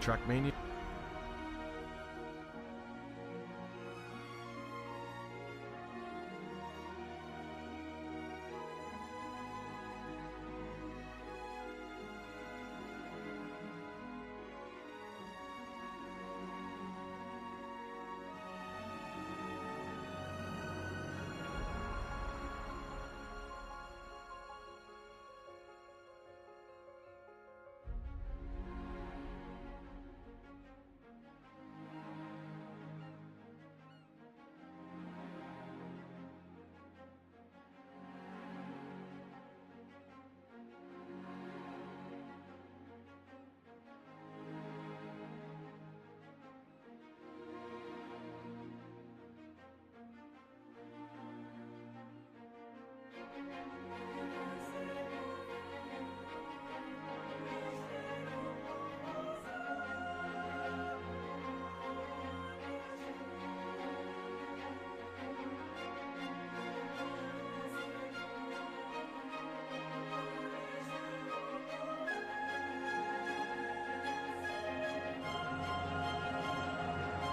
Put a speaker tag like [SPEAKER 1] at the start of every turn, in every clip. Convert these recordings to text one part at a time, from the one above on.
[SPEAKER 1] Trackmania.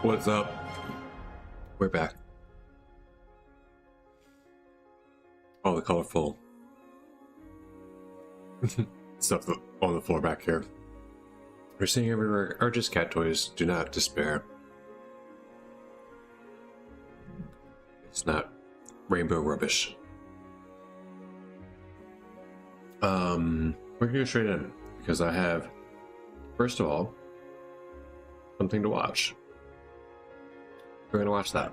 [SPEAKER 2] What's up? We're back. All the colorful stuff on the floor back here. We're seeing everywhere are just cat toys. Do not despair. It's not rainbow rubbish. We're gonna go straight in because I have, first of all, something to watch. We're gonna watch that.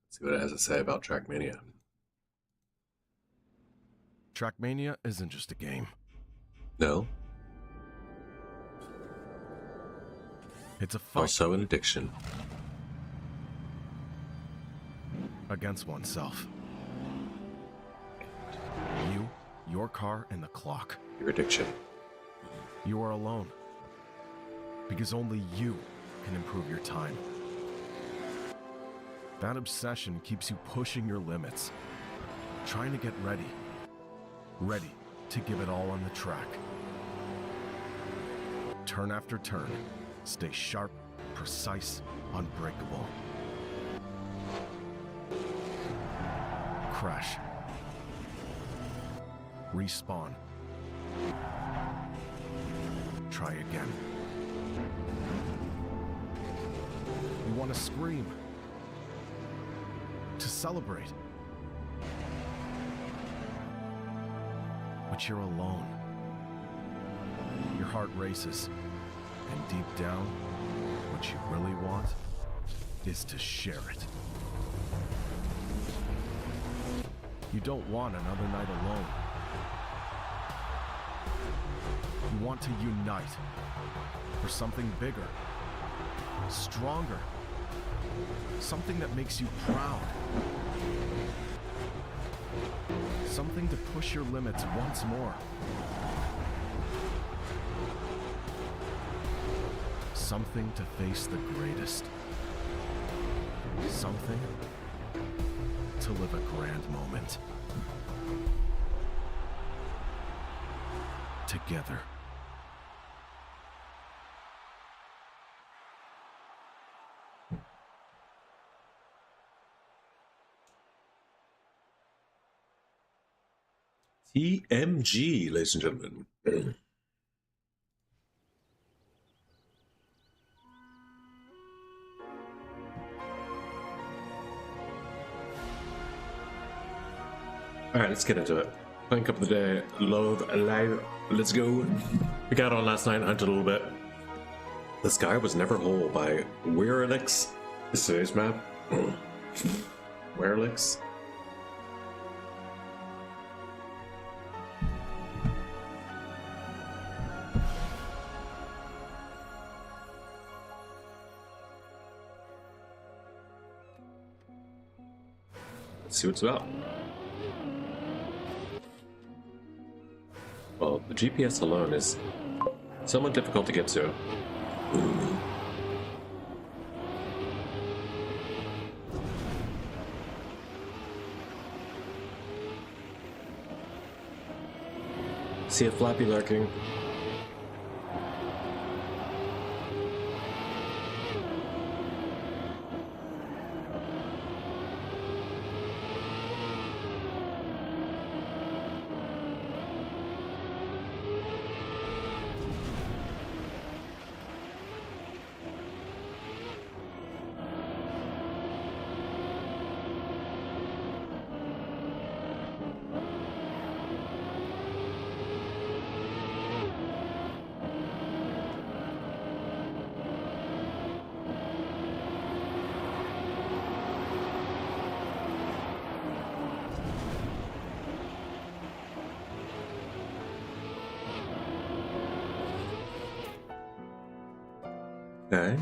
[SPEAKER 2] See what it has to say about Trackmania.
[SPEAKER 1] Trackmania isn't just a game.
[SPEAKER 2] No.
[SPEAKER 1] It's a fight
[SPEAKER 2] Also an addiction.
[SPEAKER 1] against oneself. You, your car, and the clock.
[SPEAKER 2] Your addiction.
[SPEAKER 1] You are alone. Because only you can improve your time. That obsession keeps you pushing your limits, trying to get ready to give it all on the track. Turn after turn, stay sharp, precise, unbreakable. Crash. Respawn. Try again. You want to scream, to celebrate. But you're alone. Your heart races, and deep down, what you really want is to share it. You don't want another night alone. You want to unite for something bigger, stronger, something that makes you proud. Something to push your limits once more. Something to face the greatest. Something to live a grand moment. Together.
[SPEAKER 2] TMG, ladies and gentlemen. Alright, let's get into it. Playing Cup of the Day, Love Alive, let's go. We got on last night, hunted a little bit. The Sky Was Never Whole by Weirlix. This is today's map. Weirlix. Let's see what it's about. Well, the GPS alone is somewhat difficult to get to. See a Flappy lurking. Okay.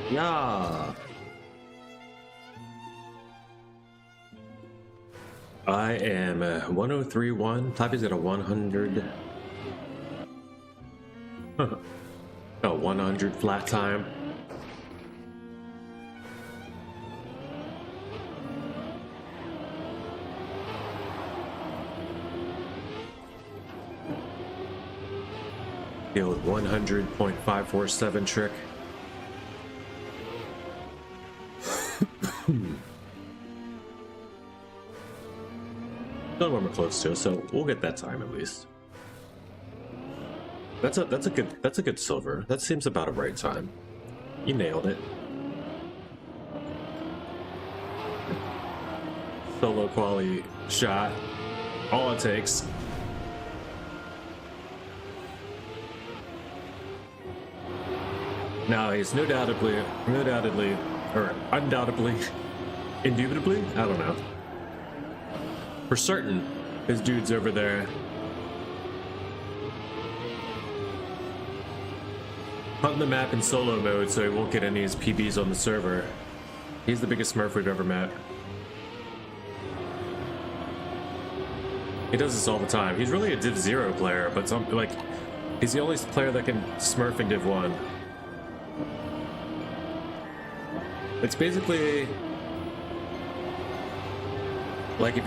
[SPEAKER 2] Yeah. I am 1031. Flappy's at a 100. A 100 flat time. The old 100.547 trick. Not one we're close to, so we'll get that time at least. That's a good silver. That seems about a right time. You nailed it. Solo quality shot. All it takes. Now he's undoubtedly, indubitably, I don't know. For certain, his dude's over there. Hunting the map in solo mode so he won't get any of his PBs on the server. He's the biggest smurf we've ever met. He does this all the time. He's really a Div 0 player, but he's the only player that can smurf in Div 1. It's basically like if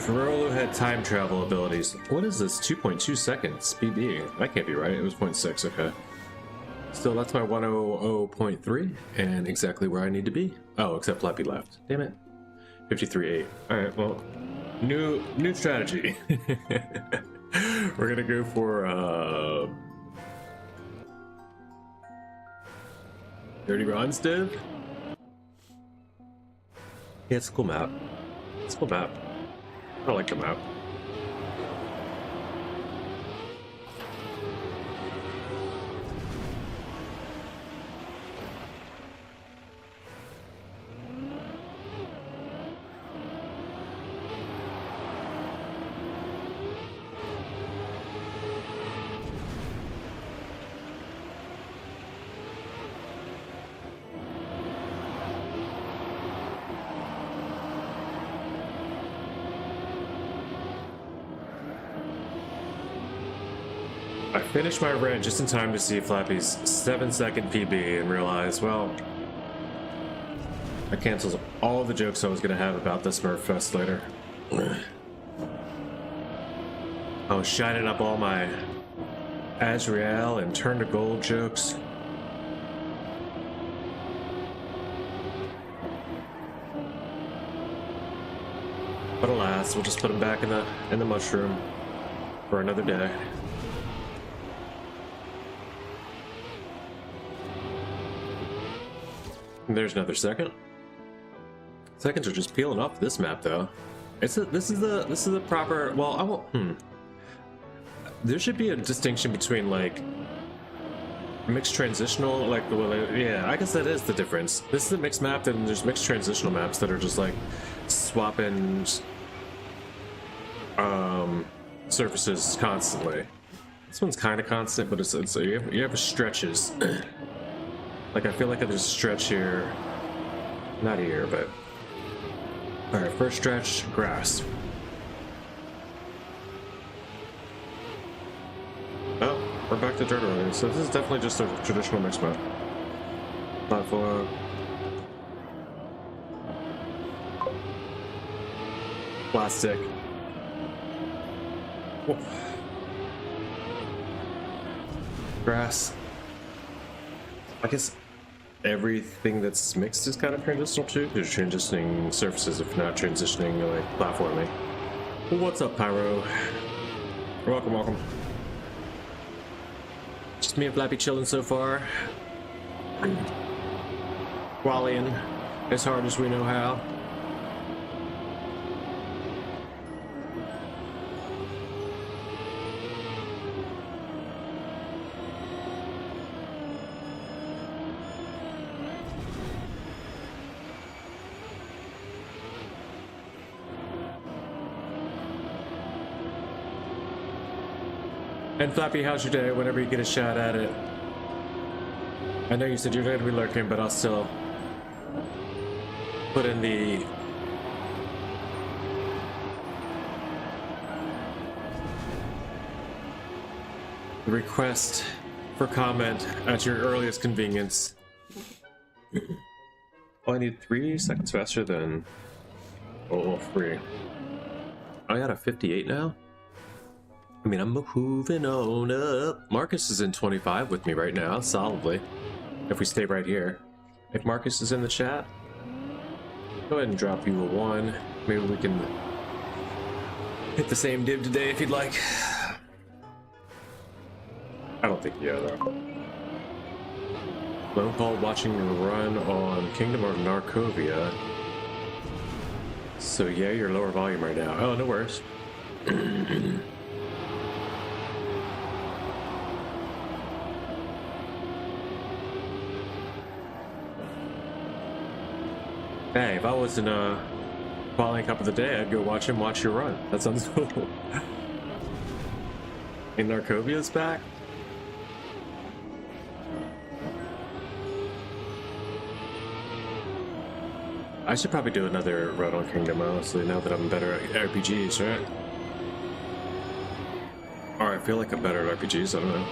[SPEAKER 2] Rolo had time travel abilities. What is this? 2.2 seconds PB. That can't be right. It was 0.6. Okay. Still, that's my 100.3 and exactly where I need to be. Oh, except Flappy left. Damn it. 53.8. All right. Well, new strategy. We're gonna go for Dirty Ron's Div. Yeah, it's a cool map. It's a cool map. I like the map. I finished my run just in time to see Flappy's 7-second PB and realize, well, that cancels all the jokes I was going to have about this Smurf Fest later. I was shining up all my Azrael and Turn to Gold jokes. But alas, we'll just put them back in the mushroom for another day. There's another second. Seconds are just peeling off this map, though. This is the proper. Well, I won't. There should be a distinction between like mixed transitional, like yeah. I guess that is the difference. This is a mixed map, and there's mixed transitional maps that are just like swapping surfaces constantly. This one's kind of constant, but it's you have stretches. Like, I feel like there's a stretch here. Not here, but... Alright, first stretch, grass. Oh, we're back to dirt already. So this is definitely just a traditional mix map. Platform. Plastic. Whoa. Grass. I guess everything that's mixed is kind of transitional too, because you're transitioning surfaces if not transitioning like platforming. Well, what's up, Pyro? Welcome, welcome. Just me and Flappy chilling so far. Wallying as hard as we know how. And Flappy, how's your day whenever you get a shot at it? I know you said you're going to be lurking, but I'll still put in the request for comment at your earliest convenience. Oh, I need 3 seconds faster than 3. I got a 58 now? I mean, I'm moving on up. Marcus is in 25 with me right now, solidly. If we stay right here. If Marcus is in the chat, go ahead and drop you a 1. Maybe we can hit the same div today if you'd like. I don't think you are, though. Lone Paul watching you run on Kingdom or Narcovia. So yeah, you're lower volume right now. Oh, no worries. Hey, if I was in Qualifying Cup of the Day, I'd go watch him watch you run. That sounds cool. And Narcovia's back? I should probably do another run on Kingdom, honestly, now that I'm better at RPGs, right? Or I feel like I'm better at RPGs, I don't know.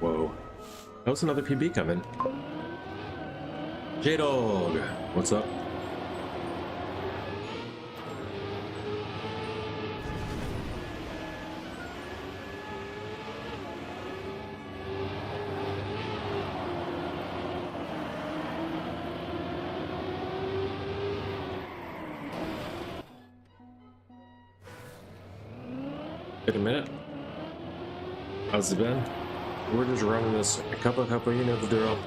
[SPEAKER 2] Whoa. That was another PB coming. J-Dog! What's up? Wait a minute. How's it been? We're just running this a couple, you know the drill.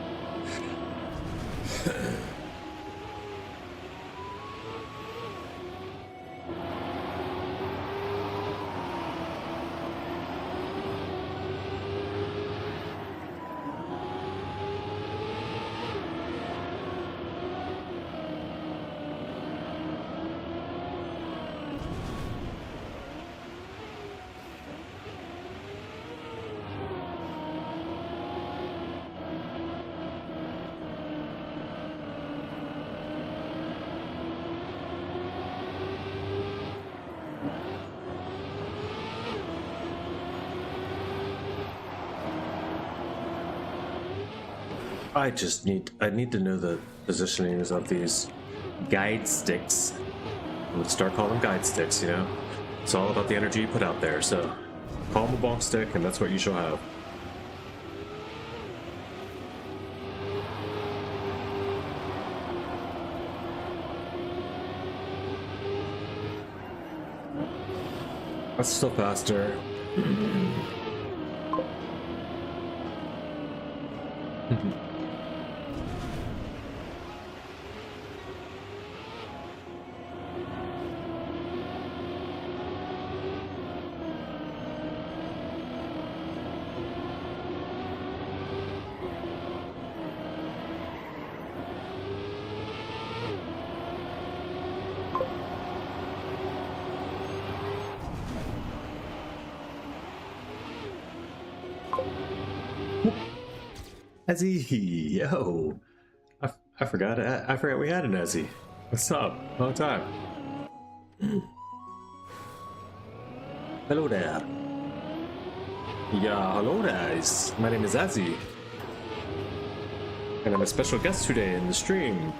[SPEAKER 2] I need to know the positionings of these guide sticks. I'm gonna start calling them guide sticks, you know? It's all about the energy you put out there, so call them a bonk stick and that's what you shall have. That's still faster. Ezzy, yo. I forgot. I forgot we had an Ezzy. What's up? Long time. Hello there. Yeah, hello guys. My name is Ezzy. And I'm a special guest today in the stream.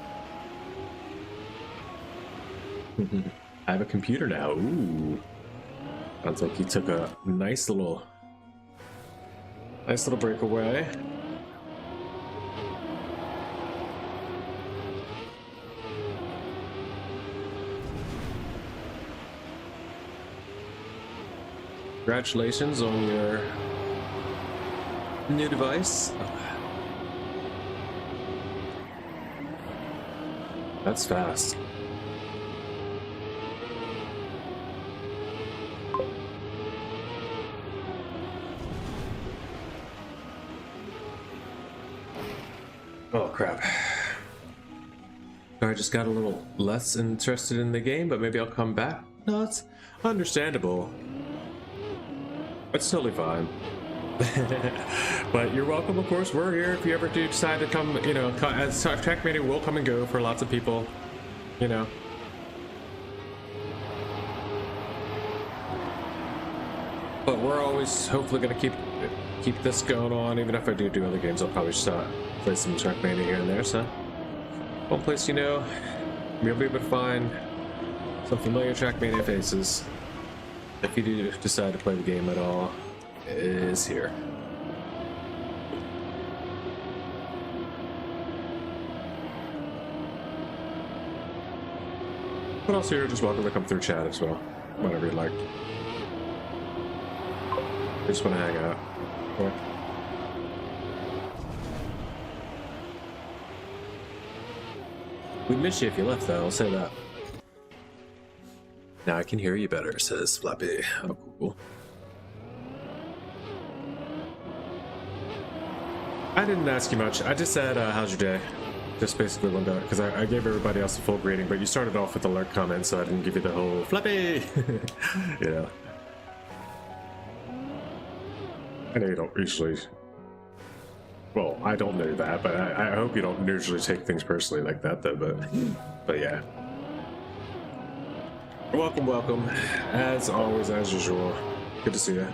[SPEAKER 2] I have a computer now. Ooh. Sounds like he took a nice little breakaway. Congratulations on your new device. That's fast. Oh crap. I just got a little less interested in the game, but maybe I'll come back. No, it's understandable. It's totally fine. But you're welcome, of course. We're here if you ever do decide to come, you know, as trackmaniac will come and go for lots of people, you know. But we're always hopefully going to keep this going on. Even if I do other games, I'll probably start play some trackmania here and there. So one place, you know, you'll be able to find some familiar trackmania faces if you do decide to play the game at all, is here. But also you're just welcome to come through chat as well, whenever you like. I just want to hang out. Yeah. We'd miss you if you left though, I'll say that. Now I can hear you better, says Flappy. Oh, cool. I didn't ask you much. I just said, how's your day? Just basically one day, because I gave everybody else a full greeting, but you started off with the lurk comment, so I didn't give you the whole Flappy! Yeah. I know you don't usually... Well, I don't know that, but I hope you don't usually take things personally like that, though, but yeah. Welcome, welcome. As always, as usual. Good to see you.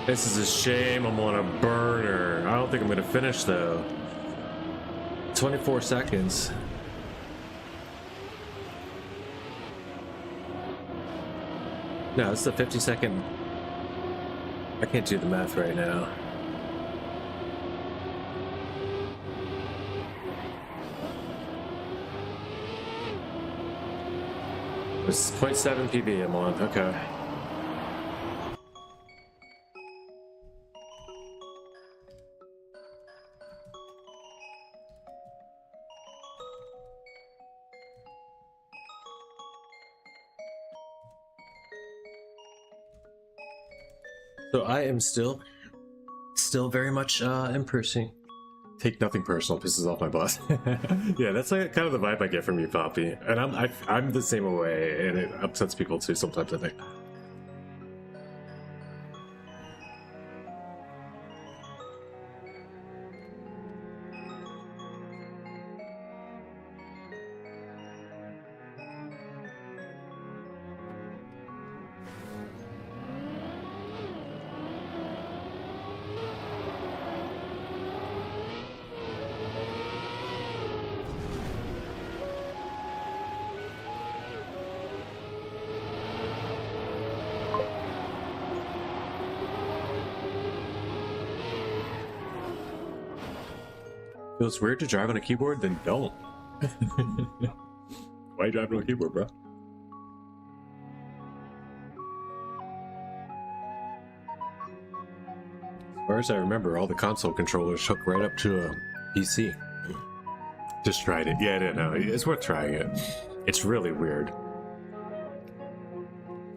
[SPEAKER 2] This is a shame. I'm on a burner. I don't think I'm gonna finish though. 24 seconds. No, it's the 50-second. I can't do the math right now. It's 0.7 PB I'm on. Okay. So I am still very much impersing. Take nothing personal. Pisses off my boss. Yeah, that's like kind of the vibe I get from you, Poppy. And I'm the same way, and it upsets people too sometimes, I think. Feels weird to drive on a keyboard, then don't. Why drive on a keyboard, bro? As far as I remember, all the console controllers hook right up to a PC. Just tried it. Yeah, I didn't know. It's worth trying it. It's really weird.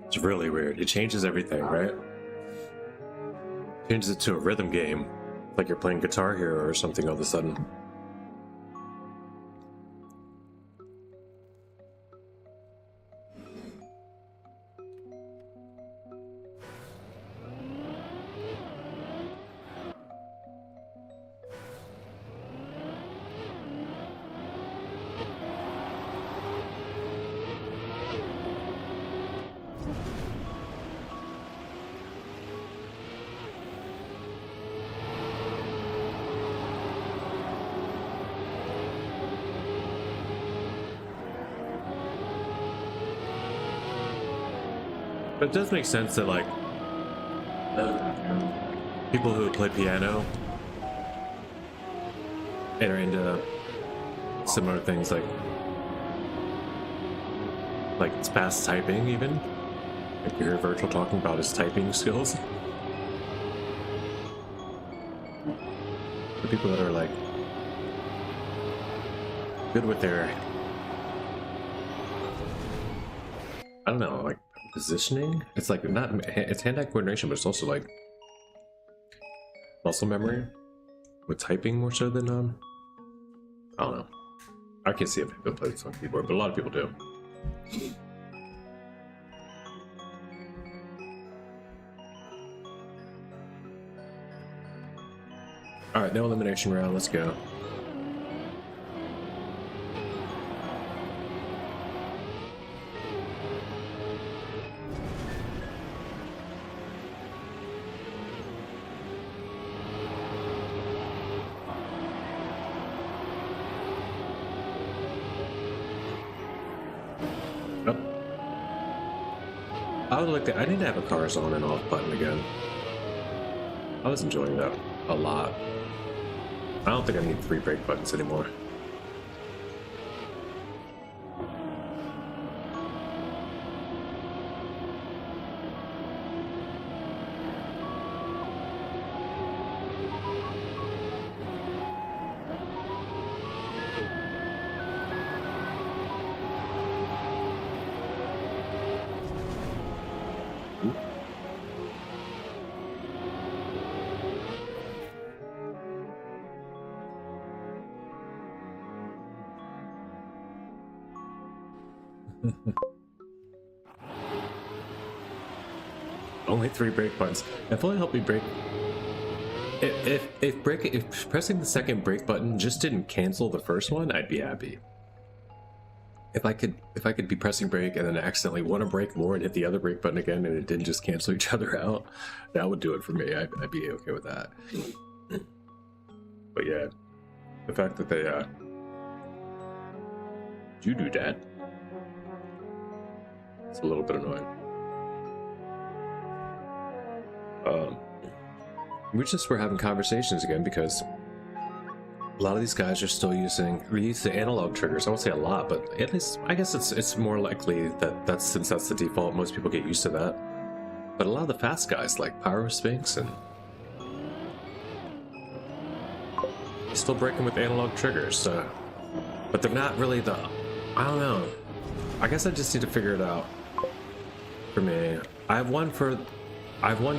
[SPEAKER 2] It's really weird. It changes everything, right? Changes it to a rhythm game. Like you're playing Guitar Hero or something all of a sudden. But it does make sense that, like, people who play piano and are into similar things like it's fast typing, even. Like you hear Virtual talking about his typing skills. The people that are like good with their, I don't know, like positioning. It's like not, it's hand-eye coordination, but it's also like muscle memory with typing more so than I don't know. I can't see if people play this on keyboard, but a lot of people do. All right, no elimination round. Let's go. I would like to. I need to have a car's on and off button again. I was enjoying that a lot. I don't think I need 3 brake buttons anymore. Only 3 brake buttons. If only help me brake. If pressing the second brake button just didn't cancel the first one, I'd be happy. If I could be pressing brake and then accidentally want to brake more and hit the other brake button again and it didn't just cancel each other out, that would do it for me. I'd be okay with that. But yeah, the fact that they you do that, it's a little bit annoying. We just were having conversations again because a lot of these guys are still using the analog triggers. I won't say a lot, but at least I guess it's more likely that since that's the default, most people get used to that. But a lot of the fast guys like Pyro Sphinx and still braking with analog triggers, but they're not really the. I don't know. I guess I just need to figure it out. For me, I have one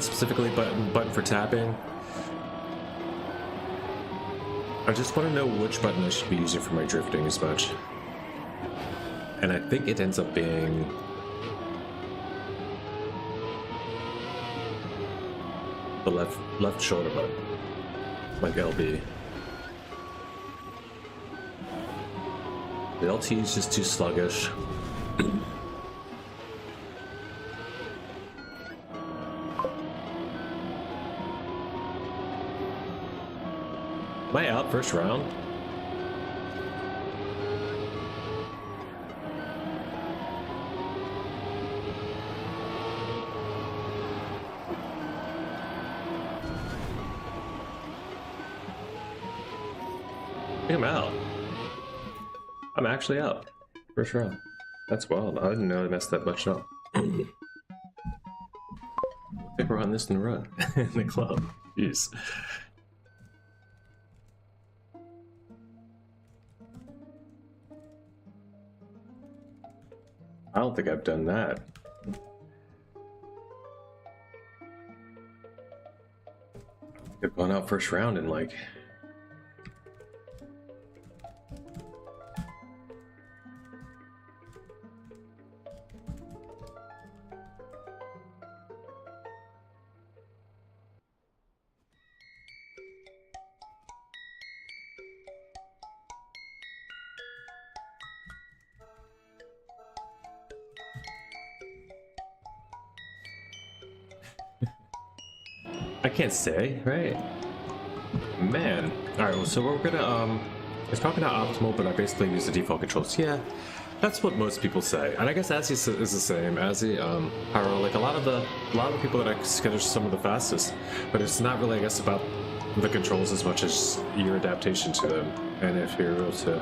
[SPEAKER 2] specifically button for tapping. I just want to know which button I should be using for my drifting as much. And I think it ends up being the left shoulder button, like LB. The LT is just too sluggish. Am I out first round? I think I'm out. I'm actually out. First round. That's wild. I didn't know I messed that much up. I think we're on this in the run in the club. Jeez. I don't think I've done that. They've gone out first round and like. I can't say, right? Man. Alright, well, so we're gonna, it's probably not optimal, but I basically use the default controls. Yeah, that's what most people say. And I guess Azzy is the same. Azzy, Pyro, like a lot of the people that I consider some of the fastest, but it's not really, I guess, about the controls as much as your adaptation to them. And if you're able to...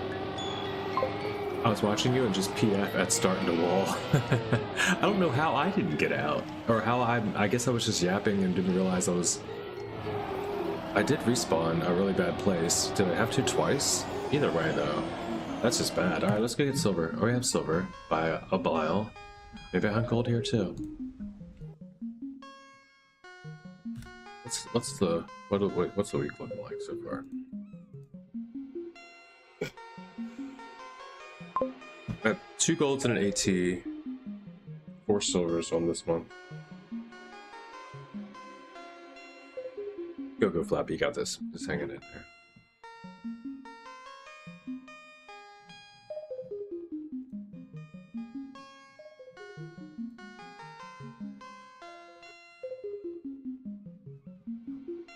[SPEAKER 2] I was watching you and just PF at start in the wall. I don't know how I didn't get out. Or how I guess I was just yapping and didn't realize I did respawn a really bad place. Did I have to twice? Either way though. That's just bad. Alright, let's go get silver. Oh, we have silver by a mile. Maybe I have gold here too. What's the week looking like so far? I have 2 golds and an AT, 4 silvers on this one. Go Flappy, you got this. Just hanging in there.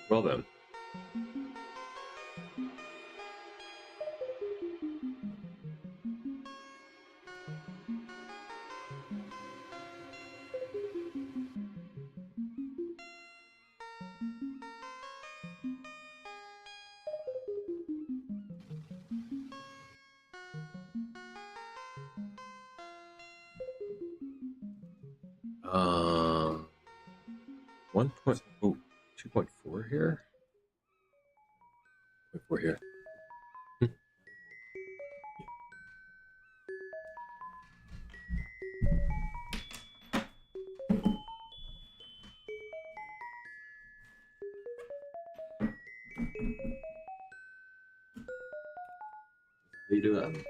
[SPEAKER 2] Well then. Um, 2.4 here. 2.4 here. How you doing?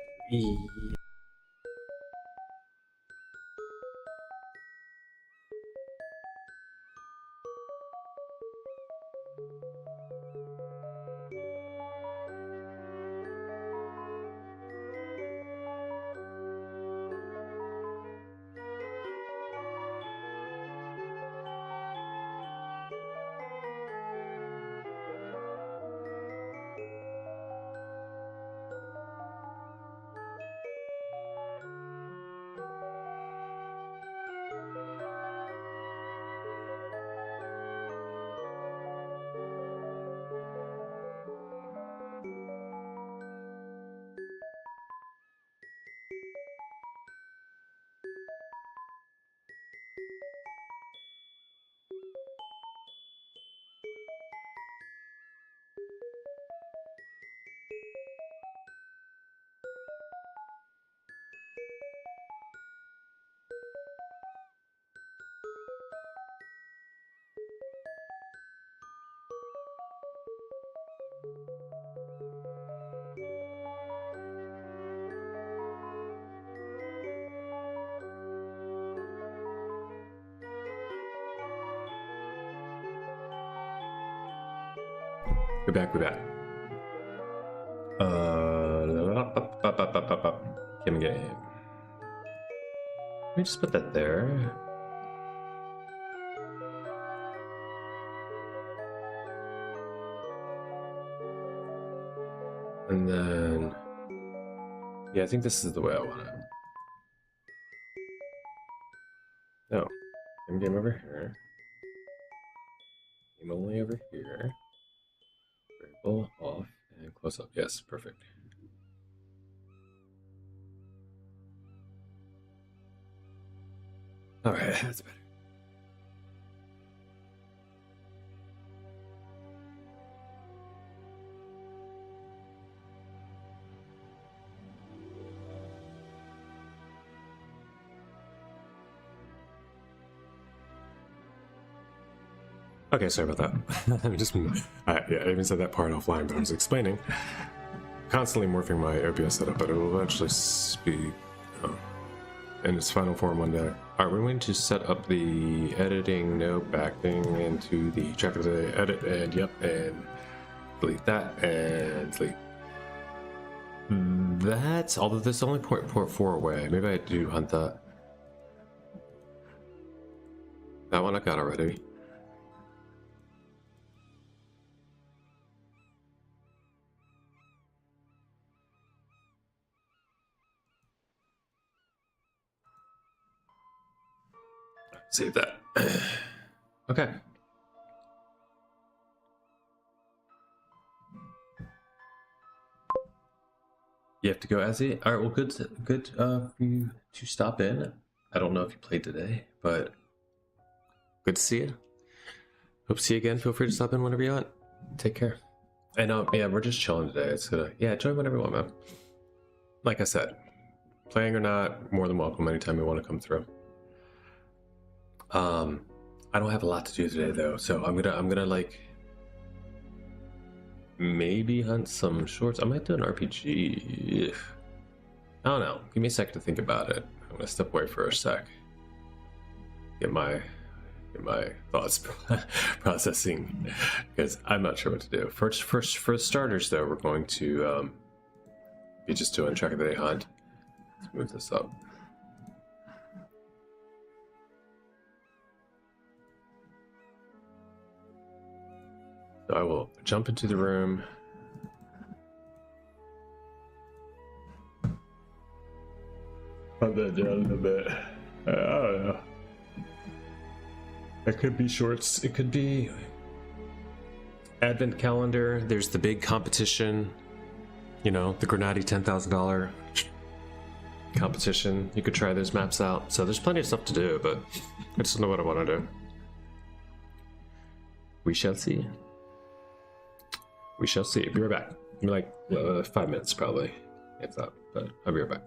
[SPEAKER 2] We're back. Game. Let me just put that there. And then, yeah, I think this is the way I want it. No, game over here. Game only over here. Variable off and close up. Yes, perfect. All right, that's better. Okay, sorry about that. Yeah, I even said that part offline, but I was explaining. Constantly morphing my OBS setup, but it will eventually be in its final form one day. Alright, we're going to set up the editing node back thing into the track of the edit, and yep, and delete that, and delete. That's, although this is only port 4 away, maybe I do hunt that. That one I got already. Save that. Okay. You have to go, Azzy? Alright, well, good for you to stop in. I don't know if you played today, but good to see you. Hope to see you again. Feel free to stop in whenever you want. Take care. And yeah, we're just chilling today. It's gonna, yeah, join whenever you want, man. Like I said, playing or not, more than welcome anytime you want to come through. I don't have a lot to do today though, so I'm gonna like maybe hunt some shorts. I might do an RPG. I don't know. Give me a sec to think about it. I'm gonna step away for a sec. Get my thoughts processing, because I'm not sure what to do. For starters though, we're going to be just doing track of the day hunt. Let's move this up. So I will jump into the room. Put that down a little bit. I don't know. It could be shorts. It could be advent calendar. There's the big competition. You know, the Granati $10,000 competition. You could try those maps out. So there's plenty of stuff to do, but I just don't know what I want to do. We shall see. We shall see. Be right back. Maybe like 5 minutes probably. It's up, but I'll be right back.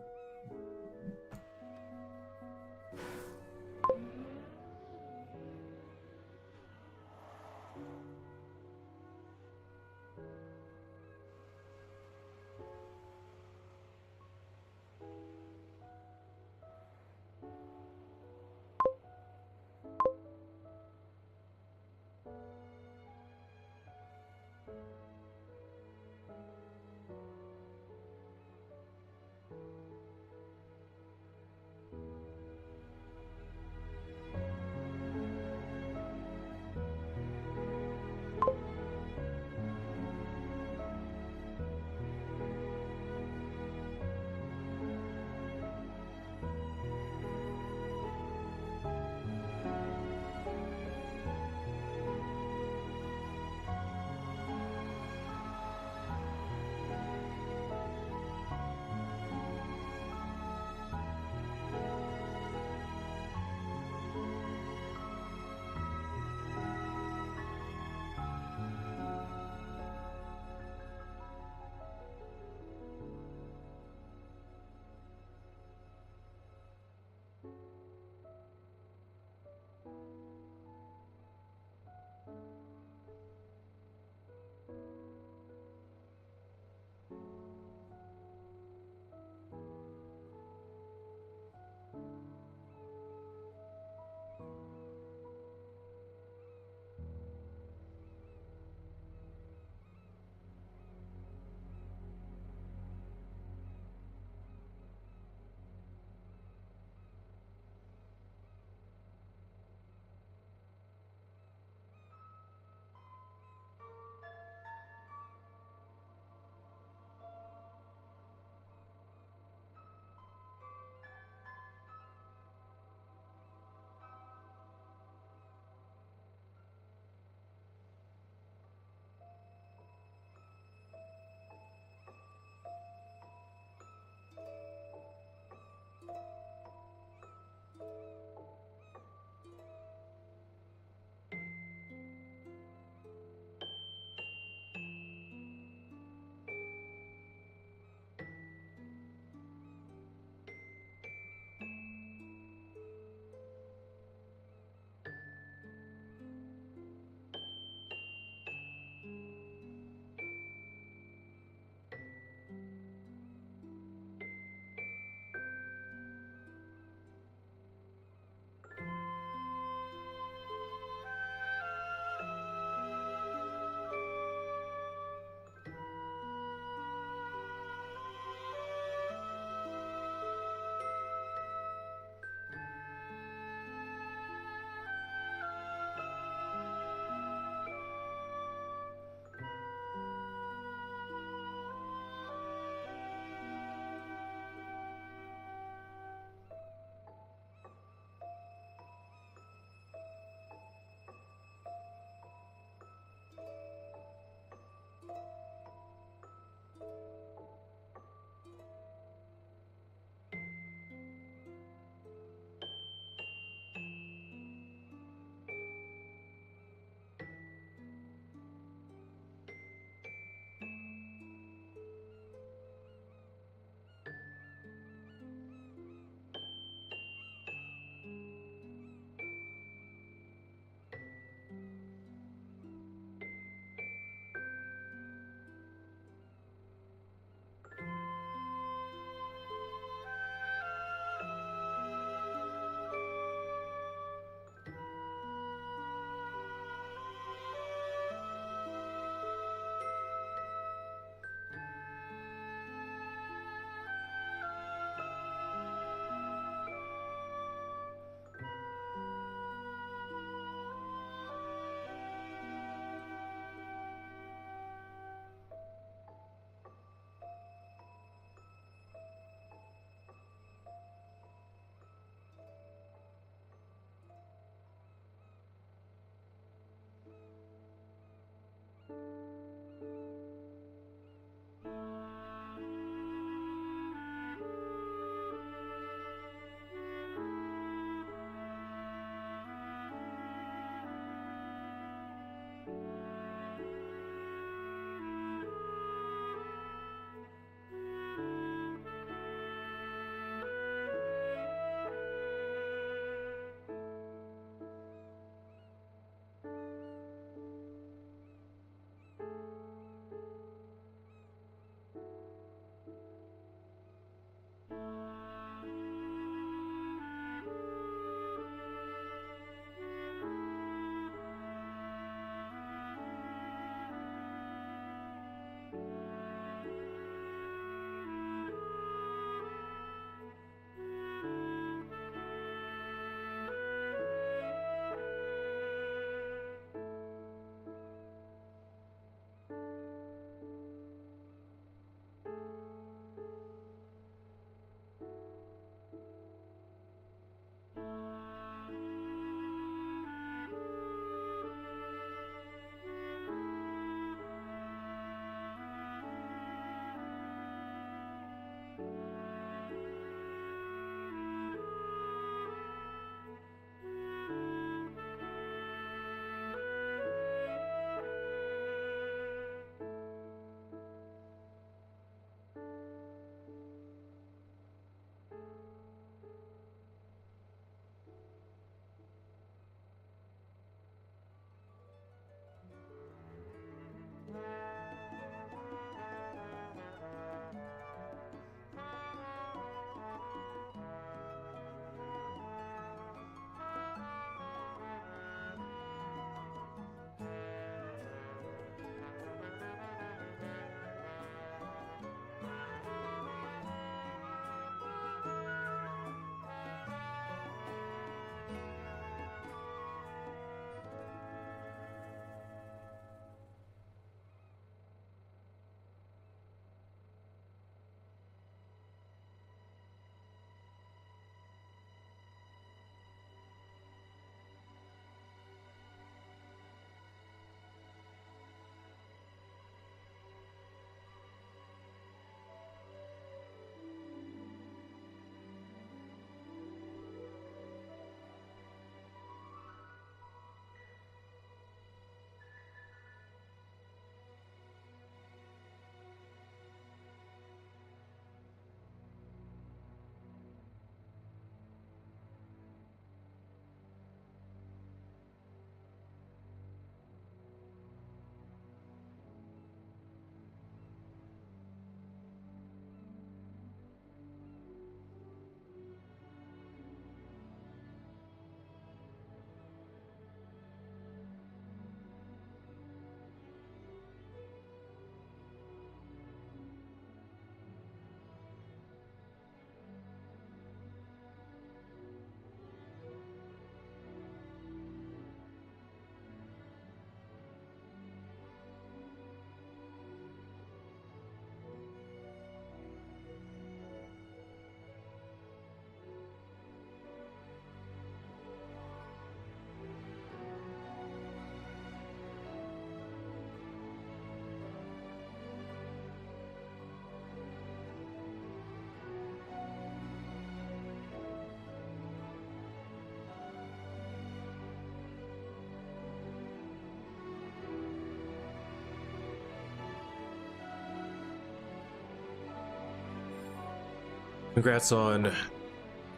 [SPEAKER 2] Congrats on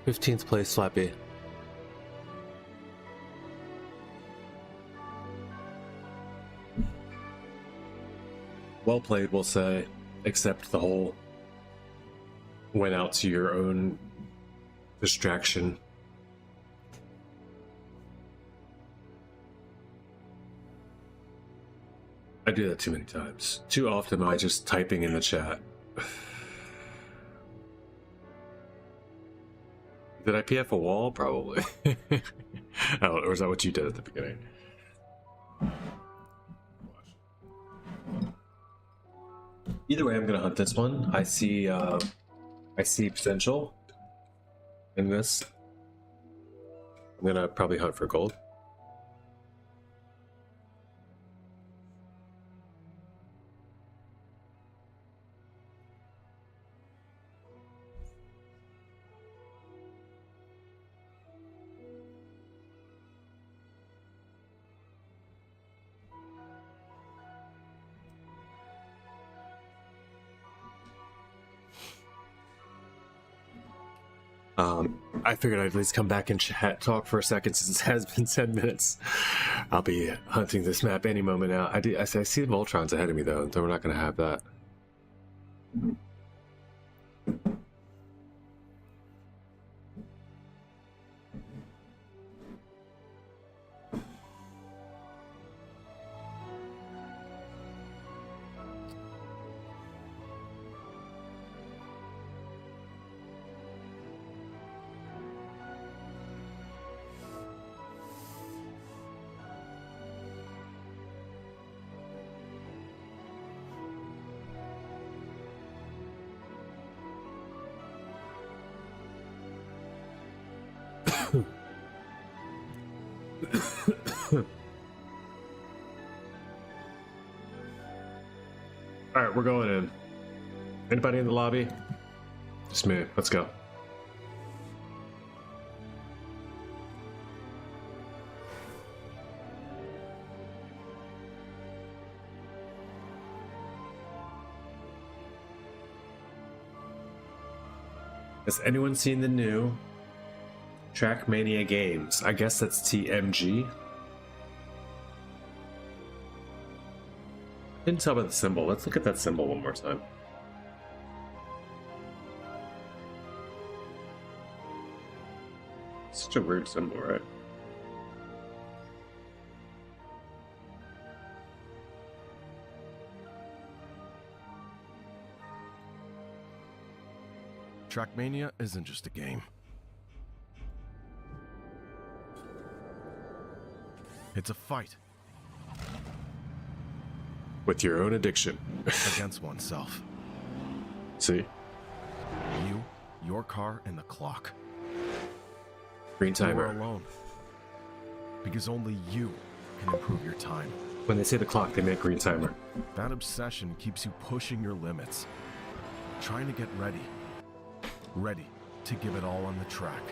[SPEAKER 2] 15th place, Flappy. Well played, we'll say, except the whole went out to your own distraction. I do that too many times. Too often am I just typing in the chat. Did I PF a wall? Probably. Oh, or is that what you did at the beginning? Either way, I'm gonna hunt this one. I see potential in this. I'm gonna probably hunt for gold. I figured I'd at least come back and chat talk for a second since it has been 10 minutes. I'll be hunting this map any moment now. I see the Voltrons ahead of me though, so we're not going to have that. Alright, we're going in. Anybody in the lobby? Just me. Let's go. Has anyone seen the new Trackmania games? I guess that's TMG. Didn't tell about the symbol. Let's look at that symbol one more time. Such a weird symbol, right?
[SPEAKER 1] Trackmania isn't just a game. It's a fight.
[SPEAKER 2] With your own addiction.
[SPEAKER 1] Against oneself.
[SPEAKER 2] See?
[SPEAKER 1] You, your car, and the clock.
[SPEAKER 2] Green
[SPEAKER 1] You are
[SPEAKER 2] timer.
[SPEAKER 1] alone. Because only you can improve your time.
[SPEAKER 2] When they say the clock, they meant green timer.
[SPEAKER 1] That obsession keeps you pushing your limits. Trying to get ready. Ready to give it all on the track.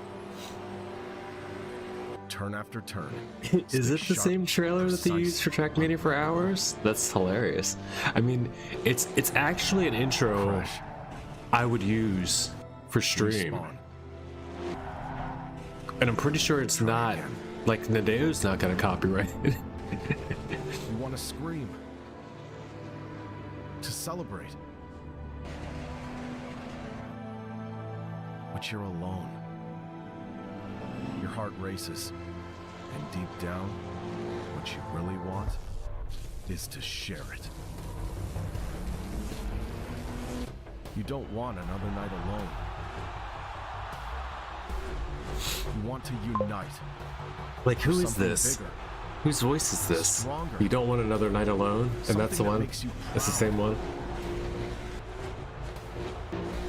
[SPEAKER 1] Turn after turn.
[SPEAKER 3] Is it the same trailer that they used for Trackmania for hours? That's hilarious. I mean, it's actually an intro
[SPEAKER 1] Crash.
[SPEAKER 3] I would use for stream.
[SPEAKER 1] Respawn.
[SPEAKER 3] And I'm pretty sure it's not,
[SPEAKER 1] again.
[SPEAKER 3] like, Nadeo's not gonna copyright it.
[SPEAKER 1] You want to scream. To celebrate. But you're alone. Your heart races. And deep down, what you really want is to share it. You don't want another night alone. You want to unite.
[SPEAKER 3] Like, who is
[SPEAKER 1] Something
[SPEAKER 3] this?
[SPEAKER 1] bigger,
[SPEAKER 3] Whose voice is this?
[SPEAKER 1] stronger.
[SPEAKER 2] You don't want another night alone? And that's the
[SPEAKER 1] Something that
[SPEAKER 2] one?
[SPEAKER 1] makes you
[SPEAKER 2] That's the
[SPEAKER 1] proud.
[SPEAKER 2] same one?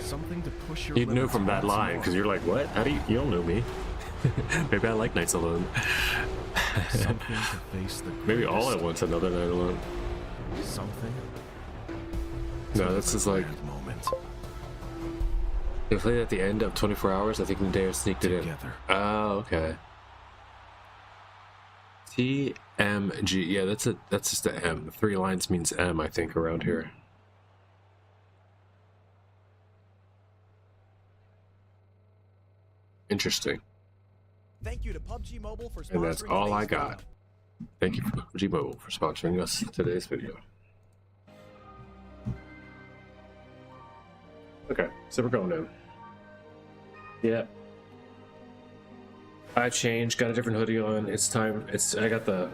[SPEAKER 1] Something to push your
[SPEAKER 2] You'd know
[SPEAKER 1] limits
[SPEAKER 2] from that
[SPEAKER 1] once
[SPEAKER 2] line,
[SPEAKER 1] more.
[SPEAKER 2] because you're like, what? How do you don't know me. Maybe I like nights alone.
[SPEAKER 1] Something to face the
[SPEAKER 2] Maybe all
[SPEAKER 1] greatest.
[SPEAKER 2] at once another night alone.
[SPEAKER 1] Something.
[SPEAKER 2] No, this is like,
[SPEAKER 1] grand moment
[SPEAKER 2] they played at the end of 24 Hours. I think Nadeo sneaked it in.
[SPEAKER 1] together.
[SPEAKER 2] Oh, okay. TMG. Yeah, that's just a M. 3 lines means M, I think, around here.
[SPEAKER 3] Interesting.
[SPEAKER 4] Thank you to PUBG Mobile for sponsoring
[SPEAKER 3] And that's all I
[SPEAKER 4] today's
[SPEAKER 3] got.
[SPEAKER 4] video.
[SPEAKER 3] Thank you, PUBG Mobile, for sponsoring us today's video. Okay, so we're going in. Yeah. I changed, got a different hoodie on. It's time. I got the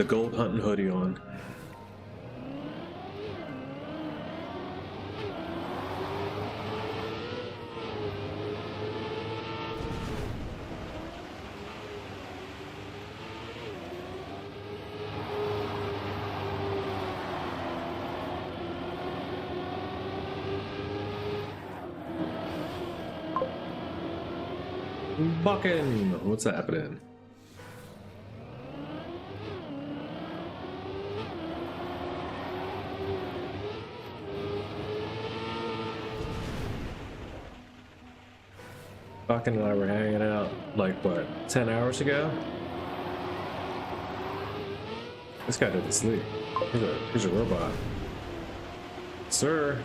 [SPEAKER 3] gold hunting hoodie on. Bucking! What's happening? Bucking and I were hanging out like what, 10 hours ago? This guy didn't sleep. He's a robot. Sir!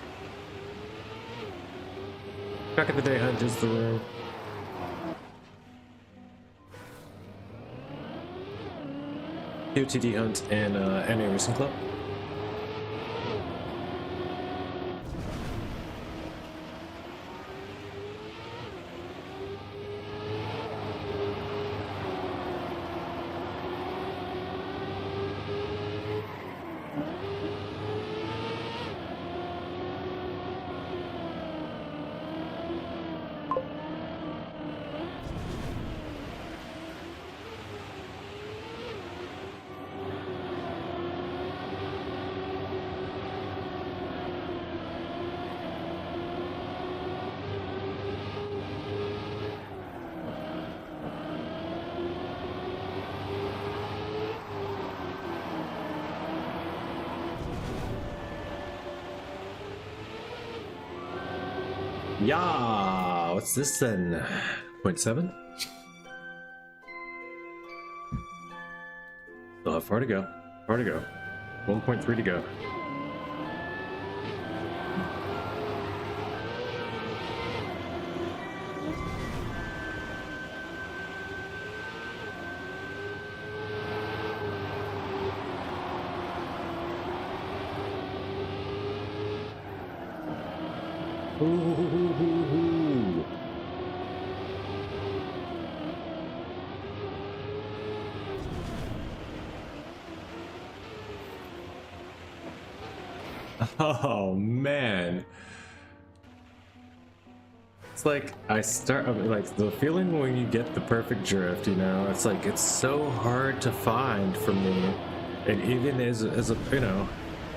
[SPEAKER 3] Back in the day, hunt is the room. UTD Hunt and NA Racing Club. Yeah, what's this then? 0.7? Still have far to go. Far to go. 1.3 to go. Ooh. Oh man, it's like I start like the feeling when you get the perfect drift, you know, it's like it's so hard to find for me. And even as a you know,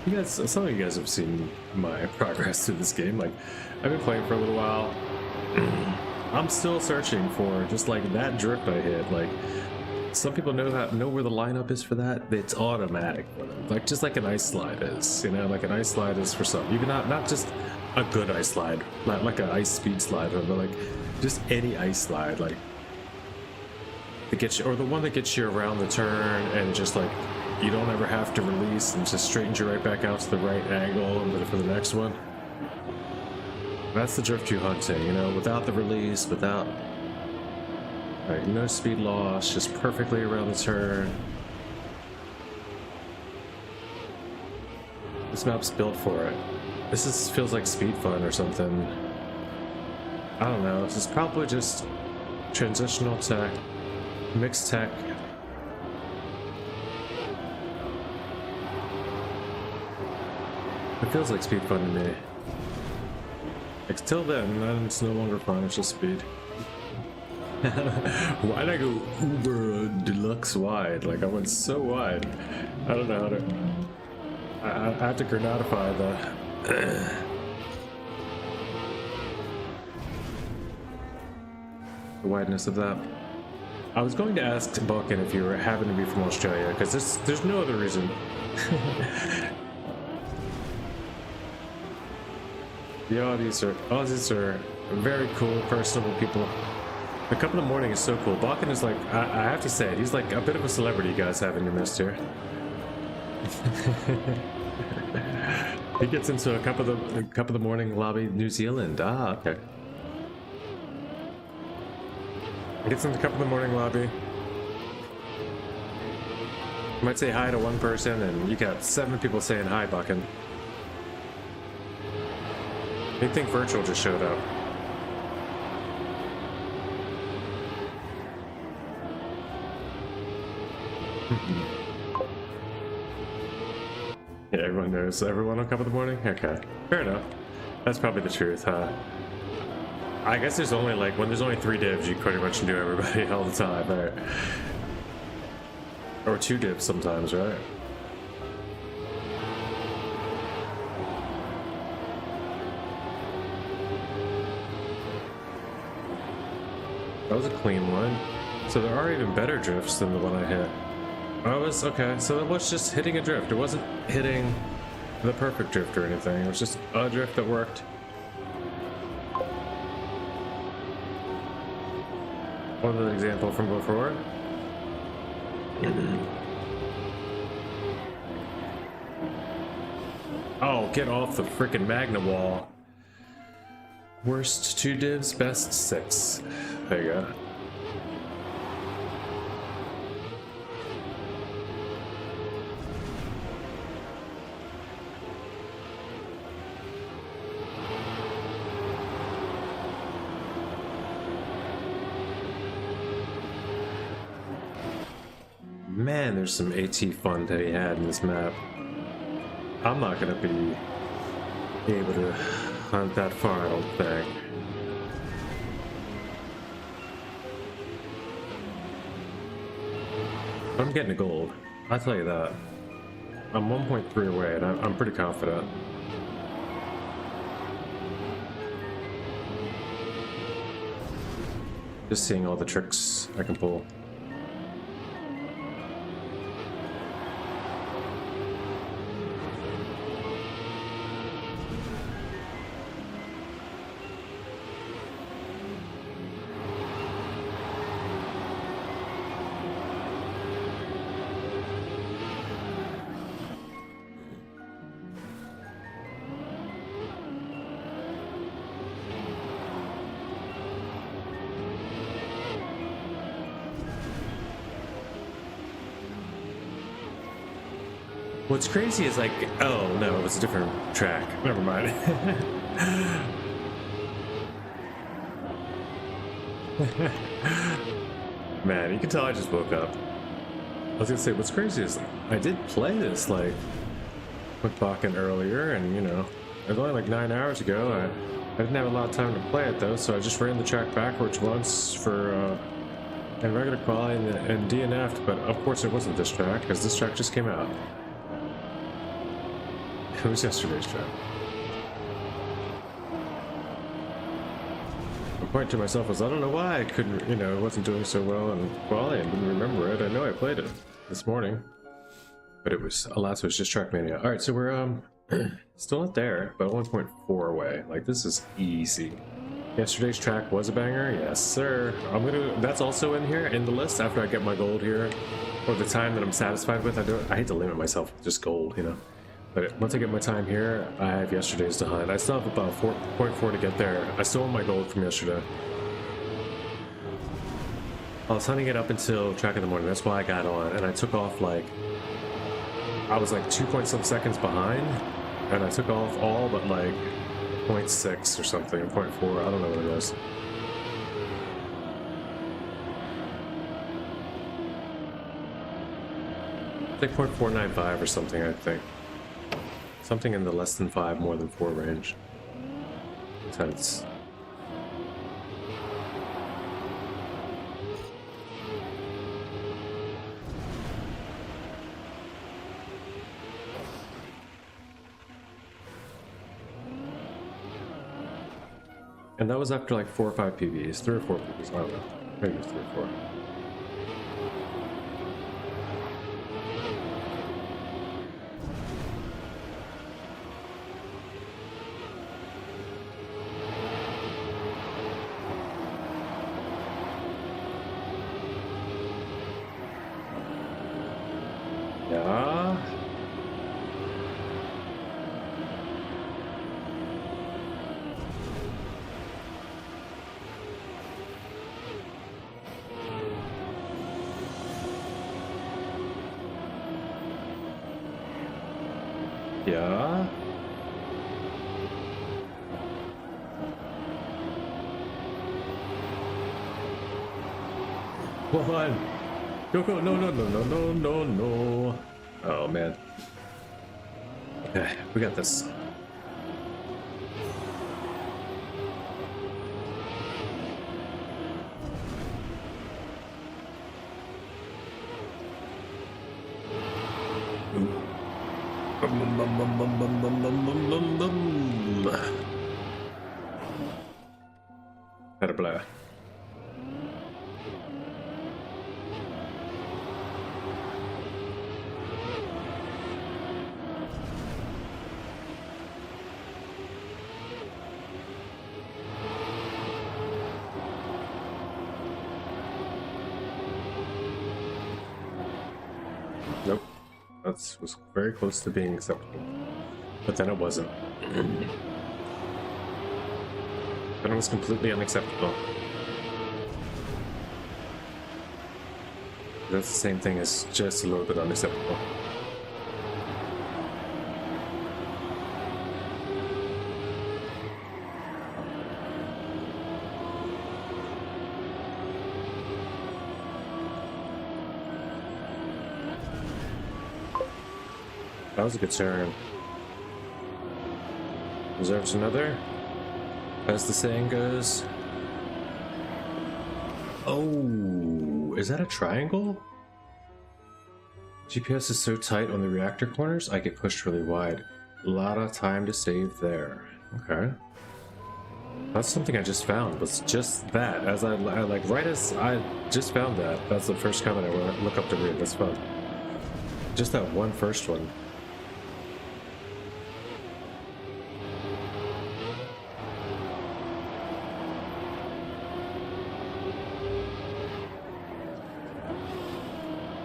[SPEAKER 3] you guys, some of you guys have seen my progress through this game. Like, I've been playing for a little while. I'm still searching for just like that drift I hit. Like, some people know where the lineup is for that. It's automatic for them. Like, just like an ice slide is, you know, like an ice slide is for some. Even not just a good ice slide, not like an ice speed slide, but like just any ice slide, like that gets you, or the one that gets you around the turn and just like you don't ever have to release and just straightens you right back out to the right angle and for the next one. That's the drift you're hunting, you know, without the release, without right, no speed loss, just perfectly around the turn. This map's built for it. This feels like speed fun or something. I don't know. This is probably just transitional tech, mixed tech. It feels like speed fun to me. Like, till then it's no longer fun, it's just speed. Why'd I go uber deluxe wide? Like, I went so wide. I don't know how to... I have to granadify the... the wideness of that. I was going to ask Buckin if you were happen to be from Australia, because there's no other reason. The Aussies are very cool, personable people. The Cup in the Morning is so cool. Buckin is like, I have to say it, he's like a bit of a celebrity you guys have in your midst here. He gets into a Cup of the Morning lobby, New Zealand. Ah, okay. Gets in the Cuppa in the morning lobby. You might say hi to one person, and you got 7 people saying hi, Buckin. They think Virtual just showed up. Yeah, everyone knows everyone on Cup of the Morning? Okay, fair enough. That's probably the truth, huh? I guess there's only like, when there's only 3 divs, you pretty much knew everybody all the time, right? Or 2 divs sometimes, right? That was a clean one. So there are even better drifts than the one I hit. I was, okay, so it was just hitting a drift. It wasn't hitting the perfect drift or anything. It was just a drift that worked. Another example from before. Oh, get off the freaking Magna wall. Worst 2 divs, best 6. There you go. Man, there's some AT fun to be had in this map. I'm not gonna be able to hunt that far, I don't think. I'm getting a gold. I'll tell you that. I'm 1.3 away, and I'm pretty confident. Just seeing all the tricks I can pull. What's crazy is like, oh no, it was a different track. Never mind. Man, you can tell I just woke up. I was gonna say, what's crazy is I did play this like with Bakken earlier, and you know, it was only like 9 hours ago. I didn't have a lot of time to play it though, so I just ran the track backwards once for in regular quali and DNF'd, but of course it wasn't this track because this track just came out. It was yesterday's track. My point to myself was, I don't know why I couldn't, you know, wasn't doing so well in quali and didn't remember it. I know I played it this morning, but it was, alas, it was just Trackmania. All right, so we're still not there, but 1.4 away. Like, this is easy. Yesterday's track was a banger, yes sir. That's also in here in the list after I get my gold here, or the time that I'm satisfied with. I hate to limit myself with just gold, you know. But once I get my time here, I have yesterday's to hunt. I still have about 4.4 to get there. I still want my gold from yesterday. I was hunting it up until track in the morning. That's why I got on, and I took off like, I was like 2-point-some seconds behind, and I took off all but like 0.6 or something, or 0.4. I don't know what it was. Like 0.495 or something, I think. Something in the less than 5, more than 4 range. Intense. And that was after like 4 or 5 PBs, 3 or 4 PBs, I don't know. Maybe it was 3 or 4. Yeah. Yeah. One. Go, go. No, no, no, no, no, no, no. Oh, man. Okay, we got this. Better blah. Nope. That was very close to being acceptable. But then it wasn't. Then it was completely unacceptable. That's the same thing as just a little bit unacceptable. That was a good turn. Deserves another, as the saying goes. Oh, is that a triangle? GPS is so tight on the reactor corners, I get pushed really wide. A lot of time to save there. Okay. That's something I just found, was just that. As I like, right as I just found that, that's the first comment I want to look up to read. That's fun. Just that one first one.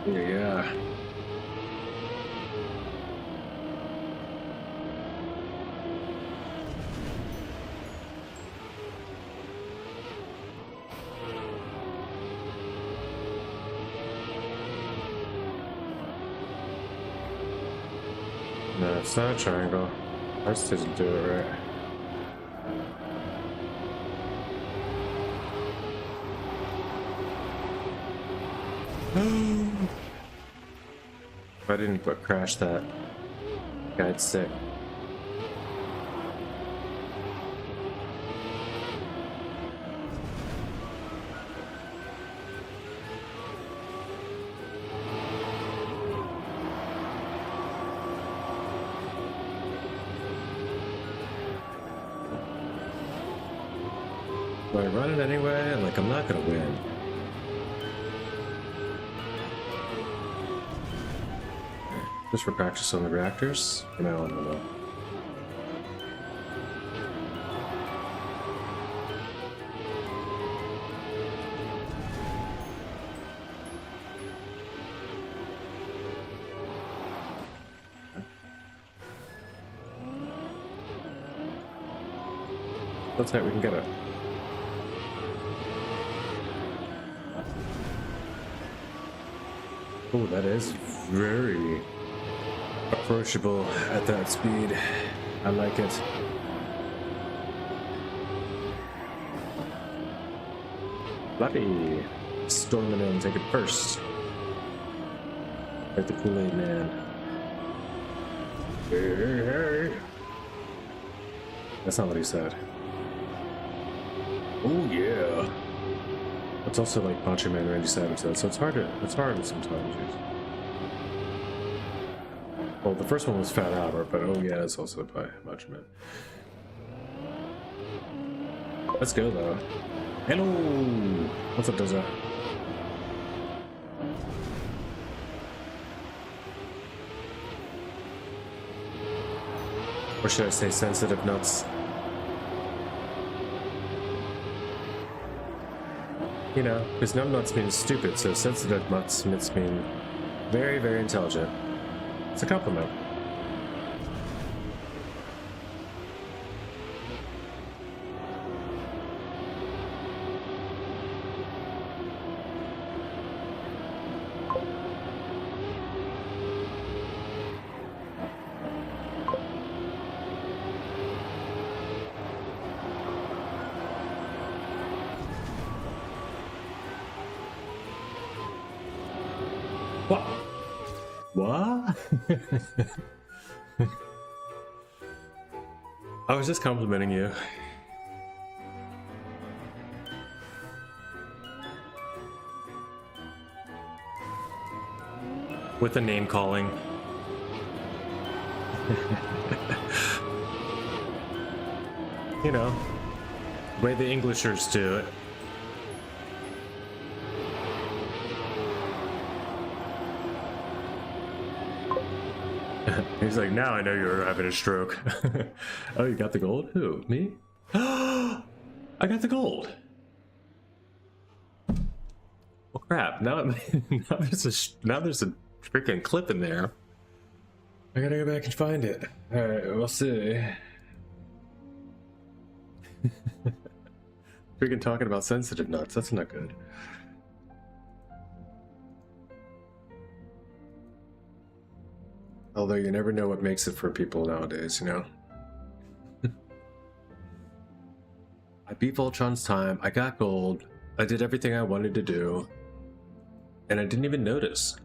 [SPEAKER 3] Yeah. No, it's not a triangle. I just didn't do it right. If I didn't crash that, guy'd sick. Do I run it anyway? Like, I'm not gonna win. Just for practice on the reactors? No, no, no. Let's hope we can get it. Oh, that is very approachable at that speed. I like it. Flappy, storming in, take it first. Like the Kool-Aid man. Hey. That's not what he said. Oh yeah. It's also like Macho Man Randy Savage said, so it's hard sometimes. Well, the first one was Fat Albert, but oh yeah, it's also by Macho Man. Let's go though. Hello! What's up, Doza? Or should I say sensitive nuts? You know, because numb nuts means stupid, so sensitive nuts mean very, very intelligent. It's a compliment. What? What? I was just complimenting you. With the name calling. You know, the way the Englishers do it. He's like, now I know you're having a stroke. Oh, you got the gold? Who? Me? I got the gold. Well, crap. Now there's a freaking clip in there. I gotta go back and find it. All right, we'll see. Freaking talking about sensitive nuts. That's not good. Although you never know what makes it for people nowadays, you know? I beat Voltron's time, I got gold, I did everything I wanted to do, and I didn't even notice.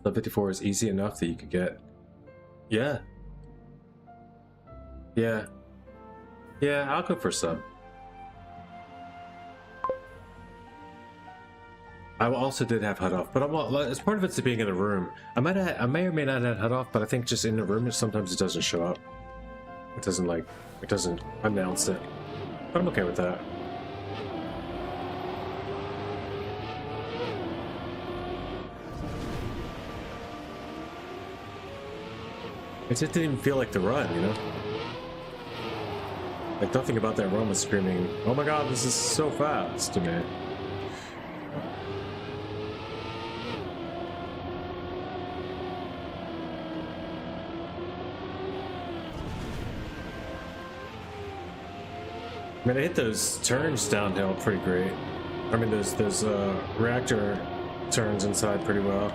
[SPEAKER 3] Sub 54 is easy enough that you could get. Yeah. Yeah. Yeah, I'll go for sub. I also did have HUD off, but as part of it's being in the room. I may or may not have HUD off, but I think just in the room, sometimes it doesn't show up. It doesn't announce it. But I'm okay with that. It just didn't even feel like the run, you know? Like nothing about that run was screaming, oh my god, this is so fast to me. I mean, I hit those turns downhill pretty great. I mean, those reactor turns inside pretty well.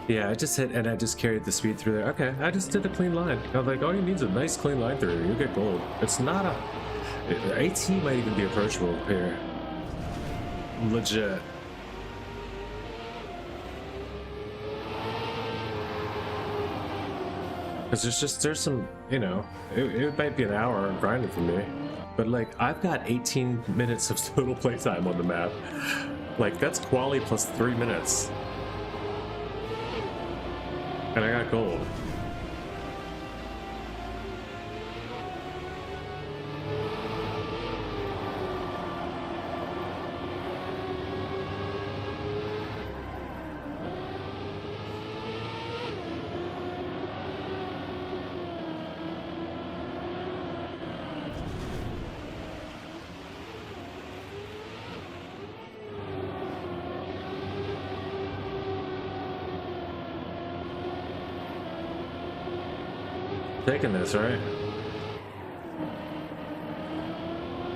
[SPEAKER 3] Yeah, I just hit and I just carried the speed through there. Okay, I just did a clean line. I was like, all you need is a nice clean line through. You get gold. It's not a... AT might even be approachable here. Legit. Because there's some, you know, it might be an hour of grinding for me. But like, I've got 18 minutes of total playtime on the map. Like, that's quali plus 3 minutes. And I got gold. Taking this, right?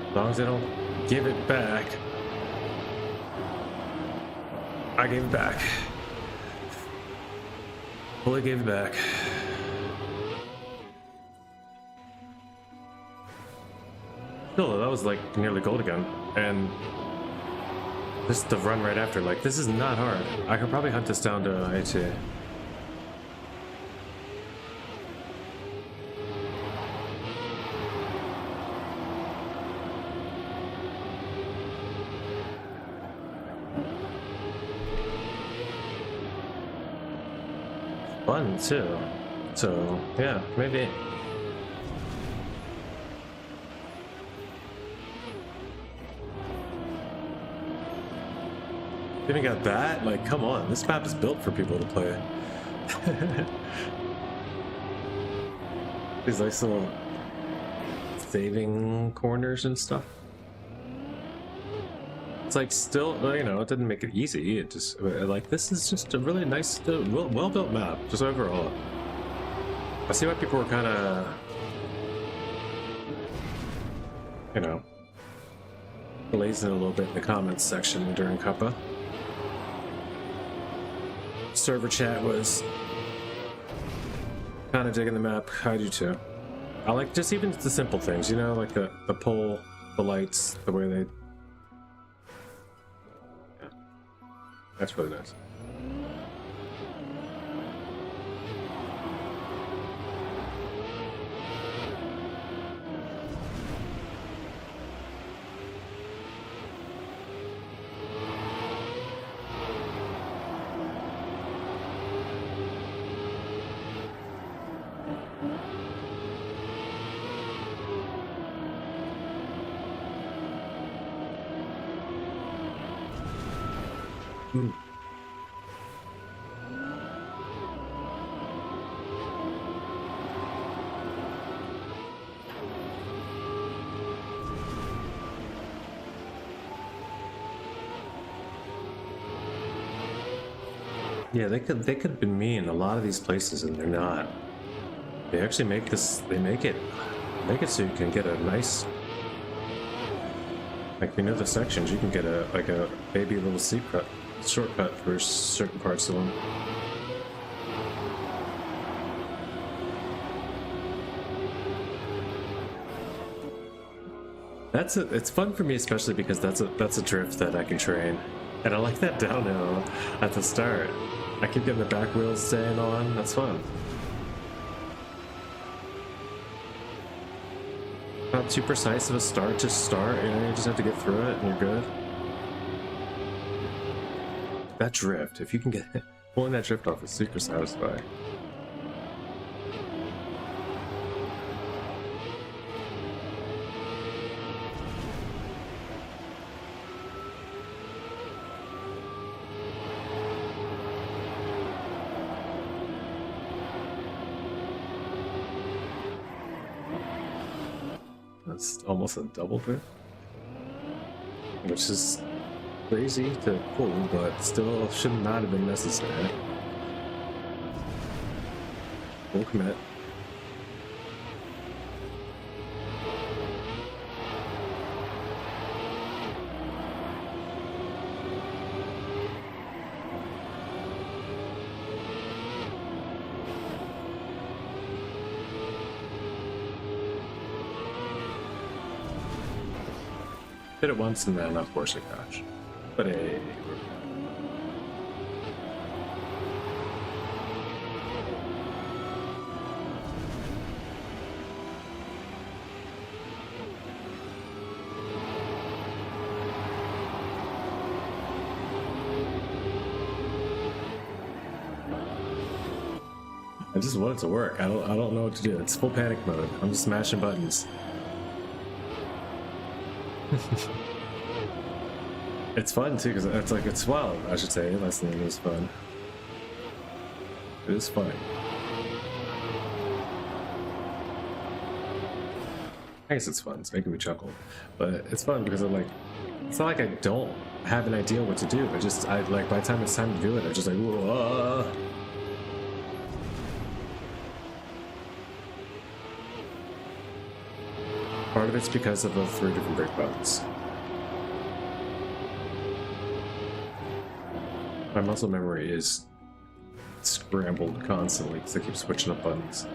[SPEAKER 3] As long as they don't give it back. I gave it back. Fully gave it back. Still, that was like nearly gold again. And this the run right after. Like, this is not hard. I could probably hunt this down to AT. Fun too, so yeah, maybe. Even got that? Like, come on, this map is built for people to play. These nice little saving corners and stuff. It's like still, you know, it didn't make it easy. It just, like, this is just a really nice, well-built map, just overall. I see why people were kind of, you know, blazing a little bit in the comments section during Cuppa. Server chat was kind of digging the map. I do too. I like just even the simple things, you know, like the the lights the way they. Yeah, that's really nice. Mm. Yeah, they could have been me in a lot of these places, and they're not. They actually make this. They make it so you can get a nice. Like, you know, the sections you can get a baby little secret shortcut for certain parts of them. It's fun for me, especially because that's a drift that I can train, and I like that downhill at the start. I keep getting the back wheels staying on. That's fun. Not too precise of a start to start. You know, you just have to get through it, and you're good. That drift, if you can get pulling that drift off, is super satisfying. That's almost a double drift, which is crazy to pull, but still should not have been necessary. Full commit. Did it once and then of course it crashed. But hey, I just want it to work. I don't know what to do. It's full panic mode. I'm just smashing buttons. It's fun too, because it's like, it's wild, I should say. Less than it is fun. It is fun. I guess it's fun. It's making me chuckle, but it's fun because I'm like, it's not like I don't have an idea what to do. I like, by the time it's time to do it, I'm just like, whoa. Part of it's because of the 3 different brake buttons. My muscle memory is scrambled constantly because I keep switching up buttons.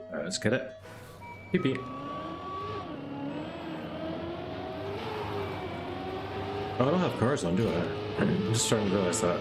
[SPEAKER 3] Alright, let's get it. Beep beep. Oh, I don't have cars on, do I? I'm just starting to realize that.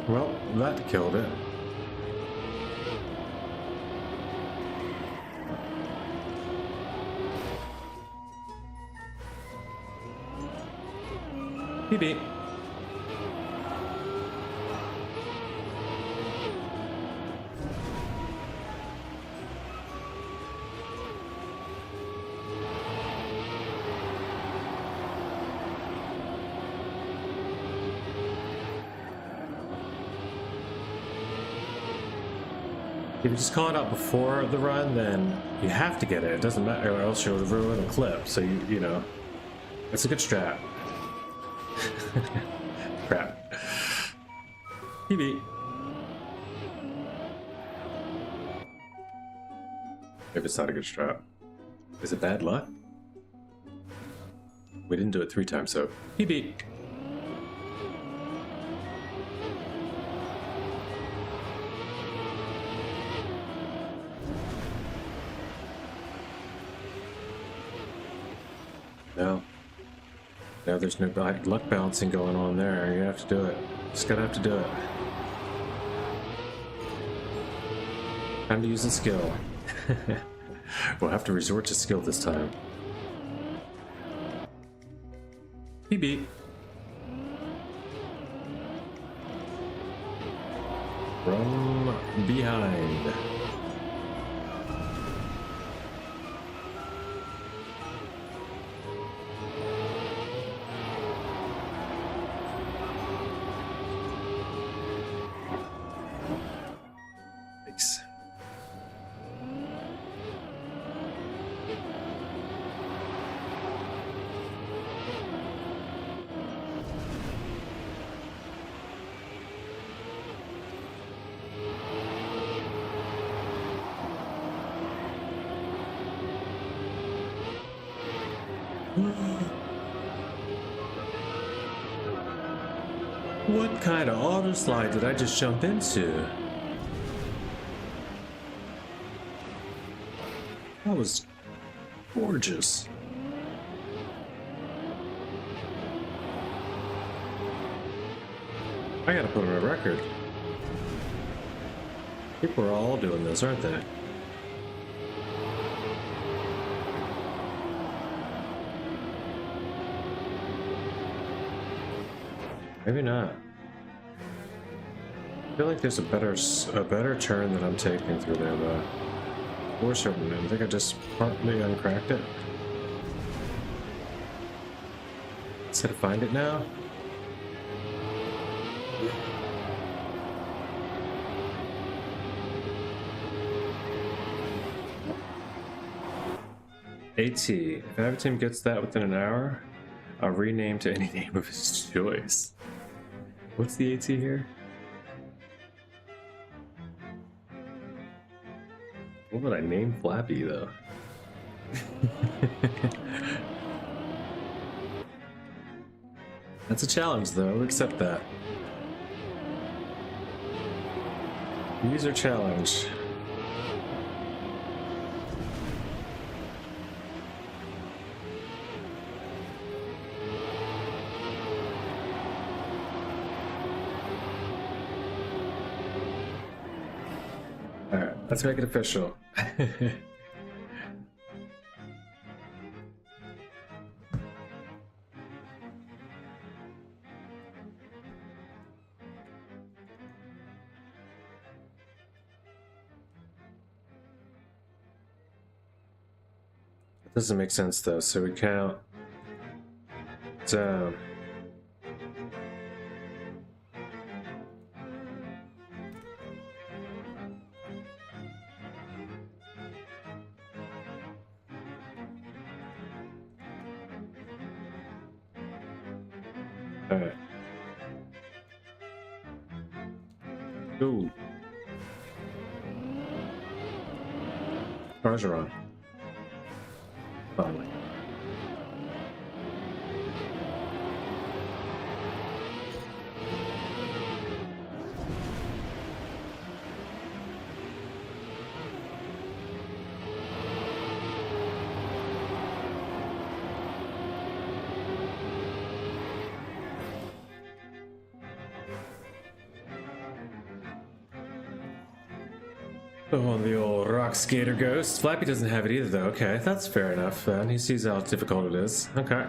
[SPEAKER 3] Well, that killed it. PB. If you just call it out before the run, then you have to get it. It doesn't matter, or else you'll ruin the clip. So you know, it's a good strat. Crap. PB. Maybe it's not a good strat. Is it bad luck? We didn't do it 3 times, so PB. No, there's no luck balancing going on there. You have to do it. Just gotta have to do it. Time to use the skill. We'll have to resort to skill this time. PB. From behind. What kind of auto slide did I just jump into? That was gorgeous. I gotta put on a record. People are all doing this, aren't they? Maybe not. I feel like there's a better turn that I'm taking through there, though. For certain, I think I just partly uncracked it. Instead of find it now. AT. If every team gets that within an hour, I'll rename to any name of his choice. What's the AT here? What would I name Flappy, though? That's a challenge, though. I'll accept that. User challenge. Alright, let's make it official. Doesn't make sense though, so we count down. Alright. Ooh. Cars are on. Finally. Oh, the old rock skater ghost. Flappy doesn't have it either, though. Okay, that's fair enough. He sees how difficult it is. Okay.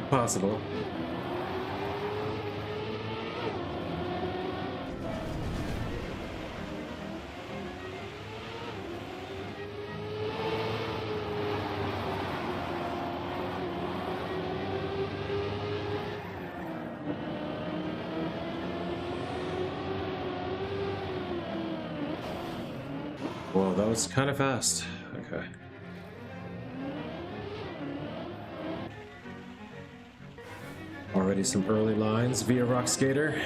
[SPEAKER 3] Possible. Well, that was kind of fast. Okay. Already some early lines via Rock Skater.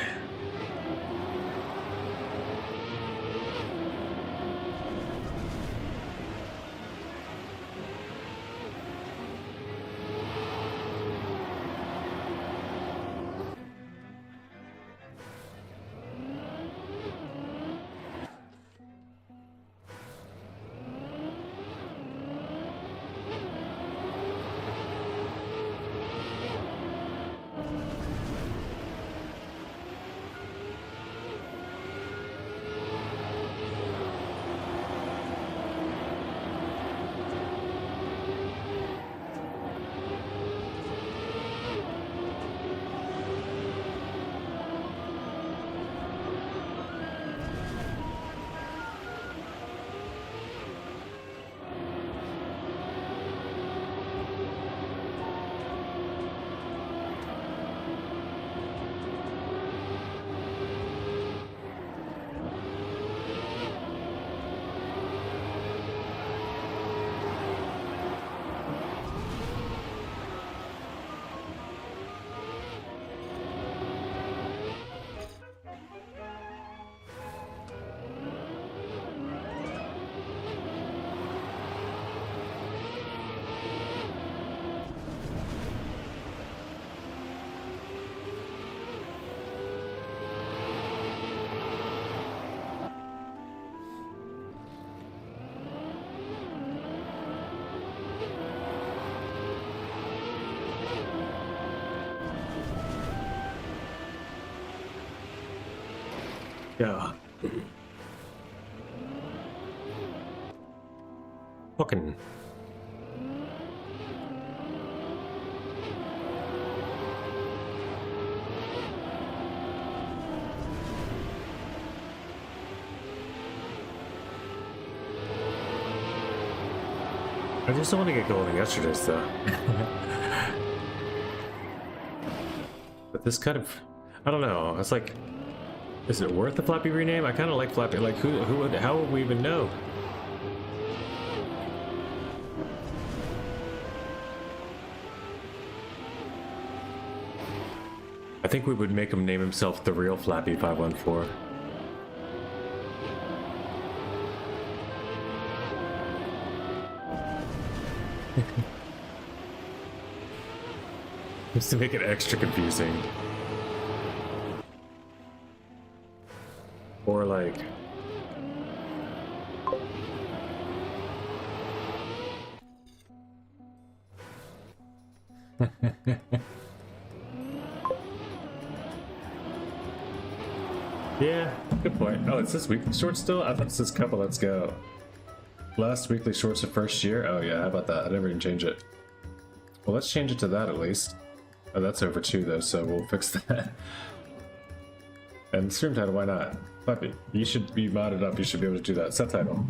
[SPEAKER 3] Yeah. Fucking. I just don't want to get going yesterday's though. But this kind of, I don't know. It's like, is it worth the Flappy rename? I kind of like Flappy. Like, who would, how would we even know? I think we would make him name himself the real Flappy 514. Just to make it extra confusing. Or like... Yeah, good point. Oh, it's this weekly short still? I thought it says Cuppa, let's go. Last weekly shorts of first year? Oh yeah, how about that? I never even change it. Well, let's change it to that at least. Oh, that's over 2 though, so we'll fix that. And stream title, why not? Flappy, you should be modded up, you should be able to do that. Subtitle.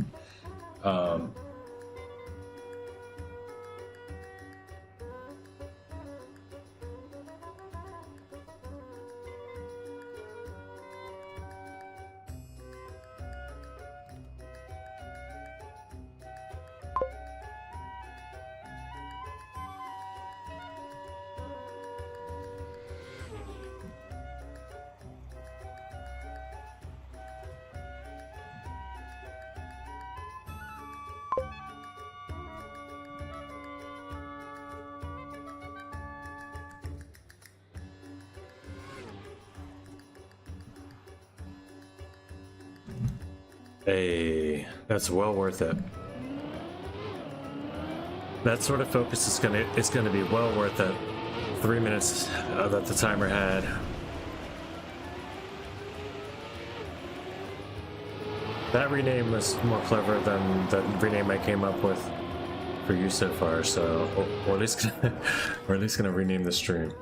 [SPEAKER 3] Hey, that's well worth it. That sort of focus is gonna be well worth it. 3 minutes that the timer had. That rename was more clever than the rename I came up with for you so far, so or at least or at least gonna rename the stream.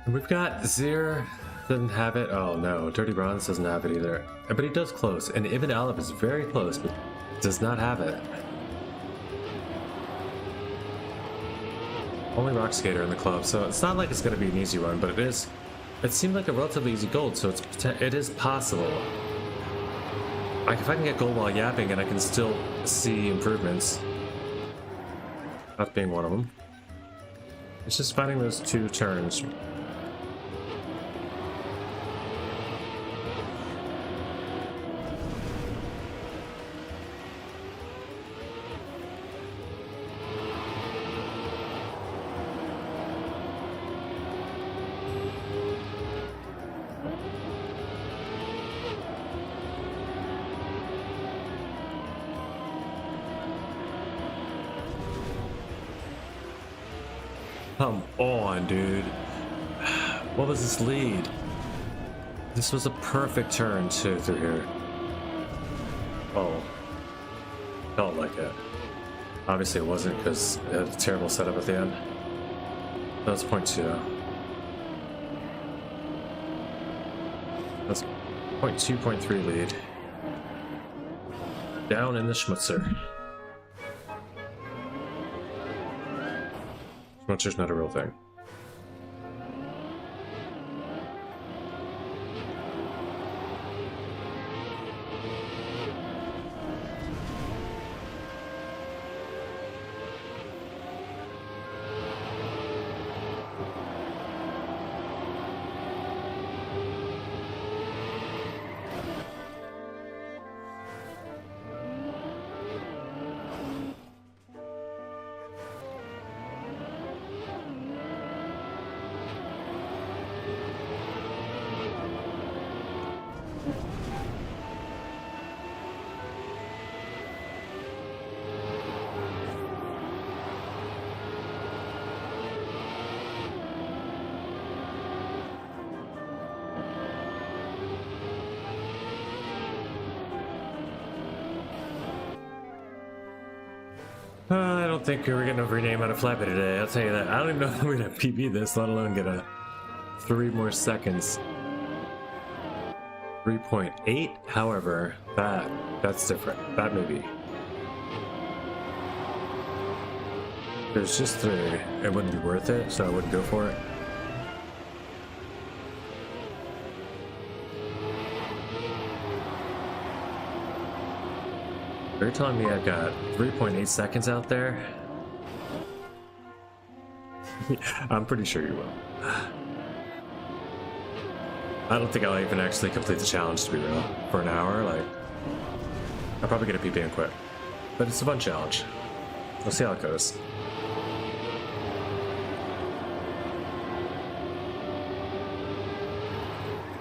[SPEAKER 3] We've got Zir doesn't have it. Oh no, Dirty Bronze doesn't have it either. But he does close, and Ibn Alib is very close, but does not have it. Only Rock Skater in the club, so it's not like it's going to be an easy run, but it is. It seemed like a relatively easy gold, so it is possible. Like if I can get gold while yapping, and I can still see improvements. That being one of them. It's just finding those two turns. Come on, dude. What was this lead? This was a perfect turn too through here. Oh. Felt like it. Obviously it wasn't because it had a terrible setup at the end. That's point 2. That's point 2, point 3 lead. Down in the Schmutzer. Schmutzer's not a real thing. I don't think we're getting a rename out of Flappy today, I'll tell you that. I don't even know if we're gonna PB this, let alone get a 3 more seconds. 3.8, however, that's different. That maybe. There's just 3. It wouldn't be worth it, so I wouldn't go for it. You're telling me I've got 3.8 seconds out there? I'm pretty sure you will. I don't think I'll even actually complete the challenge, to be real. For an hour, like... I'll probably get a PB and quit. But it's a fun challenge. We'll see how it goes.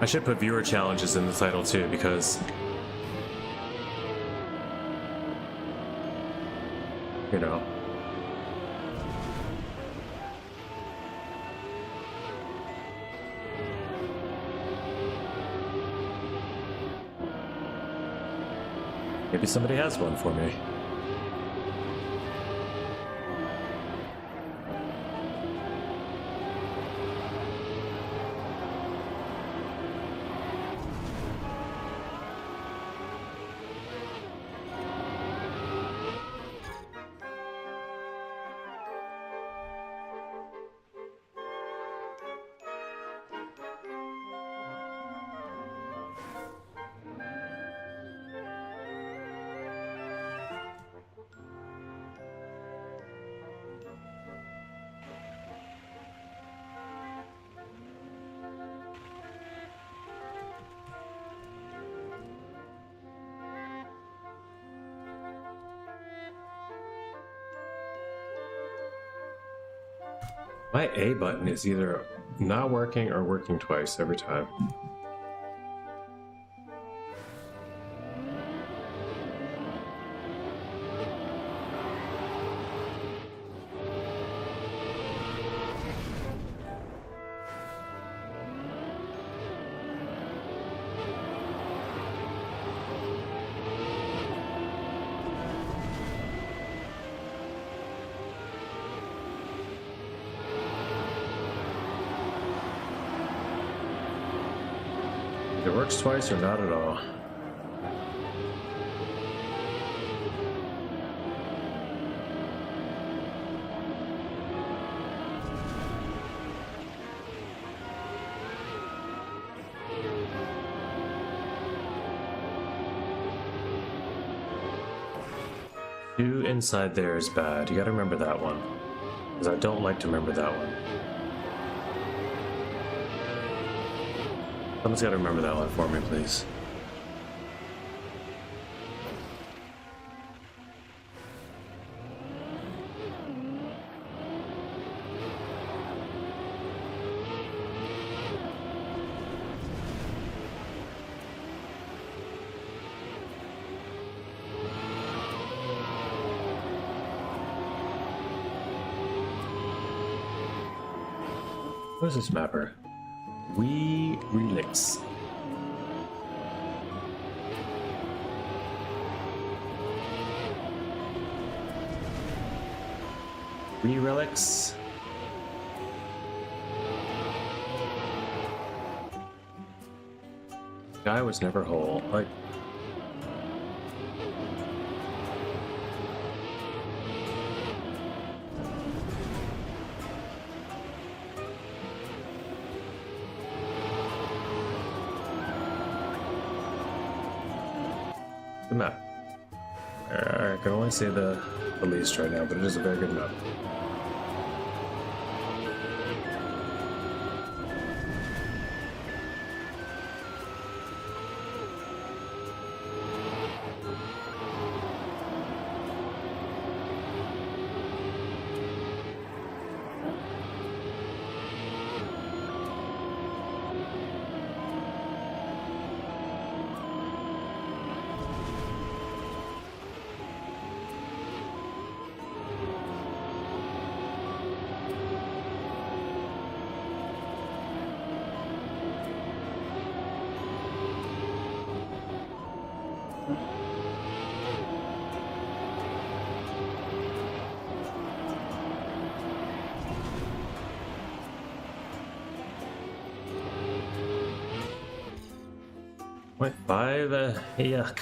[SPEAKER 3] I should put viewer challenges in the title too, because... you know. Maybe somebody has one for me. My A button is either not working or working twice every time. It works twice or not at all. Two inside there is bad. You gotta remember that one. Because I don't like to remember that one. Someone's got to remember that one for me, please. What is this mapper? We relics. We relics. Guy was never whole. Like. The map. I can only say the least right now, but it is a very good map. Point 5, yuck.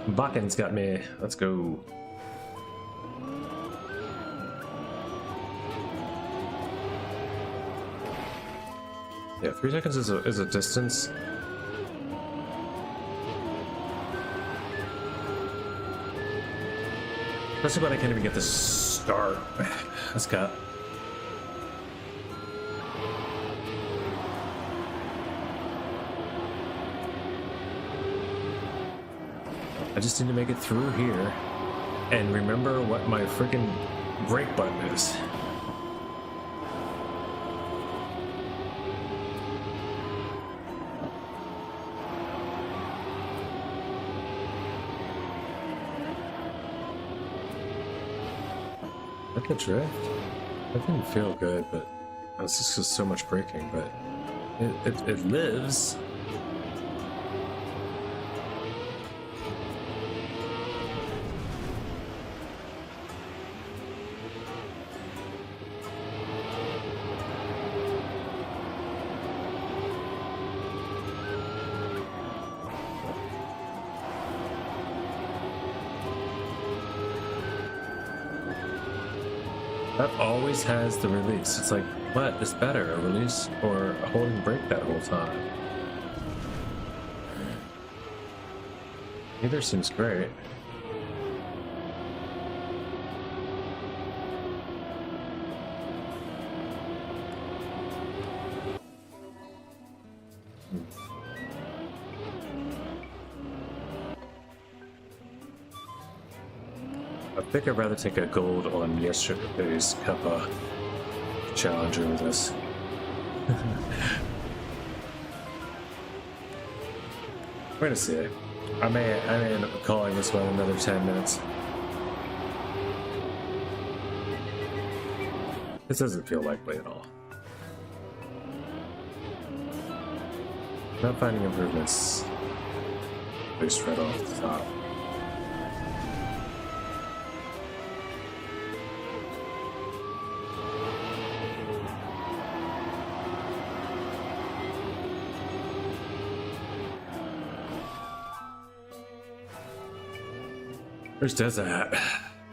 [SPEAKER 3] Bakken's got me. Let's go. Yeah, 3 seconds is a distance. Especially when I can't even get the start. Let's go. I just need to make it through here and remember what my freaking brake button is. Like a drift? That didn't feel good, but it's just so much braking, but it lives. That always has the release. It's like, what is better, a release or a holding brake that whole time? Neither seems great. I think I'd rather take a gold on yesterday's Cuppa. challenger with this. We're gonna see it. I may end up calling this one another 10 minutes. This doesn't feel likely at all. Not finding improvements. At least right off the top. Where's Dez at? Dez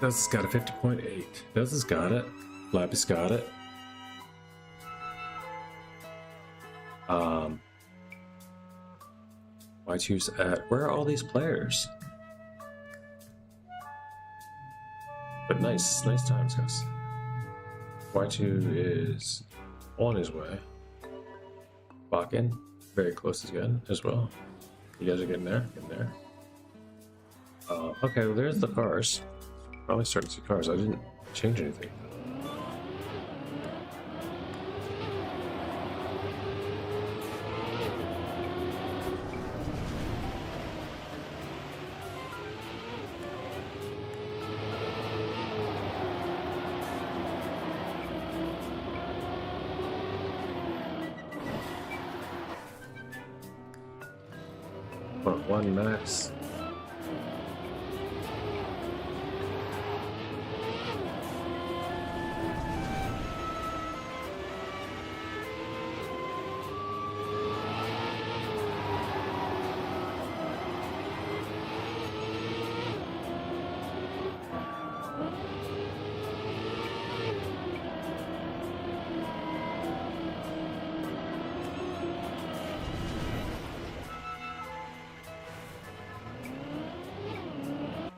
[SPEAKER 3] has got a 50.8. Dez has got it. Flappy's got it. Y2's at. Where are all these players? But nice times, guys. Y2 is on his way. Bakken, very close again as well. You guys are getting there, Okay, well, there's the cars. Probably starting to see cars. I didn't change anything. What, 1 max?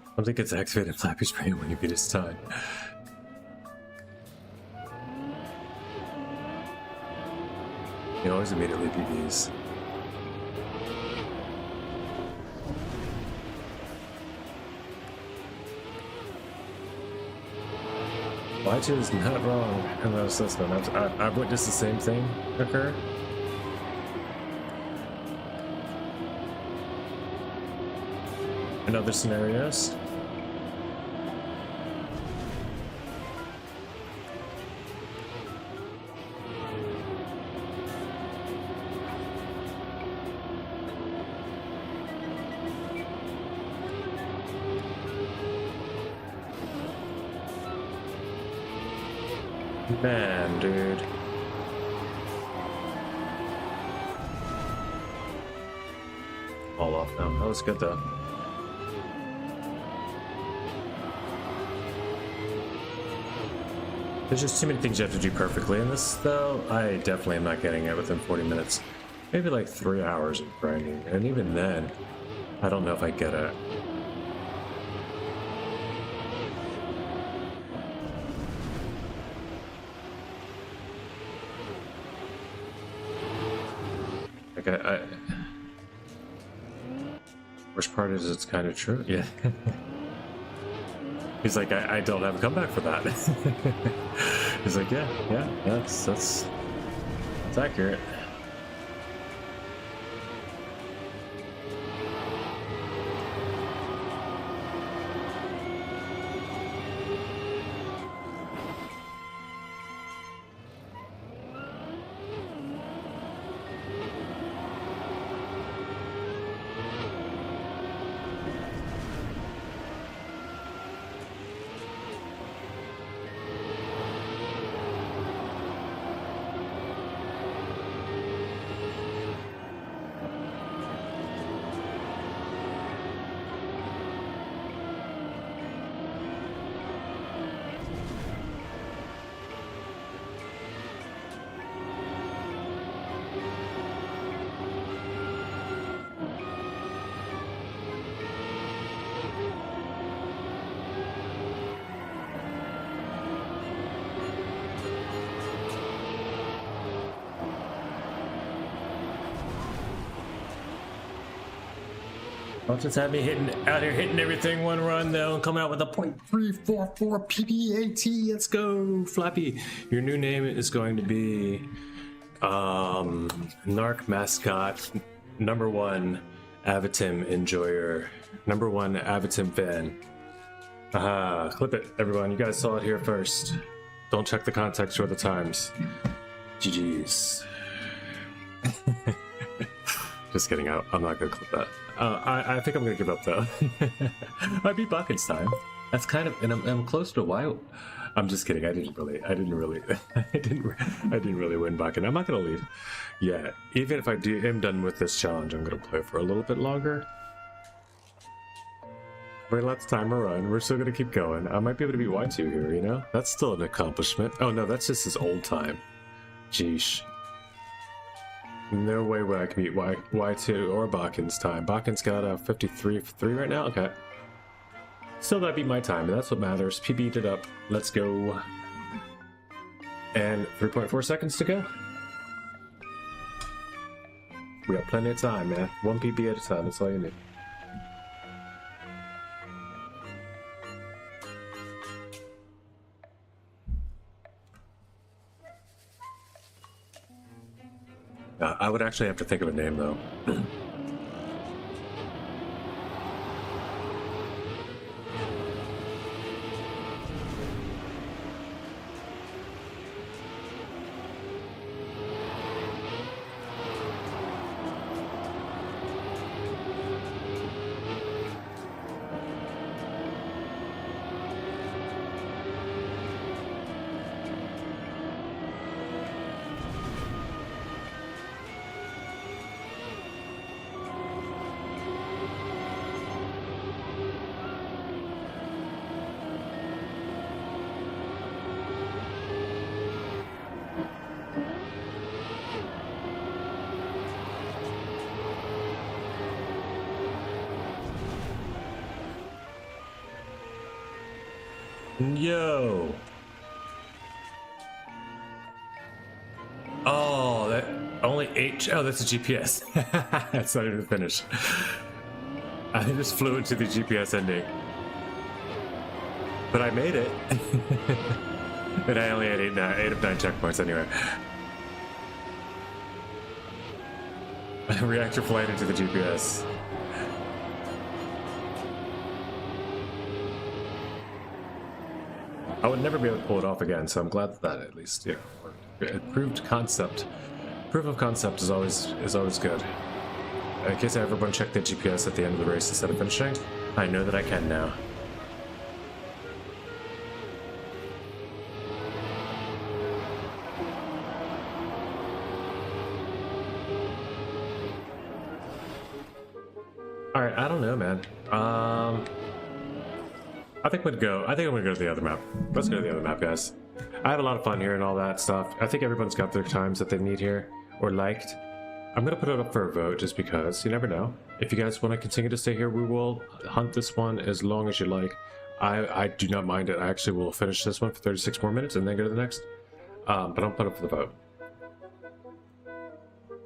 [SPEAKER 3] I don't think it's activated Flappy Spray when you beat his time. He always immediately PBs. Y2 is not wrong in that assessment. I've witnessed the same thing occur. In other scenarios. Man, dude. All off now. That was good though. There's just too many things you have to do perfectly in this, though. I definitely am not getting it within 40 minutes. Maybe like 3 hours of grinding, and even then, I don't know if I get it. Like worst part is it's kind of true. Yeah. He's like, I don't have a comeback for that. He's like, yeah, that's accurate. Don't just have me out here hitting everything one run though and come out with a .344 PBAT. Let's go, Flappy. Your new name is going to be Narc Mascot #1 Avatim Enjoyer, #1 Avatim fan. Aha, clip it, everyone. You guys saw it here first. Don't check the context or the times. GG's. Just kidding. I'm not gonna clip that. I think I'm gonna give up though. I beat Buckets time. That's kind of, and I'm close to why. I'm just kidding. I didn't really win Bucket. I'm not gonna leave. Yeah, even if I am done with this challenge, I'm gonna play for a little bit longer. But let the timer run. We're still gonna keep going. I might be able to beat Y2 here. You know, that's still an accomplishment. Oh no, that's just his old time. Jeesh. No way would I can beat Y2 or Bakken's time. Bakken's got a 53 for 3 right now? Okay. Still gotta beat my time, and that's what matters. PB'd it up. Let's go. And 3.4 seconds to go. We got plenty of time, man. 1 PB at a time, that's all you need. I would actually have to think of a name, though. Yo! Oh, that only 8. Oh, that's a GPS. That's not even finished. I just flew into the GPS ending. But I made it. And I only had 8 of 9 checkpoints anyway. Reactor flight into the GPS. I would never be able to pull it off again, so I'm glad that at least, you know, proved concept. Proof of concept is always good. In case I ever want to check the GPS at the end of the race instead of finishing, I know that I can now. All right, I don't know, man. I think I'm gonna go to the other map. Let's go to the other map, guys. I have a lot of fun here and all that stuff. I think everyone's got their times that they need here or liked. I'm gonna put it up for a vote just because you never know. If you guys want to continue to stay here, we will hunt this one as long as you like. I do not mind it. I actually will finish this one for 36 more minutes and then go to the next. But I'll put up for the vote.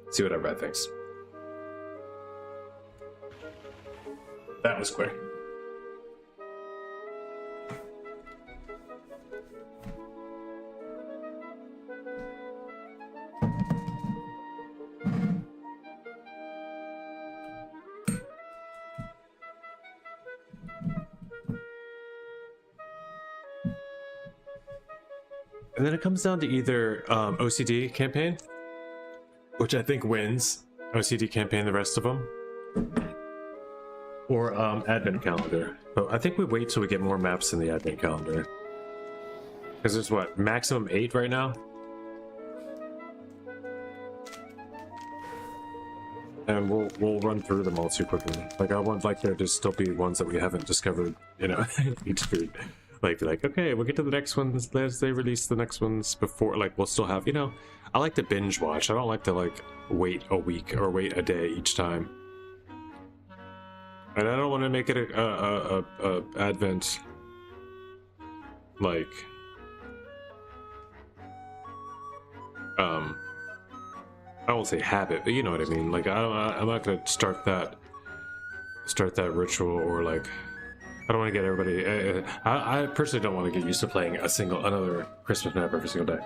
[SPEAKER 3] See what everybody thinks. That was quick. And then it comes down to either OCD campaign, which I think wins OCD campaign the rest of them, or advent calendar. But I think we wait till we get more maps in the advent calendar. Because there's what, maximum 8 right now? And we'll run through them all too quickly. Like I want like there to still be ones that we haven't discovered, you know, each food. Like okay, we'll get to the next ones as they release the next ones before. Like we'll still have, you know, I like to binge watch. I don't like to like wait a week or wait a day each time. And I don't want to make it a advent like I won't say habit, but you know what I mean. Like I'm not gonna start that start that ritual, or like, I don't want to get everybody. I personally don't want to get used to playing another Christmas map every single day.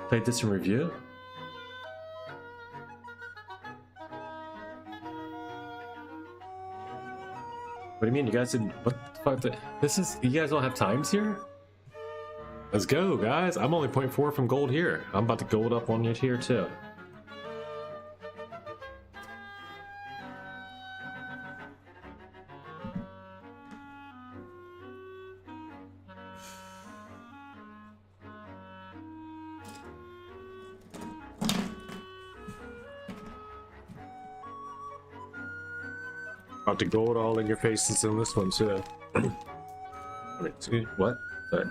[SPEAKER 3] Played this in review. What do you mean? You guys didn't? What the fuck? This is. You guys don't have times here? Let's go, guys. I'm only 0.4 from gold here. I'm about to gold up on it here too. About to gold all in your faces in this one too. Wait, what? Sorry.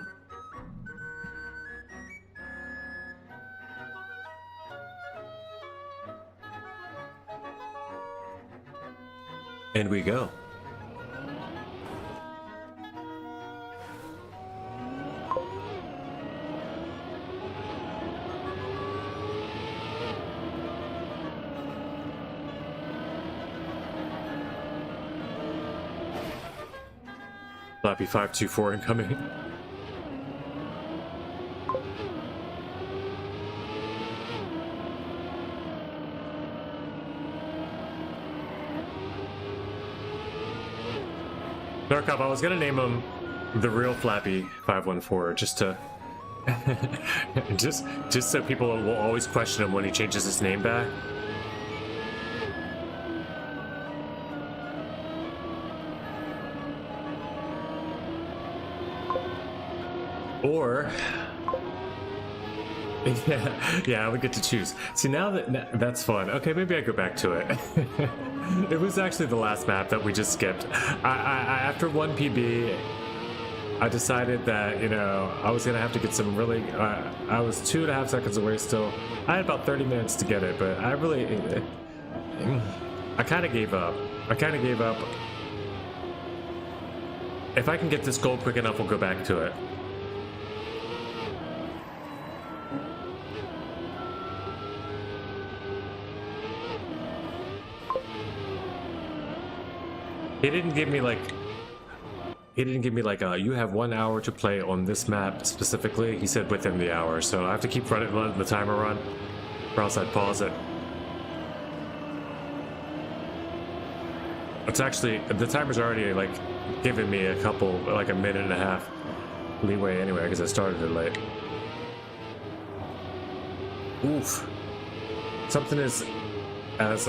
[SPEAKER 3] And we go. Flappy 524 incoming. Darkop, I was gonna name him the real Flappy 514 just to just so people will always question him when he changes his name back. Or yeah, I would get to choose. See, now that's fun. Okay, maybe I go back to it. It was actually the last map that we just skipped. After 1 PB, I decided that, you know, I was gonna have to get some really. I was 2.5 seconds away still. I had about 30 minutes to get it, but I kind of gave up. If I can get this gold quick enough, we'll go back to it. He didn't give me like you have 1 hour to play on this map specifically. He said within the hour, so I have to keep letting the timer run, or else I'd pause it. It's actually, the timer's already like giving me a couple, like a minute and a half leeway anyway, because I started it late. Oof. Something is as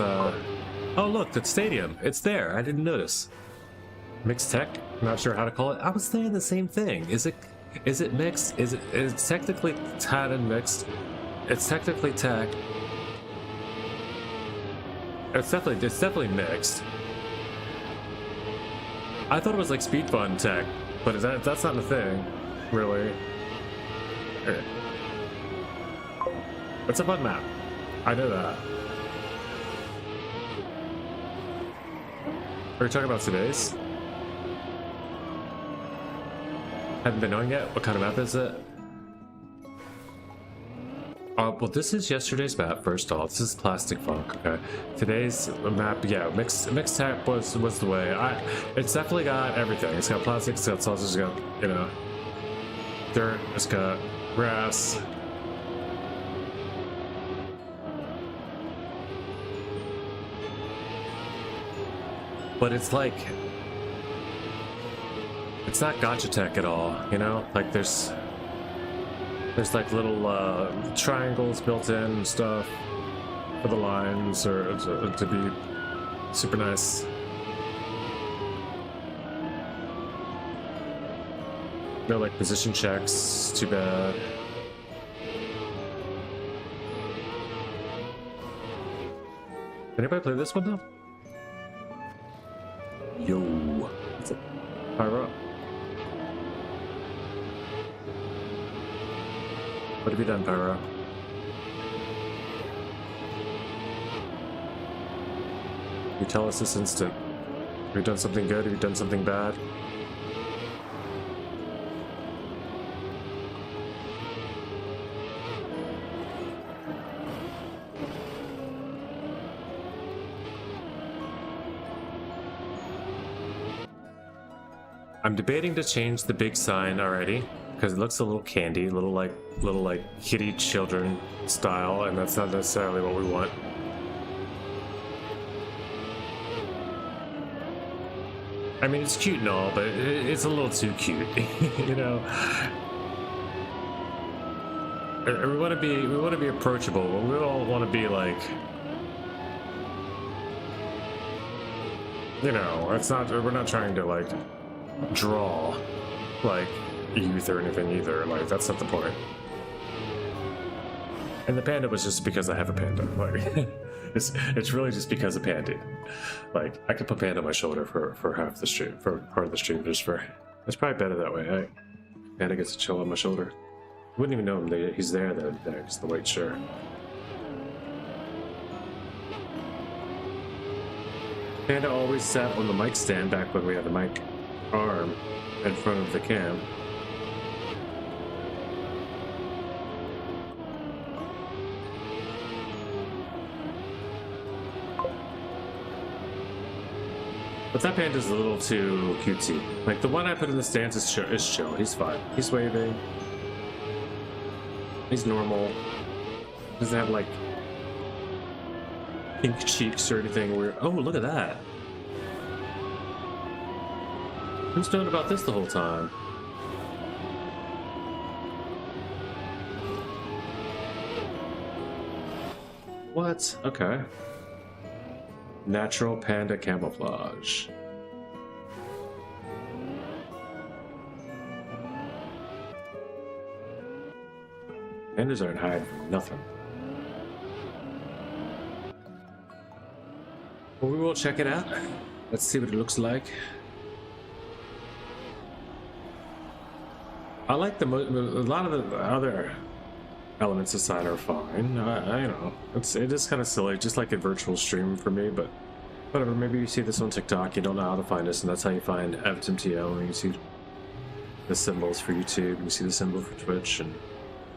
[SPEAKER 3] oh look, the stadium. It's there. I didn't notice. Mixed tech? I'm not sure how to call it. I was saying the same thing. Is it mixed? It's technically tad and mixed. It's technically tech. It's definitely mixed. I thought it was like speed fun tech, but that's not the thing, really. It's a fun map. I know that. Are we talking about today's? Haven't been knowing yet? What kind of map is it? Well, this is yesterday's map, first off. This is Plastic Funk, okay? Today's map, yeah, mixed tech was the way. It's definitely got everything. It's got plastic, it's got sausage, it's got, you know, dirt, it's got grass. But it's like, it's not gacha tech at all, you know? Like there's like little triangles built in and stuff for the lines, or to be super nice. No like position checks, too bad. Anybody play this one though? Yo, what's up? Pyro. What have you done, Pyro? You tell us this instant. Have you done something good? Have you done something bad? I'm debating to change the big sign already because it looks a little candy, little like kitty children style, and that's not necessarily what we want. I mean, it's cute and all, but it's a little too cute, you know. We want to be approachable. We don't want to be like, you know, it's not. We're not trying to like draw like youth or anything either. Like that's not the point. And the panda was just because I have a panda. Like it's really just because of Pandy. Like I could put Panda on my shoulder for half the stream, for part of the stream, just for. It's probably better that way. Right? Panda gets to chill on my shoulder. Wouldn't even know him. He's there though. There's the white shirt. Panda always sat on the mic stand back when we had the mic arm in front of the cam. But that panda's a little too cutesy. Like the one I put in the stance is chill. He's fine. He's waving. He's normal. Doesn't have like pink cheeks or anything weird. Oh, look at that. Who's known about this the whole time? What? Okay. Natural panda camouflage. Pandas aren't hiding from nothing. Well, we will check it out. Let's see what it looks like. I like a lot of the other elements aside are fine. I know it is kind of silly, just like a virtual stream for me, but whatever. Maybe you see this on TikTok, you don't know how to find us, and that's how you find AvidMTL, and you see the symbols for YouTube, and you see the symbol for Twitch, and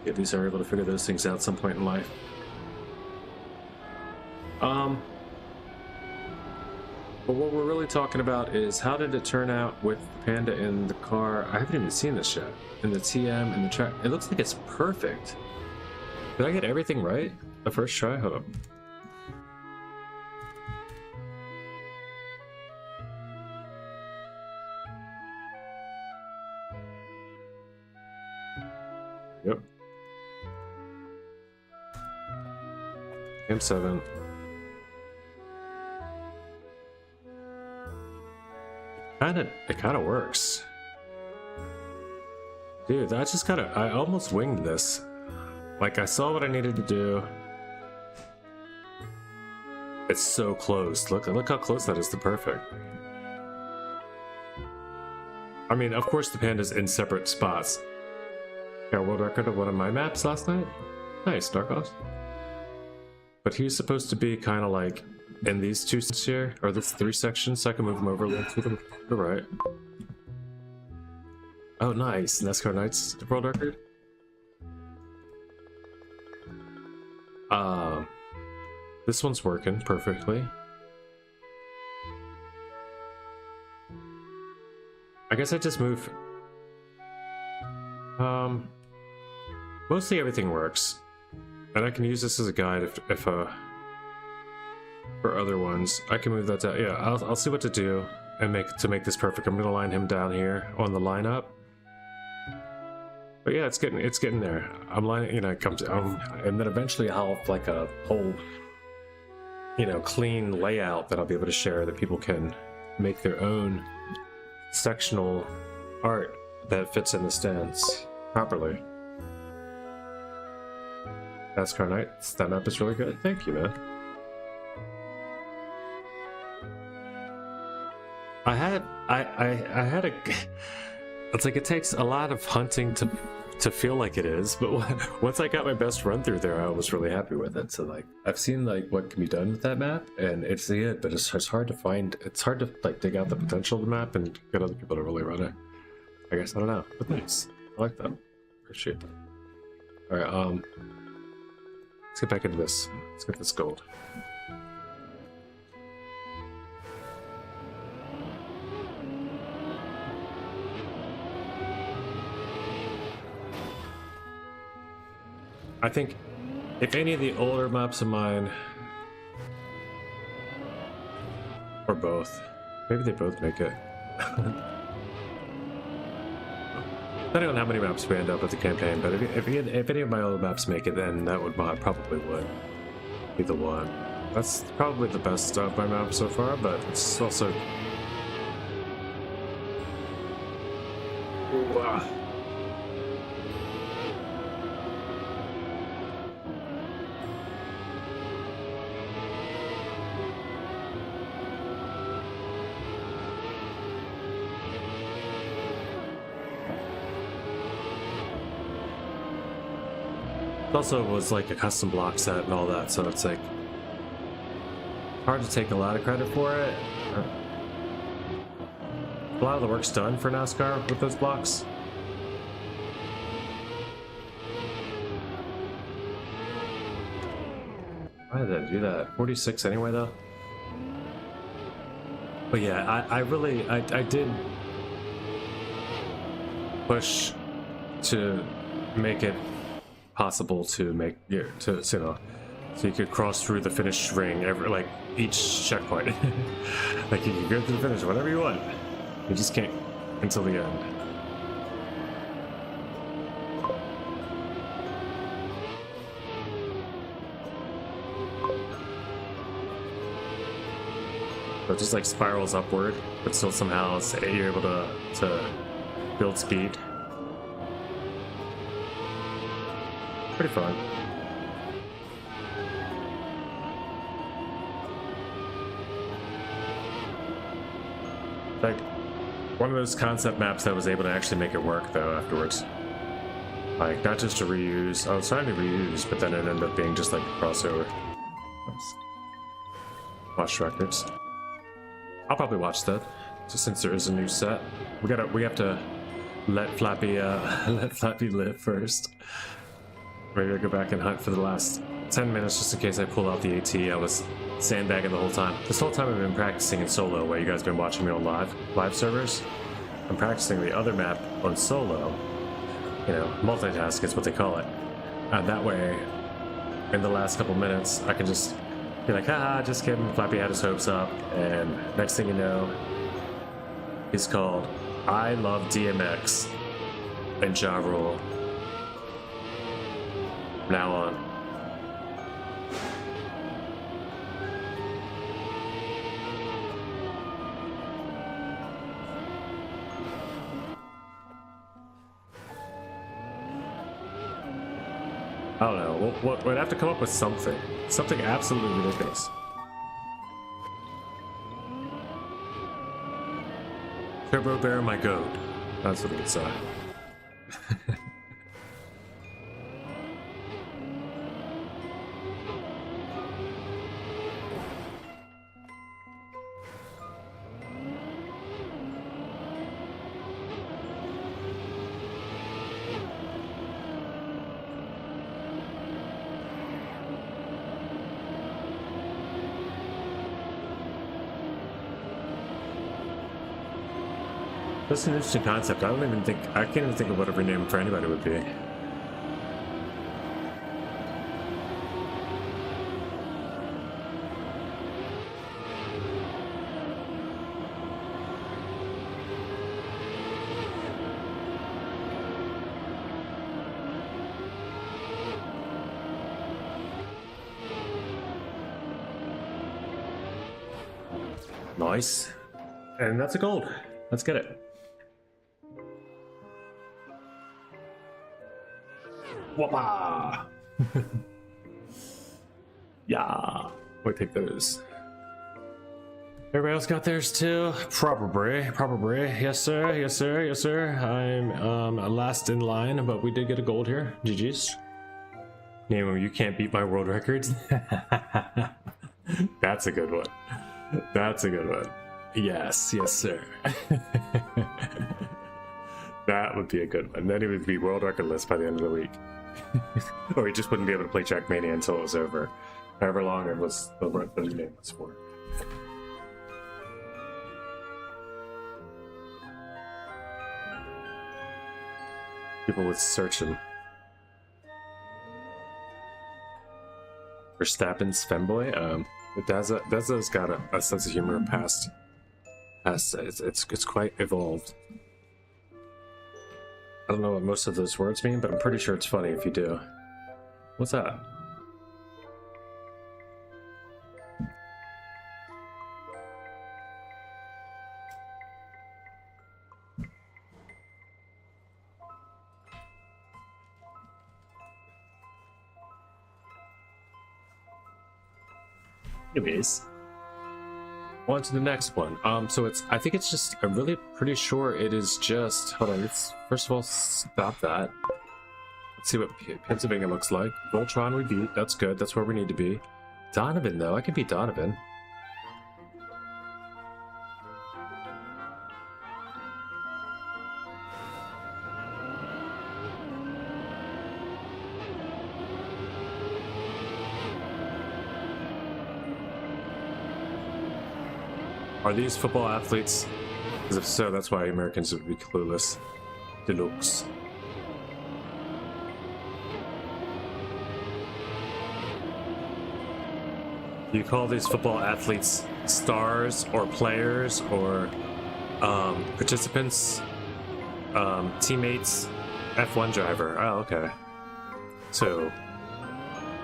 [SPEAKER 3] at least are able to figure those things out at some point in life. But what we're really talking about is how did it turn out with Panda in the car? I haven't even seen this yet. In the TM and the track, it looks like it's perfect. Did I get everything right the first try? Hold up. Yep. M7. It kind of works. Dude, I almost winged this. Like, I saw what I needed to do. It's so close. Look how close that is to perfect. I mean, of course the panda's in separate spots. Got a world record of one of my maps last night. Nice, Darkos. But he's supposed to be kind of like in these two sections here, or this 3 sections, so I can move him over a little to the right. Oh, nice. NASCAR Nights world record. This one's working perfectly. I guess I just move. Mostly everything works, and I can use this as a guide if for other ones. I can move that down. Yeah, I'll see what to do and make this perfect. I'm gonna line him down here on the lineup. But yeah, it's getting there. I'm lining, it comes, and then eventually I'll have like a whole, clean layout that I'll be able to share that people can make their own sectional art that fits in the stance properly. NASCAR Nights, that map is really good. Thank you, man. I had a. It's like it takes a lot of hunting to feel like it is, but once I got my best run through there, I was really happy with it. So like I've seen like what can be done with that map, and it's good, but it's hard to find. It's hard to like dig out the potential of the map and get other people to really run it. I guess I don't know, but nice. I like that. Appreciate it. All right, let's get back into this. Let's get this gold. I think if any of the older maps of mine, or both, maybe they both make it. Depending on how many maps we end up with the campaign, but if any of my old maps make it, then that would probably would be the one. That's probably the best of my map so far, but it's also... Ooh, ah. It also was like a custom block set and all that, so it's like hard to take a lot of credit for it. A lot of the work's done for NASCAR with those blocks. Why did I do that? 46 anyway, though. But yeah, I really did push to make it possible to make so you could cross through the finish ring like each checkpoint. Like you can go to the finish whatever you want. You just can't until the end. So it just like spirals upward, but still somehow you're able to build speed. Pretty fun. Like one of those concept maps that was able to actually make it work though afterwards. Like not just to reuse. I was trying to reuse, but then it ended up being just like a crossover. Oops. Watch records. I'll probably watch that, just since there is a new set. We have to let Flappy live first. Maybe I'll go back and hunt for the last 10 minutes just in case I pull out the AT. I was sandbagging the whole time. This whole time I've been practicing in solo, while you guys have been watching me on live servers. I'm practicing the other map on solo. You know, multitask is what they call it. And that way, in the last couple minutes, I can just be like, haha, just kidding. Flappy had his hopes up. And next thing you know, he's called I Love DMX and Ja Rule. From now on. I don't know. We'd have to come up with something. Something absolutely ridiculous. Turbo Bear my goat. That's what it would say. That's an interesting concept. I can't even think of what every name for anybody would be. Nice. And that's a gold. Let's get it. Whoppa! Yeah, we take those. Everybody else got theirs too? Probably. Yes, sir. Yes, sir. Yes, sir. I'm last in line, but we did get a gold here. GG's. Nemo, you can't beat my world records. That's a good one. That's a good one. Yes, yes, sir. That would be a good one. Then he would be world record list by the end of the week. Or he just wouldn't be able to play Trackmania until it was over. However long it was the name was for. People would search him. Verstappen's femboy. Daza's got a sense of humor past it's quite evolved. I don't know what most of those words mean, but I'm pretty sure it's funny if you do. What's that? Anyways, on to the next one. So I think it's just, I'm really pretty sure it is just, hold on, let's first of all stop that. Let's see what Pennsylvania looks like. Voltron we beat, that's good, that's where we need to be. Donovan though, I can beat Donovan. Are these football athletes? Because if so, that's why Americans would be clueless. Deluxe. Do you call these football athletes stars or players or participants, teammates, F1 driver? Oh, okay. So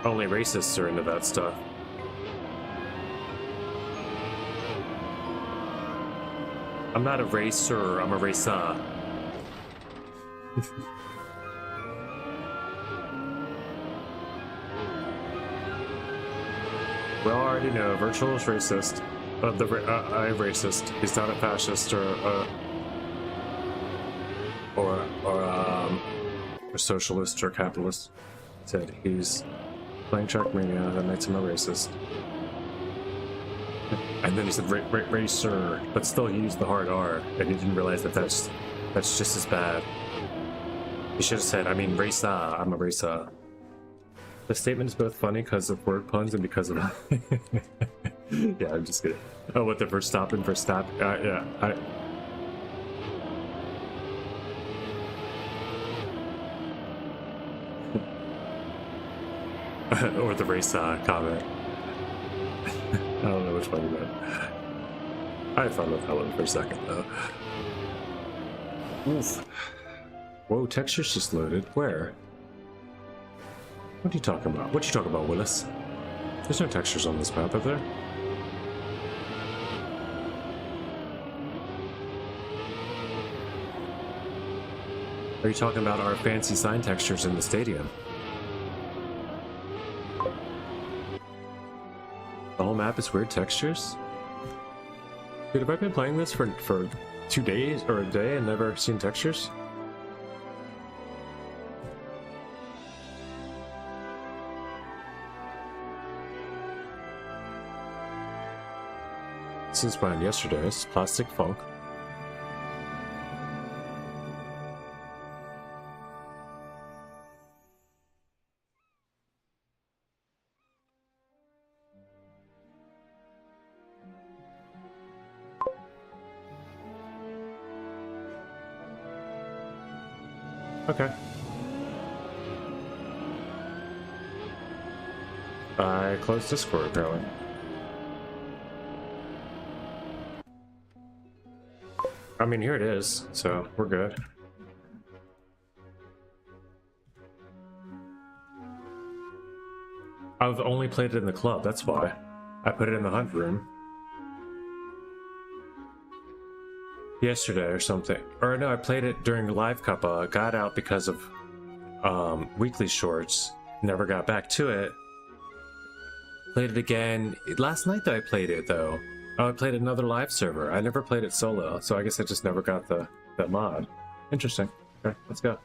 [SPEAKER 3] only racists are into that stuff. I'm not a racer, I'm a racer. We already know Virtual is racist. I'm racist. He's not a fascist or socialist or capitalist. Said he's playing Trackmania, that makes him a racist. And then he said racer, but still he used the hard R, and he didn't realize that that's just as bad. He should have said, I mean racer, I'm a racer. The statement is both funny because of word puns and because of yeah, I'm just kidding. Oh, what the Verstappen, yeah, or the race comment. I don't know which one you meant. I thought of that one for a second, though. Oof. Whoa, textures just loaded. Where? What are you talking about? What you talking about, Willis? There's no textures on this map, are there? Are you talking about our fancy sign textures in the stadium? The whole map is weird textures? Dude, have I been playing this for 2 days or a day and never seen textures? This is mine yesterday's Plastic Funk. Okay. I closed Discord apparently. I mean, here it is, so we're good. I've only played it in the club, that's why. I put it in the hunt room. Yesterday or something. Or no, I played it during live Cuppa, got out because of weekly shorts, never got back to it. Played it again. Last night that I played it though. Oh, I played another live server. I never played it solo, so I guess I just never got that mod. Interesting. Okay, let's go.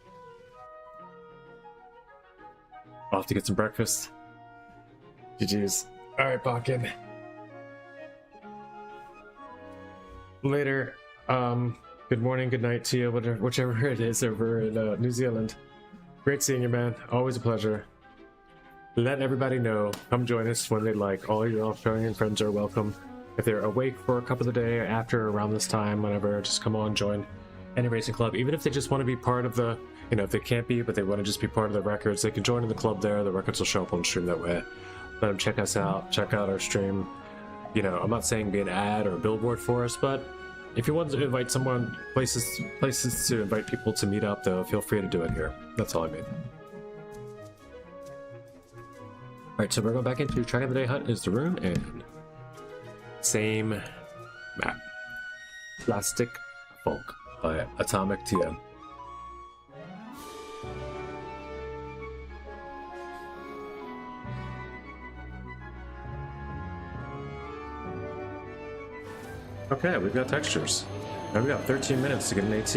[SPEAKER 3] Off to get some breakfast. GG's. Alright, Bakken. Later. Good morning, good night to you, whichever it is over in New Zealand. Great seeing you, man. Always a pleasure. Let everybody know. Come join us when they like. All your Australian friends are welcome. If they're awake for a cup of the day, after, around this time, whenever, just come on, join any racing club. Even if they just want to be part of the, you know, if they can't be, but they want to just be part of the records, they can join in the club there. The records will show up on stream that way. let them check us out, check out our stream. You know, I'm not saying be an ad or a billboard for us, but if you want to invite someone, places to invite people to meet up, though, feel free to do it here. That's all I mean. All right, so we're going back into Track of the Day Hunt is the room, and same map. Plastic Folk by Atomic TM. Okay, we've got textures. Now we've got 13 minutes to get an AT.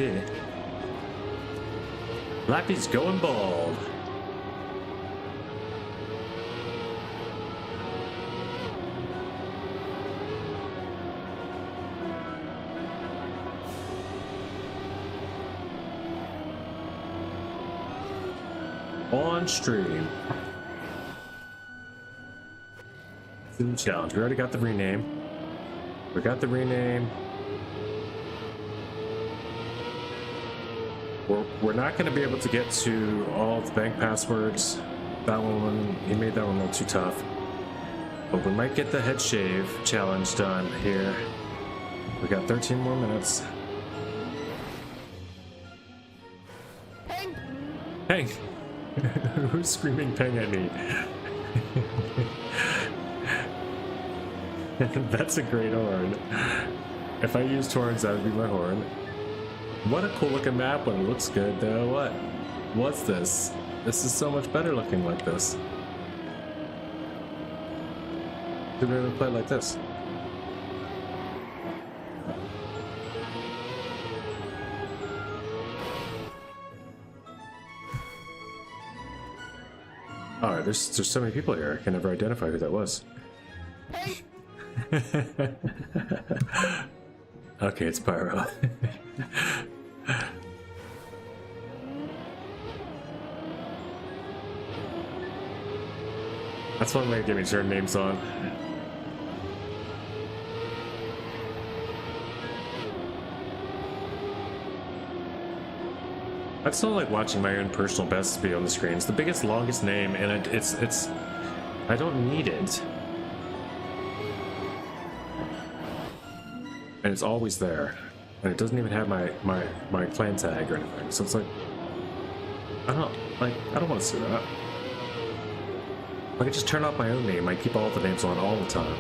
[SPEAKER 3] Lappy's going bald. On stream. Food challenge. We already got the rename. We got the rename. We're not going to be able to get to all the bank passwords. That one, he made that one a little too tough. But we might get the head shave challenge done here. We got 13 more minutes.
[SPEAKER 5] Peng!
[SPEAKER 3] Peng! Who's screaming peng at me? That's a great horn. If I used horns, that would be my horn. What a cool looking map when it looks good though. What's this? This is so much better looking like this. Should we ever play it like this? Alright, there's so many people here, I can never identify who that was. Okay, it's Pyro. That's one way to get me turn names on. I still like watching my own personal best be on the screen. It's the biggest, longest name, and it's I don't need it. And it's always there, and it doesn't even have my clan tag or anything. So it's like I don't want to see that. I could just turn off my own name. I keep all the names on all the time.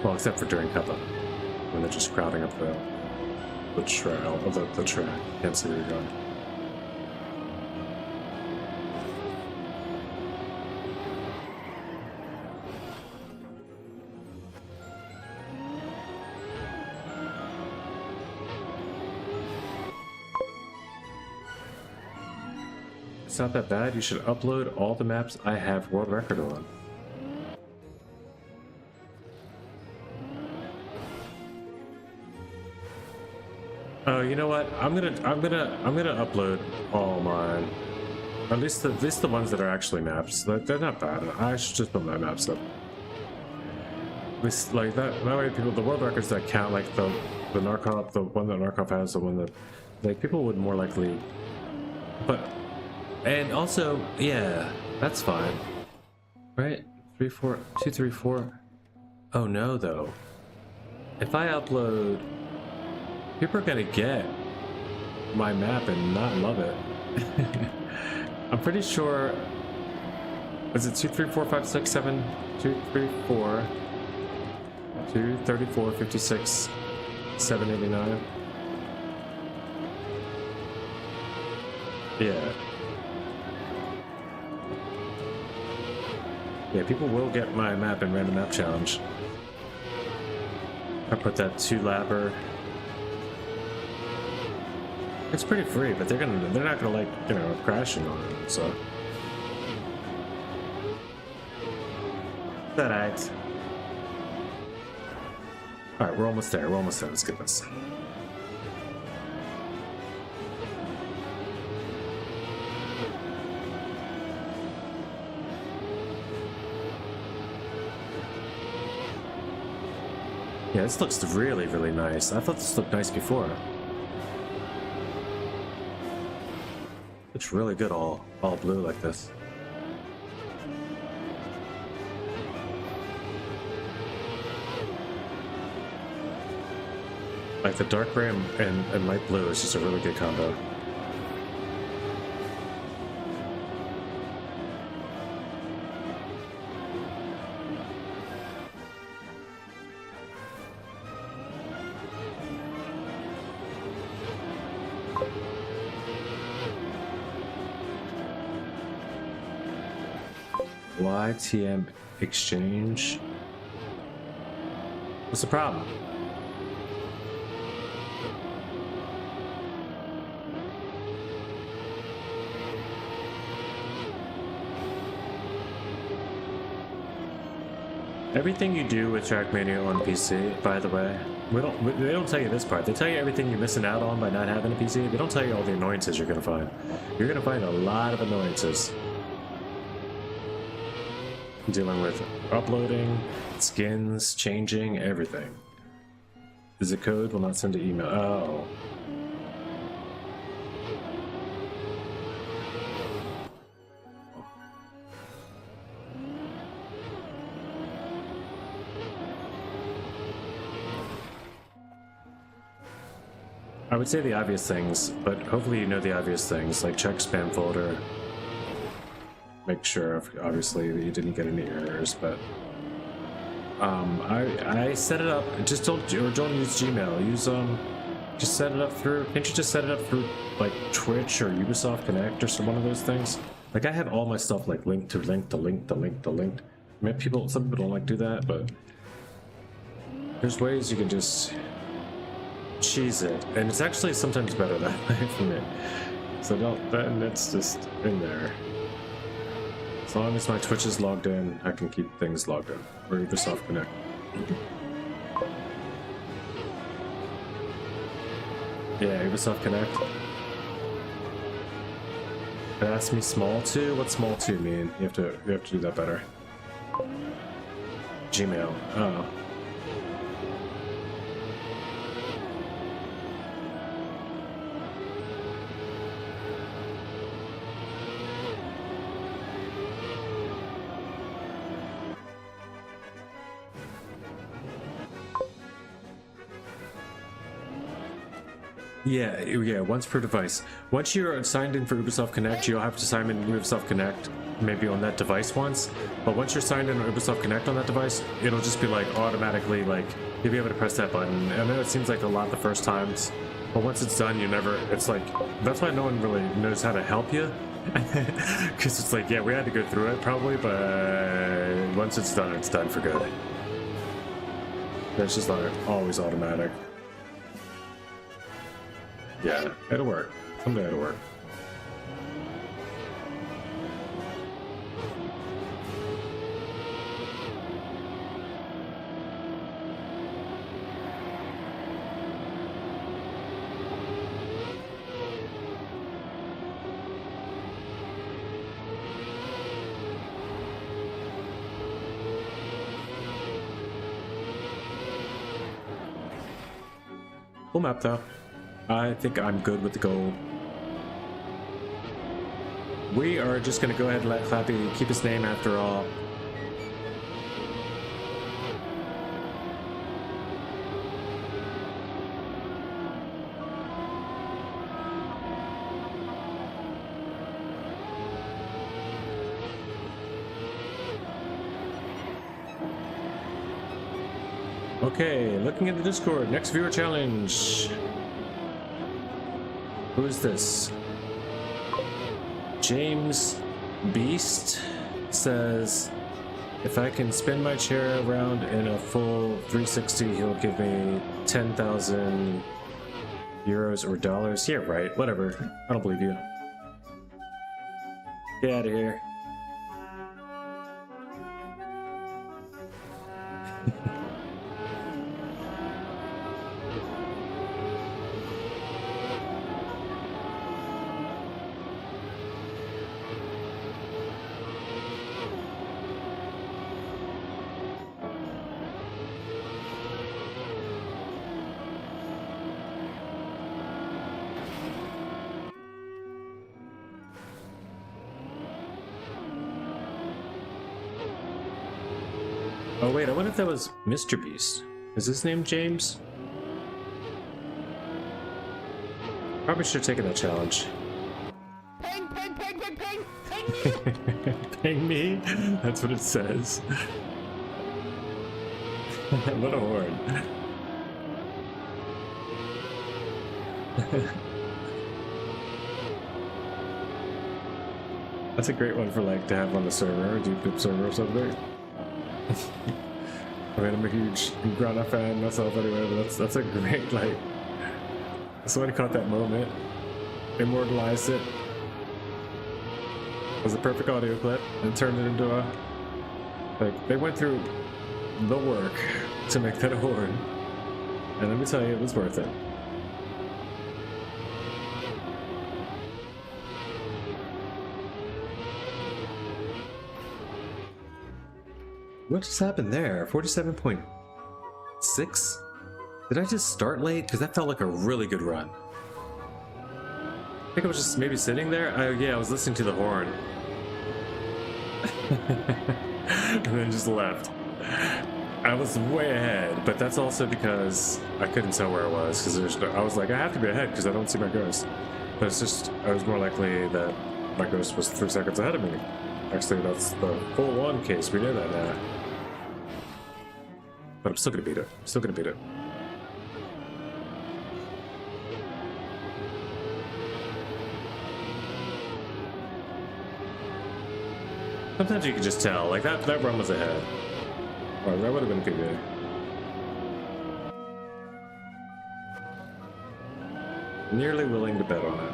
[SPEAKER 3] Well, except for during Cuppa, when they're just crowding up the trail of the track. Can't see where you're going. It's not that bad. You should upload all the maps I have world record on. Oh, you know what? I'm gonna upload all mine. At least the ones that are actually maps. They're not bad. I should just put my maps up. At least like that way people, the world records that count, like the Narkov, the one that Narkov has, the one that like people would more likely. But and also, yeah, that's fine. Right? 3, 4, 2, 3, 4. Oh no, though. If I upload, people are gonna get my map and not love it. I'm pretty sure. Is it 2, 3, 4, 5, 6, 7, 2, 3, 4, 2, 34, 56, 789? Yeah. Yeah, people will get my map in Random Map Challenge. I put that 2-lapper. It's pretty free, but they're not gonna like, you know, crashing on it, so. That act. Alright, we're almost there, let's get this. Yeah, this looks really, really nice. I thought this looked nice before. Looks really good all blue like this. Like the dark gray and light blue is just a really good combo. YTM exchange. What's the problem? Everything you do with Trackmania on PC, by the way, they don't tell you this part. They tell you everything you're missing out on by not having a PC. They don't tell you all the annoyances you're gonna find. You're gonna find a lot of annoyances. Dealing with uploading, skins, changing, everything. Is it code? Will not send an email. Oh. I would say the obvious things, but hopefully you know the obvious things, like check spam folder. Make sure, obviously, that you didn't get any errors, but I set it up. Just don't use Gmail. Just set it up through. Can't you just set it up through like Twitch or Ubisoft Connect or some one of those things? Like I have all my stuff like linked to link to link to link to link. I mean, some people don't like to do that, but there's ways you can just cheese it, and it's actually sometimes better that way for me. So then it's just in there. As long as my Twitch is logged in, I can keep things logged in. Or Ubisoft Connect. Yeah, Ubisoft Connect. It asked me small 2? What's small 2 mean? You have to do that better. Gmail. Oh. Yeah, once per device. Once you're signed in for Ubisoft Connect, you'll have to sign in Ubisoft Connect maybe on that device once. But once you're signed in Ubisoft Connect on that device, it'll just be like automatically like you'll be able to press that button. I know it seems like a lot the first times, but once it's done, it's like that's why no one really knows how to help you. Because it's like, yeah, we had to go through it probably, but once it's done for good. It's just like always automatic. Yeah, it'll work. Someday it'll work. Cool map though. I think I'm good with the gold. We are just gonna go ahead and let Clappy keep his name after all. Okay, looking at the Discord, next viewer challenge. Who is this? James Beast says, if I can spin my chair around in a full 360, he'll give me 10,000 euros or dollars. Yeah, right, whatever. I don't believe you. Get out of here. Oh wait, I wonder if that was Mr. Beast. Is his name James? Probably should have taken that challenge.
[SPEAKER 5] Ping, ping, ping, ping, ping, ping me.
[SPEAKER 3] Ping me? That's what it says. What a horn. That's a great one for like to have on the server, deep dip server or something. I mean, I'm a huge Grana fan myself anyway, but that's a great, like, somebody caught that moment, immortalized it. It was a perfect audio clip and turned it into a, like, they went through the work to make that a horn. And let me tell you, it was worth it. What just happened there? 47.6? Did I just start late? Because that felt like a really good run. I think I was just maybe sitting there. Yeah, I was listening to the horn. And then just left. I was way ahead, but that's also because I couldn't tell where I was. Because I was like, I have to be ahead because I don't see my ghost. But it's just, I was more likely that my ghost was 3 seconds ahead of me. Actually, that's the full on case. We know that now. But I'm still gonna beat it. I'm still gonna beat it. Sometimes you can just tell. Like that run was ahead. Or that would have been a good day. Nearly willing to bet on it.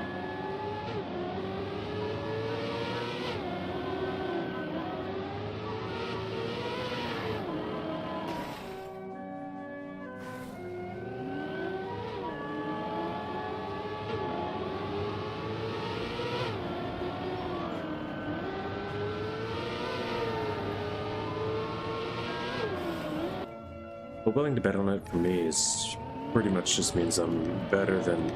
[SPEAKER 3] But willing to bet on it for me is pretty much just means I'm better than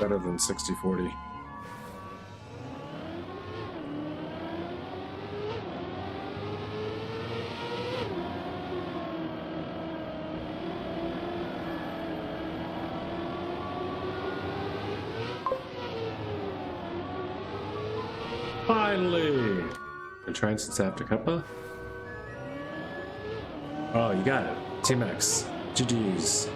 [SPEAKER 3] 60-40. Finally! Been trying since after Cuppa? Oh, you got it. Team X. GG's.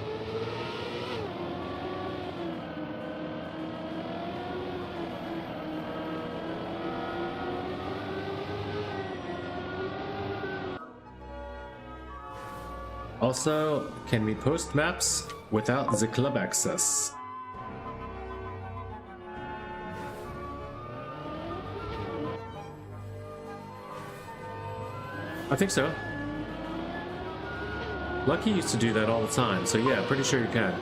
[SPEAKER 3] Also, can we post maps without the club access? I think so. Lucky used to do that all the time, so yeah, pretty sure you can.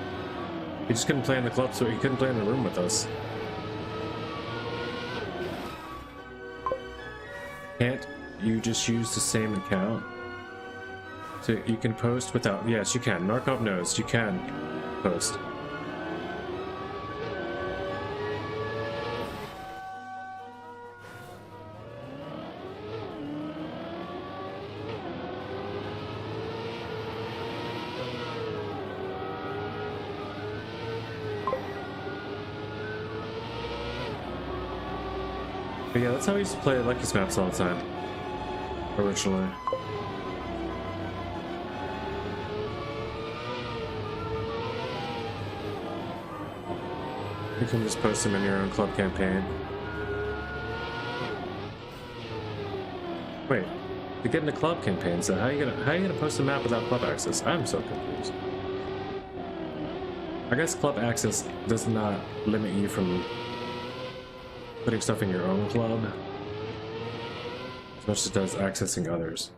[SPEAKER 3] He just couldn't play in the club, so he couldn't play in the room with us. Can't you just use the same account? So you can post without... Yes, you can. Narkov knows. You can post. But yeah, that's how we used to play Lucky's maps all the time. Originally. You can just post them in your own club campaign. Wait, to get into club campaigns, so how are you gonna post a map without club access? I'm so confused. I guess club access does not limit you from putting stuff in your own club as much as it does accessing others.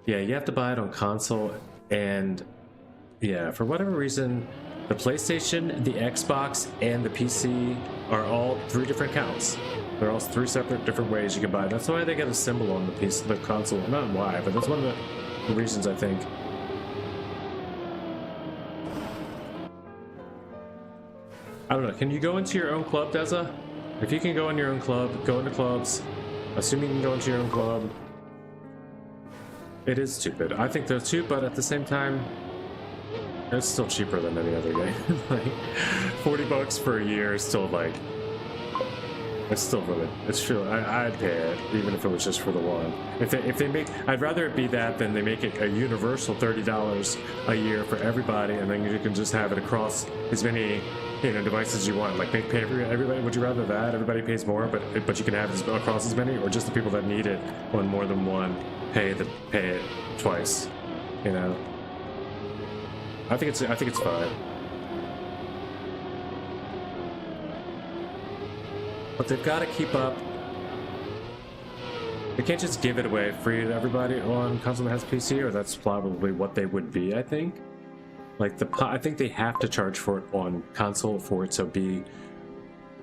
[SPEAKER 3] Yeah, you have to buy it on console, and yeah, for whatever reason, the PlayStation, the Xbox, and the PC are all 3 different accounts. They're all 3 separate different ways you can buy it. That's why they get a symbol on the piece, the console. Not why, but that's one of the reasons, I think. I don't know. Can you go into your own club, Deza? If you can go in your own club, go into clubs. Assuming you can go into your own club. It is stupid. I think they're too, but at the same time, It's still cheaper than any other game. Like, $40 for a year is still like, it's still really, it's true. I'd pay it even if it was just for the one. If they make, I'd rather it be that than they make it a universal $30 a year for everybody, and then you can just have it across as many, you know, devices you want. Like pay for everybody. Would you rather that everybody pays more, but you can have it across as many, or just the people that need it on more than one pay it twice? You know. I think it's fine. But they've got to keep up. They can't just give it away free to everybody on console that has PC, or that's probably what they would be, I think. Like I think they have to charge for it on console for it to be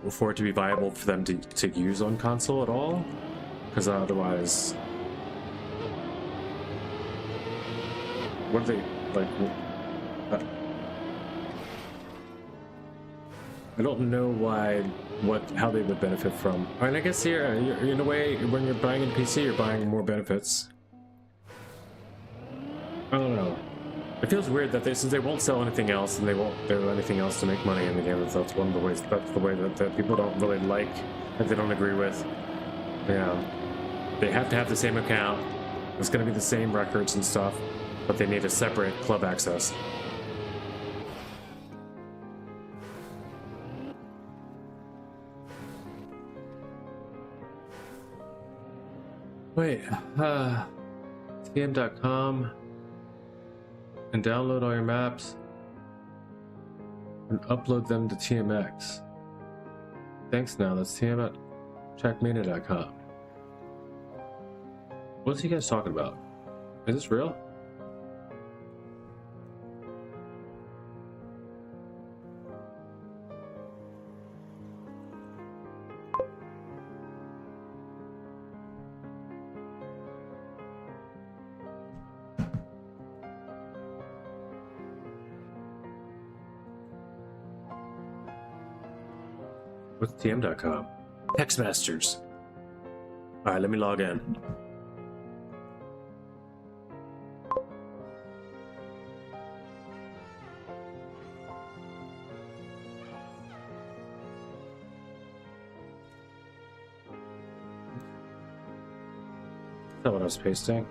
[SPEAKER 3] viable for them to use on console at all, because otherwise, what are they like? I don't know how they would benefit from. I mean, I guess here, in a way, when you're buying a PC, you're buying more benefits. I don't know. It feels weird that since they won't sell anything else, and they won't do anything else to make money in the game. That's one of the ways. That's the way that people don't really like, that they don't agree with. Yeah, they have to have the same account. It's going to be the same records and stuff, but they need a separate club access. Wait, tm.com and download all your maps and upload them to TMX. Thanks now, that's tm at trackmania.com. What's he guys talking about? Is this real? What's tm.com? Text Masters. Alright, let me log in. Is that what I was pasting?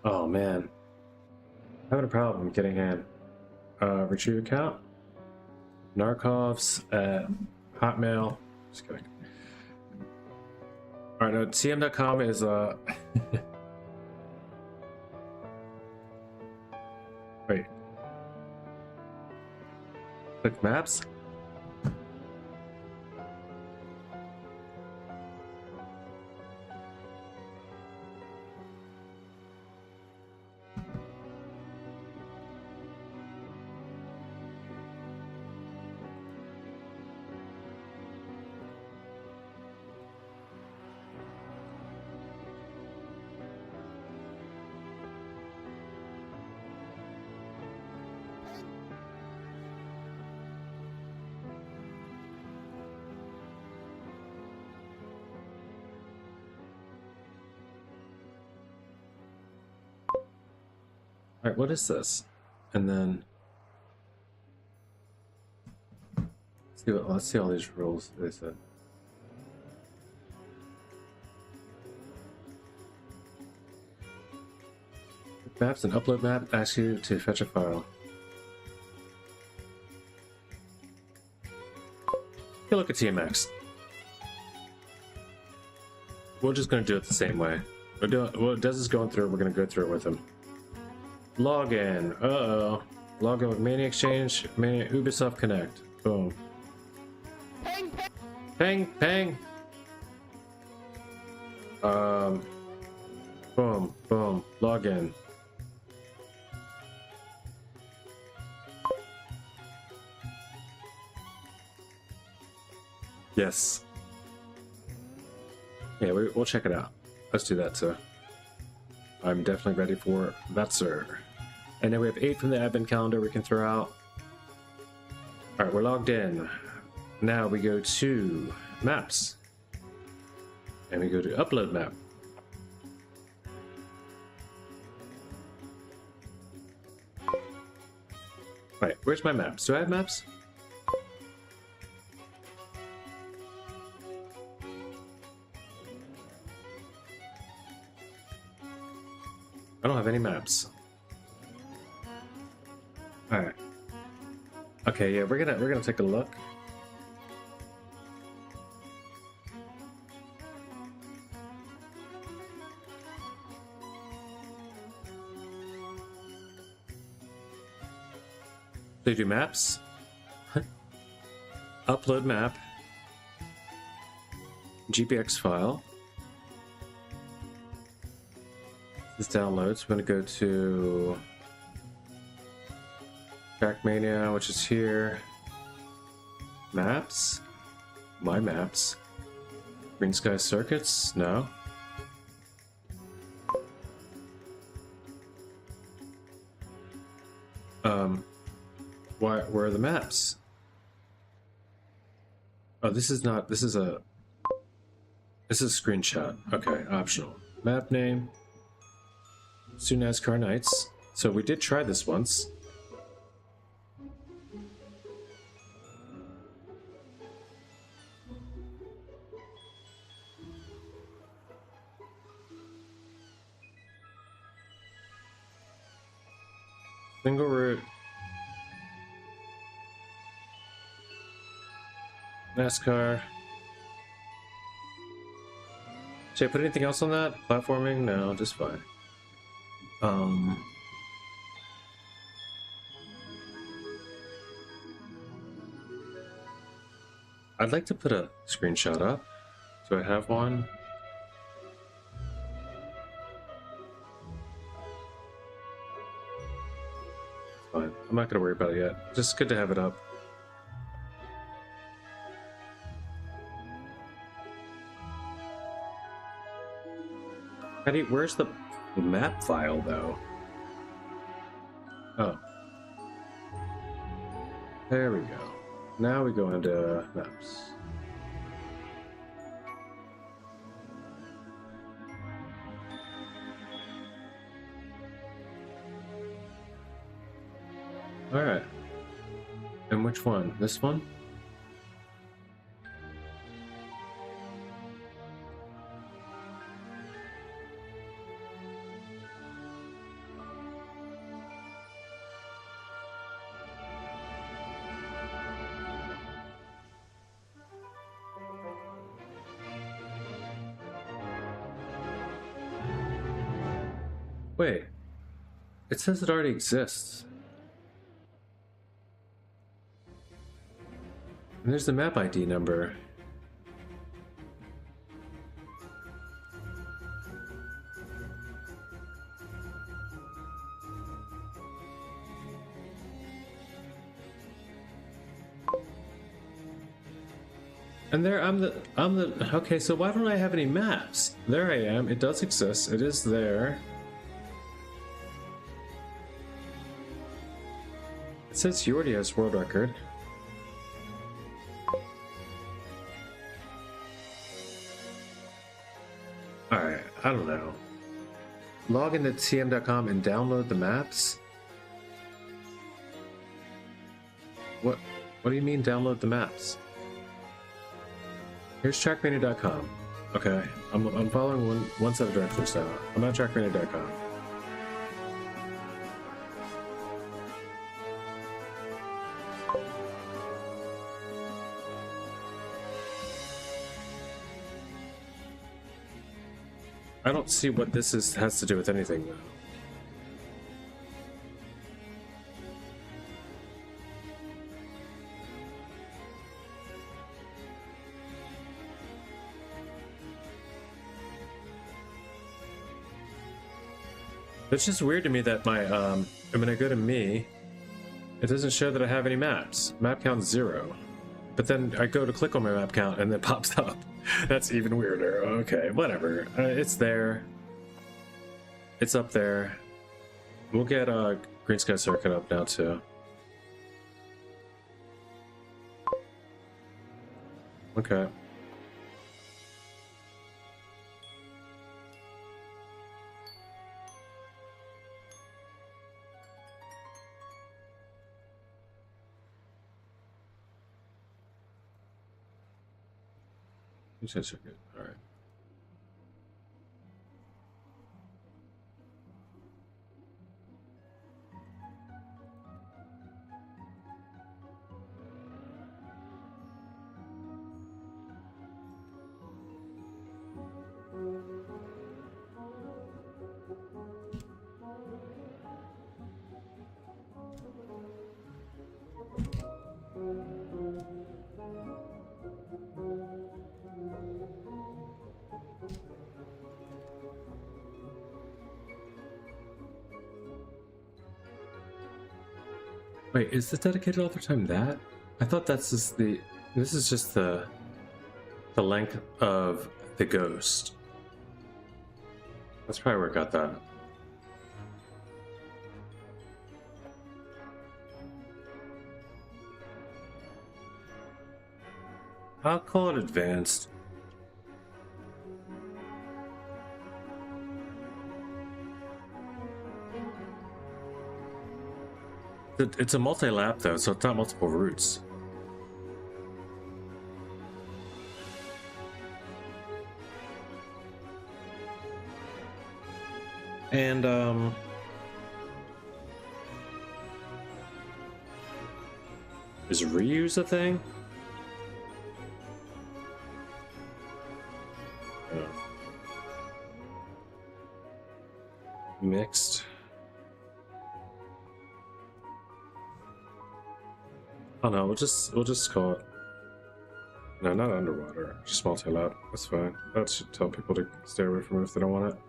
[SPEAKER 3] Oh man, having a problem getting in. Retrieve account. Narkov's at Hotmail. Just kidding. All right, no, tm.com is Wait. Click maps. All right, what is this? And then let's see all these rules they said. Maps and upload map asks you to fetch a file. Hey, look at TMX. We're just gonna do it the same way. Well, Des is going through it. We're gonna go through it with him. Login. Uh-oh. Login with Mania Exchange, Mania Ubisoft Connect. Boom.
[SPEAKER 5] Ping, ping.
[SPEAKER 3] Ping, ping. Boom, boom. Login. Yes. Yeah, we'll check it out. Let's do that, sir. I'm definitely ready for that, sir. And then we have 8 from the advent calendar we can throw out. Alright, we're logged in. Now we go to maps. And we go to upload map. Right, where's my maps? Do I have maps? I don't have any maps. Alright. Okay, yeah, we're gonna take a look. They do maps. Upload map. GPX file. This downloads. We're gonna go to Trackmania, which is here. Maps. My maps. Green Sky Circuits. No. Where are the maps? Oh, this is not. This is a screenshot. Okay, optional. Map name. Soon NASCAR Nights. So we did try this once. Single route. NASCAR. Should I put anything else on that? Platforming? No, just fine. I'd like to put a screenshot up. Do I have one? Fine. I'm not gonna worry about it yet. Just good to have it up. Where's the map file, though? Oh. There we go. Now we go into maps. Alright. And which one? This one? Wait, it says it already exists. And there's the map ID number. And there, I'm the, okay, so why don't I have any maps? There I am, it does exist, it is there. It says he already has world record. Alright, I don't know. Log into tm.com and download the maps? What do you mean download the maps? Here's trackmania.com. Okay, I'm following one set of directions now. I'm at trackmania.com. I don't see what this has to do with anything, though. It's just weird to me that my, when I go to me, it doesn't show that I have any maps. Map count 0. But then I go to click on my map count and it pops up. That's even weirder. Okay, whatever. It's there. It's up there. We'll get Green Sky Circuit up now too. Okay. Green Sky Circuit. All right. Wait, is the dedicated all the time that? I thought that's just the... This is just the length of the ghost. That's probably where I got that. I'll call it advanced. It's a multi-lap though, so it's not multiple routes. And is reuse a thing? Oh. Mixed. Oh no, we'll just call it. No, not underwater. Just multi-lap. That's fine. That should tell people to stay away from it if they don't want it.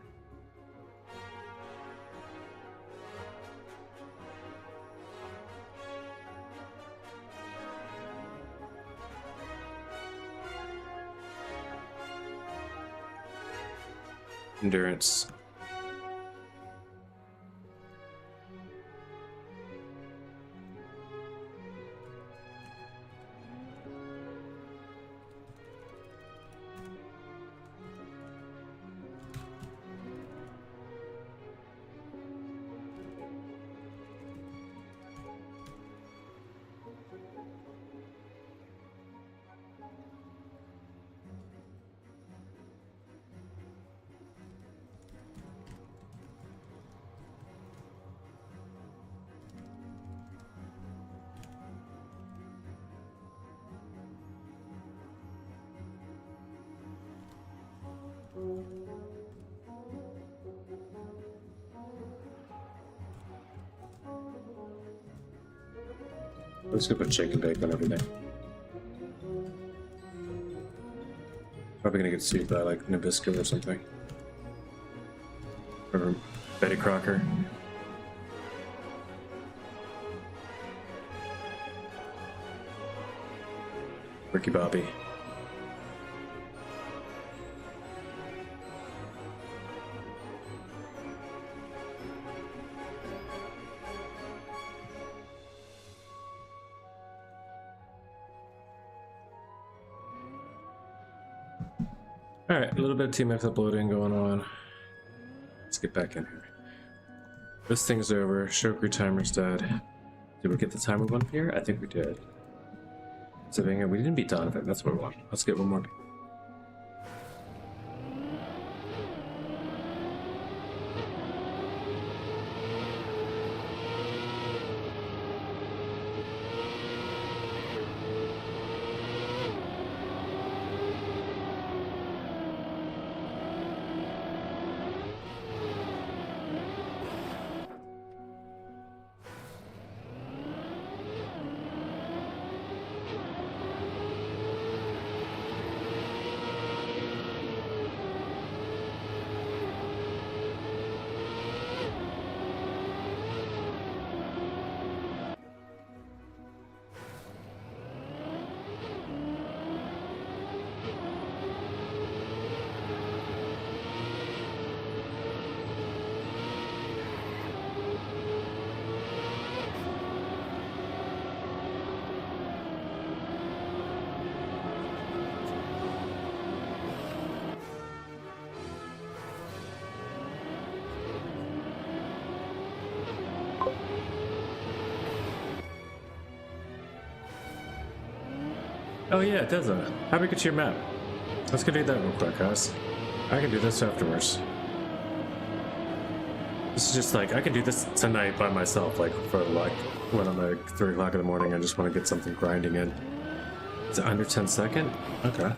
[SPEAKER 3] Endurance. Let's go put shake and bake on everything. Probably gonna get sued by like Nabisco or something. Or Betty Crocker. Ricky Bobby. Alright, a little bit of TMX uploading going on. Let's get back in here. This thing's over. Shoku timer's dead. Did we get the timer one here? I think we did. So we didn't beat Donovan. That's what we want. Let's get one more. Oh yeah, it does that. How big is your map? Let's go do that real quick, guys. I can do this afterwards. This is just like, I can do this tonight by myself, like for like when I'm like 3 o'clock in the morning. I just want to get something grinding in. Is it under 10 second? Okay.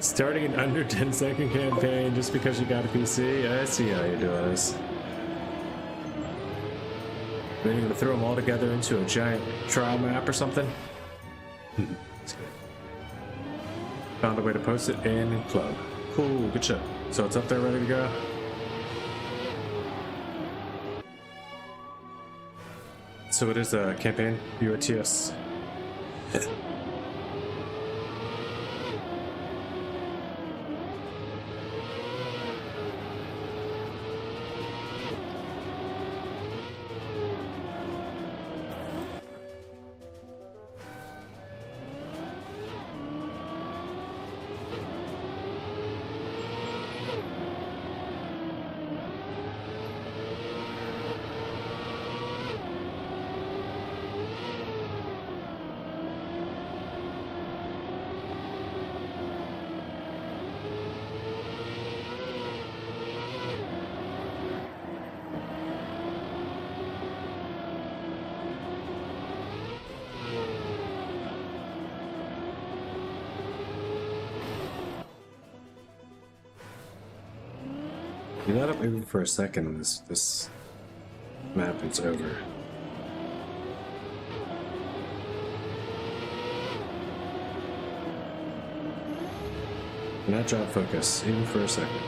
[SPEAKER 3] Starting an under 10-second campaign just because you got a PC? I see how you're doing this. Then you're gonna throw them all together into a giant trial map or something? Found a way to post it in club. Cool, good shit. So it's up there ready to go? So it is a campaign, UATS. You let up moving for a second and this map is over. Not drop focus, even for a second.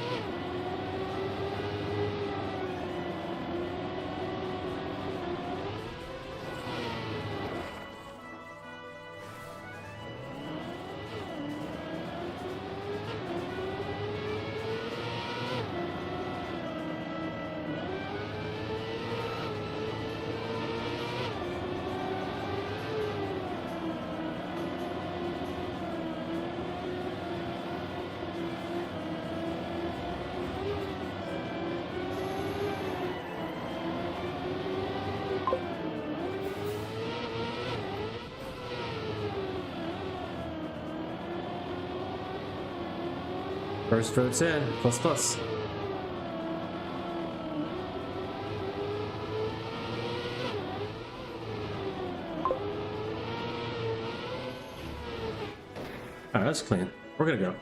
[SPEAKER 3] First vote's in, plus plus. Alright, that's clean. We're gonna go.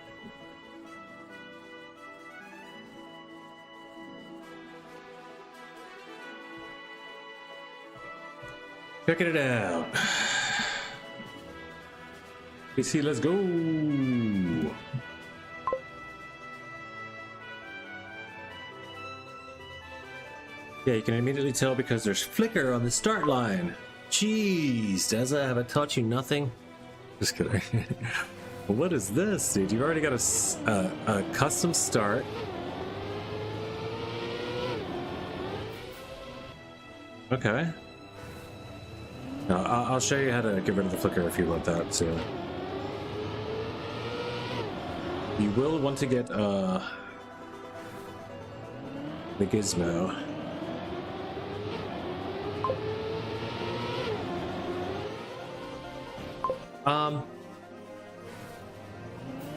[SPEAKER 3] Checking it out. PC, let's go. Yeah, you can immediately tell because there's flicker on the start line. Jeez, does I have it taught you nothing? Just kidding. What is this, dude? You've already got a custom start. Okay. Now, I'll show you how to get rid of the flicker if you want that too. You will want to get the gizmo.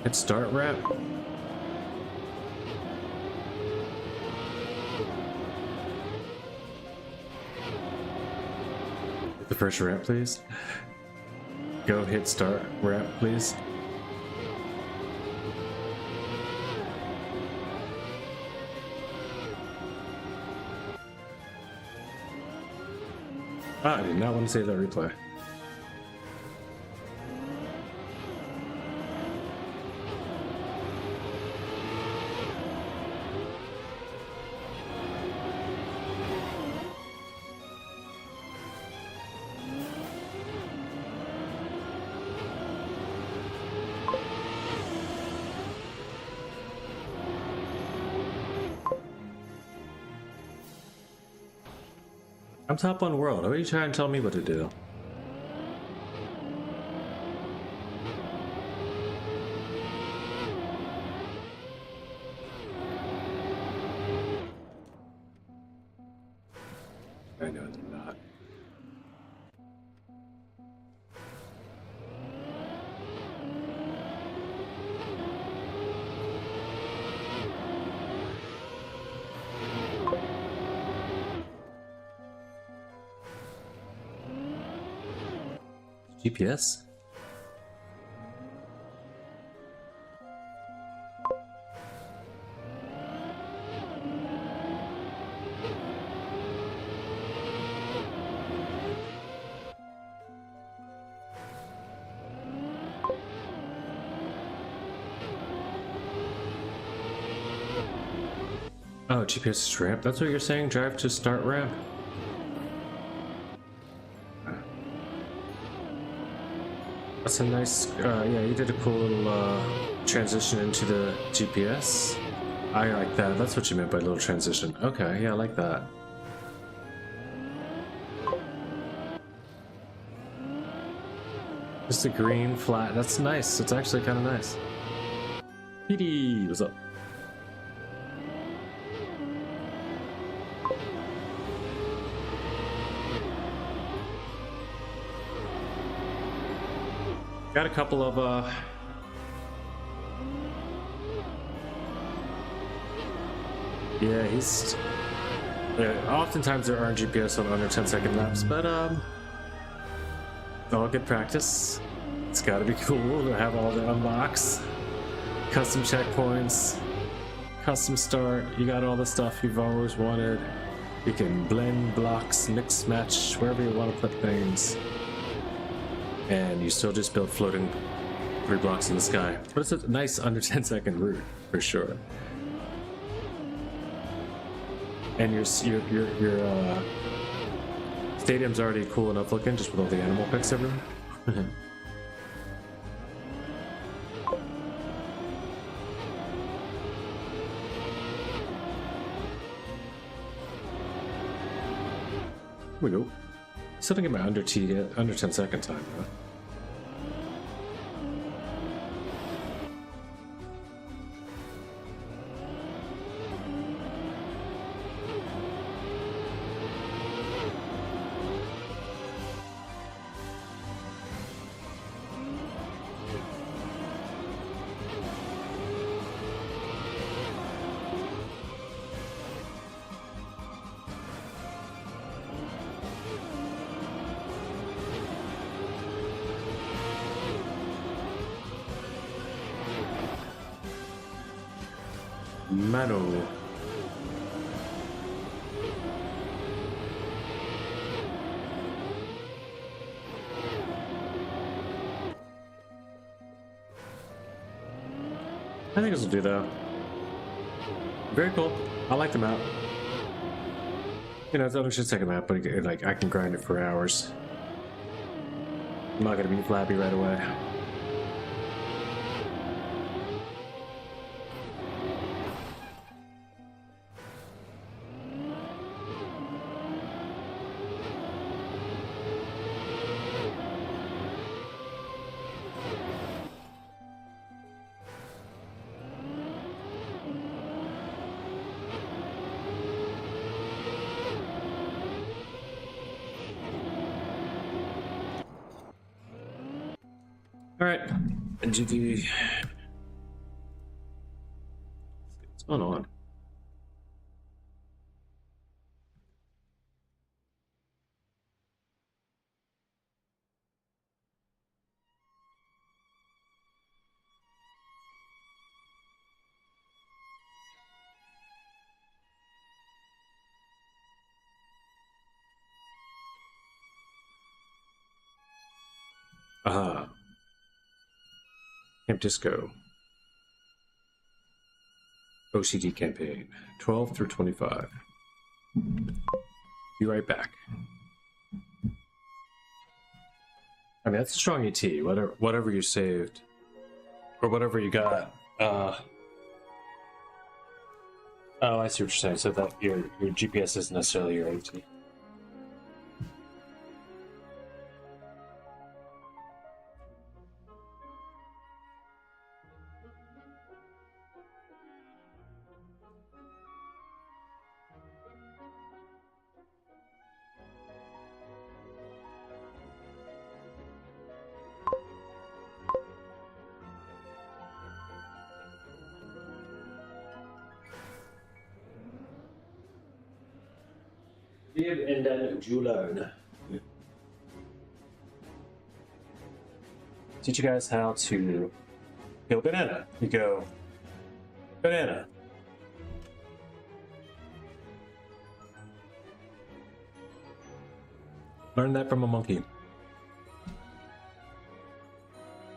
[SPEAKER 3] Hit start rep. Hit the first rep, please. Go hit start rep, please. I did not want to save that replay. I'm top 1 world. Why are you trying to tell me what to do? I know they're not. GPS? Oh, GPS is ramp. That's what you're saying? Drive to start ramp? That's a nice, yeah, you did a cool little transition into the GPS. I like that. That's what you meant by little transition. Okay, yeah, I like that. Just a green flat. That's nice. It's actually kind of nice. PD, what's up? Got a couple of yeah, he's oftentimes there aren't GPS on under 10-second laps, but all good practice. It's got to be cool to have all the unlocks, custom checkpoints, custom start. You got all the stuff you've always wanted. You can blend blocks, mix match wherever you want to put things. And you still just build floating 3 blocks in the sky. But it's a nice under 10-second route for sure. And your stadium's already cool enough looking, just with all the animal pics everywhere. Here we go. Still don't get my under 10-second time, huh? Mano. I think this will do though. Very cool. I like the map. You know, it's only just take a map, but like I can grind it for hours. I'm not gonna be flabby right away. All right, NGD. What's going on? Camp Disco. OCD campaign. 12 through 25. Be right back. I mean, that's a strong ET. Whatever you saved. Or whatever you got. Oh, I see what you're saying. So that your GPS isn't necessarily your AT. Live and then you learn.
[SPEAKER 2] teach you guys how to peel banana. You go, banana. Learn that from a monkey.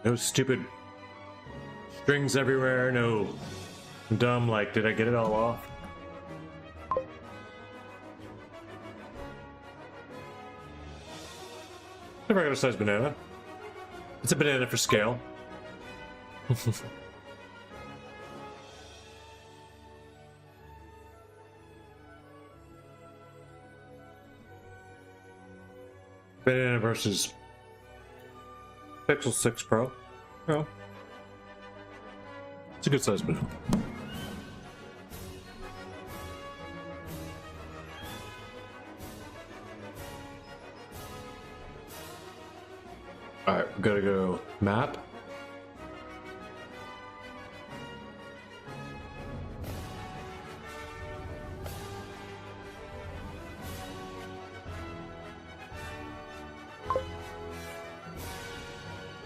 [SPEAKER 2] No stupid strings everywhere, no dumb, like, did I get it all off? A regular sized banana. It's a banana for scale. Banana versus Pixel 6 Pro. Well, it's a good size banana. Alright, we gotta go map.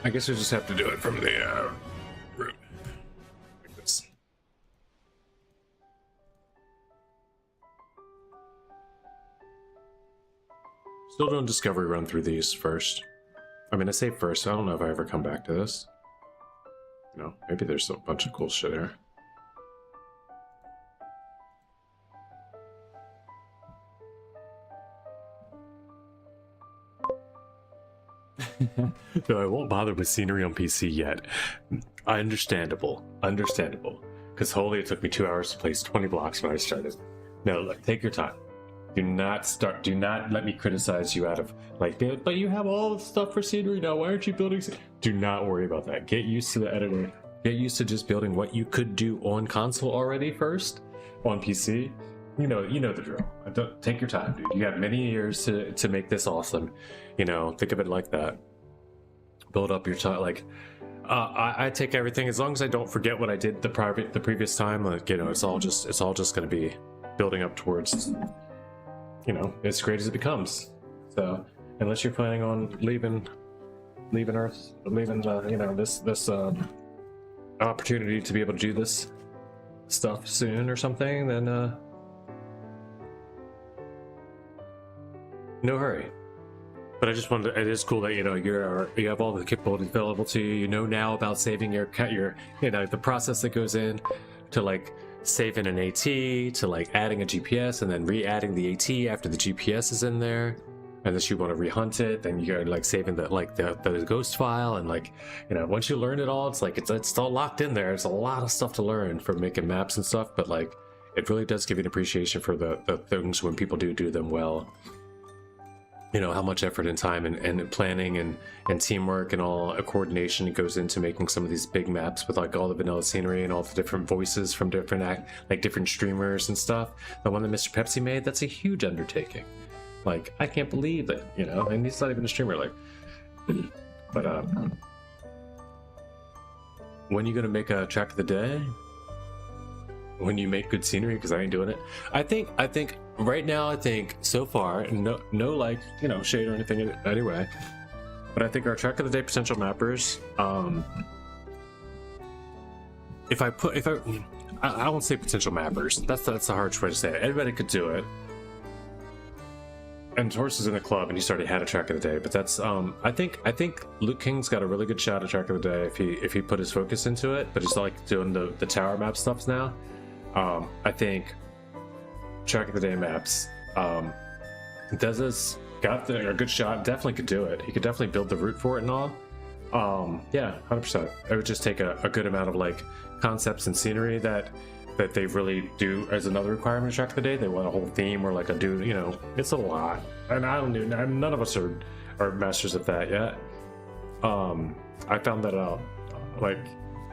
[SPEAKER 2] I guess we just have to do it from the room. Like this. Still doing discovery run through these first. I mean, I say first, I don't know if I ever come back to this. You know, maybe there's a bunch of cool shit here. No, I won't bother with scenery on PC yet. Understandable. Because holy, it took me 2 hours to place 20 blocks when I started. No, look, take your time. Do not let me criticize you out of, like, but you have all the stuff for scenery now, why aren't you building? Do not worry about that. Get used to the editor. Get used to just building what you could do on console already first, on PC. You know the drill. Take your time, dude. You have many years to make this awesome. You know, think of it like that. Build up your time. Like, I take everything as long as I don't forget what I did the previous time. Like, you know, it's all just going to be building up towards, you know, as great as it becomes. So, unless you're planning on leaving Earth, leaving you know, this opportunity to be able to do this stuff soon or something, then no hurry. But I just wanted to, it is cool that, you know, you have all the capabilities available to you. You know now about saving your you know, the process that goes in to, like, saving an AT, to, like, adding a GPS and then re-adding the AT after the GPS is in there. Unless you want to rehunt it, then you're, like, saving the ghost file, and, like, you know, once you learn it all, it's like it's all locked in there. It's a lot of stuff to learn for making maps and stuff, but, like, it really does give you an appreciation for the things when people do them well. You know, how much effort and time and planning and teamwork and all coordination goes into making some of these big maps with, like, all the vanilla scenery and all the different voices from different different streamers and stuff. The one that Mr. Pepsi made, that's a huge undertaking. Like, I can't believe that, you know, and he's not even a streamer, like, but when you gonna make a track of the day? When you make good scenery? Because I ain't doing it. I think right now, I think so far, no like, you know, shade or anything anyway, but I think our track of the day potential mappers, I won't say potential mappers, that's a harsh way to say it. Everybody could do it. And Torres is in the club and he's already had a track of the day, but that's I think Luke King's got a really good shot at track of the day if he put his focus into it, but he's, like, doing the tower map stuff now. I think track of the day maps, Deza's got a good shot, definitely could do it. He could definitely build the route for it and all. Yeah, 100%. It would just take a good amount of, like, concepts and scenery that they really do as another requirement of track of the day. They want a whole theme or, like, you know, it's a lot, and none of us are masters of that yet. I found that out, like,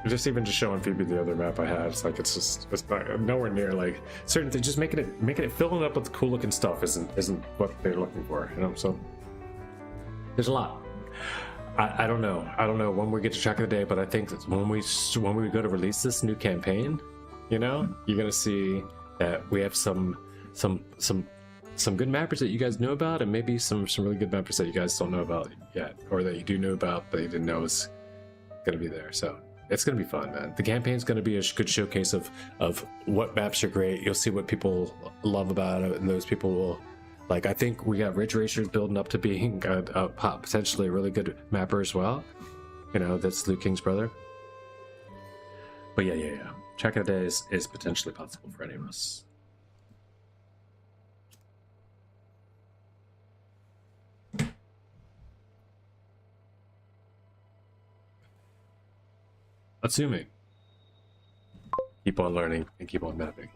[SPEAKER 2] just showing Phoebe the other map I had, it's like, it's not, nowhere near, like, certain things. Just making it filling it up with cool looking stuff isn't what they're looking for, you know. So there's a lot. I don't know when we get to track of the day, but I think that when we go to release this new campaign, you know, you're gonna see that we have some good mappers that you guys know about, and maybe some really good mappers that you guys don't know about yet, or that you do know about but you didn't know was
[SPEAKER 3] going to be there. So it's going to be fun, man. The campaign's going to be a good showcase of what maps are great. You'll see what people love about it, and those people will like. I think we got Ridge Racers building up to being potentially a really good mapper as well. You know, that's Luke King's brother. But yeah. Track of the day is potentially possible for any of us. Assuming. Keep on learning and keep on mapping.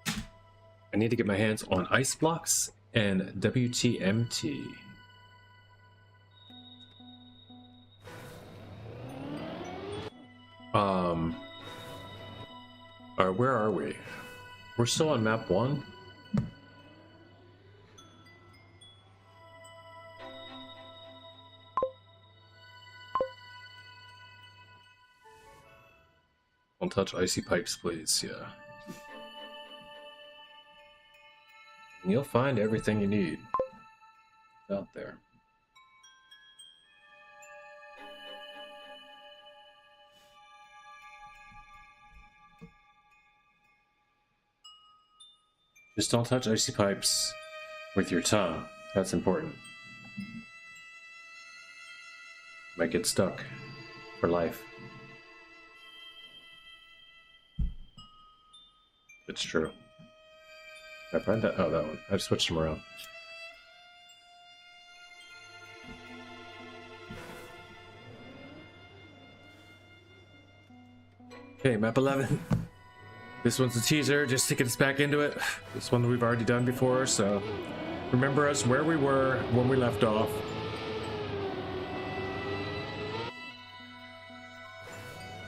[SPEAKER 3] I need to get my hands on ice blocks and WTMT. Alright, where are we? We're still on map 1. Don't touch icy pipes, please. Yeah. And you'll find everything you need out there. Just don't touch icy pipes with your tongue. That's important. Might get stuck for life. It's true. Did I find that? Oh, that one. I've switched them around. Okay, map 11. This one's a teaser, just to get us back into it. This one that we've already done before, so remember us where we were when we left off.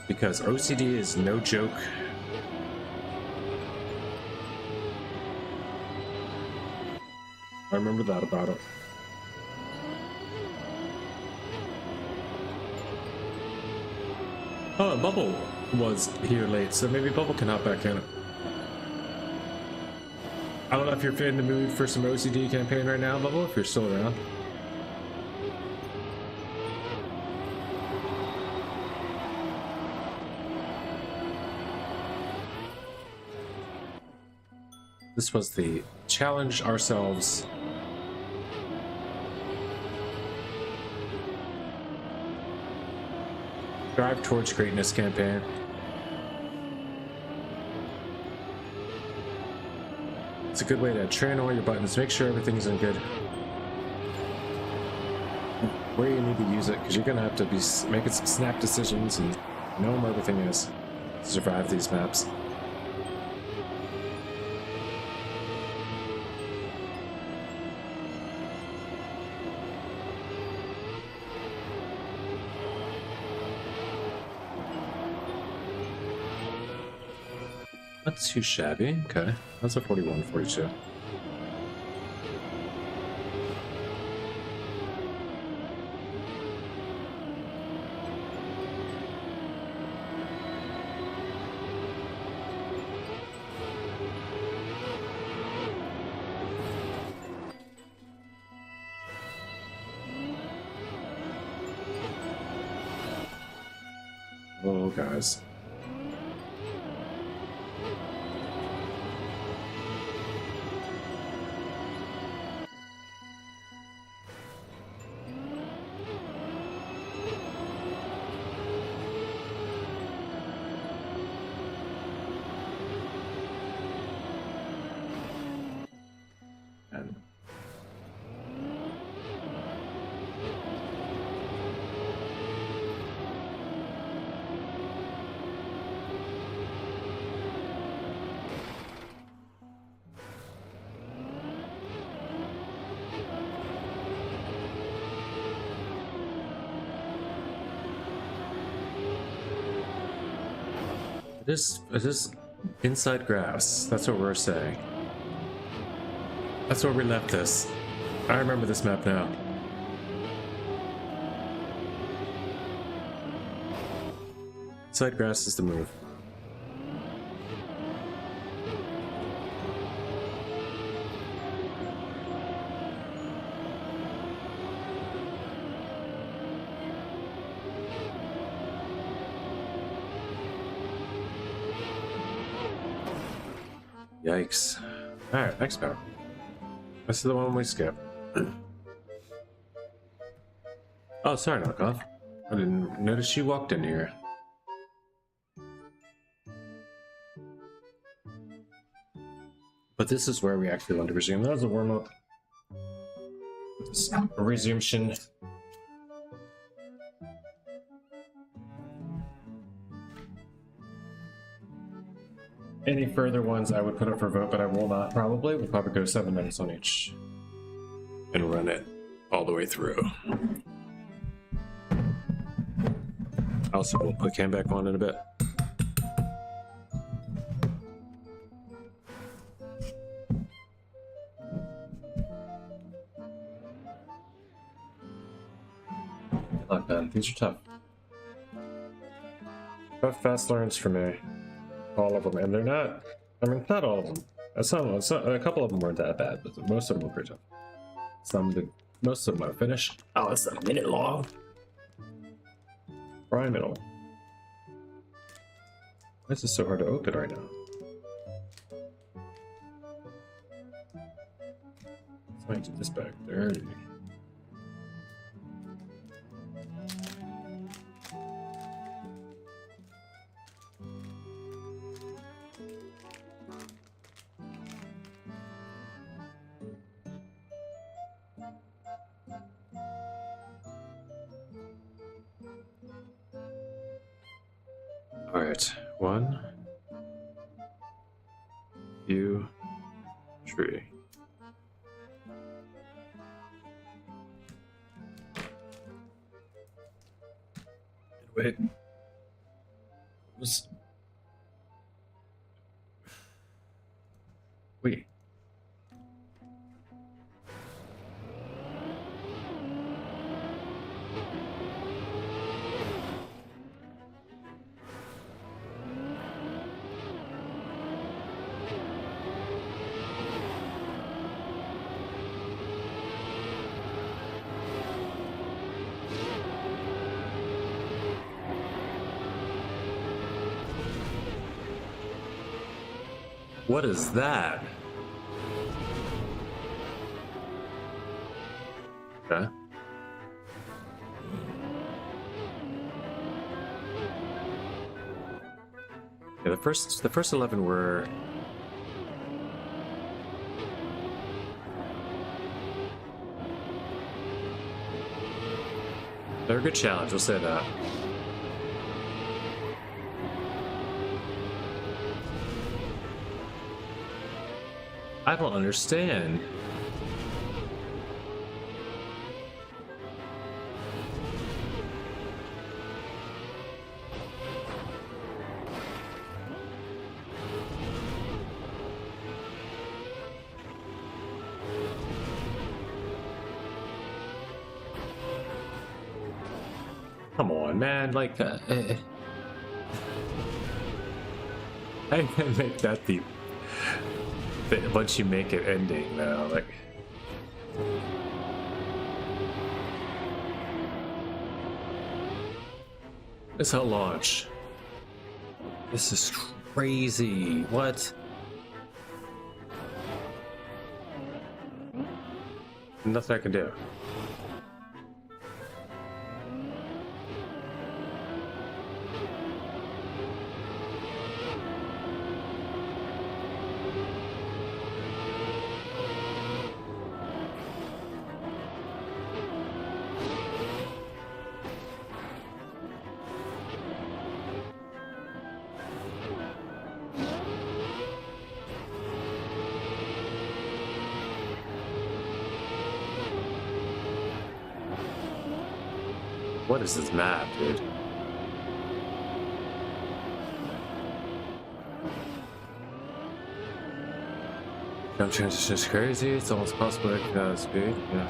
[SPEAKER 3] Because OCD is no joke. I remember that about it. Oh, Bubble was here late, so maybe Bubble can hop back in. I don't know if you're in the mood for some OCD campaign right now, Bubble, if you're still around. This was the challenge ourselves. Drive towards greatness campaign. It's a good way to train all your buttons, make sure everything's in good. Where you need to use it, because you're gonna have to be making some snap decisions and know where everything is to survive these maps. Not too shabby. Okay, that's a 41, 42. Oh, guys. It is inside grass. That's what we're saying. That's where we left this. I remember this map now. Inside grass is the move. Yikes. Alright, next map. This is the one we skipped. Oh, sorry, knockoff. I didn't notice you walked in here. But this is where we actually want to resume. That was a warm-up. A resumption. Any further ones I would put up for vote, but I will not probably. We'll probably go 7 minutes on each. And run it all the way through. Also, we'll put Cam back on in a bit. Good luck, man. These are tough. Tough fast learns for me. All of them, and they're not. I mean, not all of them. A couple of them weren't that bad, but most of them were pretty tough. Most of them are finished. Oh, it's a minute long. Prime middle. Why is this so hard to open right now? Let's get this back there. Alright, 1, 2, 3. Wait. Wait. What is that? Okay. Yeah, the first 11 were they're a good challenge, we'll say that. I don't understand. Come on, man, like, I can make that the once you make it ending now, like it's a launch. This is crazy. What? Nothing I can do. What is this map, dude? Jump transition is crazy. It's almost possible to get out of speed. Yeah.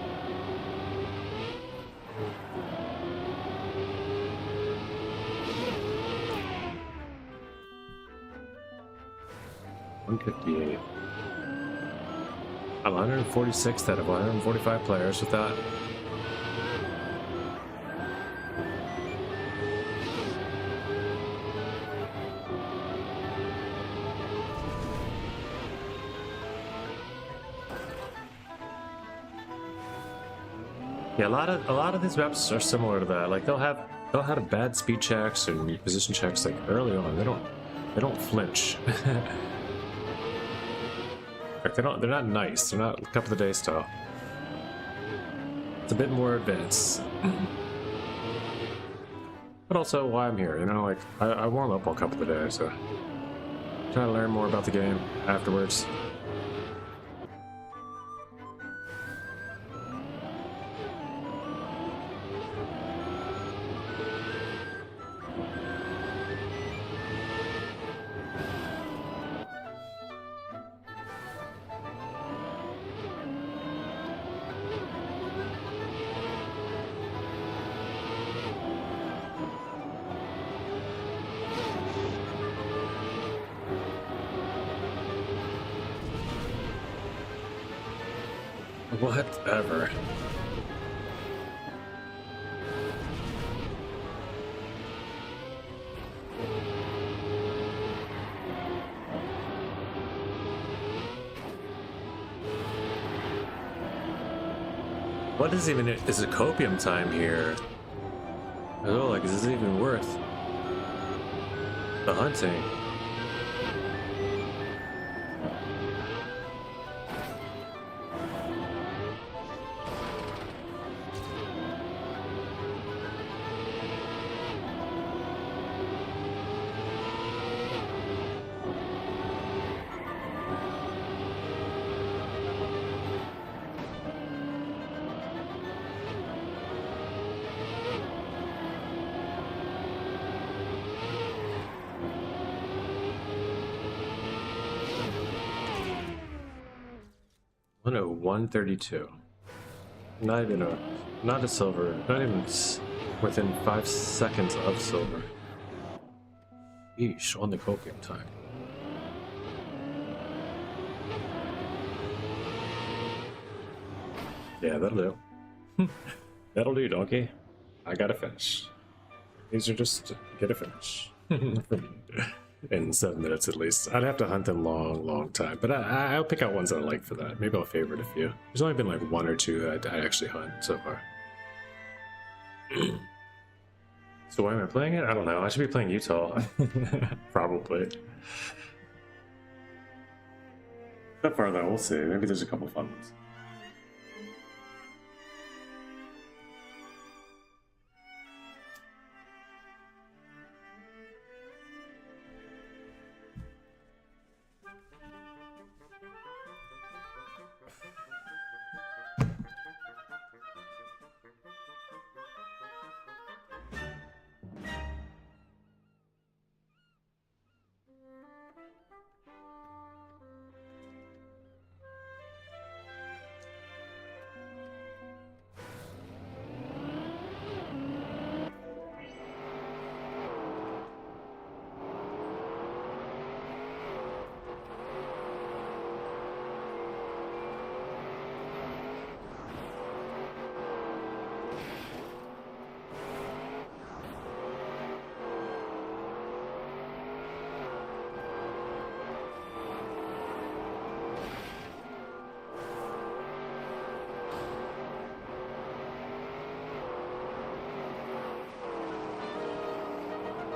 [SPEAKER 3] $158. I'm 146th out of 145 players with that. Yeah, a lot of these maps are similar to that. Like they'll have bad speed checks and position checks like early on. They don't flinch. Like they're not nice. They're not cup of the day style. It's a bit more advanced. But also why I'm here, you know, like I warm up on cup of the day, so try to learn more about the game afterwards. Whatever. What is even is a copium time here? Oh, like is this even worth the hunting? Oh, 132. Not a silver. Not even within 5 seconds of silver. Yeesh, on the copium time. Yeah, that'll do. That'll do, donkey. I gotta finish. These are just get a finish. In 7 minutes at least. I'd have to hunt them long time, but I'll pick out ones that I like for that. Maybe I'll favorite a few. There's only been like 1 or 2 that I actually hunt so far. So why am I playing it? I don't know. I should be playing Utah. Probably. So far though, we'll see. Maybe there's a couple fun ones.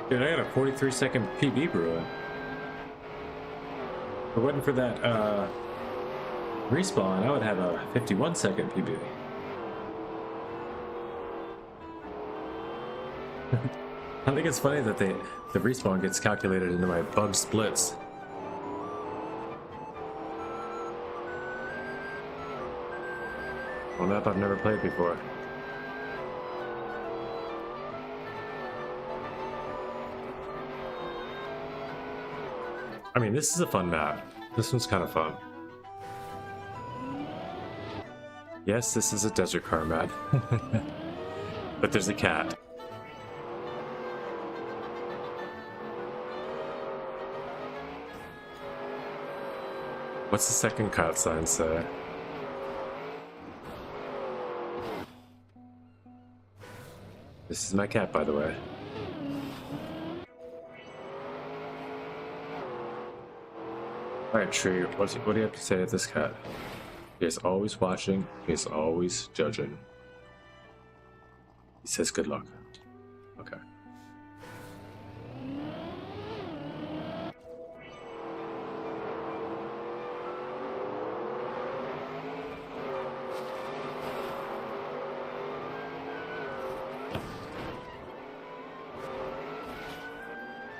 [SPEAKER 3] Dude, I got a 43-second PB brewing. If it wasn't for that respawn, I would have a 51-second PB. I think it's funny that the respawn gets calculated into my bug splits. On a map I've never played before. I mean, this is a fun map. This one's kind of fun. Yes, this is a desert car map. But there's a cat. What's the second cat sign say? This is my cat, by the way. Alright, Tree, what do you have to say to this cat? He is always watching, he is always judging. He says good luck. Okay.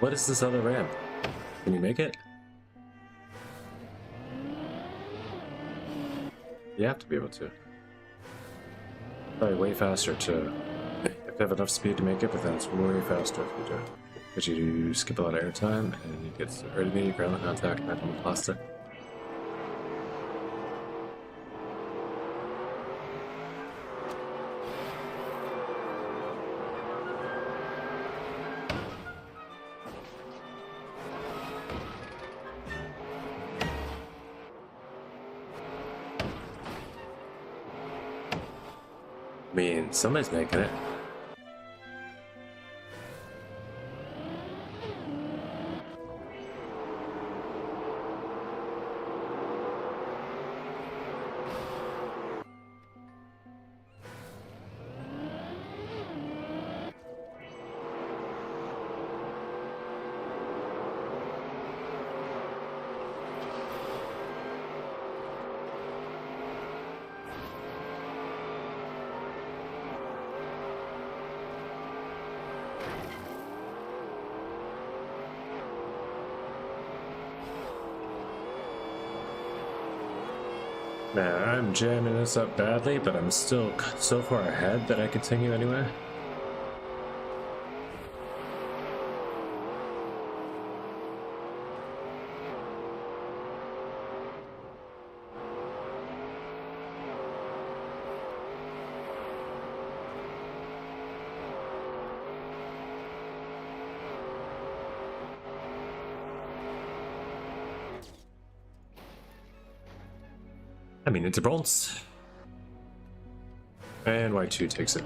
[SPEAKER 3] What is this other ramp? Can you make it? You have to be able to. Probably way faster to. If you have enough speed to make it, but then it's way faster if you do. Because you skip a lot of airtime and you get early ground contact back on the plastic. I mean, somebody's making it. Man, I'm jamming this up badly, but I'm still so far ahead that I continue anyway. I mean, it's a bronze. And Y2 takes it.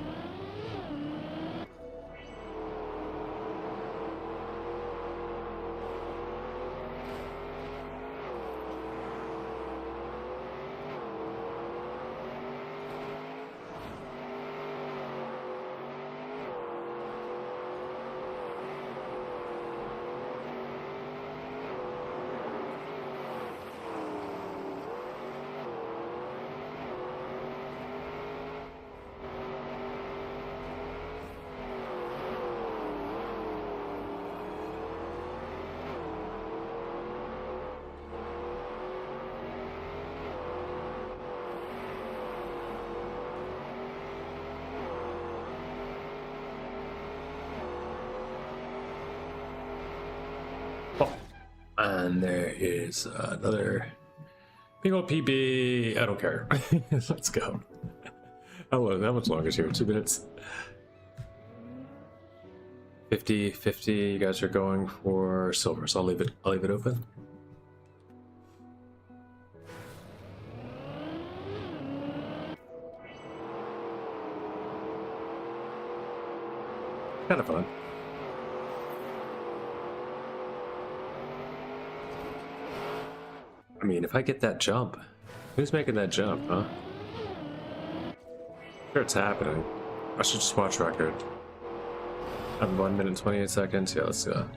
[SPEAKER 3] And there is another big old PB. I don't care. Let's go. How much longer is here? 2 minutes. 50-50. You guys are going for silver, so I'll leave it open. Kind of fun. I mean, if I get that jump, who's making that jump, huh? Sure, it's happening. I should just watch record. I'm 1 minute and 28 seconds. Yeah, let's go.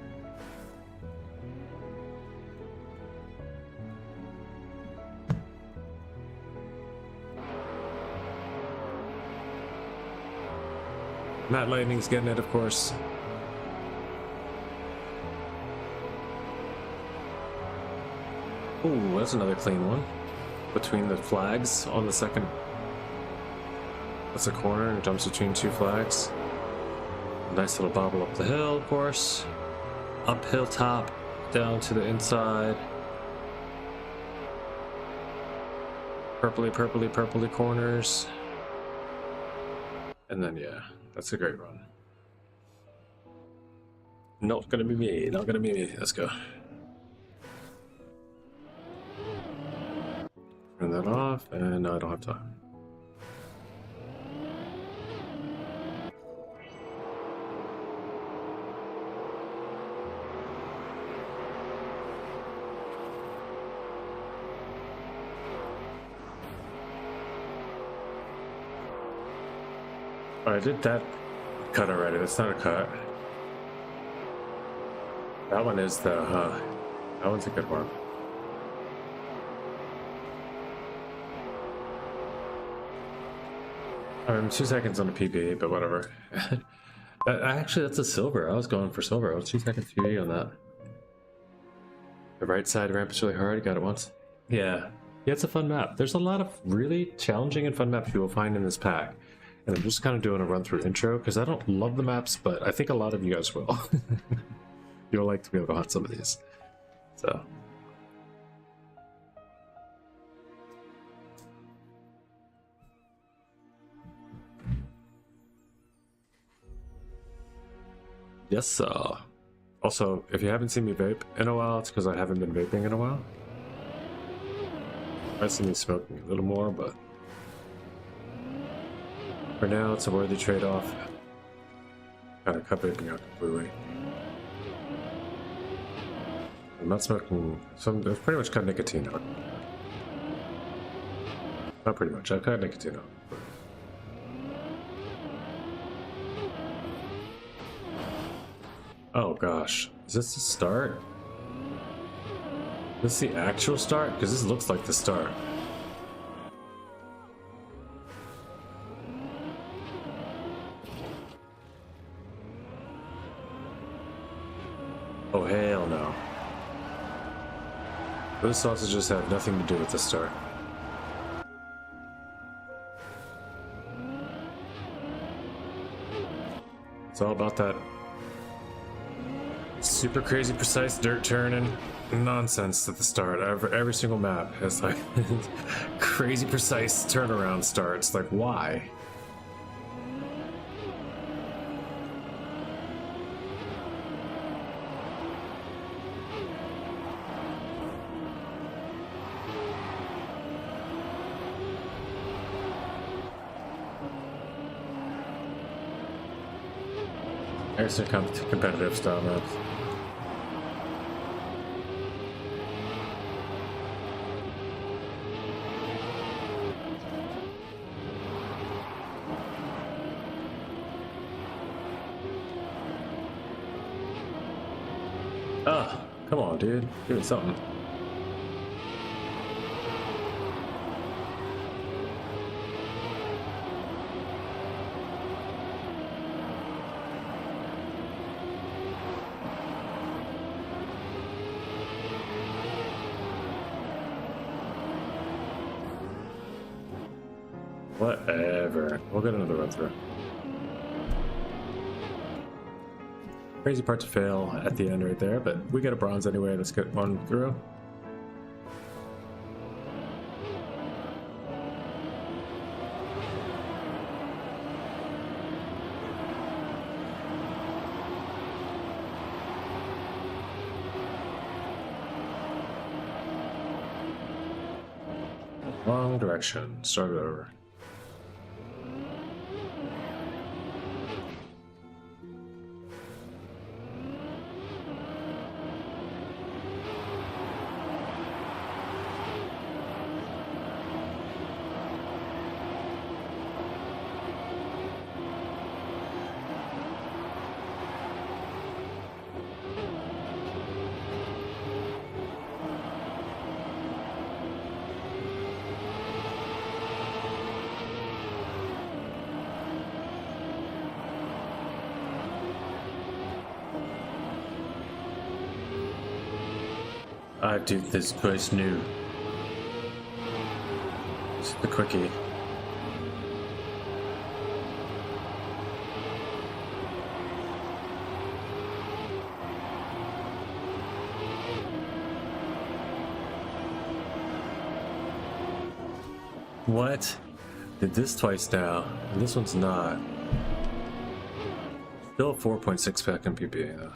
[SPEAKER 3] Matt Lightning's getting it, of course. Ooh, that's another clean one. Between the flags on the second. That's a corner and jumps between 2 flags. Nice little bobble up the hill, of course. Uphill top, down to the inside. Purpley corners. And then, yeah, that's a great run. Not gonna be me, not gonna be me. Let's go. Turn that off, and no, I don't have time. I did that cut already. That's not a cut. That one is the, that one's a good one. I mean, 2 seconds on a PB, but whatever. Actually, that's a silver. I was going for silver. I was 2 seconds PB on that. The right side ramp is really hard. You got it once. Yeah. Yeah, it's a fun map. There's a lot of really challenging and fun maps you will find in this pack. And I'm just kind of doing a run-through intro, because I don't love the maps, but I think a lot of you guys will. You'll like to be able to hunt some of these. So. Yes, sir. Also, if you haven't seen me vape in a while, it's because I haven't been vaping in a while. I see me smoking a little more, but for now, it's a worthy trade-off. Kind of cut vaping out completely. I'm not smoking. I've pretty much cut nicotine out. Not pretty much. I've cut nicotine out. Oh gosh, is this the start? Is this the actual start? Because this looks like the start. Oh hell no. Those sausages have nothing to do with the start. It's all about that super crazy precise dirt turning nonsense at the start. Every single map has like crazy precise turnaround starts. Like, why? There's some competitive style maps. Ah, come on, dude. Give me something. Whatever. We'll get another run through. Crazy part to fail at the end right there, but we get a bronze anyway. Let's get one through. Wrong direction. Start it over. I did this place new. It's the quickie. What? Did this twice now, and this one's not. Still a 4.6 pack in PB though.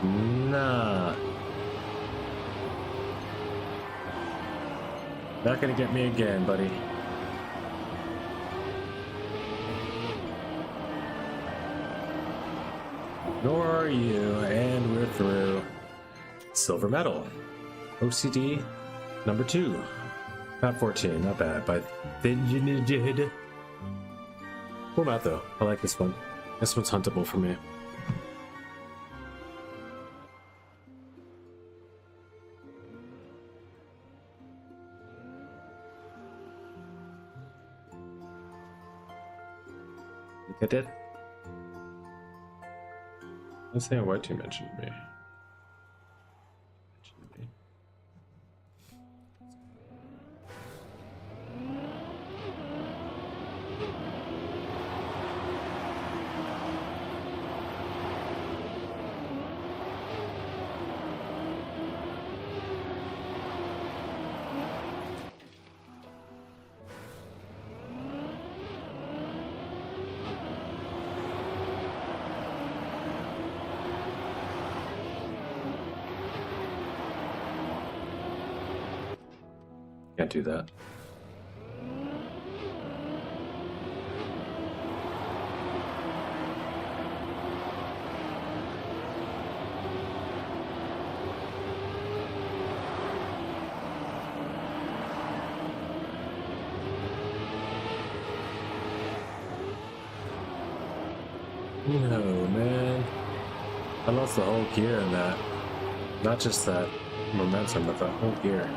[SPEAKER 3] Nah. Not gonna get me again, buddy. Nor are you, and we're through. Silver medal. OCD number 2. Not 14, not bad. By Thinjid. Cool map though. I like this one. This one's huntable for me. Look at it. Let's say what you mentioned to me. Can't do that. No, man. I lost the whole gear in that. Not just that momentum, but the whole gear.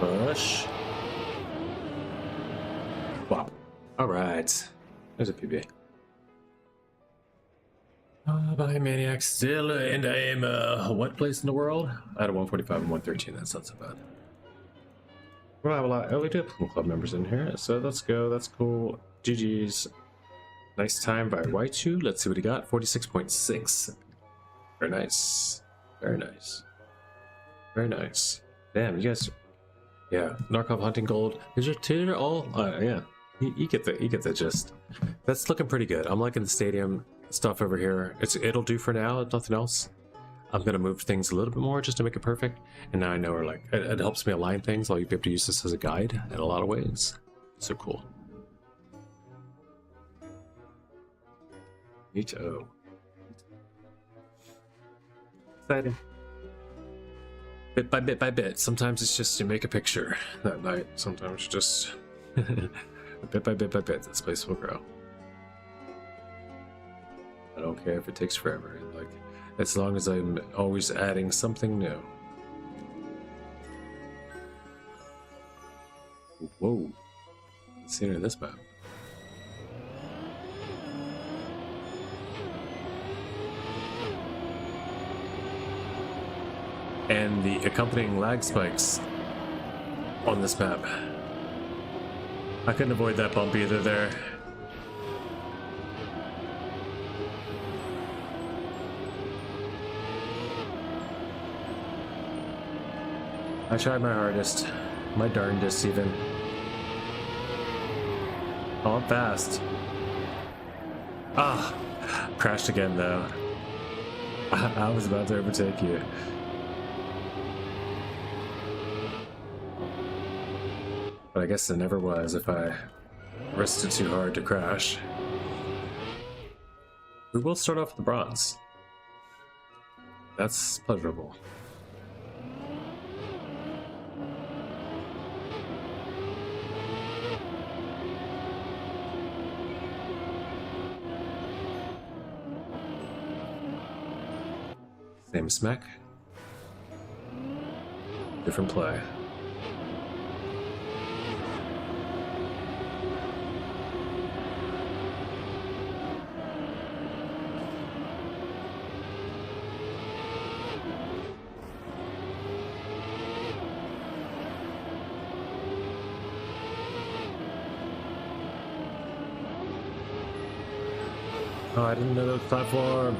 [SPEAKER 3] Push. Wow. Alright. There's a PB. By Maniac still, and I am, what place in the world? Out of 145 and 113, that's not so bad. We don't have a lot. Oh, we do have some club members in here, so let's go. That's cool. GG's. Nice time by Y2. Let's see what he got. 46.6. Very nice. Very nice. Very nice. Damn, you guys. Yeah, Narcov hunting gold. These are all. Yeah, you get the gist. That's looking pretty good. I'm liking the stadium stuff over here. It'll do for now. If nothing else. I'm gonna move things a little bit more just to make it perfect. And now I know, like, it helps me align things. I'll be able to use this as a guide in a lot of ways. So cool. Neato. Exciting. Bit by bit by bit. Sometimes it's just you make a picture that night. Sometimes just bit by bit by bit, this place will grow. I don't care if it takes forever. Like, as long as I'm always adding something new. Whoa. Let's see in this map. And the accompanying lag spikes on this map. I couldn't avoid that bump either there. I tried my hardest, my darndest even. Oh, I'm fast. Ah, crashed again though. I was about to overtake you. But I guess it never was if I risked it too hard to crash. We will start off with the bronze. That's pleasurable. Same smack. Different play. Oh, I didn't know that was platform.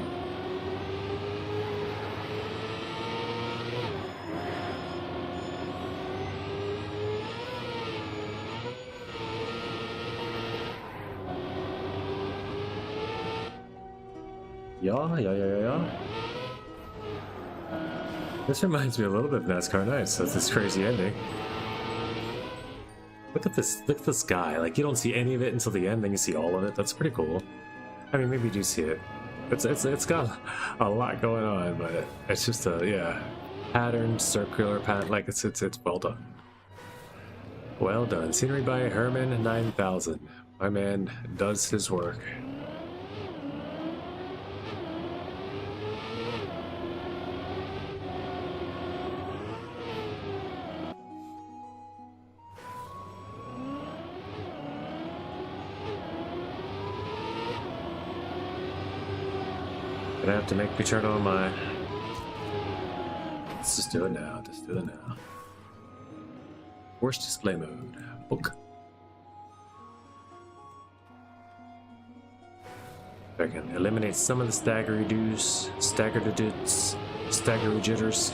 [SPEAKER 3] Yeah. This reminds me a little bit of NASCAR Nights. That's this crazy ending. Look at this guy. Like, you don't see any of it until the end, then you see all of it. That's pretty cool. I mean, maybe you do see it. It's got a lot going on, but it's just a, yeah, patterned, circular pattern. Like, it's well done. Well done. Scenery by Herman 9000. My man does his work. Gonna have to make me turn on my... Let's just do it now. Just do it now. Force display mode. Book. I can eliminate some of the staggery jitters.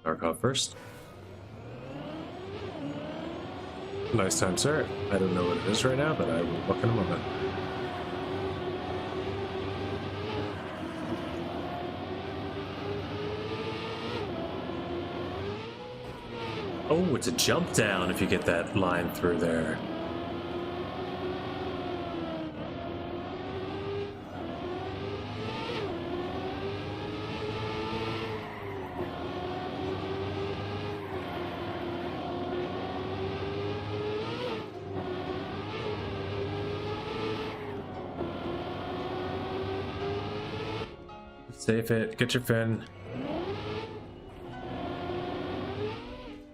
[SPEAKER 3] Dark off first. Nice time, sir. I don't know what it is right now, but I will look in a moment. Oh, it's a jump down if you get that line through there. Safe it, get your fin.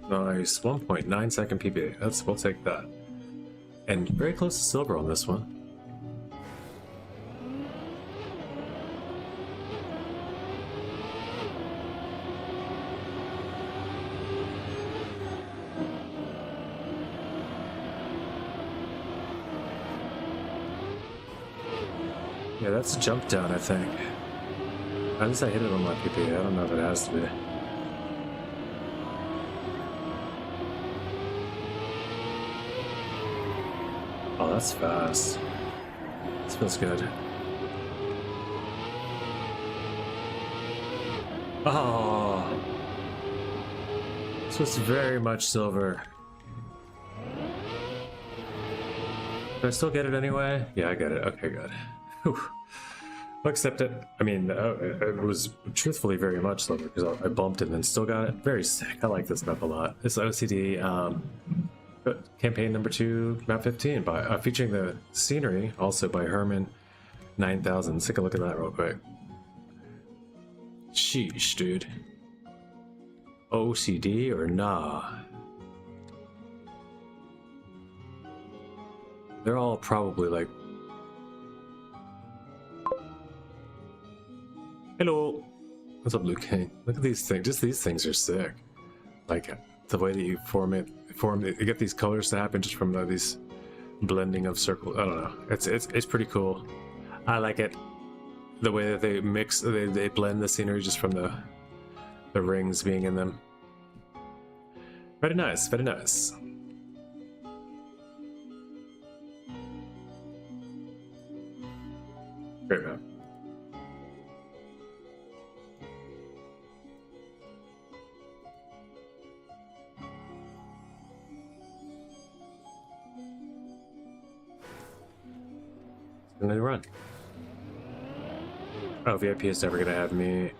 [SPEAKER 3] Nice, 1.9 second PB. We'll take that. And very close to silver on this one. Yeah, that's a jump down, I think. At least I hit it on my PP. I don't know if it has to be. Oh, that's fast. This feels good. Oh, this was very much silver. Do I still get it anyway? Yeah, I get it. Okay, good. Whew. I'll accept it. I mean, it was truthfully very much silver because I bumped it and then still got it. Very sick. I like this map a lot. It's OCD campaign number 2, map 15, by featuring the scenery also by Herman 9000. Let's take a look at that real quick. Sheesh, dude. OCD or nah? They're all probably like... Hello! What's up, Luke King? Look at these things. Just these things are sick. Like, the way that you you get these colors to happen just from these blending of circles. I don't know. It's pretty cool. I like it. The way that they mix, they blend the scenery just from the rings being in them. Very nice, very nice. Great map. Gonna run. Oh, VIP is never gonna have me.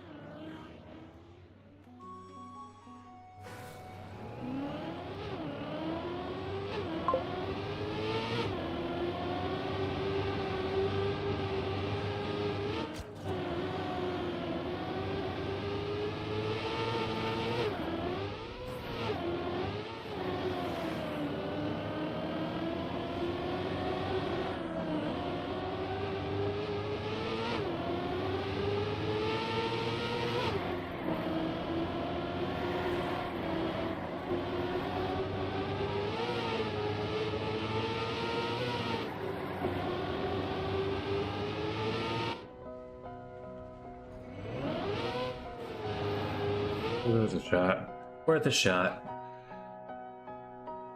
[SPEAKER 3] Worth a shot. Worth a shot.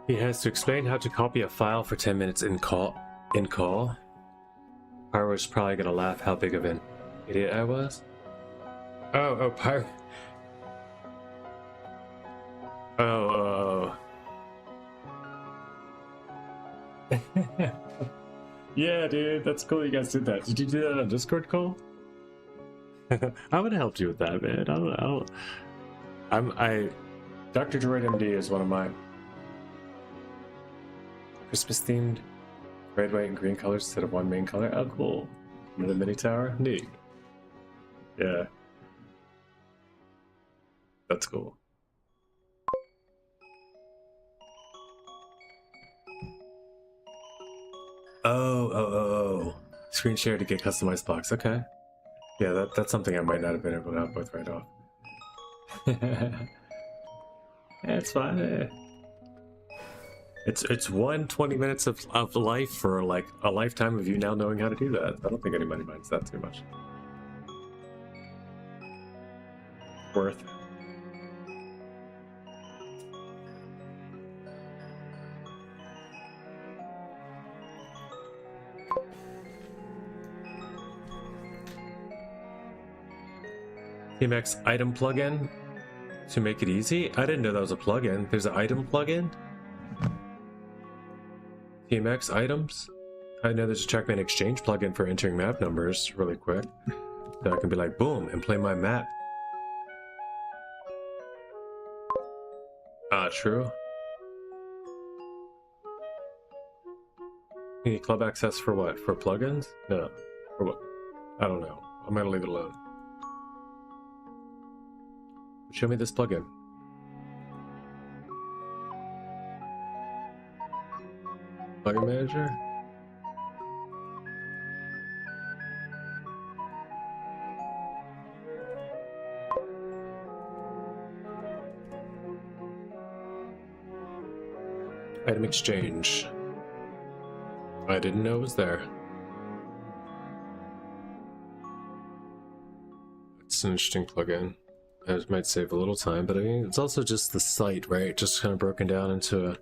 [SPEAKER 3] He has to explain how to copy a file for 10 minutes in call. Pyro's probably gonna laugh how big of an idiot I was. Oh, Pyro. Oh. Yeah, dude, that's cool you guys did that. Did you do that on Discord call? I would have helped you with that, man. Dr. Droid MD is one of mine. Christmas themed red, white, and green colors instead of one main color. Oh, cool. The mini tower? Neat. Yeah. That's cool. Oh. Screen share to get customized blocks. Okay. Yeah, that's something I might not have been able to help with right off. Yeah, it's fine. It's 20 minutes of life for like a lifetime of you now knowing how to do that. I don't think anybody minds that too much. Worth. TMX item plugin to make it easy? I didn't know that was a plugin. There's an item plugin? TMX items? I know there's a Trackman Exchange plugin for entering map numbers really quick. So I can be like, boom, and play my map. True. You need club access for what? For plugins? No. For what? I don't know. I'm gonna leave it alone. Show me this plugin. Plugin manager? Item exchange. I didn't know it was there. It's an interesting plugin. It might save a little time, but I mean, it's also just the site, right? Just kind of broken down into a...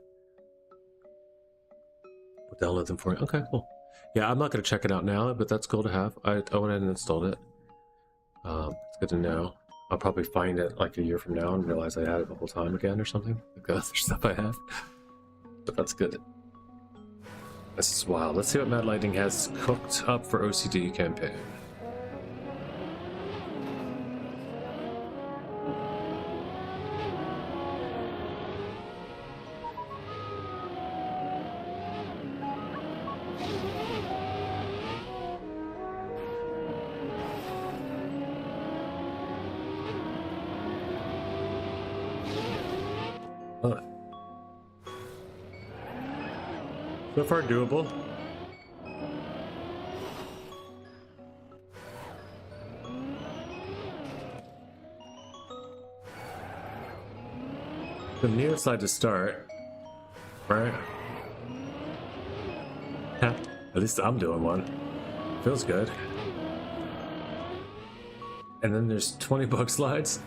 [SPEAKER 3] We'll download them for you. Okay, cool. Yeah, I'm not going to check it out now, but that's cool to have. I went ahead and installed it. It's good to know. I'll probably find it like a year from now and realize I had it the whole time again or something. Like the other stuff I have. But that's good. This is wild. Let's see what Mad Lightning has cooked up for OCD campaign. So far doable. The nearest side to start, right? At least I'm doing one. Feels good. And then there's 20 bug slides.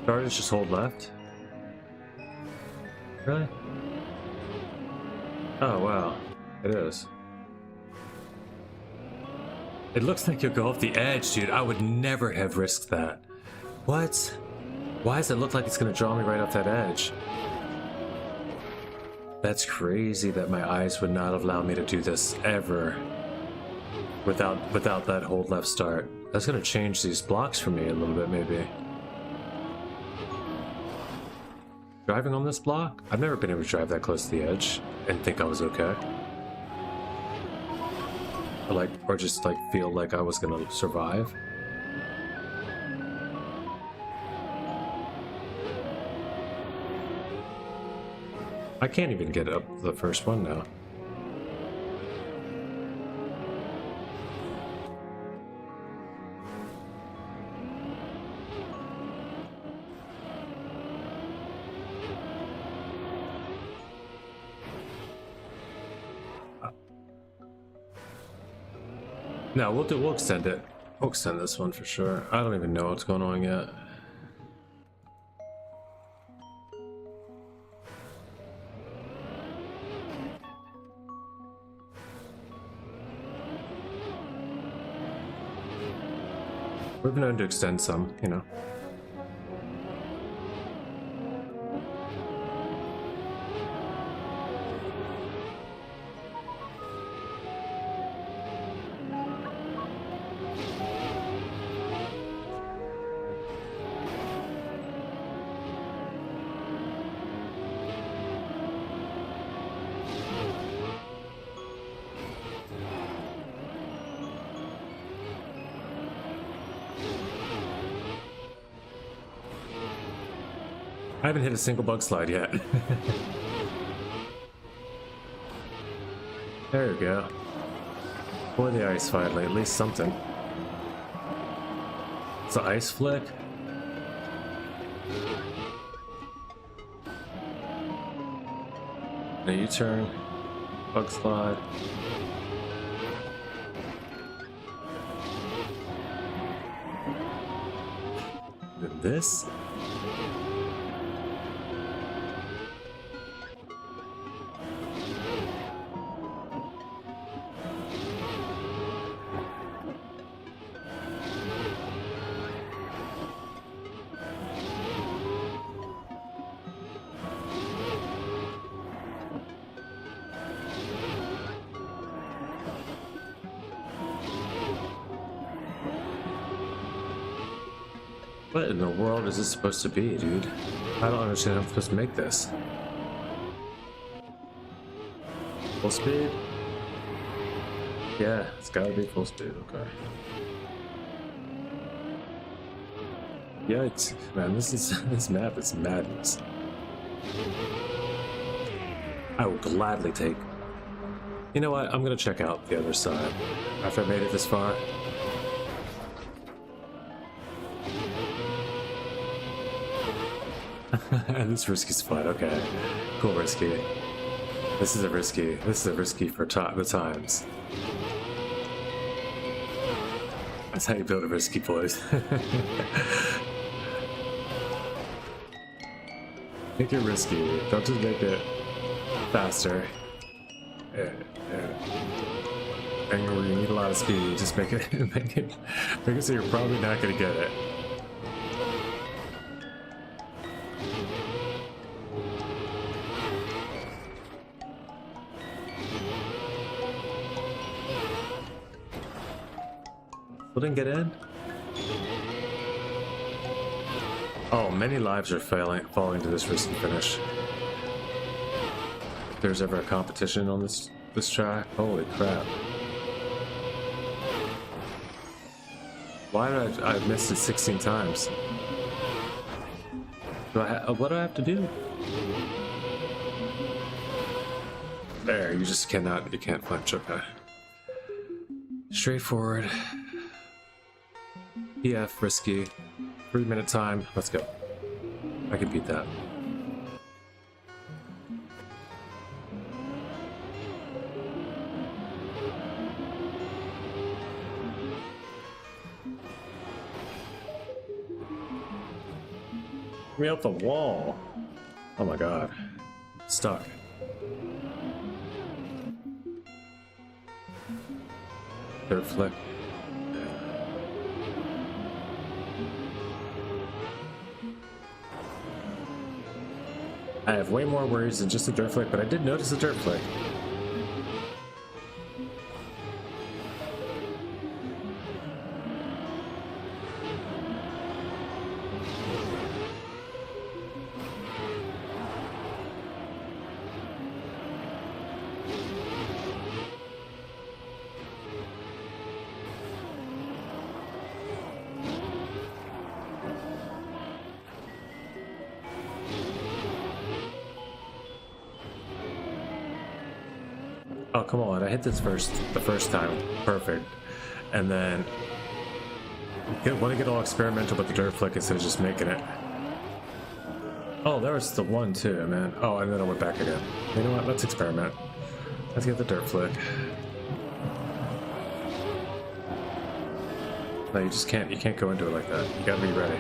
[SPEAKER 3] Starters just hold left. Really? Oh wow, it is. It looks like you'll go off the edge, dude. I would never have risked that. What? Why does it look like it's gonna draw me right off that edge? That's crazy that my eyes would not allow me to do this ever without that hold left start. That's gonna change these blocks for me a little bit, maybe. Driving on this block? I've never been able to drive that close to the edge and think I was okay. Or just like feel like I was gonna survive. I can't even get up the first one now. No, we'll extend it. We'll extend this one for sure. I don't even know what's going on yet. We've been known to extend some, you know. I haven't hit a single bug slide yet. There we go. Or the ice finally, at least something. It's an ice flick. A U-turn, bug slide. And this? What in the world is this supposed to be, dude? I don't understand how I'm supposed to make this. Full speed? Yeah, it's gotta be full speed, okay. Yikes, man, this map is madness. I will gladly take... You know what, I'm gonna check out the other side after I made it this far. This risky spot, okay. Cool risky. This is a risky for the times. That's how you build a risky, boys. Make it risky, don't just make it faster. And where you need a lot of speed, just make it make it so you're probably not gonna get it. Didn't get in? Oh, many lives are falling to this risky finish. If there's ever a competition on this track, holy crap. Why did I missed it 16 times? What do I have to do? There, you just cannot, you can't punch, okay. Straightforward. EF, risky, 3-minute time, let's go. I can beat that. Me up the wall. Oh my god. Stuck. Third flick. I have way more worries than just a dirt flick, but I did notice a dirt flick. Oh, come on, I hit this the first time, perfect. And then, want to get all experimental with the dirt flick instead of just making it. Oh, there was the one too, man. Oh, and then I went back again. You know what, let's experiment. Let's get the dirt flick. No, you just can't. You can't go into it like that. You gotta be ready.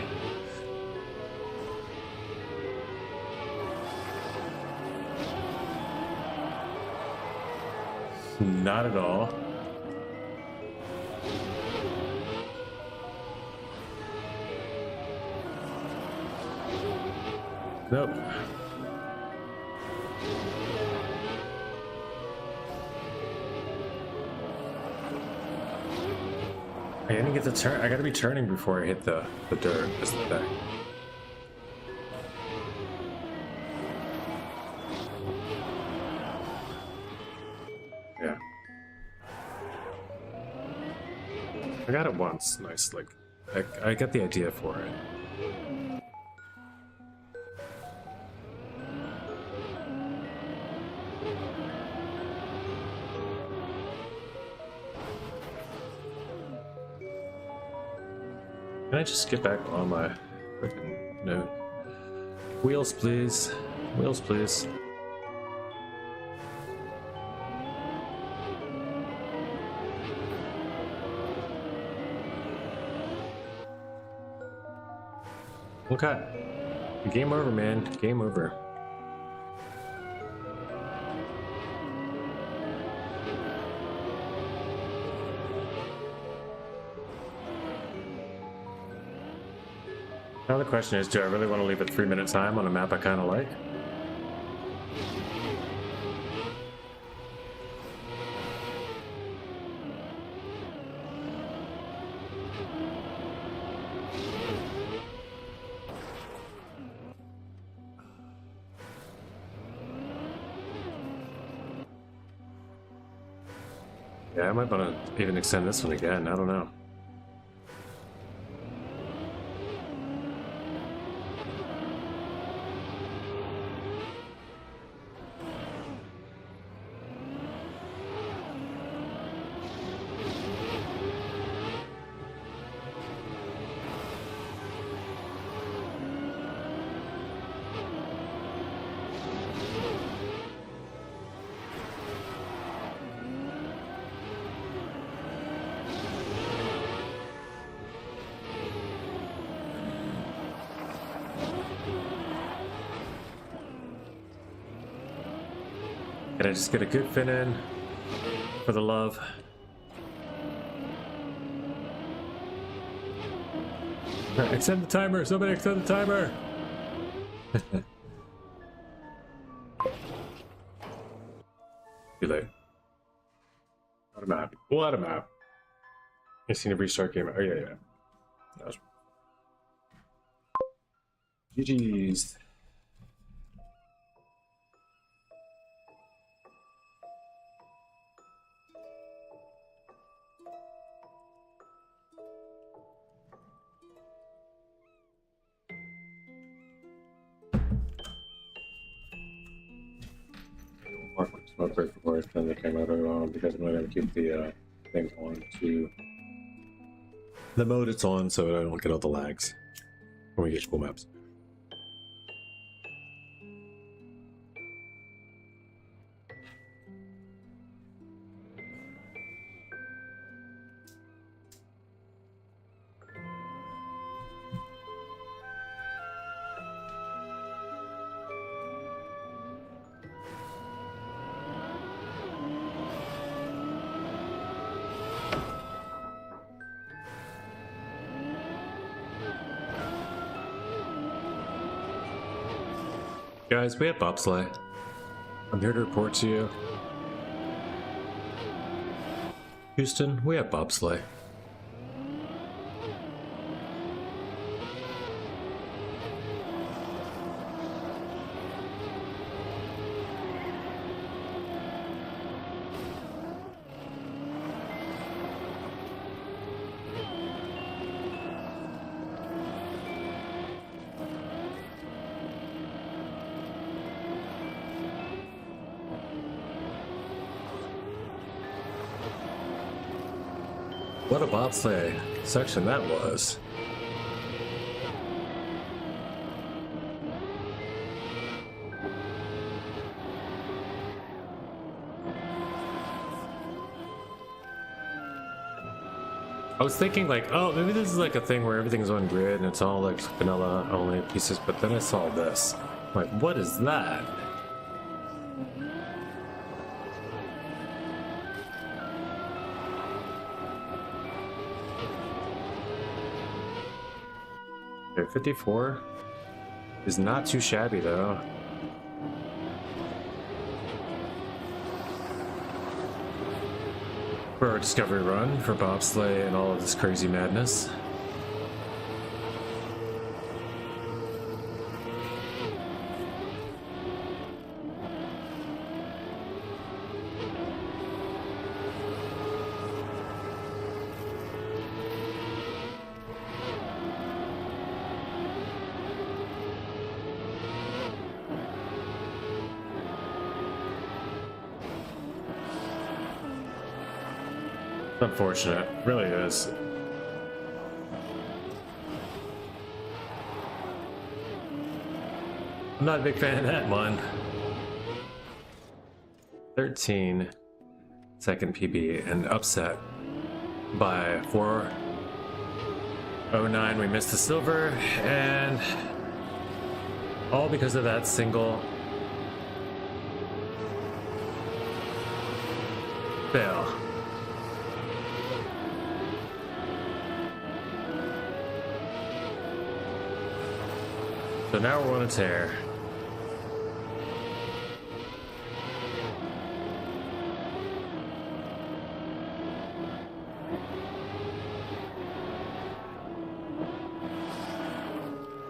[SPEAKER 3] Not at all. Nope. I didn't get the turn. I gotta be turning before I hit the dirt. Is the thing. Yeah. I got it once. Nice. Like, I got the idea for it. Can I just get back on my freaking note? Wheels, please. Wheels, please. Okay. Game over, man. Game over. Now the question is, do I really want to leave a 3-minute time on a map I kind of like? Yeah, I might want to even extend this one again. I don't know. Can I just get a good fin in for the love? Extend the timer! Somebody extend the timer! Too late. Out of map. Well, out of map. I seen a restart game. Oh, yeah, yeah. That was... GG's. Smoke break before I turn the camera on because I'm not going to keep the thing on to the mode it's on so I don't get all the lags when we get cool maps. Guys, we have bobsleigh. I'm here to report to you. Houston, we have bobsleigh. What a bobsleigh section that was. I was thinking like, oh, maybe this is like a thing where everything's on grid and it's all like vanilla only pieces, but then I saw this. I'm like, what is that? Okay, 54 is not too shabby though. For our discovery run for bobsleigh and all of this crazy madness. Unfortunate, really is. I'm not a big fan of that one. 13 second PB and upset by 409. We missed the silver, and all because of that single fail. So now we're on a tear.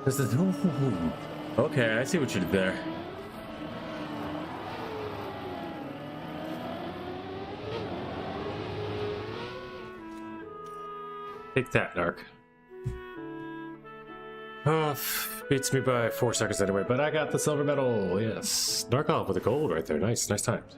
[SPEAKER 3] This is okay. I see what you did there. Take that, Narc. Oh, beats me by 4 seconds anyway, but I got the silver medal. Yes, Narc off with a gold right there. Nice, nice times.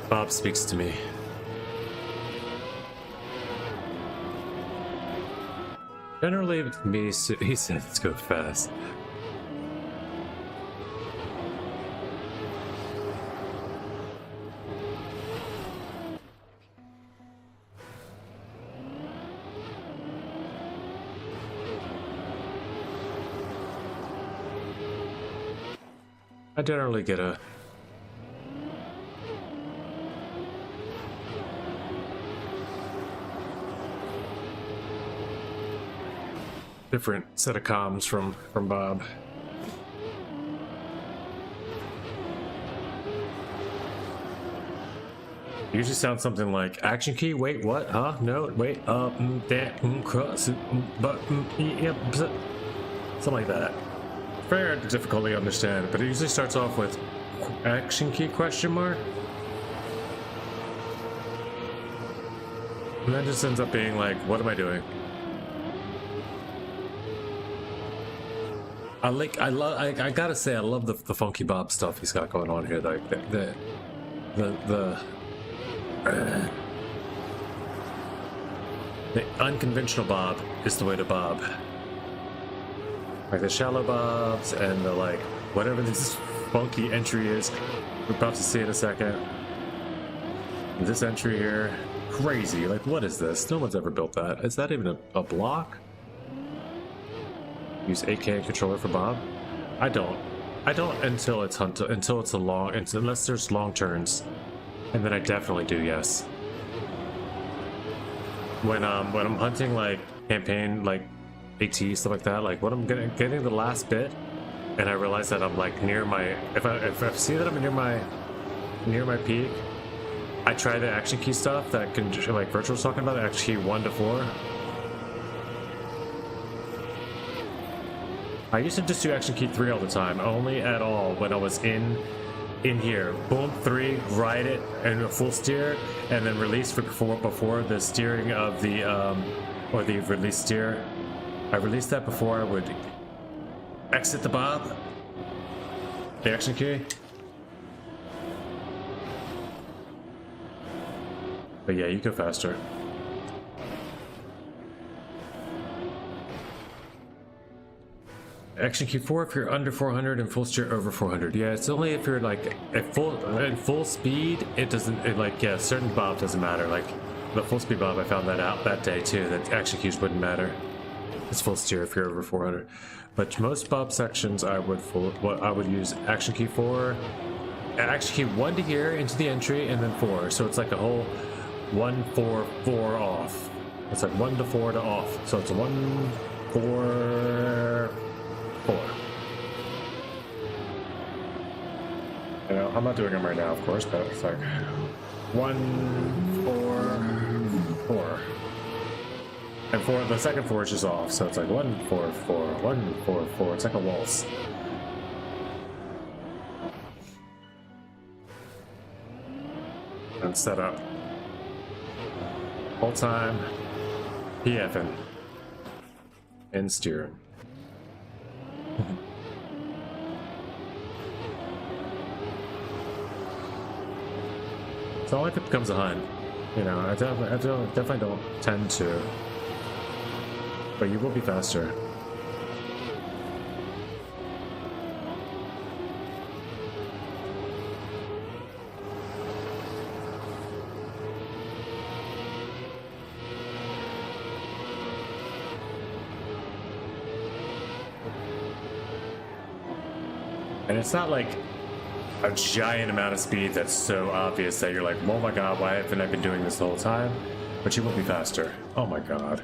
[SPEAKER 3] Bob speaks to me. Generally, with me, he said, let's go fast. I generally get a different set of comms from Bob. Usually sounds something like action key. Wait, what? Huh? No, wait. Cross, but yeah, something like that. Very difficult to understand, but it usually starts off with action key question mark, and then just ends up being like, what am I doing? I gotta say, I love the Funky Bob stuff he's got going on here. Like the unconventional Bob is the way to Bob. Like the shallow Bobs and the like whatever this funky entry is. We're about to see in a second. This entry here, crazy. Like, what is this? No one's ever built that. Is that even a block? Use 8K controller for Bob? I don't until it's a long, unless there's long turns, and then I definitely do. Yes. When I'm hunting like campaign like AT stuff like that, like when I'm getting the last bit, and I realize that I'm like near my if I see that I'm near my peak, I try the action key stuff that can like Virtual was talking about, action key 1 to 4. I used to just do action key 3 all the time, only at all when I was in here. Boom, 3, ride it, and a full steer, and then release for before the steering of the or the release steer. I released that before I would Exit the bob. The action key. But yeah, you go faster. Action key 4 if you're under 400 and full steer over 400. Yeah, it's only if you're like at full speed. It doesn't. Like yeah, certain bob doesn't matter. Like the full speed bob, I found that out that day too. That action keys wouldn't matter. It's full steer if you're over 400. But most bob sections, I would use action key 4, action key 1 to here into the entry, and then 4. So it's like a whole 1 4 4 off. It's like 1 to 4 to off. So it's a 1 4 4. You know, I'm not doing them right now, of course, but it's like 1 4 4. And the second 4 is just off, so it's like 1 4 4 1 4 4. It's like a waltz. And set up. Whole time. PFing. And steering. So only if it becomes a hunt. You know, I definitely don't tend to. But you will be faster. And it's not like a giant amount of speed that's so obvious that you're like, oh my god, why haven't I been doing this the whole time? But you will be faster. Oh my god.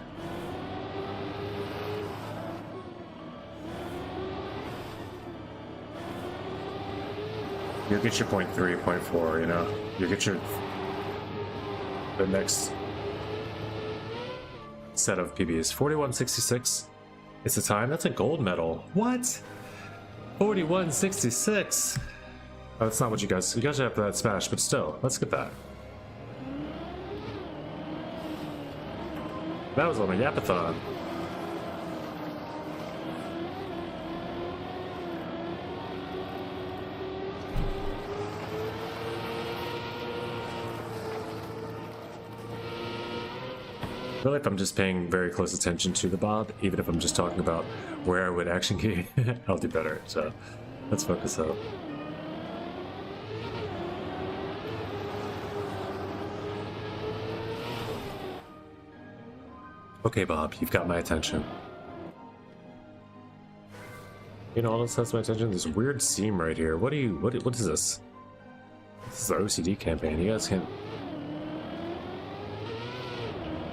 [SPEAKER 3] You'll get your 0.3, 0.4, you know? You'll get the next set of PBs. 4166 is the time. That's a gold medal. What? 4166. Oh, that's not what you guys have that smash, but still, let's get that. That was on a yapathon. I feel like I'm just paying very close attention to the bob, even if I'm just talking about where I would action key, I'll do better. So let's focus up. Okay, Bob, you've got my attention. You know, all this has my attention. This weird seam right here. What is this? This is our OCD campaign. You guys can't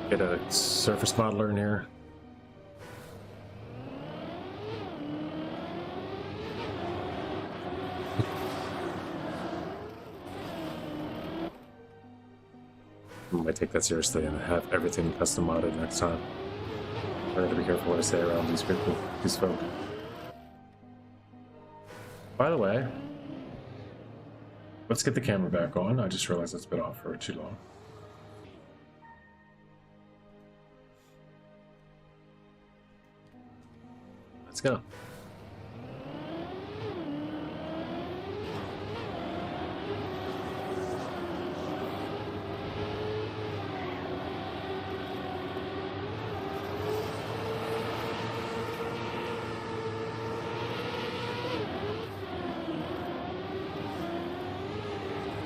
[SPEAKER 3] get a surface modeler in here. I might take that seriously and have everything custom modded next time. I gotta be careful what I say around these people, these folk. By the way, let's get the camera back on. I just realized it's been off for too long. Let's go.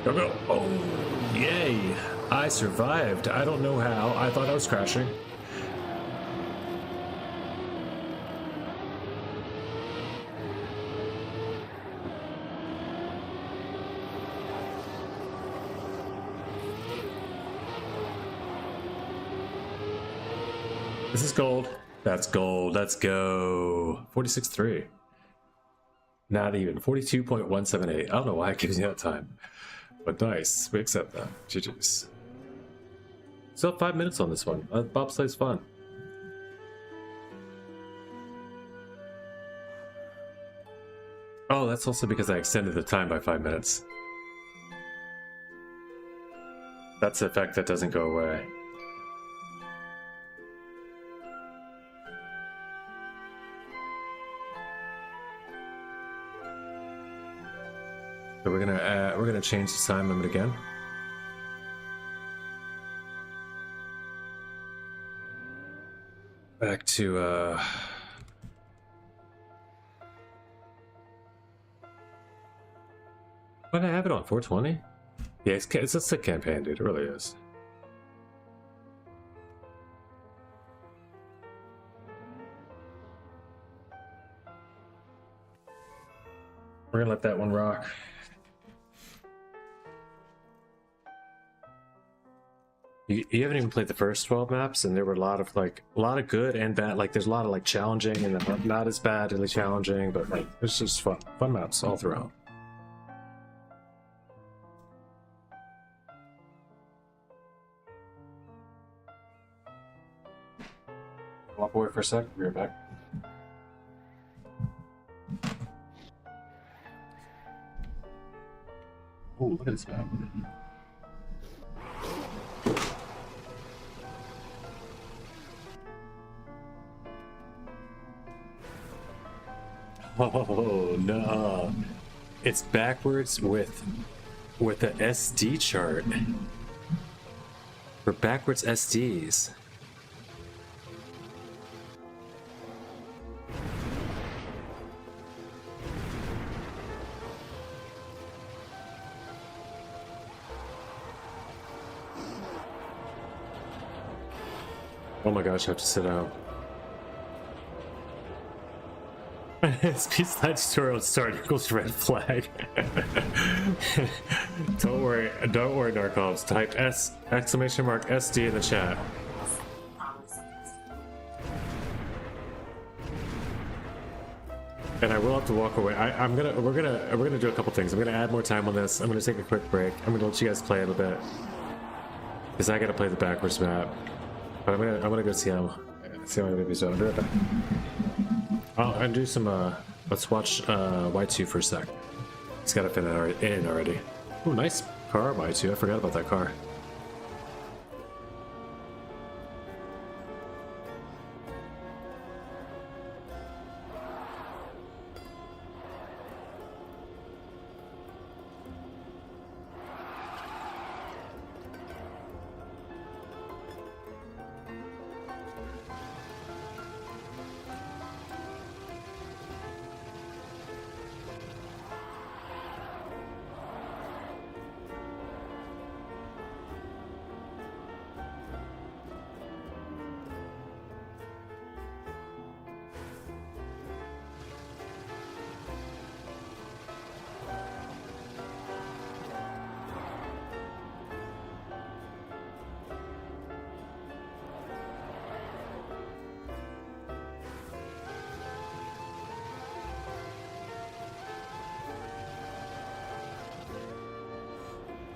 [SPEAKER 3] Go, go. Oh, yay. I survived. I don't know how. I thought I was crashing. This is gold. That's gold. Let's go. 46.3. Not even. 42.178. I don't know why it gives you that time. But nice. We accept that. GG's. Still have 5 minutes on this one. Bobsleigh's fun. Oh, that's also because I extended the time by 5 minutes. That's the effect that doesn't go away. So we're gonna change the time limit again. Back to why did I have it on 420? Yeah, it's a sick campaign, dude. It really is. We're gonna let that one rock. You haven't even played the first 12 maps, and there were a lot of good and bad. Like, there's a lot of like challenging and then not as badly challenging, but like it's just fun maps all throughout. Walk away for a sec. Be right back. Oh, look at this map. Oh no, it's backwards with the SD chart. For backwards SDs. Oh my gosh, I have to sit out. Speed slide tutorial start equals red flag. Don't worry, Narcoms. Type !SD in the chat. And I will have to walk away. We're gonna do a couple things. I'm gonna add more time on this. I'm gonna take a quick break. I'm gonna let you guys play it a bit, because I gotta play the backwards map. But I'm gonna go see how my baby's doing. I'll be right back. I'll do some, let's watch Y2 for a sec. It's gotta fit in already. Oh, nice car, Y2. I forgot about that car.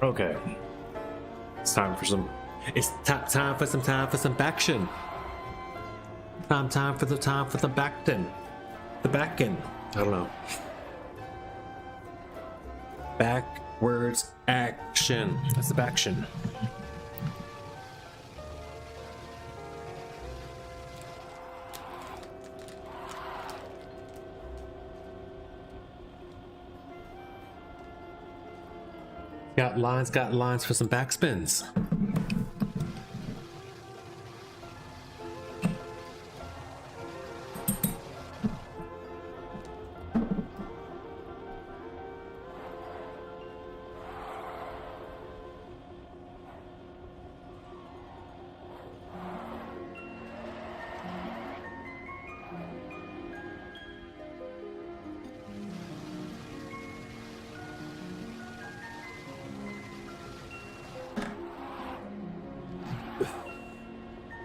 [SPEAKER 3] Okay, it's time for some. It's time for some baction. Time for the backton. The backin. I don't know. Backwards action. That's the baction. Got lines for some backspins.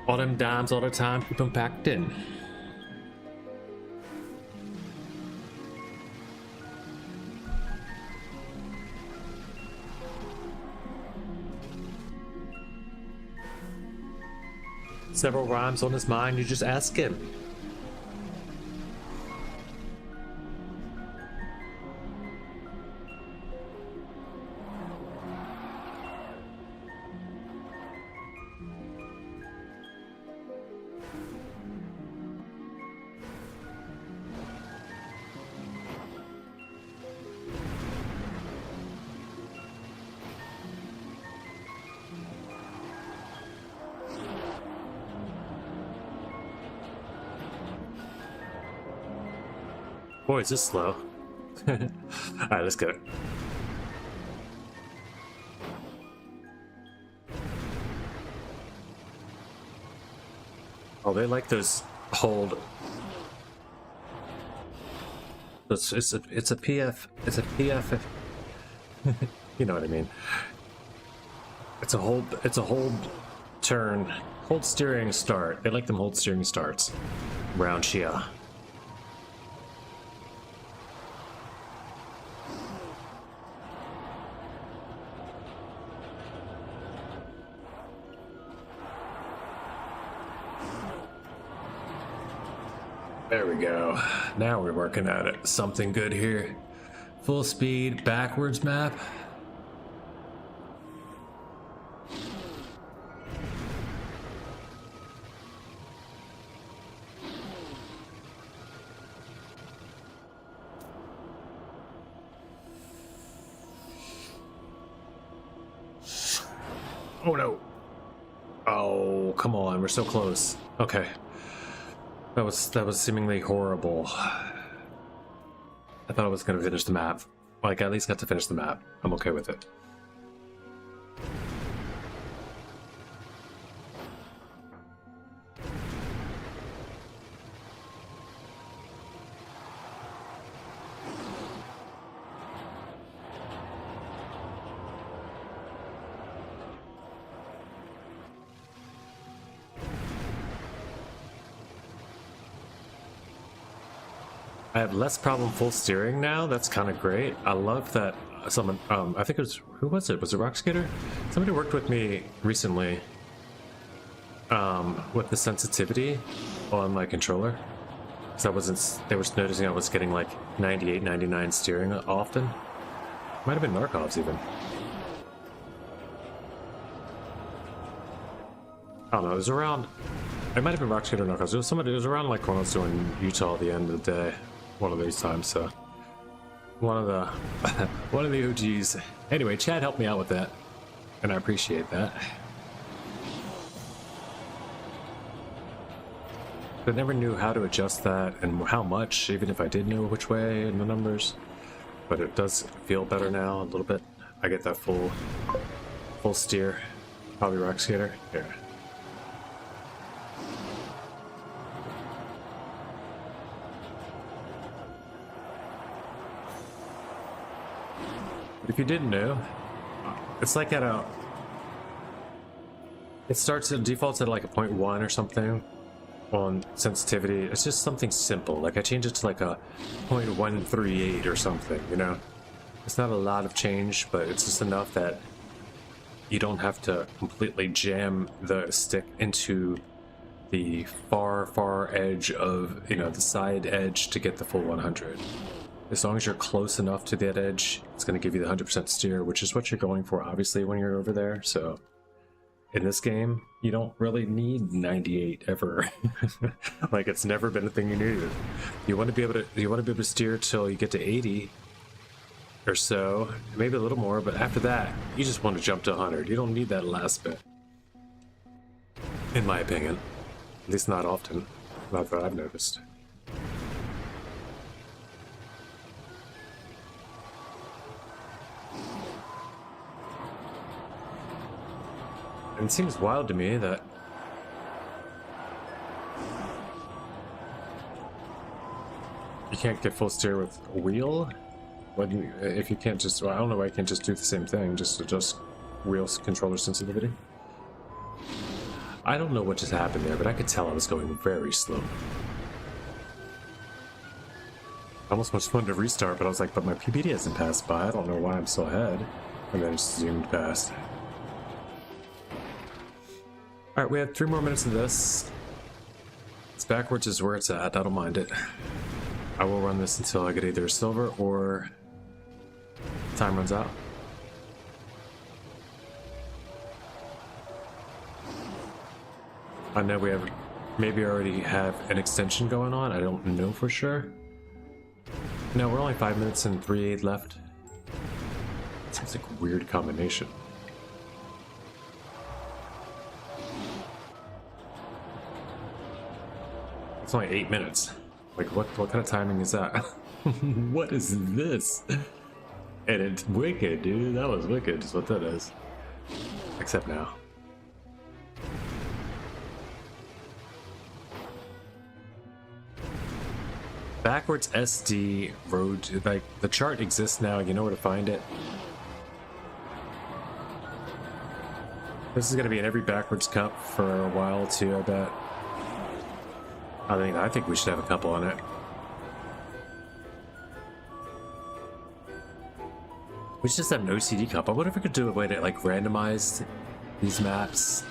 [SPEAKER 3] All them dimes all the time, keep them packed in. Several rhymes on his mind, you just ask him. Boy, is this slow. Alright, let's go. Oh, they like those hold. It's a PF. It's a PF. You know what I mean. It's a hold. It's a hold turn. Hold steering start. They like them hold steering starts. Round here. There we go. Now we're working at it. Something good here. Full speed, backwards map. Oh no. Oh, come on. We're so close. Okay. That was seemingly horrible. I thought I was gonna finish the map. Like, I at least got to finish the map. I'm okay with it. I have less problem full steering now. That's kind of great. I love that someone, I think it was, who was it? Was it Rock Skater? Somebody worked with me recently with the sensitivity on my controller. So they were noticing I was getting like 98, 99 steering often. Might have been Narkov's even. I don't know, it was around, it might have been Rock Skater or Narkov's. It was somebody, it was around like when I was doing Utah at the end of the day. One of these times, so one of the OGs. Anyway, Chad helped me out with that, and I appreciate that. I never knew how to adjust that and how much, even if I did know which way and the numbers. But it does feel better now a little bit. I get that full steer. Probably Rock Skater. Yeah. If you didn't know, it's like at a, it starts at defaults at like a 0.1 or something on sensitivity. It's just something simple. Like I change it to like a 0.138 or something, you know? It's not a lot of change, but it's just enough that you don't have to completely jam the stick into the far edge of, you know, the side edge to get the full 100. As long as you're close enough to that edge, it's going to give you the 100% steer, which is what you're going for, obviously, when you're over there. So, in this game, you don't really need 98 ever. Like, it's never been a thing you needed. You want to be able to steer till you get to 80 or so, maybe a little more. But after that, you just want to jump to 100. You don't need that last bit, in my opinion. At least not often. Not that I've noticed. And it seems wild to me that you can't get full steer with wheel. If you can't just, well, I don't know why you can't just do the same thing, just adjust wheel controller sensitivity. I don't know what just happened there, but I could tell I was going very slow. I almost wanted to restart, but I was like, but my PBD hasn't passed by. I don't know why I'm so ahead. And then it just zoomed past. Alright, we have 3 more minutes of this. It's backwards is where it's at. I don't mind it. I will run this until I get either silver or time runs out. I know we have maybe already have an extension going on. I don't know for sure. No, we're only 5 minutes and 3/8 left. Seems like a weird combination. It's only 8 minutes. Like, what kind of timing is that? What is this? And it's wicked, dude. That was wicked, is what that is. Except now. Backwards SD road, like, the chart exists now, you know where to find it. This is gonna be in every backwards cup for a while too, I bet. I think we should have a couple on it. We should just have an OCD cup. I wonder if we could do a way to like randomize these maps.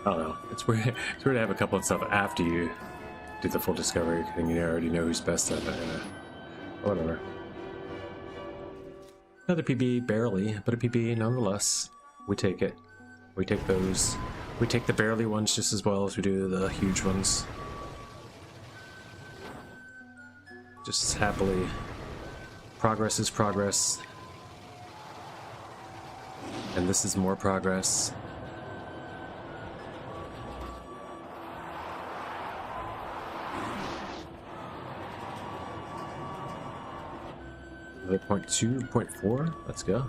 [SPEAKER 3] I don't know. It's weird. It's weird to have a couple of stuff after you do the full discovery, and you already know who's best at it. Whatever. Another PB, barely, but a PB nonetheless. We take it. We take those. We take the barely ones just as well as we do the huge ones. Just as happily. Progress is progress. And this is more progress. Another 0.2, 0.4. Let's go.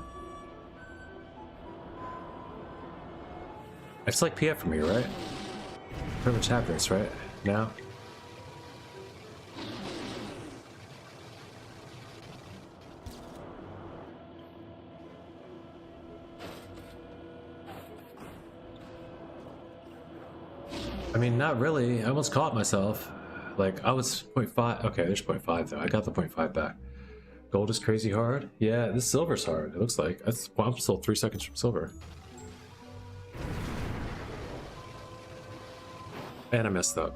[SPEAKER 3] It's like PF from here, right? Pretty much have this, right? Now? I mean, not really. I almost caught myself. Like, I was 0.5. Okay, there's 0.5 though. I got the 0.5 back. Gold is crazy hard. Yeah, this silver's hard. It looks like. Well, I'm still 3 seconds from silver. And I messed up.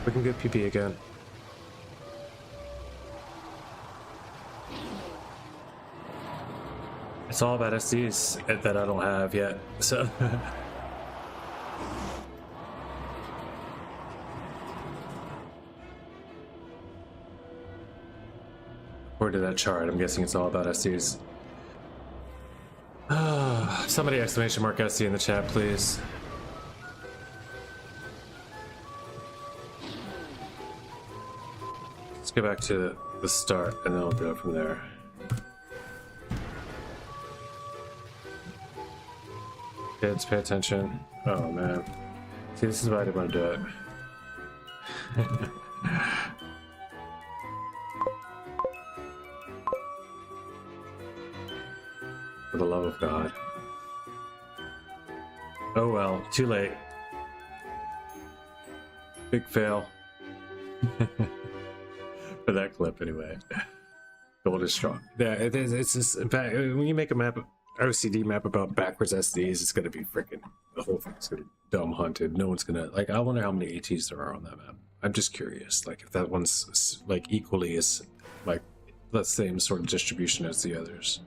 [SPEAKER 3] We can get PP again. It's all about SDs that I don't have yet, so. According to that chart, I'm guessing it's all about SDs. Somebody exclamation mark SD in the chat, please. Let's go back to the start and then we'll do it from there. Kids, pay attention. Oh man. See, this is why I didn't want to do it. For the love of God. Oh well, too late. Big fail. For that clip anyway. Gold is strong. Yeah, it is. It's just, in fact, when you make a map, OCD map about backwards SDs, it's gonna be freaking, the whole thing's gonna be dumb hunted. No one's gonna, like, I wonder how many ATs there are on that map. I'm just curious, like, if that one's like equally as, like, the same sort of distribution as the others.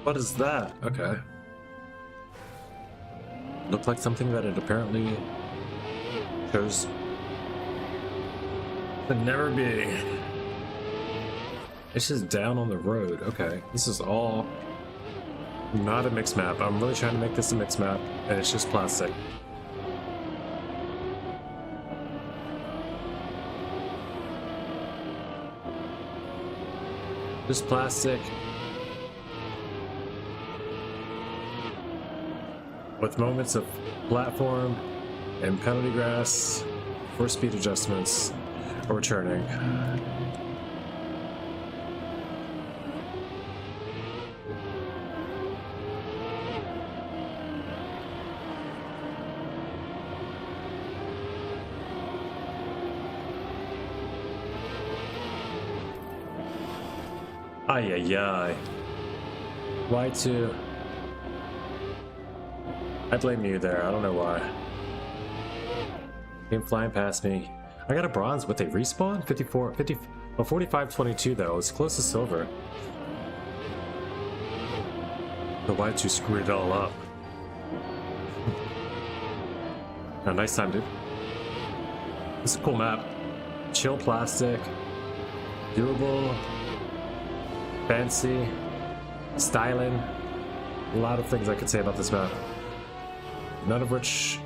[SPEAKER 3] What is that? Okay. Looked like something that it apparently chose to never be. It's just down on the road. Okay. This is all not a mix map. I'm really trying to make this a mix map, and it's just plastic. Just plastic. With moments of platform and penalty grass for speed adjustments or turning. Ay, ay, ay. Y2. I blame you there. I don't know why. Came flying past me. I got a bronze with a respawn? 54, 50, well, 45-22 though. It's close to silver. The Y2 screwed it all up. Oh, nice time, dude. This is a cool map. Chill plastic. Doable. Fancy. Styling. A lot of things I could say about this map. None of which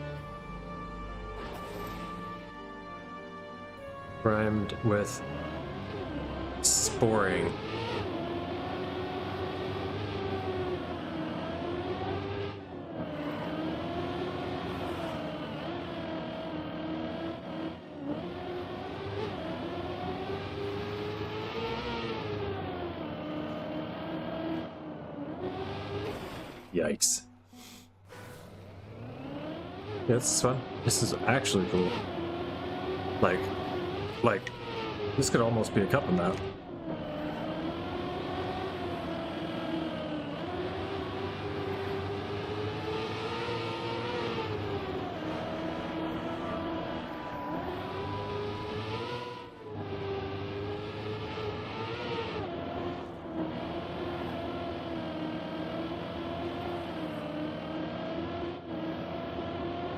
[SPEAKER 3] rhymed with sporing. Yikes. Yeah, this is fun. This is actually cool. Like, this could almost be a Cuppa map.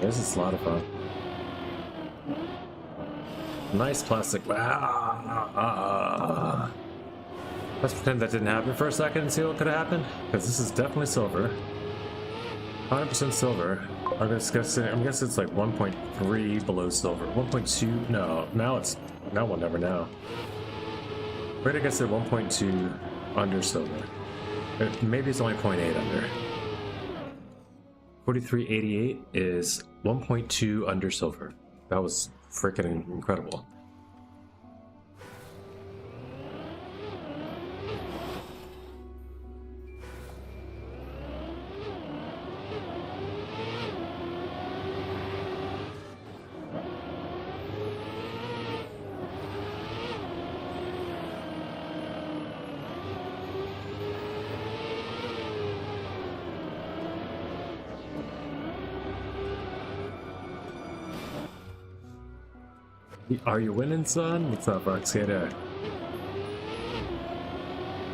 [SPEAKER 3] This is a lot of fun. Nice plastic. Let's pretend that didn't happen for a second and see what could have happened. Because this is definitely silver. 100% silver. I'm guessing it's like 1.3 below silver. 1.2? No. Now we'll never know. We're gonna guess at 1.2 under silver. Maybe it's only 0.8 under. 4388 is 1.2 under silver. That was freaking incredible. Are you winning, son? What's up, Roxana?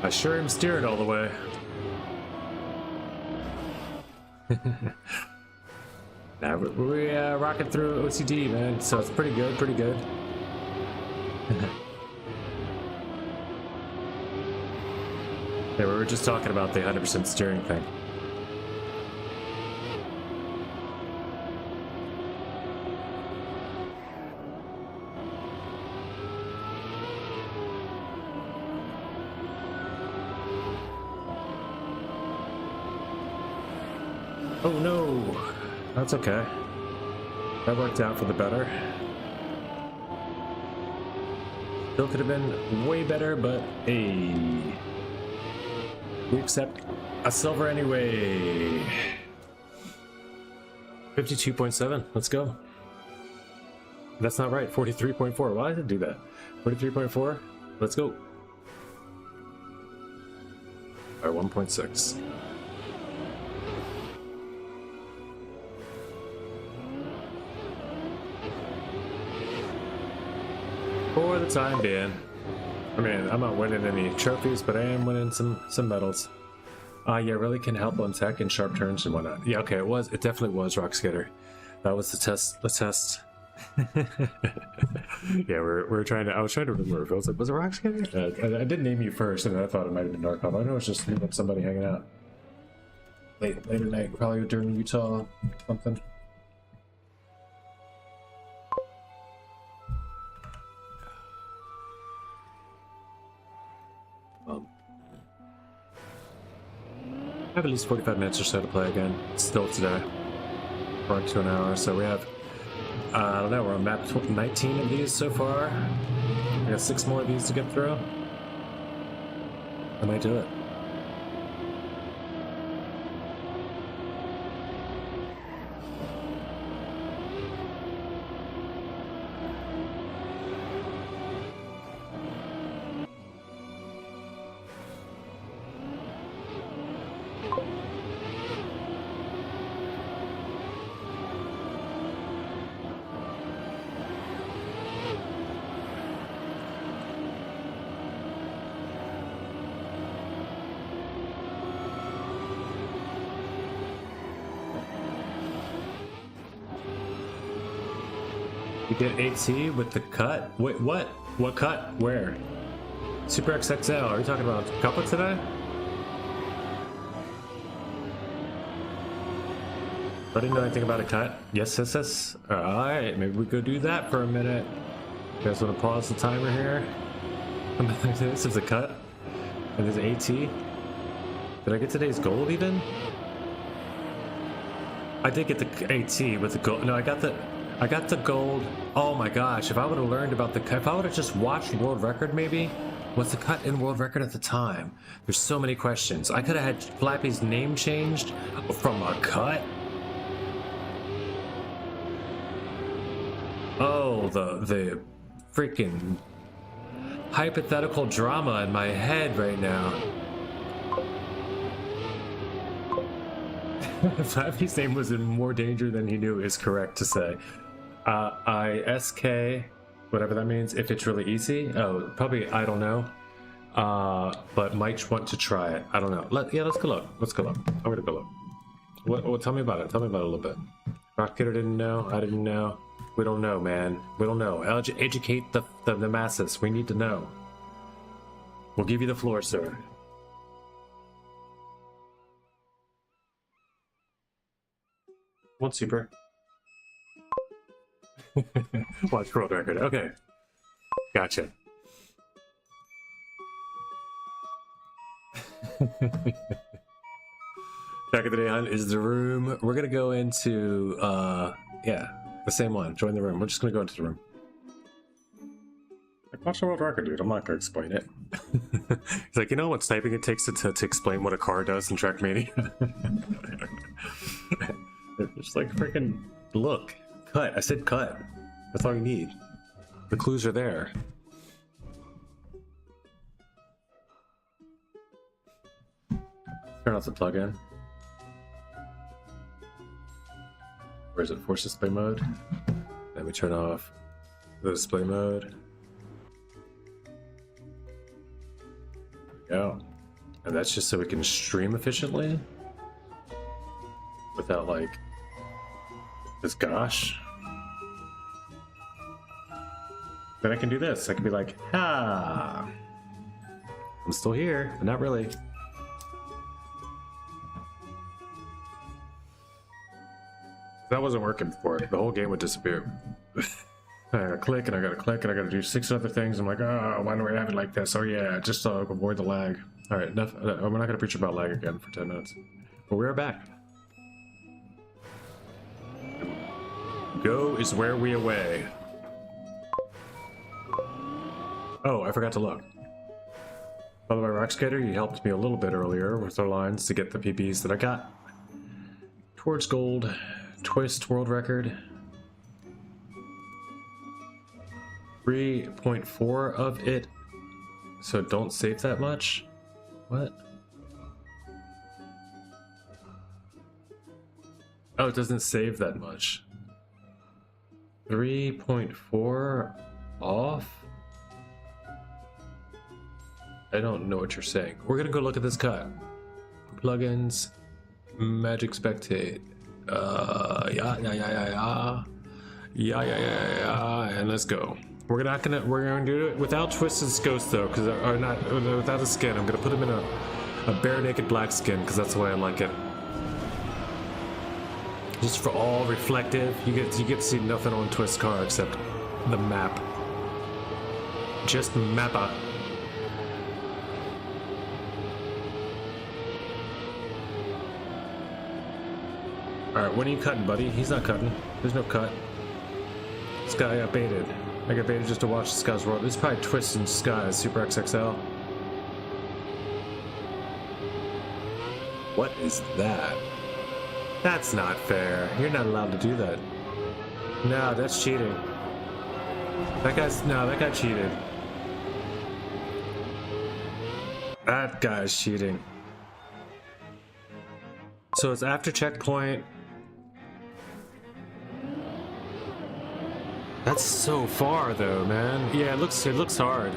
[SPEAKER 3] I sure am steering all the way. Now we're rocking through OCD, man, so it's pretty good, pretty good. Yeah, we were just talking about the 100% steering thing. Oh no, that's okay. That worked out for the better. Still could have been way better, but hey, we accept a silver anyway. 52.7, let's go. That's not right, 43.4. Why did it do that? 43.4, let's go. By 1.6. For the time being. I mean, I'm not winning any trophies, but I am winning some medals. Yeah, really can help on tech and sharp turns and whatnot. Yeah, okay, it definitely was Rock Skater. That was the test. Yeah, we're trying to. I was trying to remember. I was like, was it Rock Skater? I did name you first, and I thought it might have been Darkov. I know it's just somebody hanging out later night, probably during Utah something. I have at least 45 minutes or so to play again, still today. We're on to an hour, so we have, I don't know, we're on map 19 of these so far. We got 6 more of these to get through. I might do it. You did AT with the cut? Wait, what? What cut? Where? Super XXL. Are you talking about Cuppa today? I didn't know anything about a cut. Yes, yes, yes. Alright, maybe we go do that for a minute. You guys want to pause the timer here? This is a cut. And there's AT. Did I get today's gold even? I did get the AT with the gold. No, I got the gold. Oh my gosh, if I would have learned about the cut, if I would have just watched world record maybe, what's the cut in world record at the time? There's so many questions. I could have had Flappy's name changed from a cut. Oh, the freaking hypothetical drama in my head right now. Flappy's name was in more danger than he knew is correct to say. ISK, whatever that means, if it's really easy. Oh, probably, I don't know. But might want to try it. I don't know. Let's go look. Let's go look. I'm gonna go look. What? Tell me about it. Tell me about it a little bit. Rocketer didn't know. I didn't know. We don't know, man. We don't know. Educate the masses. We need to know. We'll give you the floor, sir. One super. Watch world record. Okay. Gotcha. Back of the day hunt is the room. We're gonna go into yeah, the same one. Join the room. We're just gonna go into the room. Like, watch the world record, dude. I'm not gonna explain it. He's like, you know what typing it takes to explain what a car does in Trackmania? Just like freaking look. Cut. I said cut. That's all you need. The clues are there. Turn off the plugin. Where is it? Force display mode. Let me turn off the display mode. There we go. And that's just so we can stream efficiently without like this gosh. Then I can do this. I can be like, ah, I'm still here, but not really. That wasn't working before. The whole game would disappear. I gotta click and I gotta click and I gotta do 6 other things. I'm like, oh, why do I have it like this? Oh yeah, just to avoid the lag. All right, enough. We're not gonna preach about lag again for 10 minutes. But we are back. Go is where we away. Oh, I forgot to look. By the way, Rock Skater, you helped me a little bit earlier with our lines to get the PBs that I got. Towards gold, twist world record. 3.4 of it. So don't save that much. What? Oh, it doesn't save that much. 3.4 off? I don't know what you're saying. We're gonna go look at this cut. Plugins, Magic Spectate. Yeah, and let's go. We're gonna do it without Twisted's ghost though, because or not without the skin. I'm gonna put him in a bare naked black skin because that's the way I like it. Just for all reflective, you get to see nothing on Twist car except the map. Just mappa. Alright, when are you cutting, buddy? He's not cutting. There's no cut. This guy got baited. I got baited just to watch this guy's world. This is probably Twist in Skies, Super XXL. What is that? That's not fair. You're not allowed to do that. No, that's cheating. That guy cheated. That guy's cheating. So it's after checkpoint. That's so far though, man. Yeah, it looks hard.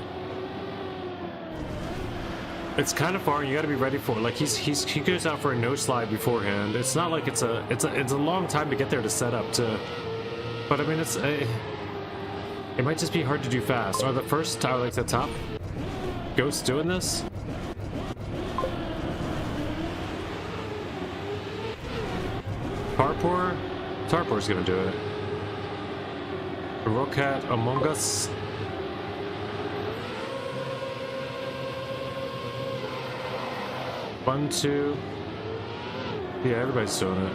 [SPEAKER 3] It's kind of far, and you got to be ready for it. Like he goes out for a no slide beforehand. It's not like it's a long time to get there to set up to. But I mean, It might just be hard to do fast. Are the first tower like the top ghosts doing this? Tarpor? Tarpor's gonna do it. Rocket Among Us. One, two. Yeah, everybody's doing it.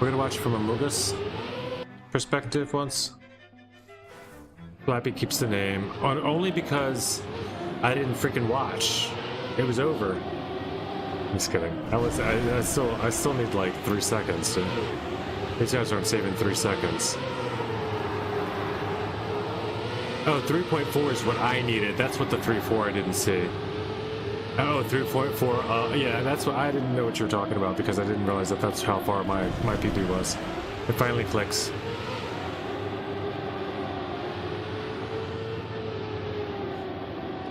[SPEAKER 3] We're gonna watch from a Mugus perspective once. Flappy keeps the name only because I didn't freaking watch. It was over. I'm just kidding. I still need like 3 seconds to. These guys aren't saving 3 seconds. Oh, 3.4 is what I needed. That's what the 3.4 I didn't see. Oh, 3.4. Yeah, that's what I didn't know what you were talking about because I didn't realize that that's how far my PB was. It finally clicks.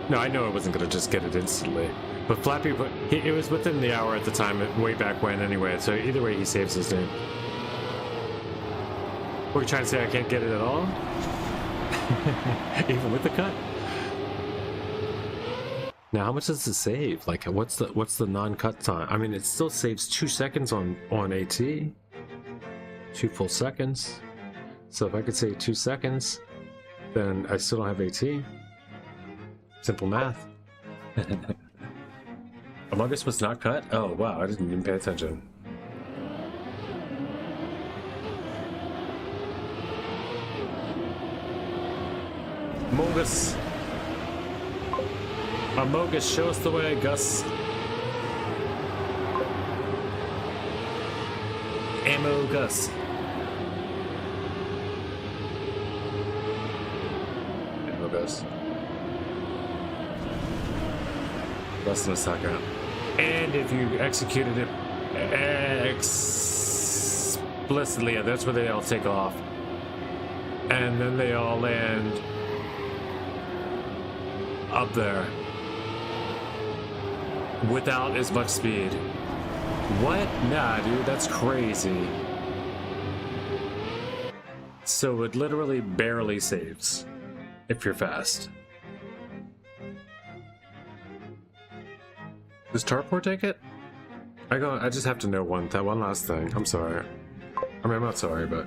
[SPEAKER 3] No, I know I wasn't gonna just get it instantly, but Flappy, it was within the hour at the time, way back when anyway. So either way, he saves his name. What are you trying to say? I can't get it at all, even with the cut. Now, how much does it save? Like, what's the non-cut time? I mean, it still saves 2 seconds on AT, 2 full seconds. So if I could say 2 seconds, then I still don't have AT. Simple math. Among Us was not cut? Oh wow, I didn't even pay attention. Among Us. Among Us, show us the way, Gus. Ammo Gus. Ammo Gus. Less than a second. And if you executed it explicitly, yeah, that's where they all take off. And then they all land up there without as much speed. What? Nah, dude, that's crazy. So it literally barely saves if you're fast. Does Tarpor take it? I just have to know one last thing. I'm sorry. I mean, I'm not sorry, but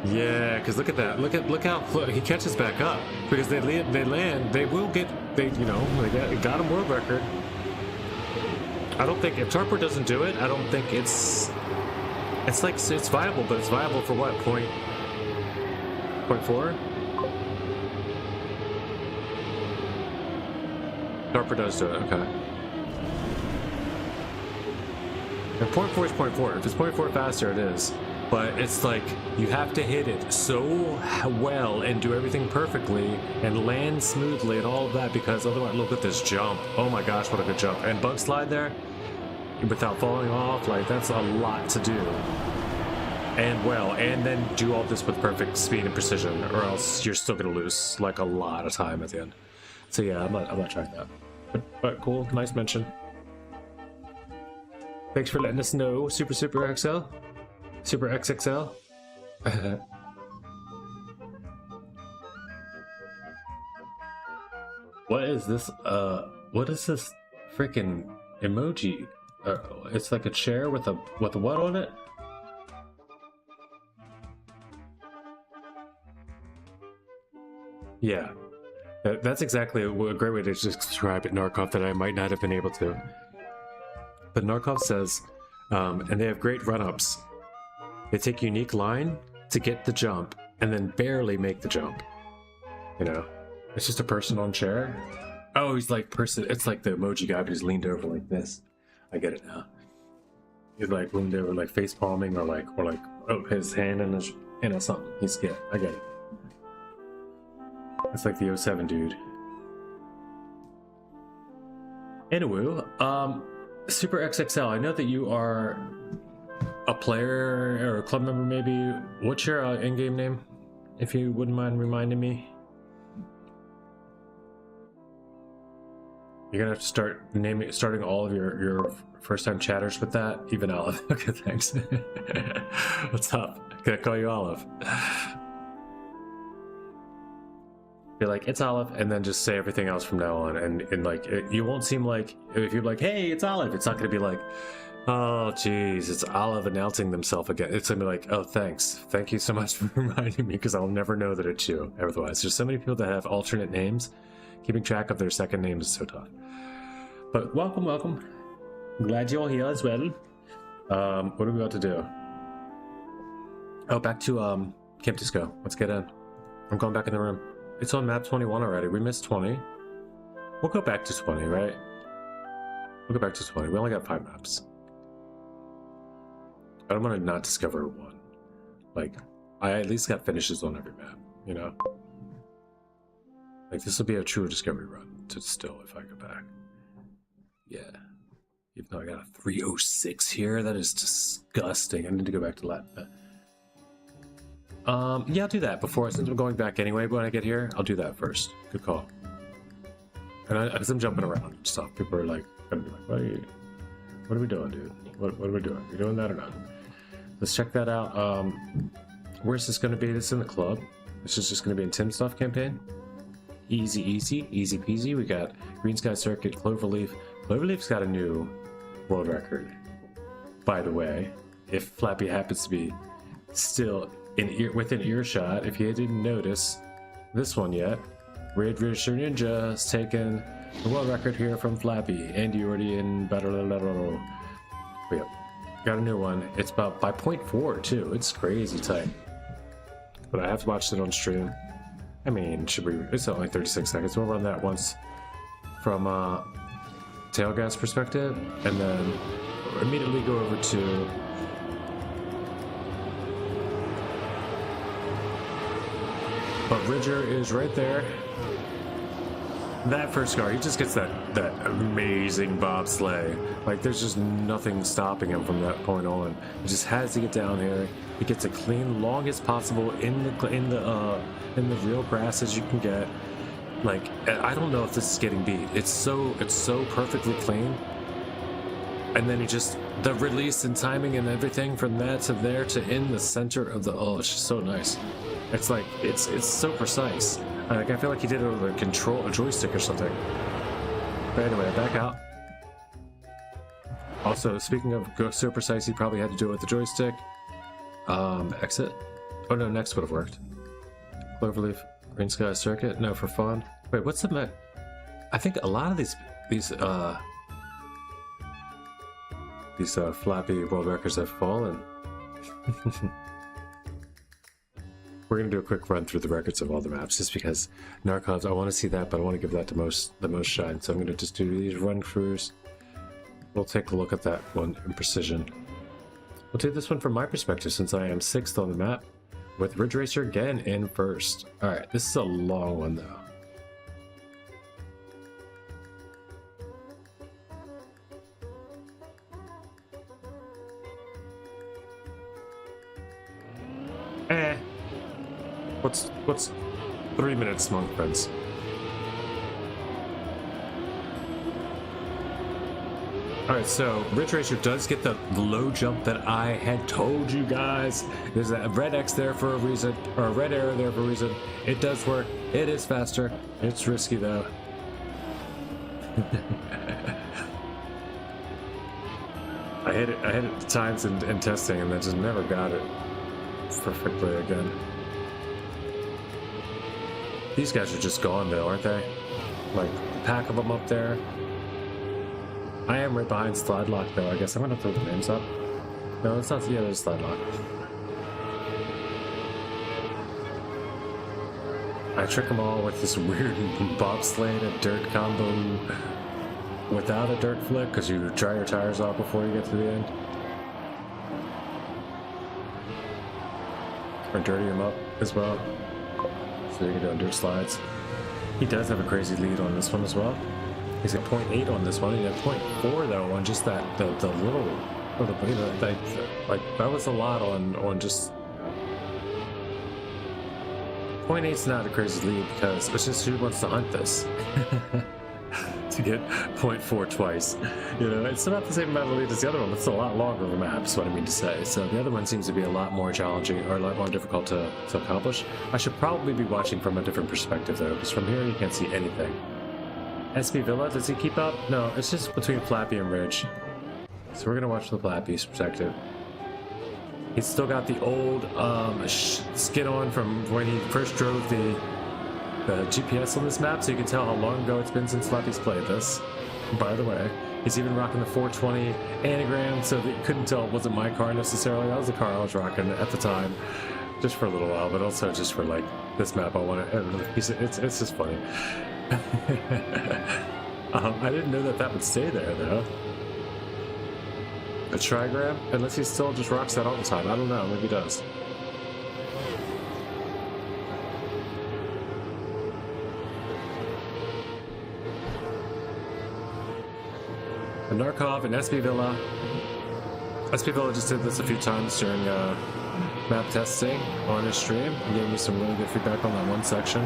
[SPEAKER 3] yeah, because look at that. Look how he catches back up because they land. They will get. They got a world record. I don't think if Tarpor doesn't do it, I don't think it's viable, but it's viable for what point? 0.4? Tarpor does do it, okay. And 0.4 is 0.4. If it's 0.4 faster, it is. But it's like, you have to hit it so well and do everything perfectly and land smoothly and all of that because otherwise, look at this jump. Oh my gosh, what a good jump. And bug slide there without falling off, like that's a lot to do. And then do all this with perfect speed and precision or else you're still gonna lose like a lot of time at the end. So yeah, I'm not trying that. But cool, nice mention. Thanks for letting us know, Super XL. Super XXL. What is this? What is this freaking emoji? It's like a chair with a what on it? Yeah. That's exactly a great way to describe it, Narkov, that I might not have been able to. But Narkov says, and they have great run-ups. They take unique line to get the jump, and then barely make the jump. You know? It's just a person on chair. Oh, he's like it's like the emoji guy, but he's leaned over like this. I get it now. He's like leaned over like face palming or like oh, his hand in something. He's good. I get it. It's like the 07 dude. Anyway, Super XXL, I know that you are a player or a club member maybe. What's your in-game name? If you wouldn't mind reminding me. You're gonna have to start starting all of your first-time chatters with that. Even Olive. Okay, thanks. What's up? Can I call you Olive? Be like, it's Olive, and then just say everything else from now on, and like you won't seem like, if you're like, hey, it's Olive, it's not gonna be like, oh geez, it's Olive announcing themselves again. It's gonna be like, oh thank you so much for reminding me, because I'll never know that it's you otherwise. There's so many people that have alternate names. Keeping track of their second names is so tough. But welcome. Glad you're here as well. What are we about to do? Oh, back to Camp Disco. Let's get in. I'm going back in the room. It's on map 21 already. We missed 20. We'll go back to 20, right? We'll go back to 20. We only got 5 maps. I don't want to not discover one. Like, I at least got finishes on every map, you know? Like, this will be a true discovery run to still if I go back. Yeah. Even though I got a 306 here, that is disgusting. I need to go back to Latin. Yeah, I'll do that before, since I'm going back anyway when I get here. I'll do that first. Good call. And because I'm jumping around and stuff, people are like, gonna be like, what are we doing, dude? What are we doing? Are we doing that or not? Let's check that out. Where's this gonna be? This is in the club. This is just gonna be in Tim's stuff campaign. Easy peasy. We got Green Sky Circuit, Cloverleaf. Cloverleaf's got a new world record, by the way. If Flappy happens to be still within earshot, if you didn't notice this one yet, Red Racer Ninja has taken the world record here from Flappy. Andy already in battle. We got a new one. It's about by 0.4 too. It's crazy tight. But I have to watch it on stream. I mean, it's only 36 seconds. We'll run that once from Tailgas perspective, and then immediately go over to but Ridger is right there. That first car, he just gets that amazing bobsleigh. Like, there's just nothing stopping him from that point on. He just has to get down here. He gets it clean, long as possible in the real grass as you can get. Like, I don't know if this is getting beat. It's so perfectly clean. And then he just, the release and timing and everything from that to there to in the center of the, oh, it's just so nice. It's like, it's so precise. Like, I feel like he did it with a joystick or something. But anyway, back out. Also, speaking of go so precise, he probably had to do it with the joystick. Exit. Oh no, next would have worked. Cloverleaf, Green Sky Circuit. No, for fun. Wait, what's the mech? I think a lot of these Flappy world records have fallen. We're gonna do a quick run through the records of all the maps, just because Narcons, I want to see that, but I want to give that the most shine. So I'm gonna just do these run throughs. We'll take a look at that one in precision. We'll do this one from my perspective, since I am 6th on the map, with Ridge Racer again in 1st. All right, this is a long one though. What's 3 minutes, monk friends? Alright, so Ridge Racer does get the low jump that I had told you guys. There's a red X there for a reason, or a red arrow there for a reason. It does work. It is faster. It's risky though. I hit it times in testing, and then just never got it perfectly again. These guys are just gone though, aren't they? Like, a pack of them up there. I am right behind Slide Lock though. I guess I'm gonna throw the names up. No, it's not. Yeah, there's Slide Lock. I trick them all with this weird bobsleigh and dirt combo without a dirt flick, because you dry your tires off before you get to the end. Or dirty them up as well. So you can do dirt slides. He does have a crazy lead on this one as well. He's at 0.8 on this one. He had 0.4 though on just that the little, you know, like that was a lot on just. 0.8's not a crazy lead because it's just who wants to hunt this. to get 0.4 twice. You know, it's not the same amount of lead as the other one. It's a lot longer of a map, is what I mean to say. So the other one seems to be a lot more challenging, or a lot more difficult to accomplish. I should probably be watching from a different perspective, though, because from here you can't see anything. SB Villa, does he keep up? No, it's just between Flappy and Ridge. So we're going to watch the Flappy's perspective. He's still got the old skin on from when he first drove the GPS on this map, so you can tell how long ago it's been since Flappy's played this. By the way, he's even rocking the 420 anagram, so that you couldn't tell it wasn't my car necessarily. That was the car I was rocking at the time, just for a little while, but also just for like this map. I want to. It's just funny. I didn't know that would stay there though. A trigram, unless he still just rocks that all the time. I don't know. Maybe he does. And Narkov and SB Villa. SB Villa just did this a few times during map testing on his stream. He gave me some really good feedback on that one section.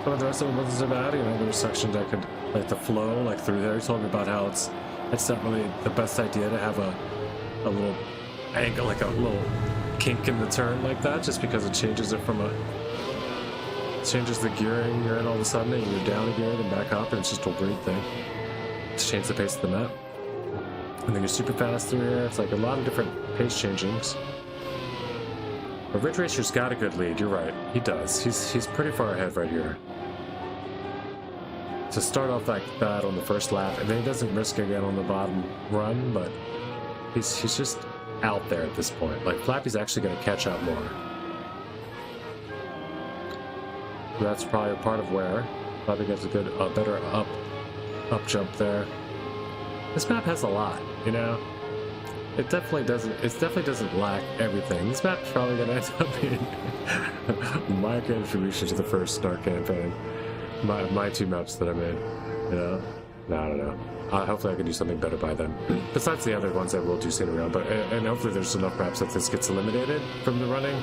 [SPEAKER 3] Some of the rest of it wasn't so bad. You know, there were sections I could, like the flow, like through there. He told me about how it's not really the best idea to have a little angle, like a little kink in the turn like that, just because it changes it from changes the gearing you're in all of a sudden, and you're down a gear, then back up, and it's just a weird thing. To change the pace of the map. And then you're super fast through here. It's like a lot of different pace changings. But Ridge Racer's got a good lead, you're right. He does. He's pretty far ahead right here. To start off like that on the first lap, and then he doesn't risk again on the bottom run, but he's just out there at this point. Like Flappy's actually going to catch up more. That's probably a part of where Flappy gets a good, better up jump there. This map has a lot, you know. It definitely doesn't lack everything. This map's probably gonna end up being my contribution to the first Snark campaign. My two maps that I made. You know? No, I don't know. Hopefully I can do something better by then. Besides the other ones I will do soon around, but and hopefully there's enough maps that this gets eliminated from the running.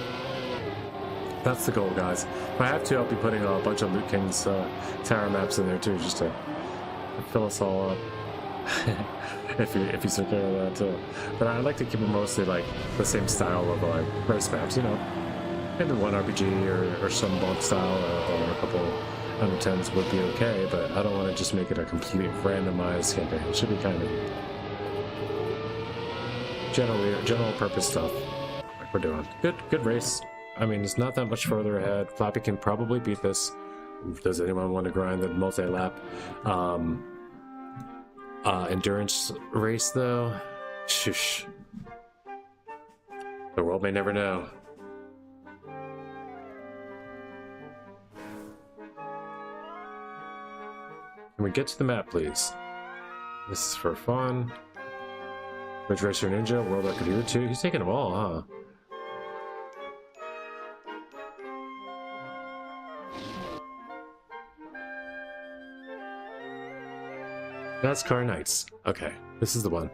[SPEAKER 3] That's the goal, guys. If I have to, I'll be putting a bunch of Loot King's tower maps in there too, just to fill us all up. if he's okay with that too. But I like to keep them mostly like the same style of like race maps, you know. Maybe one RPG or some bulk style or a couple under 10s would be okay, but I don't want to just make it a complete randomized campaign. It should be kind of general purpose stuff like we're doing. Good race. I mean, it's not that much further ahead. Flappy can probably beat this. Does anyone want to grind the multi-lap endurance race, though? Shush. The world may never know. Can we get to the map, please? This is for fun. Ridge Racer Ninja, World Record Hero 2. He's taking them all, huh? NASCAR Nights. Okay, this is the one.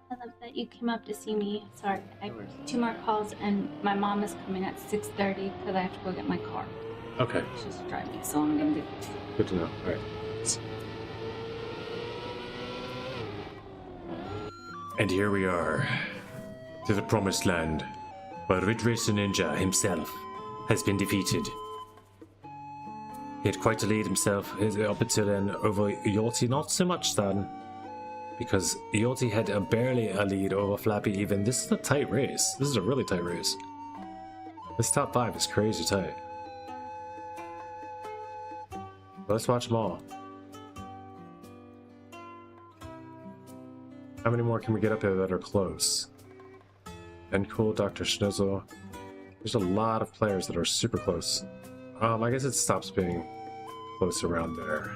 [SPEAKER 6] I love that you came up to see me. Sorry, I have 2 more calls, and my mom is coming at 6:30 because I have to go get my car.
[SPEAKER 3] Okay.
[SPEAKER 6] She's driving, so I'm gonna do.
[SPEAKER 3] Good to know. All right. And here we are, to the promised land, where Ridge Racer Ninja himself has been defeated. He had quite a lead himself up until then over Yorty, not so much then, because Yorty had barely a lead over Flappy even. This is a tight race. This is a really tight race. This top 5 is crazy tight. Let's watch them all. How many more can we get up there that are close? And cool, Dr. Schnizzle. There's a lot of players that are super close. I guess it stops being close around there.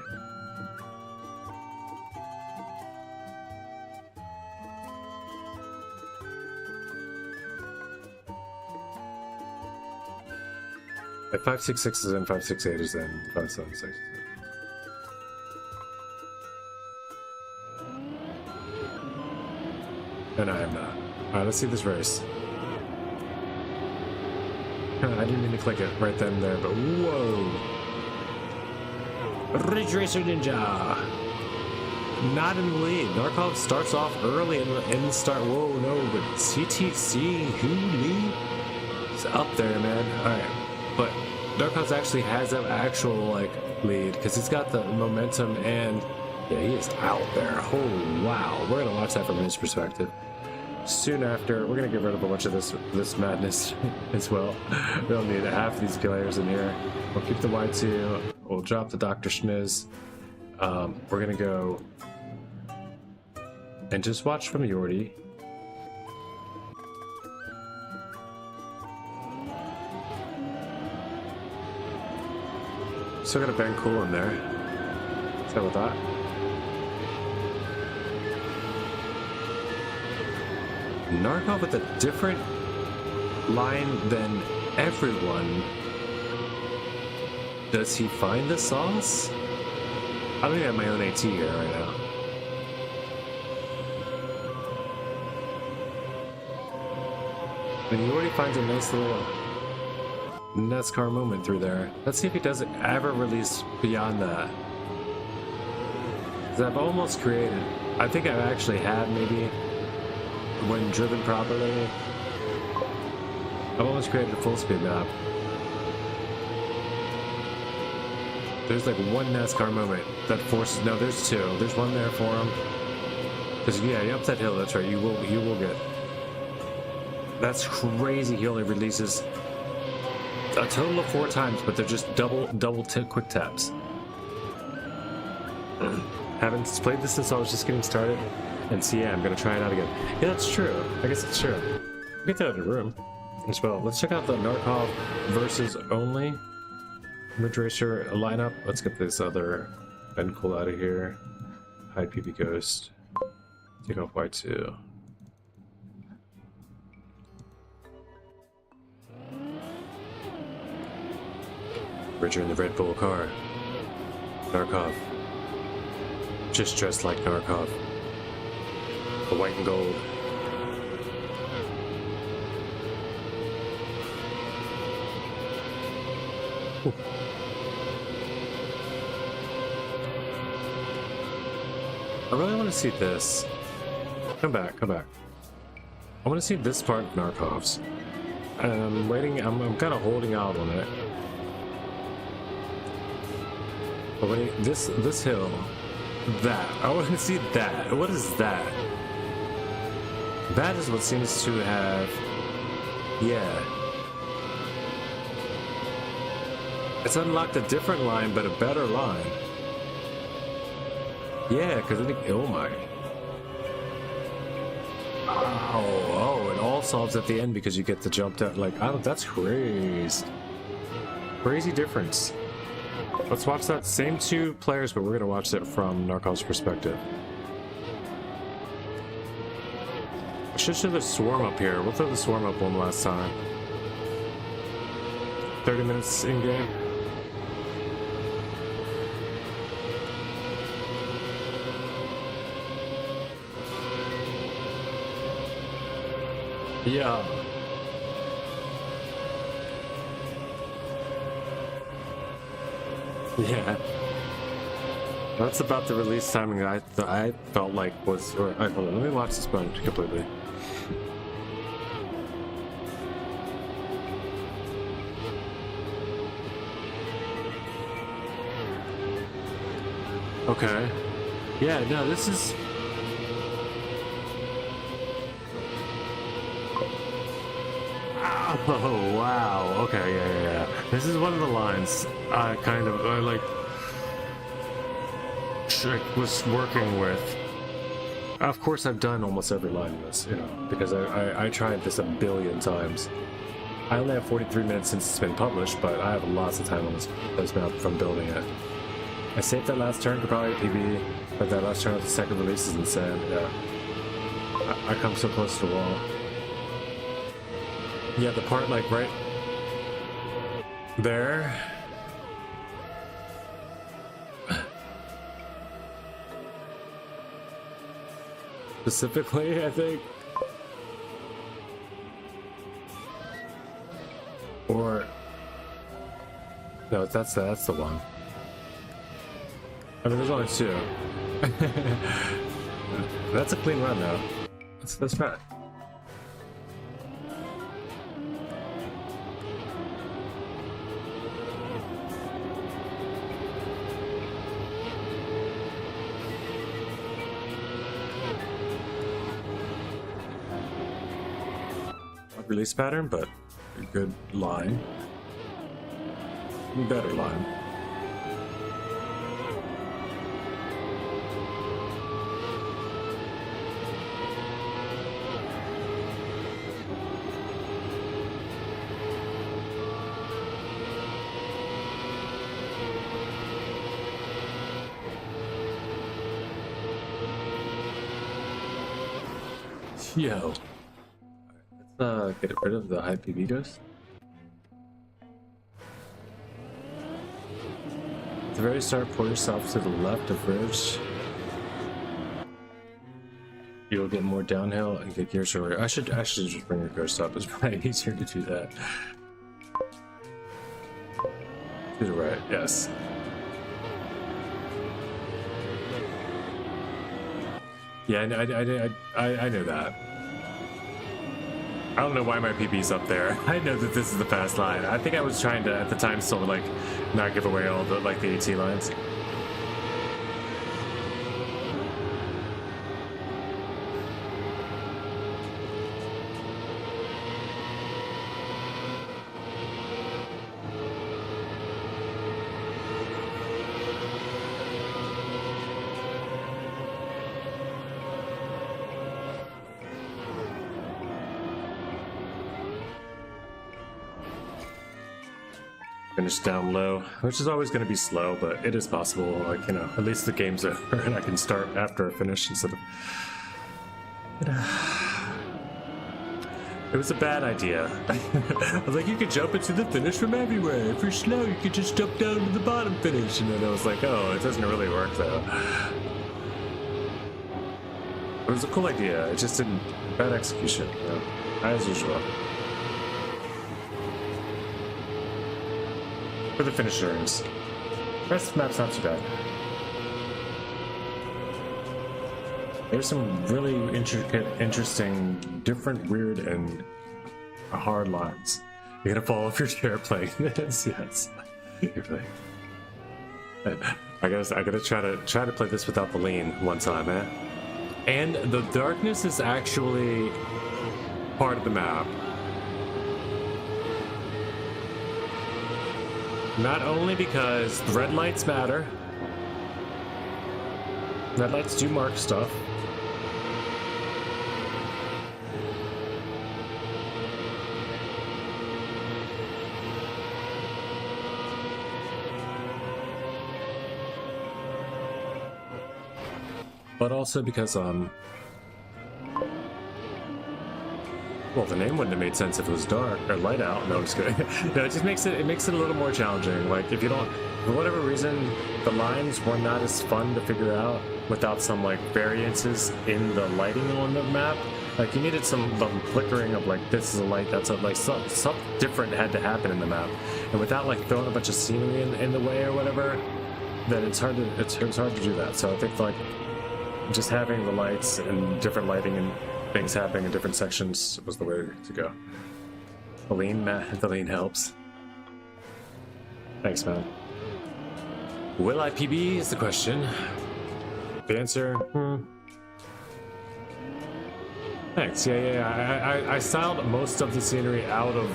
[SPEAKER 3] If 566 is in, 568 is in, 576. And I am not. Alright, let's see this race. I didn't mean to click it right then and there, but whoa. Ridge Racer Ninja. Not in the lead. Narkov starts off early in the start. Whoa, no, but CTC, who lead? It's up there, man. Alright. But Narkov actually has that actual, like, lead, because he's got the momentum, and yeah, he is out there. Oh, wow. We're going to watch that from his perspective. Soon after, we're going to get rid of a bunch of this madness as well. We don't need half of these players in here. We'll keep the Y2. We'll drop the Dr. Schniz. We're going to go and just watch from Yordi. Still got a Ben Cool in there. What's up with that? Narkov with a different line than everyone. Does he find the sauce? I don't even have my own AT here right now. And he already finds a nice little NASCAR moment through there. Let's see if he doesn't ever release beyond that. Because I've almost created, I think I actually have maybe, when driven properly, I've almost created a full speed map. There's like one NASCAR moment that forces, no, there's two. There's one there for him. Because yeah, up that hill, that's right, you will get. That's crazy, he only releases a total of 4 times, but they're just double quick taps. Haven't played this since I was just getting started, and so yeah, I'm gonna try it out again. Yeah, that's true. I guess it's true. We'll get that in the room as well. Let's check out the Narkov versus only Ridge Racer lineup. Let's get this other Ben Cool out of here. Hide PB Ghost. Take off Y2. Ridger in the Red Bull car. Narkov. Just dressed like Narkov. The white and gold. Ooh. I really want to see this. Come back. I want to see this part of Narkov's. And I'm waiting, I'm kind of holding out on it. But when this hill, that, I want to see that. What is that? That is what seems to have, yeah. It's unlocked a different line, but a better line. Yeah, because oh my. Oh, it all solves at the end because you get the jump down. Like, oh, that's crazy. Crazy difference. Let's watch that same 2 players, but we're going to watch it from Narkov's perspective. I should show the swarm up here. We'll throw the swarm up one last time. 30 minutes in game. Yeah. Yeah. That's about the release timing I felt like was. Or, hold on, let me watch this one completely. Okay. Yeah, no, this is. Oh, wow. Okay, yeah. This is one of the lines I kind of, like, was working with. Of course, I've done almost every line in this, you know, because I tried this a billion times. I only have 43 minutes since it's been published, but I have lots of time on this map from building it. I saved that last turn to probably PB, but that last turn of the second release is insane, yeah. I come so close to the wall. Yeah, the part like right there. Specifically, I think. Or that's the one. I mean, there's only 2. That's a clean run though. That's right. Release pattern, but a good line. Better line. Yo. Let's get rid of the high PB ghost. At the very start, pull yourself to the left of bridge. You'll get more downhill and get gears earlier. I should actually just bring your ghost up. It's probably easier to do that. To the right, yes. Yeah, I know that. I don't know why my PB's up there. I know that this is the fast line. I think I was trying to, at the time, still like not give away all the like the AT lines. Finish down low, which is always going to be slow, but it is possible. Like, you know, at least the game's over and I can start after I finish instead of. It was a bad idea. I was like, you could jump into the finish from everywhere. If you're slow, you could just jump down to the bottom finish. And then I was like, oh, it doesn't really work though. It was a cool idea. It just didn't. Bad execution, you know, as usual. For the finishers. The rest of the map's not too bad. There's some really intricate, interesting, different, weird, and hard lines. You're gonna fall off your chair playing this, yes. You're playing. I gotta try to play this without the lean one time, eh? And the darkness is actually part of the map. Not only because the red lights matter. Red lights do mark stuff. But also because, well, the name wouldn't have made sense if it was dark or light out. No, I'm just kidding. No, it just makes it a little more challenging. Like, if you don't, for whatever reason, the lines were not as fun to figure out without some like variances in the lighting on the map. Like, you needed some flickering of like, this is a light, that's a like something different had to happen in the map, and without like throwing a bunch of scenery in the way or whatever, then it's hard to do that. So I think like just having the lights and different lighting and things happening in different sections was the way to go. The lean helps. Thanks, man. Will I PB is the question. The answer, Thanks. Yeah. I styled most of the scenery out of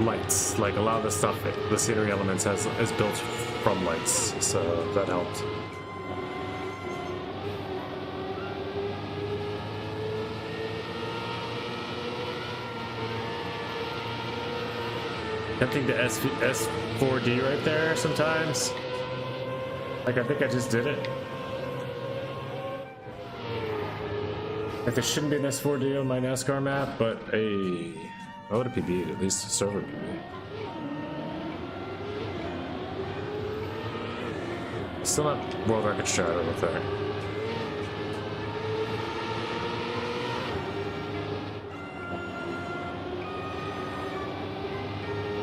[SPEAKER 3] lights. Like a lot of the stuff, the scenery elements is built from lights, so that helped. Tempting to S4D right there sometimes. Like, I think I just did it. Like, there shouldn't be an S4D on my NASCAR map, but hey, I would have PB'd, at least a server PB. Still not world record shadow with that.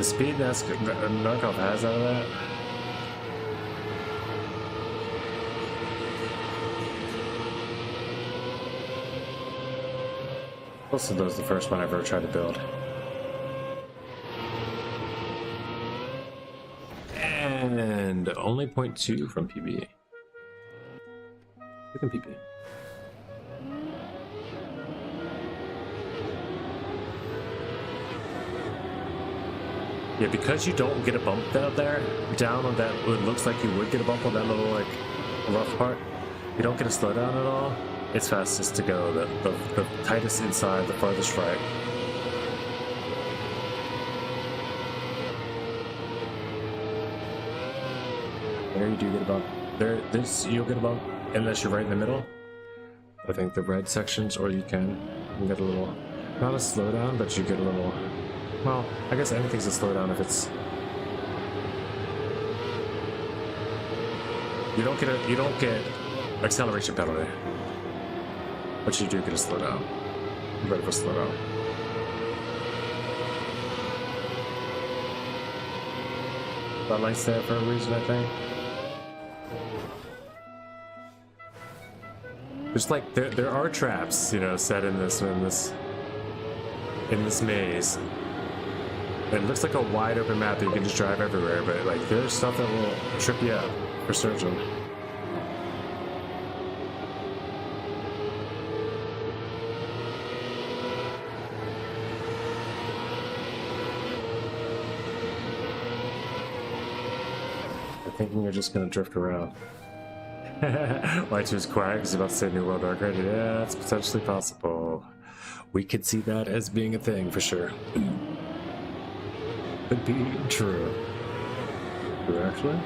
[SPEAKER 3] The speed that's Narkov has out of that. Also, that was the first one I ever tried to build. And only 0.2 from PB. Look at PB. Yeah, because you don't get a bump out there, down on that, it looks like you would get a bump on that little, like, rough part. You don't get a slowdown at all. It's fastest to go, the tightest inside, the farthest right. There you do get a bump. You'll get a bump, unless you're right in the middle. I think the red sections, or you can get a little, not a slowdown, but you get a little, well, I guess anything's a slowdown if it's, you don't get acceleration penalty, but you do get a slowdown. A bit of a slowdown. That light's there for a reason, I think. There's like there are traps, you know, set in this maze. It looks like a wide open map that you can just drive everywhere, but like there's stuff that will trip you up for certain. I'm thinking you're just gonna drift around. Y2's quiet because he's about to say New World Record. Yeah, it's potentially possible. We could see that as being a thing for sure. Could be true. True, actually.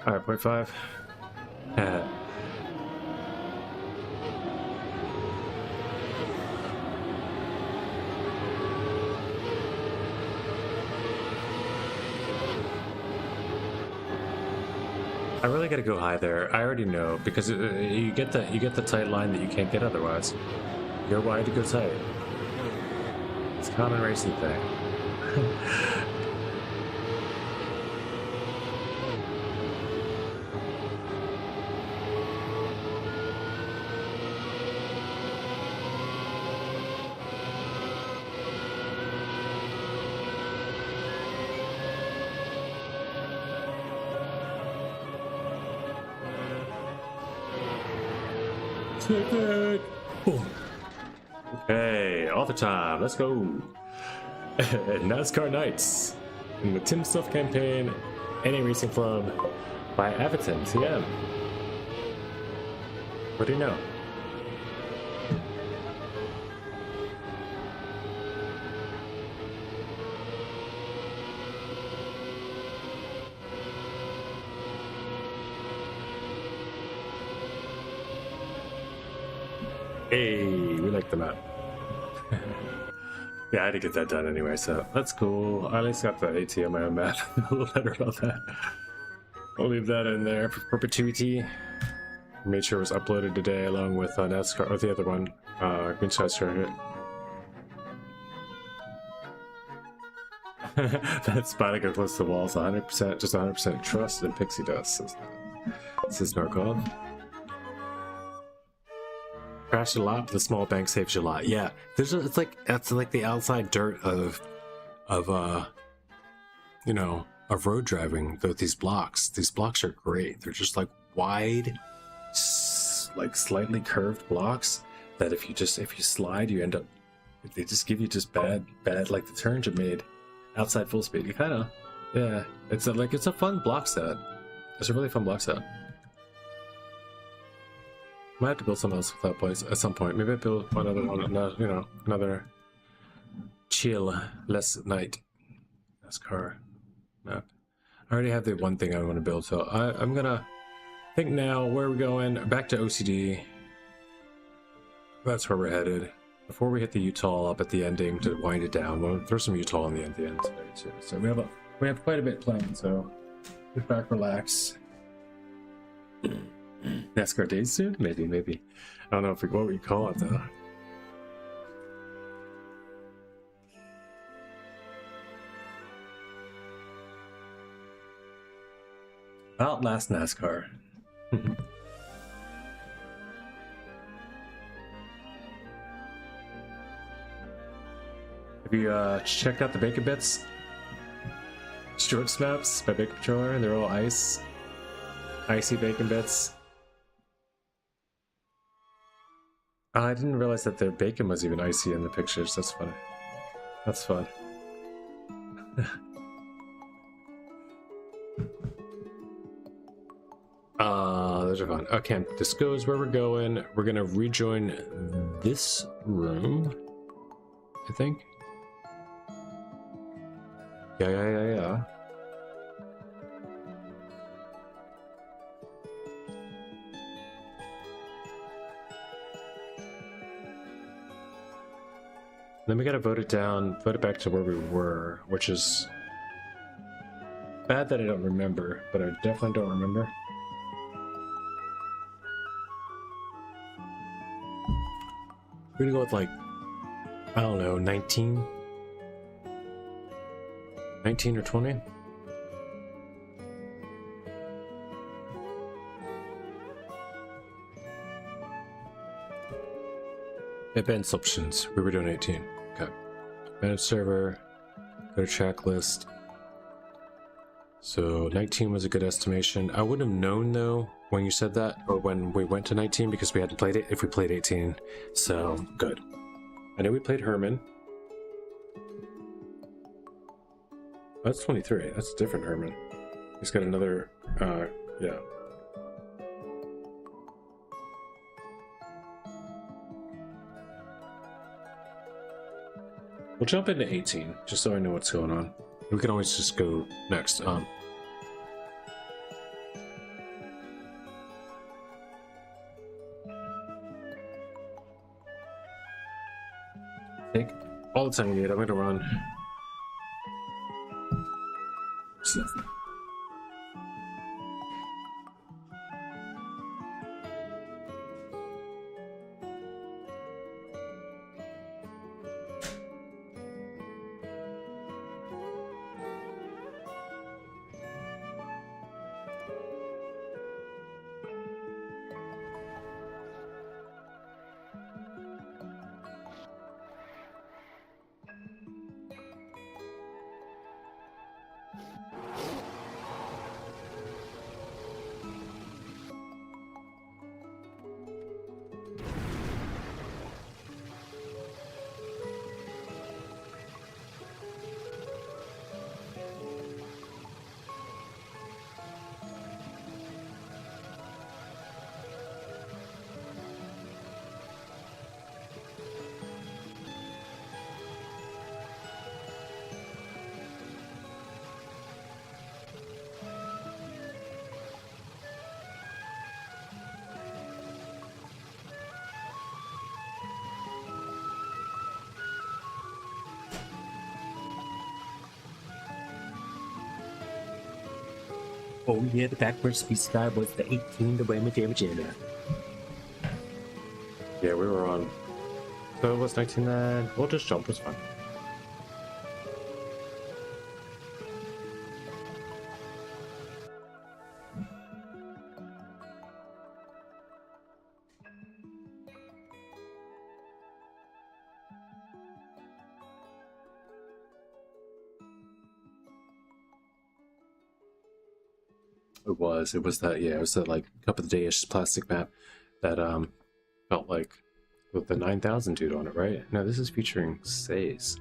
[SPEAKER 3] Alright, 0.5. I really gotta go high there. I already know because you get the tight line that you can't get otherwise. Go wide to go tight. It's a common racing thing. Okay, all the time. Let's go. NASCAR Nights in the Tim Stuff campaign, NA Racing Club by Everton TM. What do you know? Hey, we like the map. Yeah, I had to get that done anyway, so that's cool. I at least got the AT on my own map. A little better about that. I'll leave that in there for perpetuity. Made sure it was uploaded today along with NASCAR, or the other one, Green Sky Circuit. That spider got close to the walls, 100%, just 100% trust in pixie dust, says Narkov. Crash a lot, but the small bank saves you a lot. Yeah, it's like that's like the outside dirt of you know, of road driving. Though these blocks are great. They're just like wide, like slightly curved blocks that if you slide, you end up. They just give you just bad like the turns are made outside full speed. You kind of, yeah. It's a fun block set. It's a really fun block set. Might have to build something else with that place at some point. Maybe I build another one, you know, another chill, less night NASCAR map. already have the one thing I want to build, so I'm gonna think now. Where are we going? Back to OCD. That's where we're headed. Before we hit the Utah up at the ending to wind it down, we'll throw some Utah on the end there too. So we have quite a bit planned. So sit back, relax. NASCAR days soon? Maybe. I don't know what we call it though. Outlast NASCAR. Have you checked out the Bacon Bits? Short maps by Bacon Controller, and they're all icy Bacon Bits. I didn't realize that their bacon was even icy in the pictures. That's funny. That's fun. Those are fun. Okay, this goes where we're going. We're gonna rejoin this room, I think. Yeah. Then we gotta vote it down, vote it back to where we were, which is bad that I don't remember, but I definitely don't remember. We're gonna go with like, I don't know, 19 or 20? Advanced options. We were doing 18. Okay. Manage server. Go to track list. So 19 was a good estimation. I wouldn't have known though when you said that, or when we went to 19, because we hadn't played it if we played 18. So good. I know we played Herman. That's 23. That's a different Herman. He's got another, yeah. We'll jump into 18, just so I know what's going on. We can always just go next. I think all the time you need. I'm gonna run.
[SPEAKER 7] Oh yeah, the backwards speed side was the 18 the way Majama.
[SPEAKER 3] Yeah, we were on. So it was 19 then. We'll just jump, it's fine. It was that, yeah, it was that like Cup of the Day-ish plastic map that felt like with the 9,000 dude on it, right? No, this is featuring Says.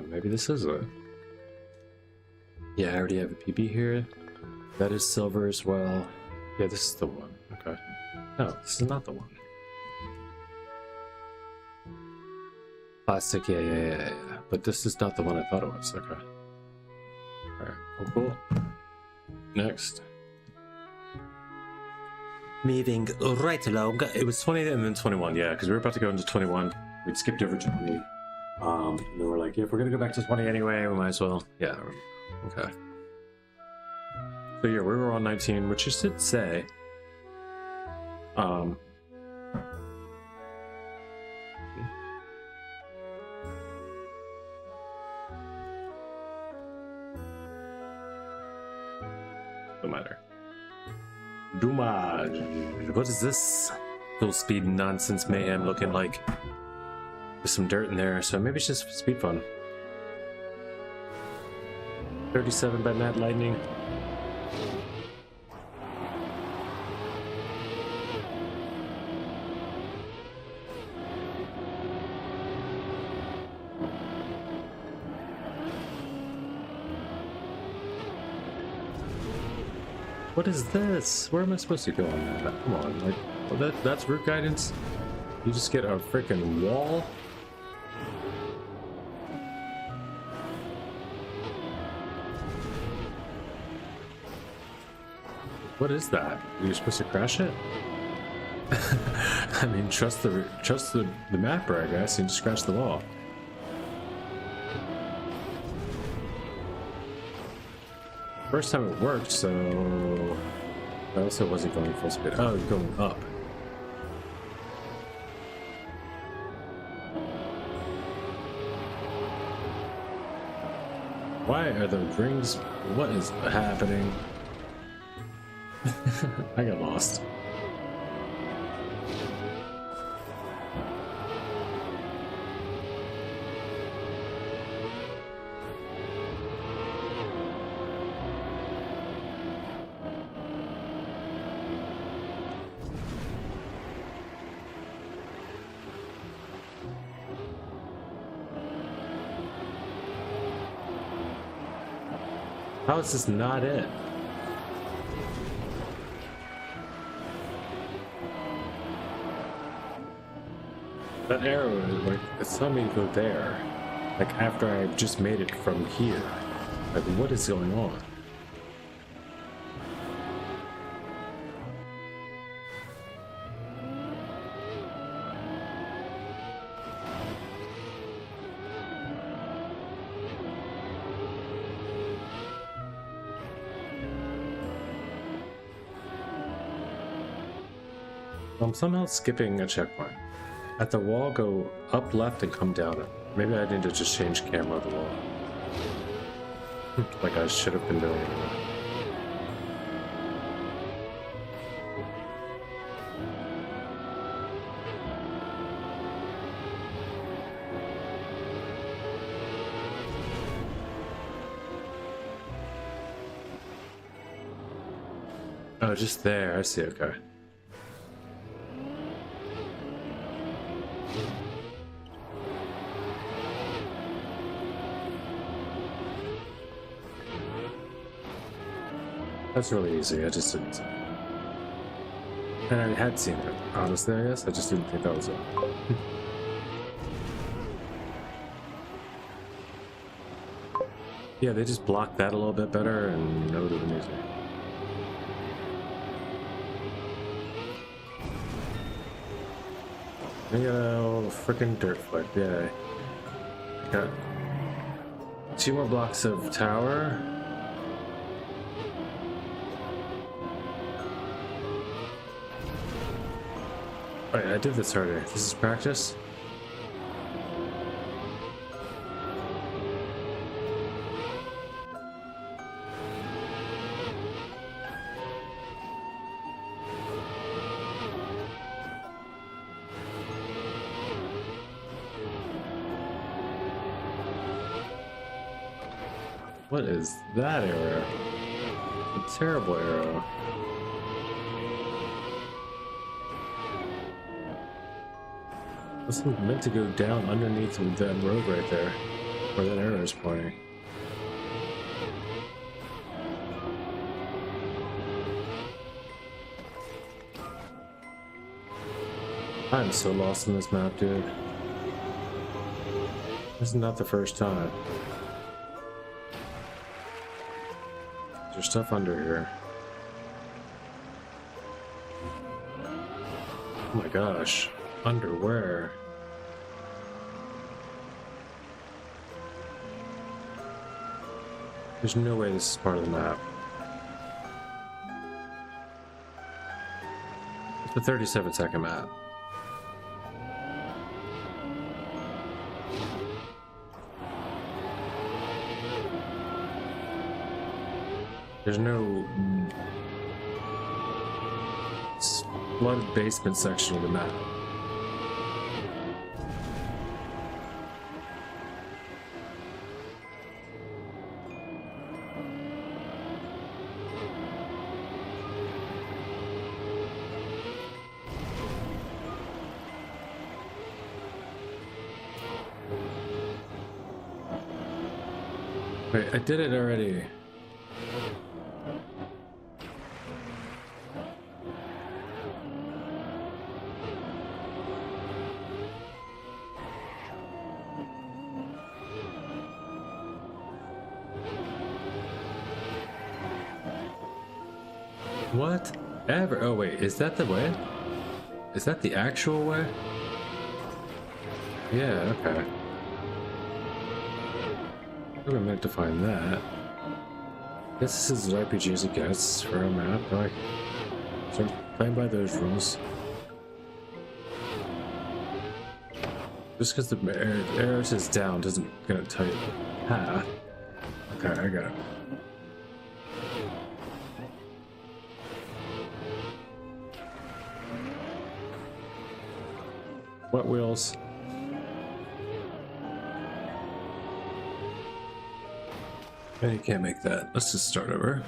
[SPEAKER 3] Maybe this is it. Yeah, I already have a PB here. That is silver as well. Yeah, this is the one. Okay. No, this is not the one. Plastic, yeah. But this is not the one I thought it was. Okay. Alright, cool. Next.
[SPEAKER 7] Moving right along.
[SPEAKER 3] It was 20 and then 21, yeah, because we were about to go into 21. We'd skipped over 20. And then we're like, yeah, if we're gonna go back to 20 anyway, we might as well. Yeah, okay. So yeah, we were on 19, which you should say. No matter. Dumage. What is this? Full speed nonsense mayhem looking like? There's some dirt in there, so maybe it's just speed fun. 37 by Mad Lightning. What is this? Where am I supposed to go on that? Come on, like, well, that's route guidance? You just get a freaking wall? What is that? You're supposed to crash it? I mean, trust the mapper, I guess, and just crash the wall. First time it worked, so I also wasn't going full speed. Oh, you're going up. Why are the rings? What is happening? I got lost. How is this not it? That arrow, like, it's telling me to go there. Like, after I've just made it from here. Like, what is going on? I'm somehow skipping a checkpoint. At the wall, go up left and come down it. Maybe I need to just change camera of the wall. Like I should have been doing anyway. Oh, just there. I see. Okay. That's really easy, I just didn't see it. And I had seen it, honestly, I guess. I just didn't think that was it. Yeah, they just blocked that a little bit better and that would have been easy. I got a little freaking dirt flip, yay. Got 2 more blocks of tower. Wait, I did this already. This is practice? What is that arrow? A terrible arrow. This was meant to go down underneath that road right there, where that arrow is pointing. I'm so lost in this map, dude. This is not the first time. There's stuff under here. Oh my gosh. Underwear. There's no way this is part of the map. It's a 37-second map. There's no flooded basement section of the map. Wait, I did it already. Whatever. Oh wait, is that the way? Is that the actual way? Yeah, okay. I'm meant to find that. Guess this is as RPG as it gets for a map. Like, so I'm playing by those rules. Just because the arrow says down doesn't gonna tell you the path. Okay, I got it. Wet wheels. And you can't make that. Let's just start over.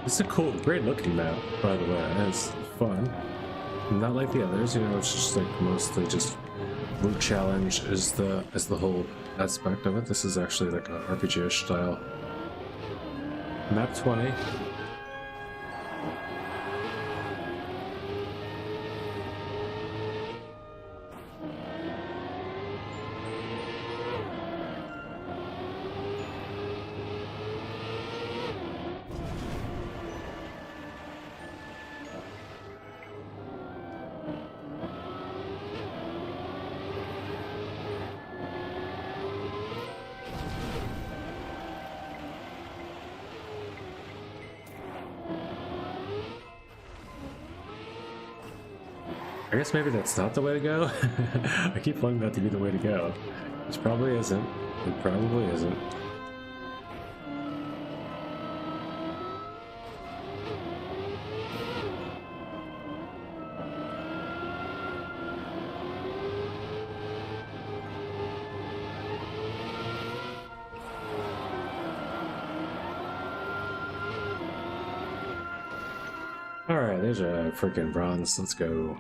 [SPEAKER 3] It's a cool, great looking map, by the way. It's fun. Not like the others, you know, it's just like mostly just route challenge is the whole aspect of it. This is actually like a RPG-ish style. Map 20. I guess maybe that's not the way to go. I keep wanting that to be the way to go. Which probably isn't. It probably isn't. Alright, there's a freaking bronze. Let's go.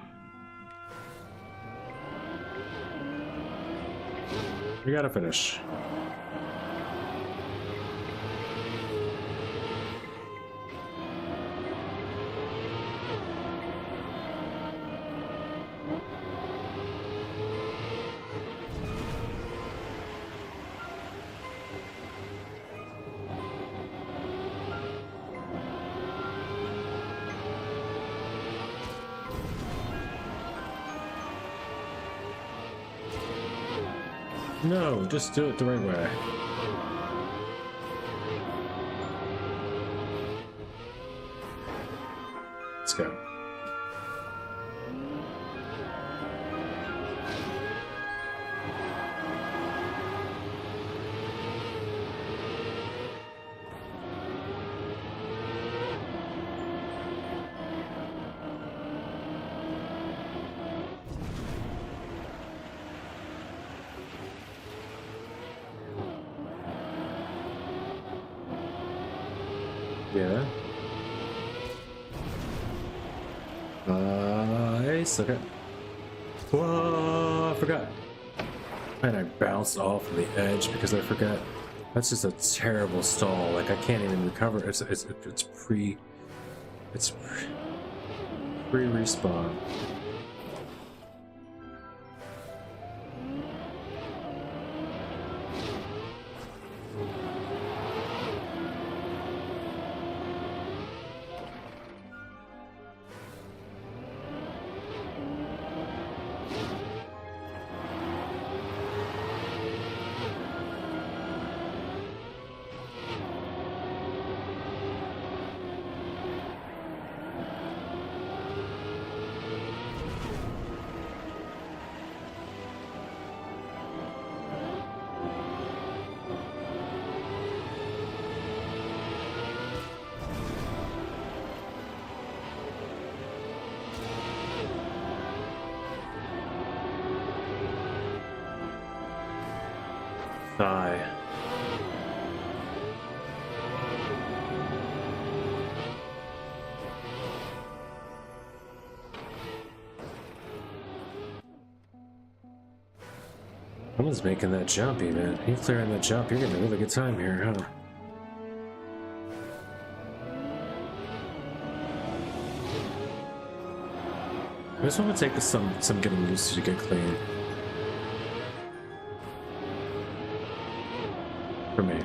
[SPEAKER 3] We gotta finish. No, just do it the right way. Let's go. Yeah. Nice. Okay. Whoa! I forgot. And I bounced off the edge because I forgot. That's just a terrible stall. Like I can't even recover. It's pre respawn. Die. Someone's making that jump even. You clearing that jump, you're getting a really good time here, huh? This one would take us some getting used to get clean. For me.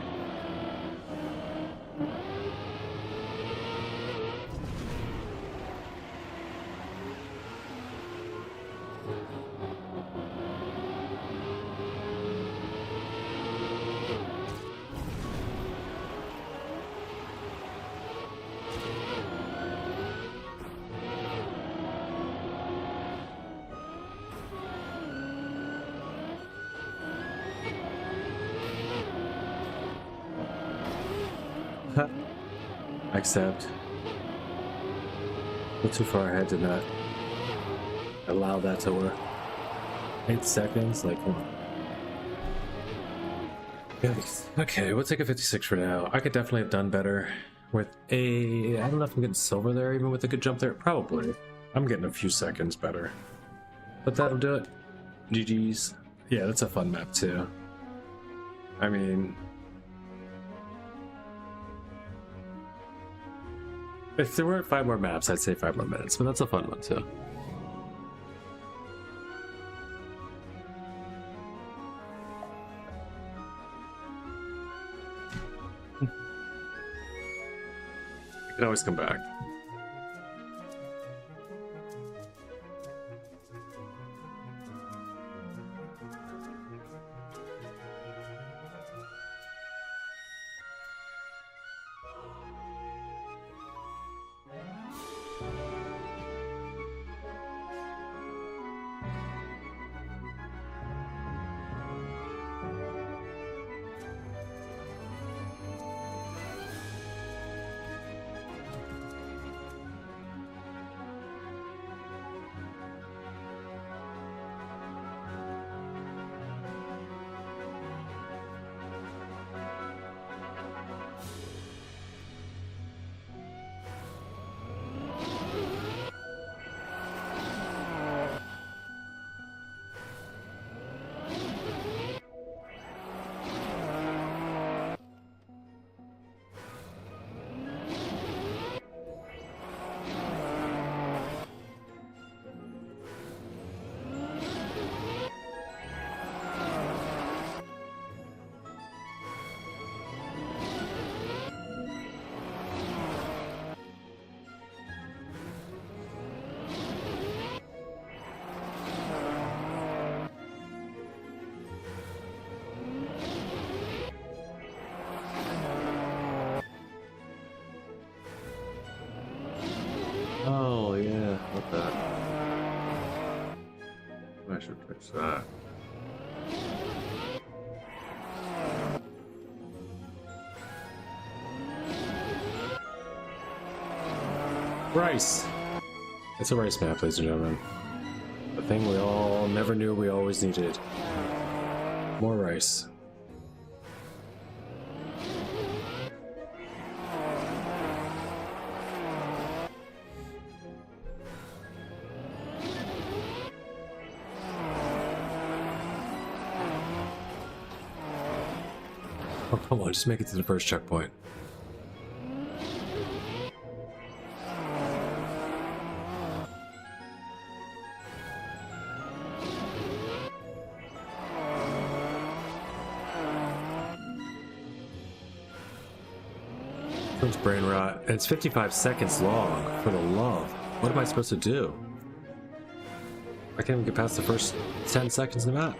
[SPEAKER 3] Except, a little too far ahead to not allow that to work. 8 seconds, like, come on. Yikes. Okay, we'll take a 56 for now. I could definitely have done better with a. I don't know if I'm getting silver there, even with a good jump there. Probably. I'm getting a few seconds better. But that'll do it. GG's. Yeah, that's a fun map, too. I mean. If there were 5 more maps, I'd say 5 more minutes, but that's a fun one too. You can always come back. Oh yeah, what the? I should fix that. Rice! It's a rice map, ladies and gentlemen. The thing we all never knew we always needed. More rice. Oh, come on, just make it to the first checkpoint. It's brain rot, and it's 55 seconds long, for the love. What am I supposed to do? I can't even get past the first 10 seconds of the map.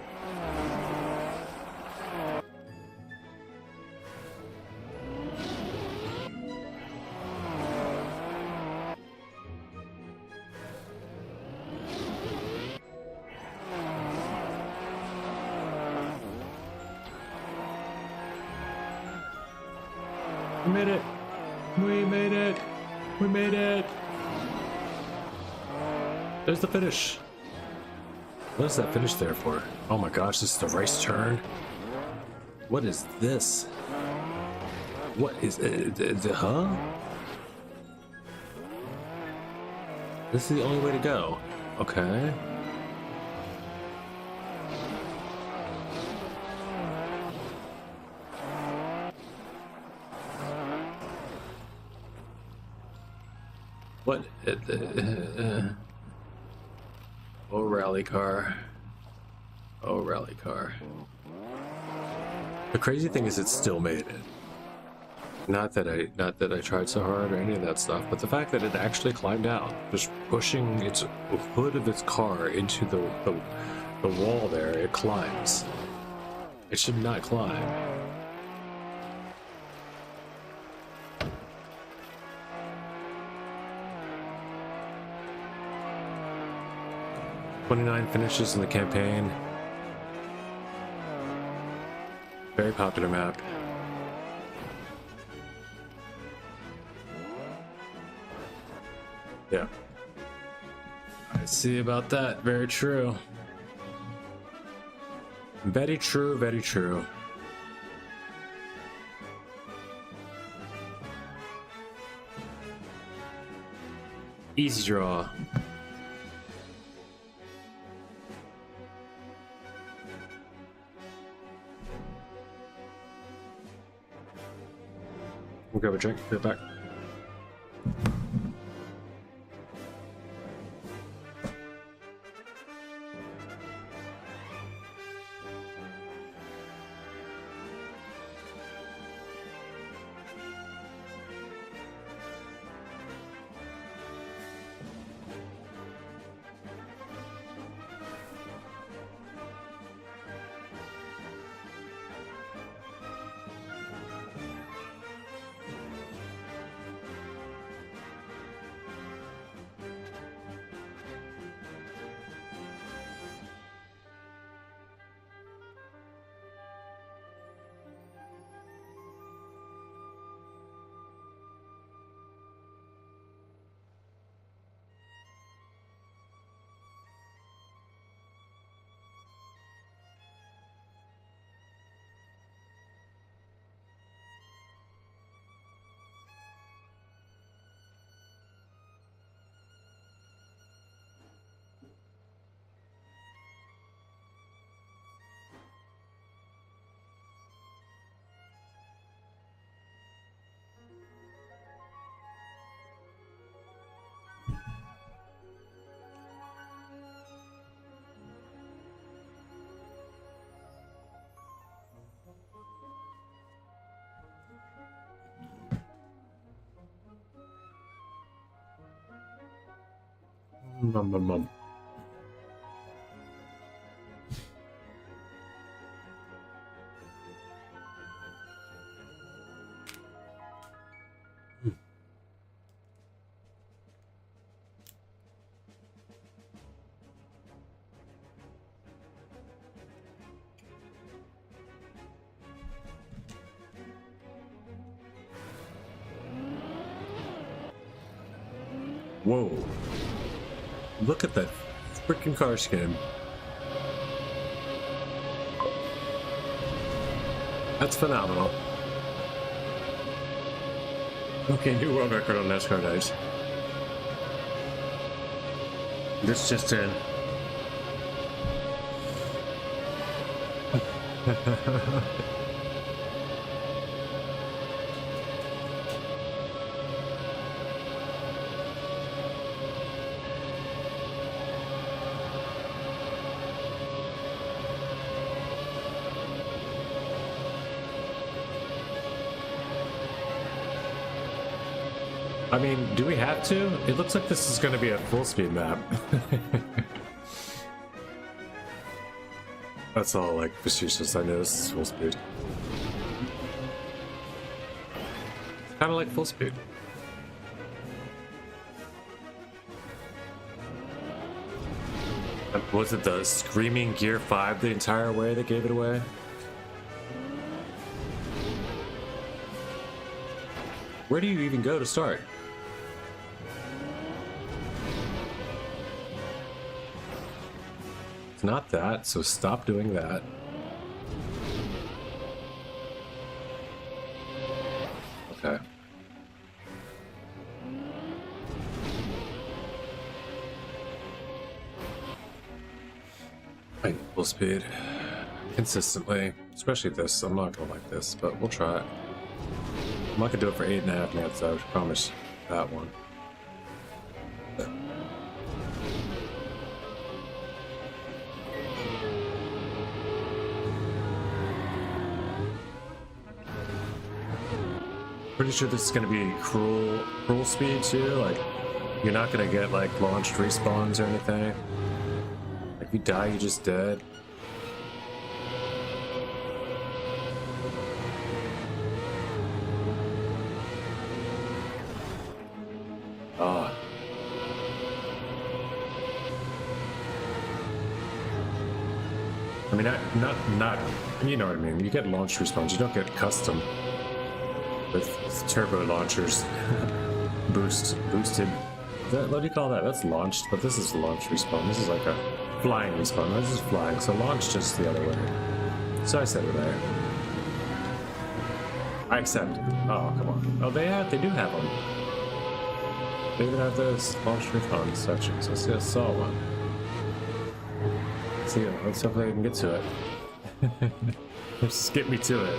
[SPEAKER 3] We made it! We made it! We made it! There's the finish! What is that finish there for? Oh my gosh, this is the race turn? What is this? What is huh? This is the only way to go. Okay. What? Oh, rally car. Oh, rally car. The crazy thing is, it still made it. Not that I tried so hard or any of that stuff, but the fact that it actually climbed out, just pushing its hood of its car into the wall there, it climbs. It should not climb. "29 finishes in the campaign. Very popular map. Yeah. I see about that. Very true. Very true, very true. Easy draw. We'll grab a drink, get back. Mum. Whoa. Look at that freaking car skin. That's phenomenal. Okay, new world record on NASCAR dice. This just in. I mean, do we have to? It looks like this is going to be a full speed map. That's all like facetious. I know this is full speed. Kind of like full speed. Was it the screaming Gear 5 the entire way that gave it away? Where do you even go to start? It's not that, so stop doing that. Okay. Like full speed consistently, especially this. I'm not gonna like this, but we'll try it. I'm not gonna do it for 8.5 minutes. I promise that one. Pretty sure this is gonna be cruel speed too. Like, you're not gonna get like launched respawns or anything. Like, if you die, you're just dead. Ah. I mean, not. You know what I mean. You get launched respawns. You don't get custom with turbo launchers. Boosted. What do you call that? That's launched, but this is launch respawn. This is like a flying respawn. This is flying, so launch just the other way. So I said it right. I accept. Oh, come on. Oh, they do have them. They even have those launch respawn sections. I saw one. See, let's hope they can get to it. Just get me to it.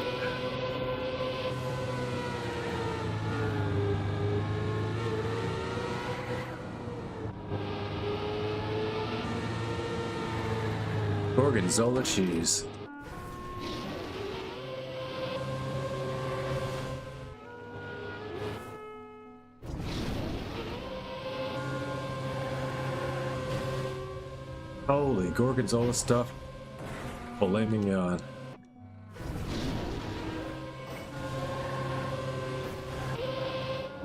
[SPEAKER 3] Gorgonzola cheese. Holy gorgonzola stuff. Filet mignon.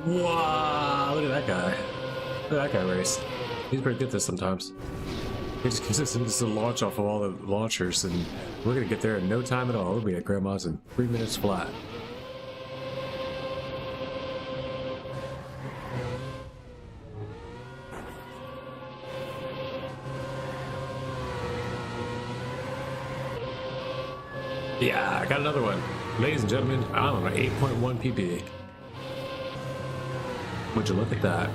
[SPEAKER 3] Wow, look at that guy. Look at that guy race. He's pretty good at this sometimes. He just consistently just launch off of all the launchers, and we're gonna get there in no time at all. We'll be at Grandma's in 3 minutes flat. Yeah, I got another one. Ladies and gentlemen, I'm on 8.1 PB. Would you look at that?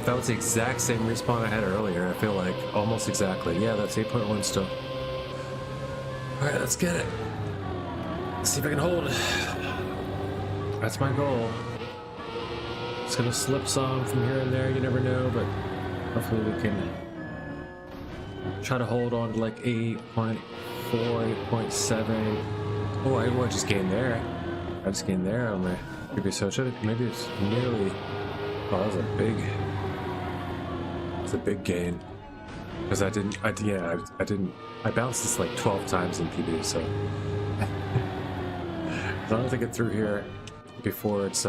[SPEAKER 3] That was the exact same respawn I had earlier. I feel like almost exactly. Yeah, that's 8.1 still. Alright, let's get it. Let's see if I can hold it. That's my goal. It's gonna slip some from here and there, you never know, but hopefully we can try to hold on to like 8.4, 8.7. Oh, I just gained there. I just gained there on my previous social. Maybe it's nearly. Oh, that was a big. It's a big gain. Because I bounced this like 12 times in PB, so. As long as I get through here before it's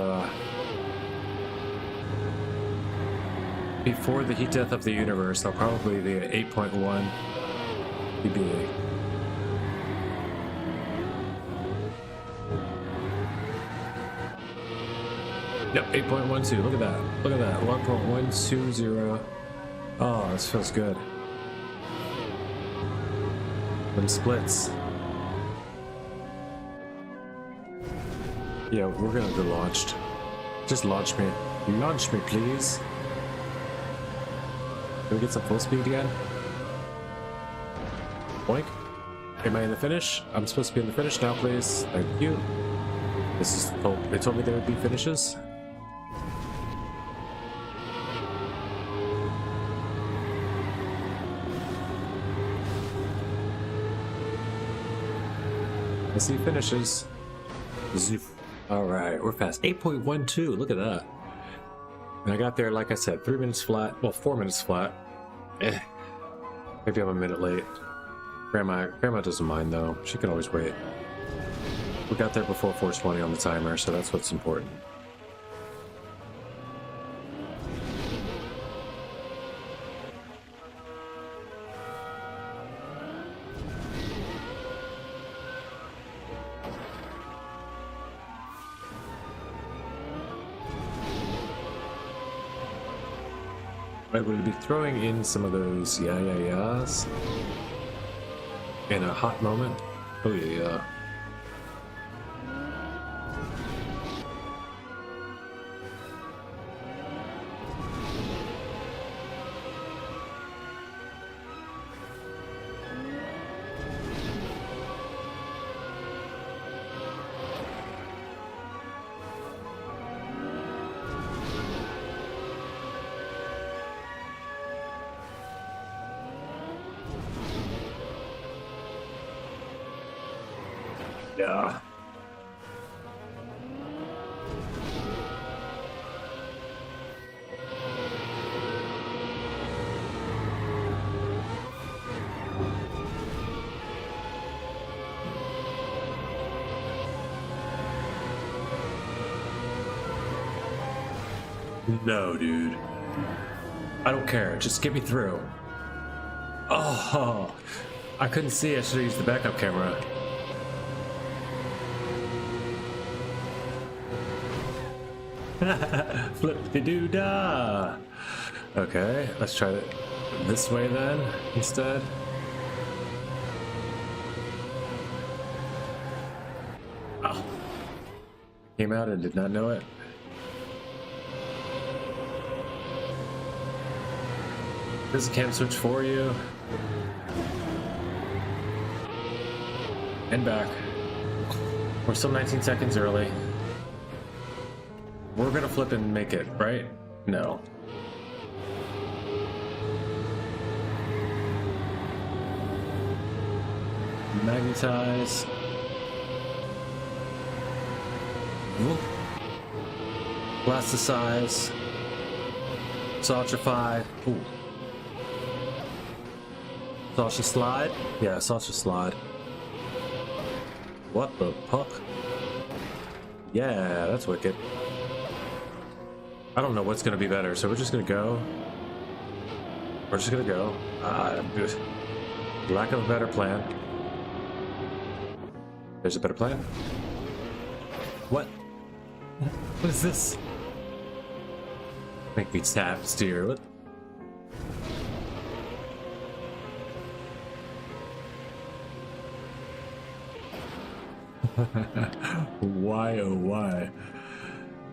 [SPEAKER 3] before the heat death of the universe, I'll probably be at 8.1 PB. Yep, 8.12. Look at that. Look at that. 1.120. Oh, this feels good. When splits. Yeah, we're gonna get launched. Just launch me. Launch me, please. Can we get some full speed again? Boink. Am I in the finish? I'm supposed to be in the finish now, please. Thank you. This is. Oh, they told me there would be finishes. I see finishes. Zoof. Alright, we're fast. 8.12, look at that. And I got there, like I said, 3 minutes flat. Well, 4 minutes flat. Maybe I'm a minute late. Grandma doesn't mind though. She can always wait. We got there before 4:20 on the timer, so that's what's important. I will be throwing in some of those yeahs in a hot moment. Oh yeah. Yeah. No, dude. I don't care. Just get me through. Oh, I couldn't see. I should have used the backup camera. Flip-de-doo-dah. Okay, let's try it this way then instead. Oh. Came out and did not know it. There's a cam switch for you. And back. We're still 19 seconds early. We're gonna flip and make it, right? No. Magnetize. Plasticize. Saucerify. Ooh. Saucer slide? Yeah, saucer slide. What the fuck? Yeah, that's wicked. I don't know what's gonna be better, so we're just gonna go. We're just gonna go. Lack of a better plan. There's a better plan. What? What is this? Make me tap steer. What? Why oh why?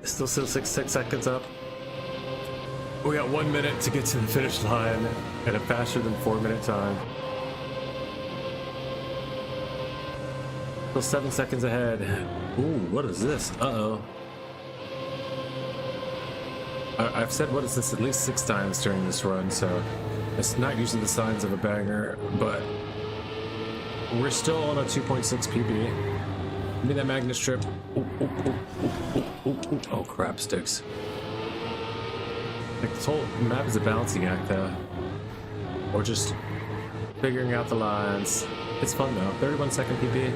[SPEAKER 3] Still 6 seconds up. We got 1 minute to get to the finish line at a faster than 4-minute time. Still 7 seconds ahead. Ooh, what is this? Uh-oh. I've said what is this at least 6 times during this run, so it's not usually the signs of a banger, but we're still on a 2.6 PB. Give me that magnet strip. Ooh, ooh, ooh, ooh, ooh, ooh, ooh. Oh crap, sticks. Like this whole map is a balancing act though. Or just figuring out the lines. It's fun though. 31-second PB.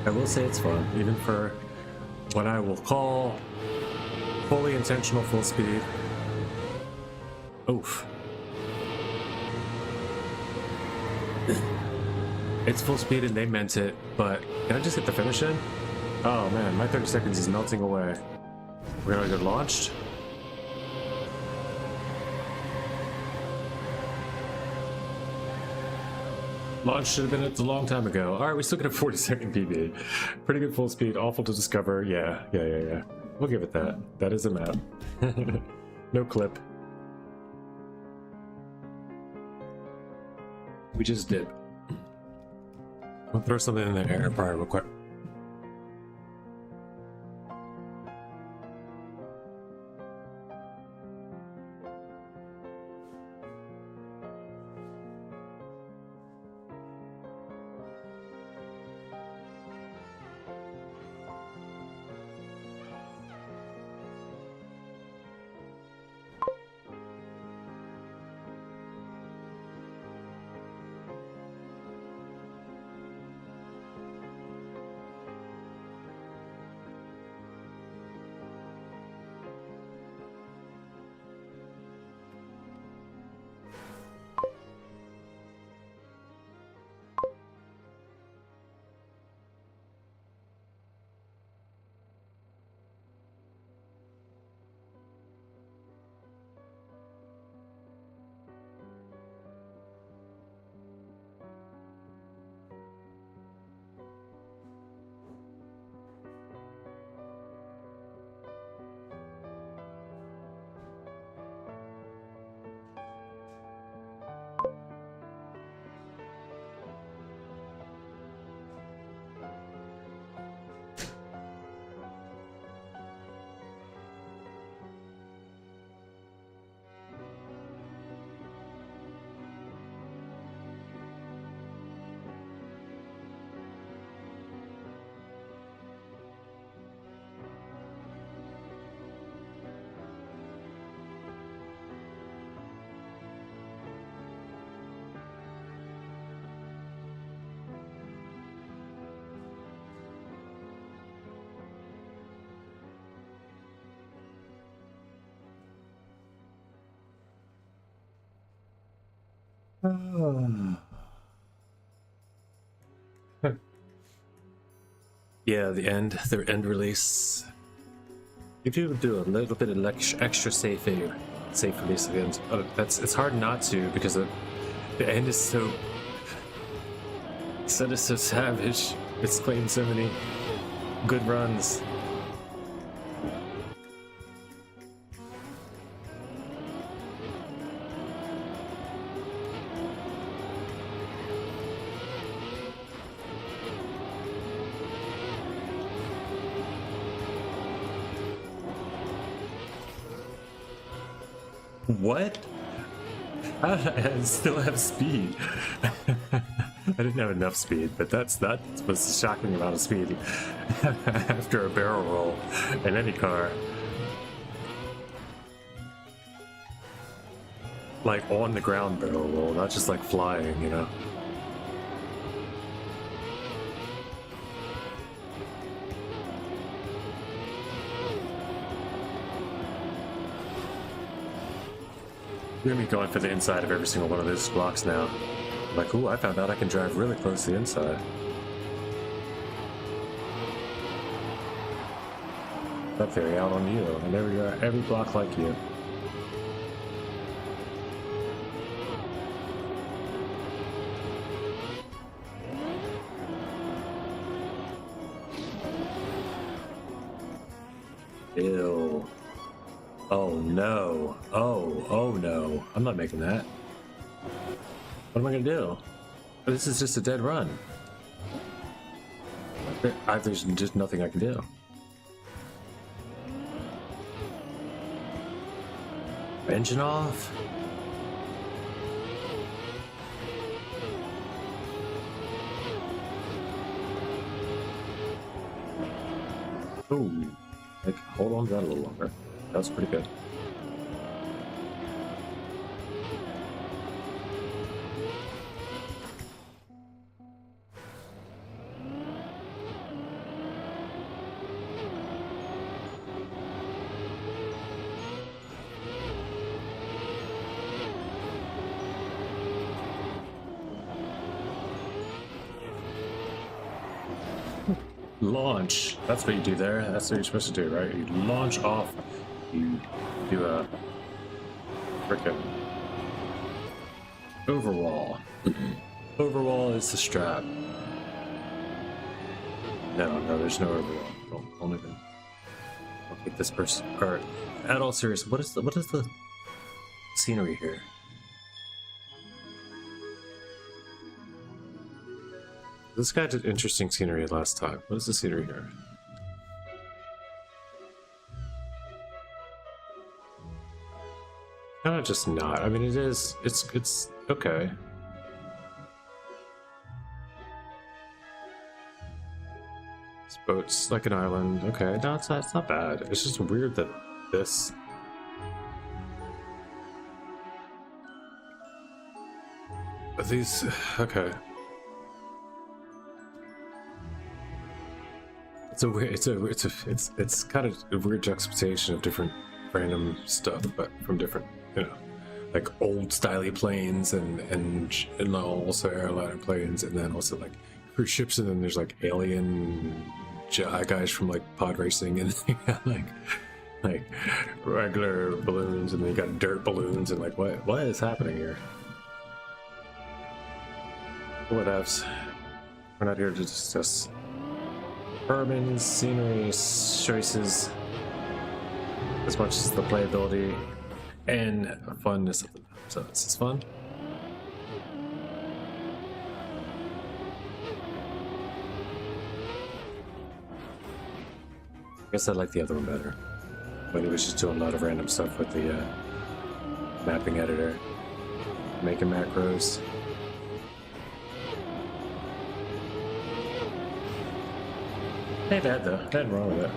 [SPEAKER 3] I will say it's fun, even for what I will call fully intentional full speed. Oof. It's full speed and they meant it, but can I just hit the finish in? Oh man, my 30 seconds is melting away. We're gonna get launched. Launch should have been a long time ago. Alright, we still get a 40-second PB. Pretty good full speed, awful to discover. Yeah. We'll give it that. That is a map. No clip. We just did. I'll throw something in the air fryer real quick. Yeah, the end release. You do a little bit of extra safe release at the end. It's hard not to because the end is so savage. It's claimed so many good runs. What? How did I still have speed? I didn't have enough speed, but that was a shocking amount of speed after a barrel roll in any car. Like on the ground barrel roll, not just like flying, you know? We're gonna be going for the inside of every single one of those blocks now. Like, ooh, I found out I can drive really close to the inside. That theory out on you, and every block like you. Ew. Oh no. Oh no. I'm not making that. What am I gonna do? This is just a dead run. There's just nothing I can do. Engine off. Ooh. Like, hold on to that a little longer. That was pretty good. Launch. That's what you do there. That's what you're supposed to do, right? You launch off. You do a frickin' overwall. Overwall is the strap. No, there's no overwall. Don't even. I'll take this person. Or, at all serious, what is the scenery here? This guy did interesting scenery last time. What is the scenery here? Kind of just not. I mean, it's okay. This boat's like an island. Okay, no, it's not bad. It's just weird that this. These, okay. It's kind of a weird juxtaposition of different random stuff, but from different, like old styly planes and also airliner planes, and then also like cruise ships, and then there's like alien guys from like pod racing, and then you got like regular balloons, and then you got dirt balloons, and like what is happening here? Whatevs. We're not here to discuss urban scenery choices as much as the playability and funness of them. So this is fun. I guess I like the other one better, when it was just doing a lot of random stuff with the mapping editor, making macros. Ain't bad though. Nothing wrong with it.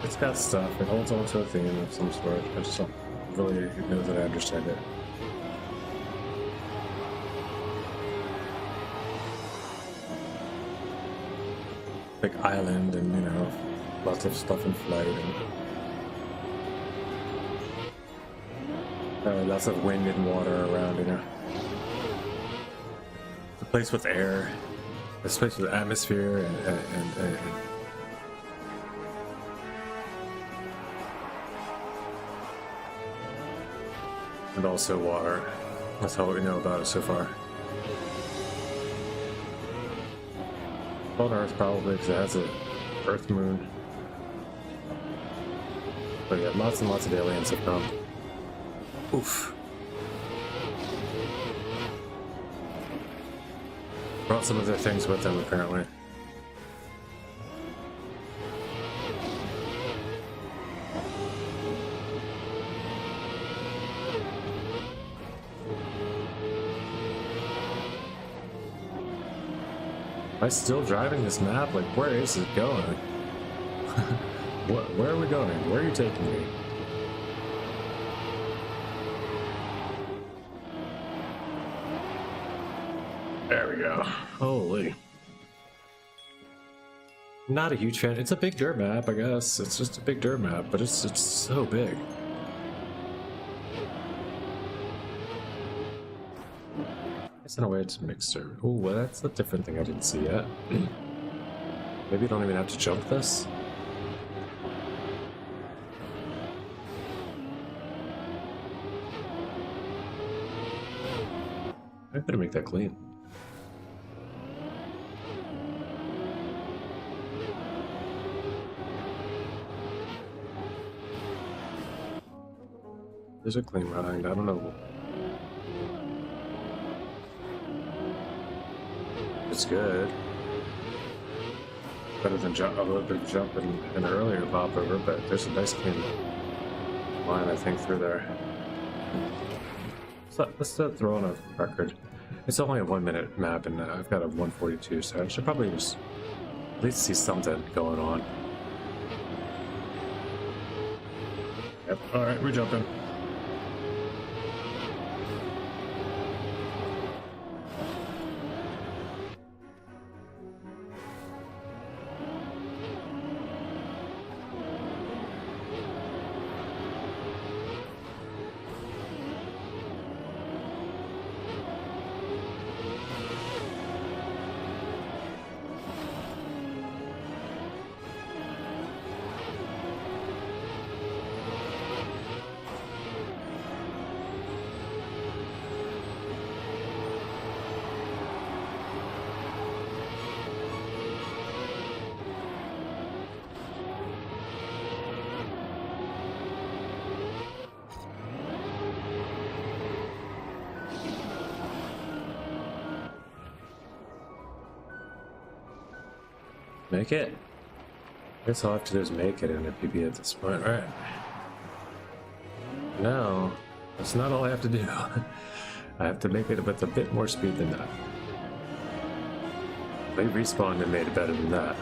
[SPEAKER 3] It's got stuff. It holds on to a theme of some sort. I just don't really know that I understand it. Big island, and lots of stuff in flight. And lots of wind and water around, you know. It's a place with air. It's a place with atmosphere and also water. That's all we know about it so far. On Earth probably because it has a Earth moon. But yeah, lots and lots of aliens have come. Oof. Brought some of their things with them apparently. Am I still driving this map? Like, where is it going? Where are we going? Where are you taking me? There we go. Holy. Not a huge fan. It's a big dirt map, I guess. It's just a big dirt map, but it's so big. It's in a way it's mixer. Oh, well, that's a different thing I didn't see yet. Maybe you don't even have to jump this. I better make that clean. There's a clean ride. I don't know. It's good. Better than a little bit of jump in an earlier pop over, but there's a nice clean line, I think, through there. So let's throw on a record. It's only a 1 minute map, and I've got a 142, so I should probably just at least see something going on. Yep. All right, we're jumping. Make it? I guess all I have to do is make it in a PB at this point, right? No, that's not all I have to do. I have to make it with a bit more speed than that. They respawned and made it better than that.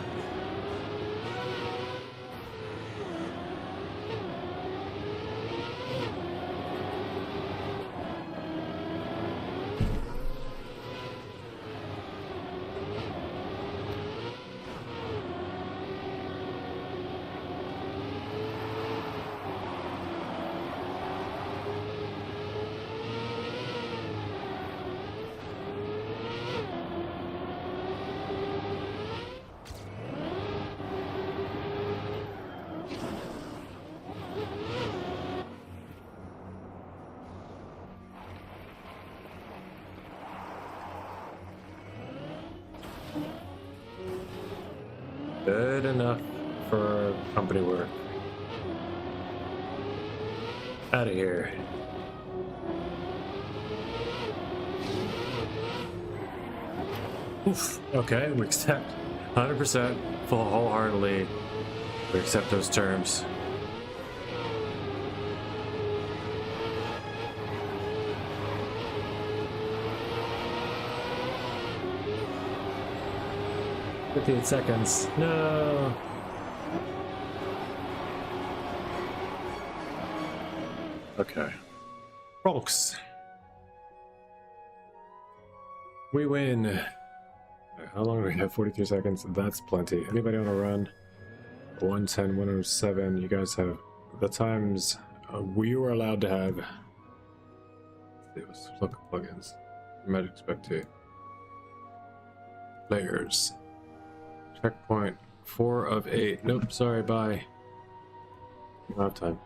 [SPEAKER 3] Good enough for company work. Out of here. Oof. Okay, we accept 100%, full wholeheartedly. We accept those terms. "58 seconds. No. Okay. Bronx. We win. How long do we have? 43 seconds. That's plenty. Anybody want to run? 110, 107. You guys have the times we were allowed to have.
[SPEAKER 2] Let's look at plugins. You might expect to. Layers. Checkpoint 4 of 8. Nope, sorry, bye. You don't have time.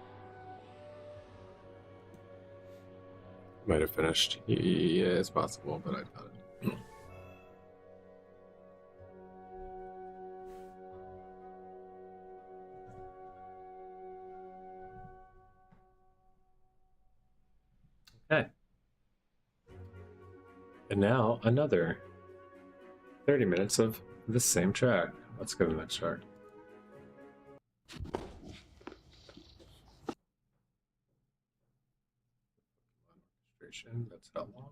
[SPEAKER 2] Might have finished. Yeah, it's possible, but I doubt it. Okay. And now another 30 minutes of the same track. Let's go to the next track. Orchestration, that's how long?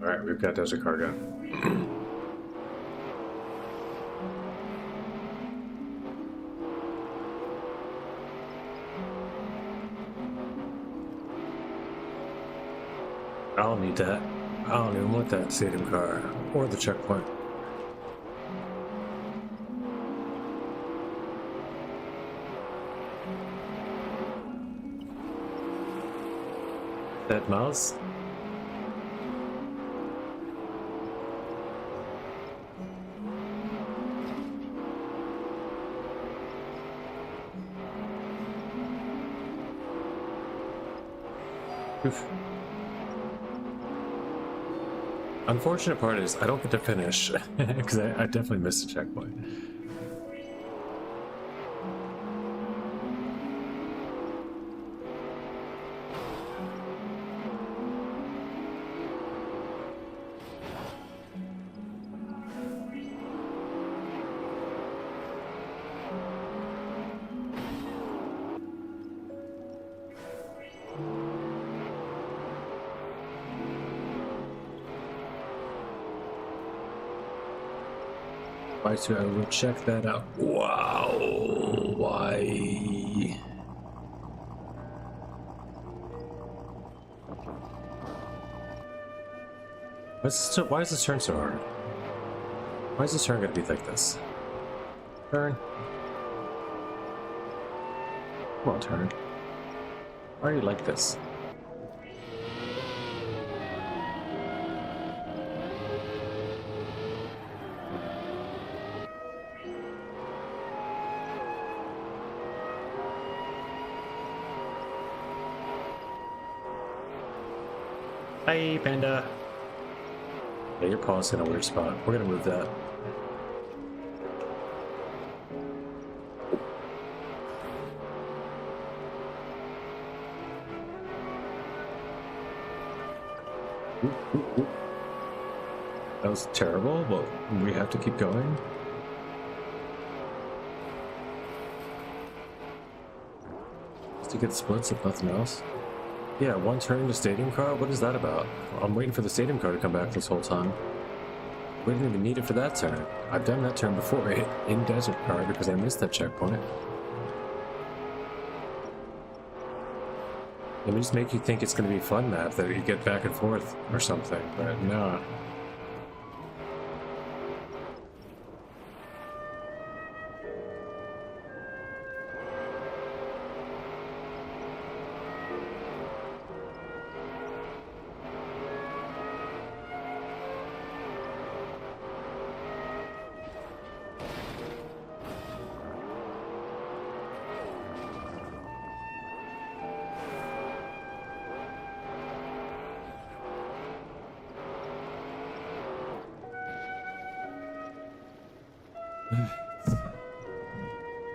[SPEAKER 2] Alright, we've got Desert Cargo. I don't need that. I don't even want that stadium car or the checkpoint. That mouse? Oof. Unfortunate part is I don't get to finish because I definitely missed a checkpoint. So I will check that out. Wow, why? Why is this turn so hard? Why is this turn gonna be like this? Turn. Come on, turn. Why are you like this? Hey, Panda. Yeah, your paw's in a weird spot. We're gonna move that. That was terrible, but we have to keep going. Just to get splits if nothing else. Yeah, one turn to stadium car? What is that about? I'm waiting for the stadium car to come back this whole time. We didn't even need it for that turn. I've done that turn before in desert car because I missed that checkpoint. Let me just make you think it's going to be a fun map that you get back and forth or something, but no.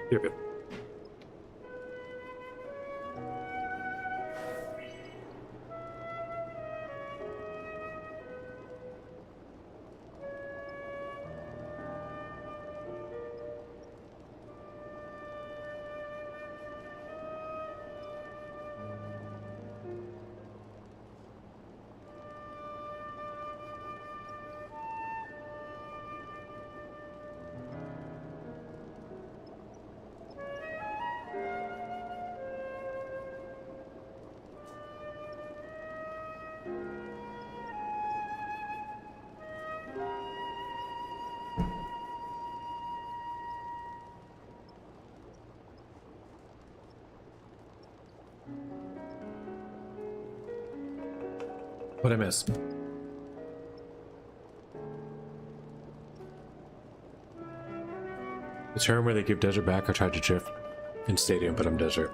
[SPEAKER 2] You're good. What'd I miss? The term where they give desert back, I tried to drift in stadium, but I'm desert.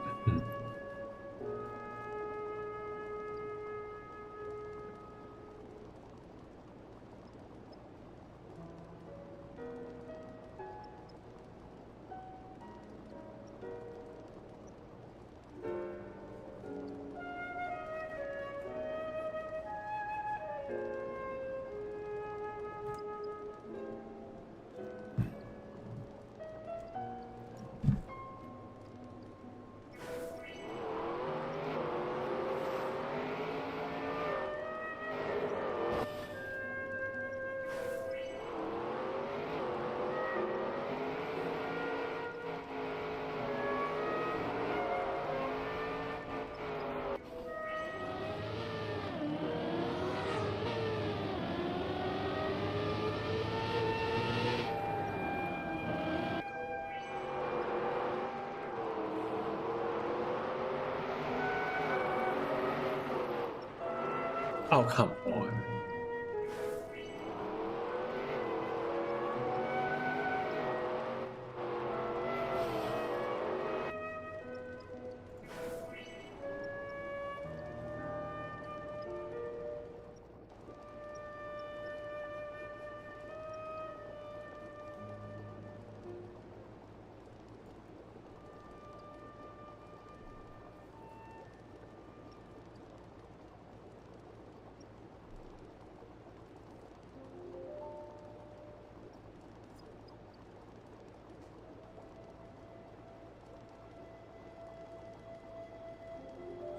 [SPEAKER 2] Oh, come on.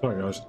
[SPEAKER 2] Sorry, guys.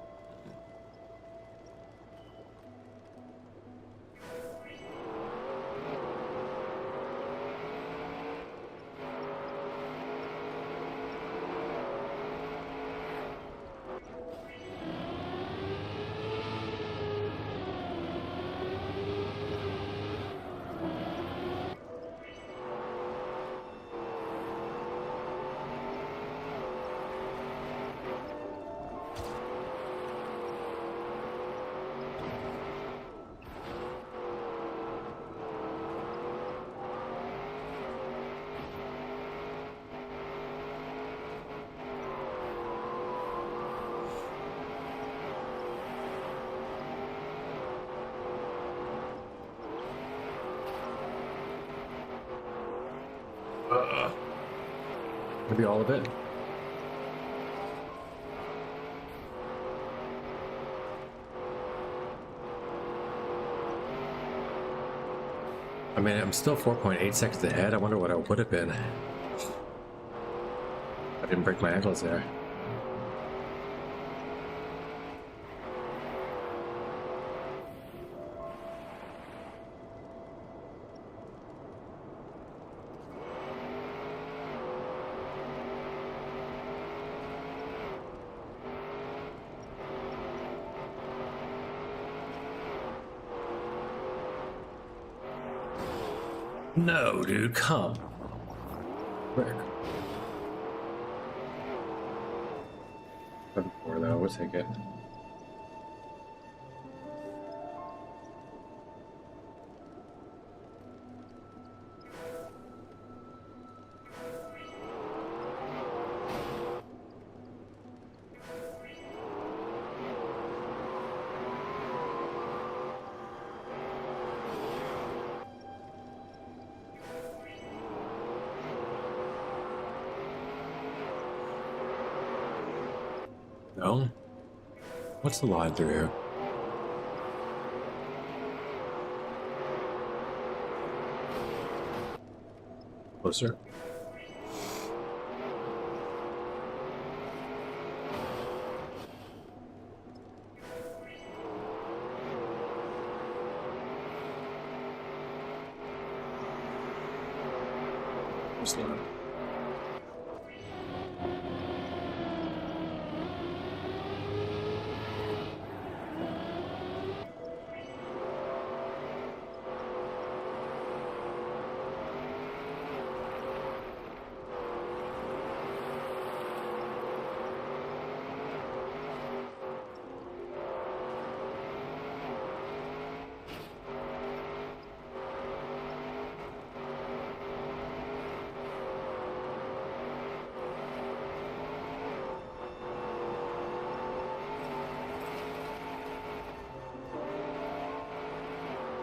[SPEAKER 2] Maybe all of it. I mean, I'm still 4.8 seconds ahead. I wonder what I would have been. I didn't break my ankles there. No, dude, come. Where? 7-4 though, we'll take it. No? What's the line through here? Closer. What's the line?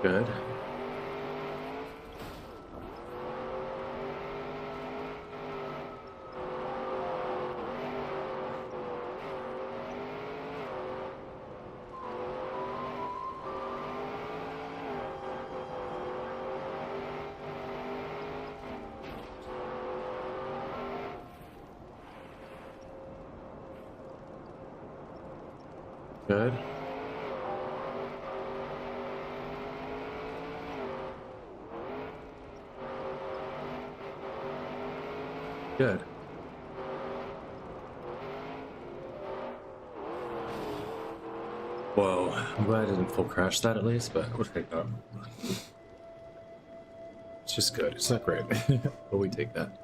[SPEAKER 2] Good. Good. Good. Whoa, I'm glad I didn't full crash that at least, but we'll take that. It's just good. It's not great, but we take that.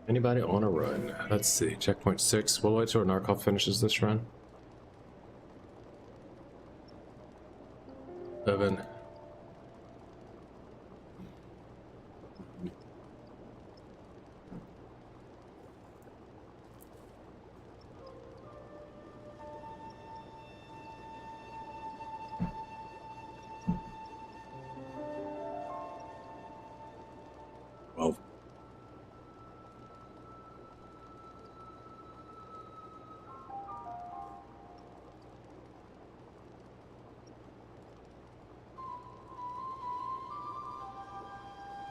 [SPEAKER 2] Anybody on a run? Let's see. Checkpoint 6. We'll wait till Narkov finishes this run. 7. Well.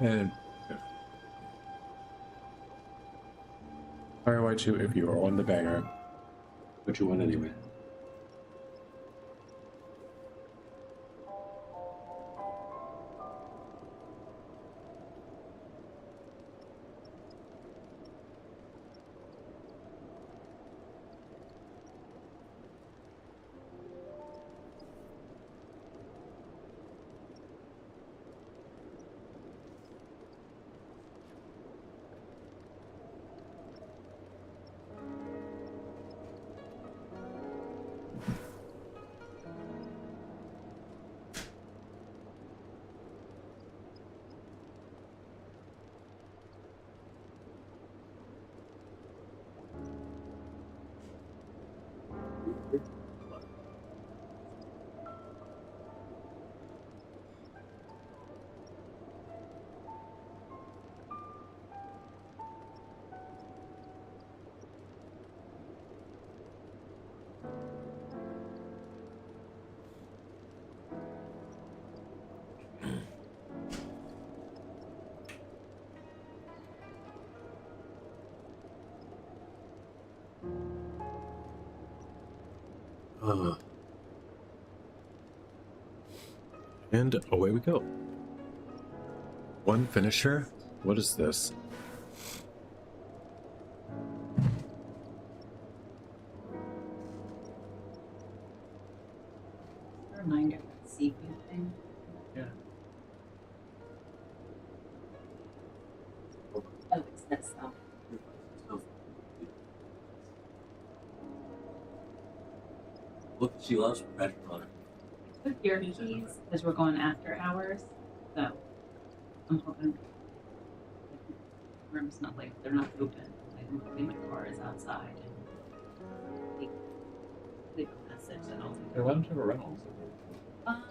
[SPEAKER 2] And RY2 if you are on the banger, but you won anyway. And away we go. One finisher? What is this?
[SPEAKER 8] Reminder of that sequel thing.
[SPEAKER 3] Yeah.
[SPEAKER 8] Oh, it's that stuff.
[SPEAKER 7] Look, she loves professional.
[SPEAKER 8] With your keys, because we're going after hours, so I'm hoping room's not like they're not open. I'm hoping my car is outside and leave a message and I'll take
[SPEAKER 3] Hey, why don't you have a rental?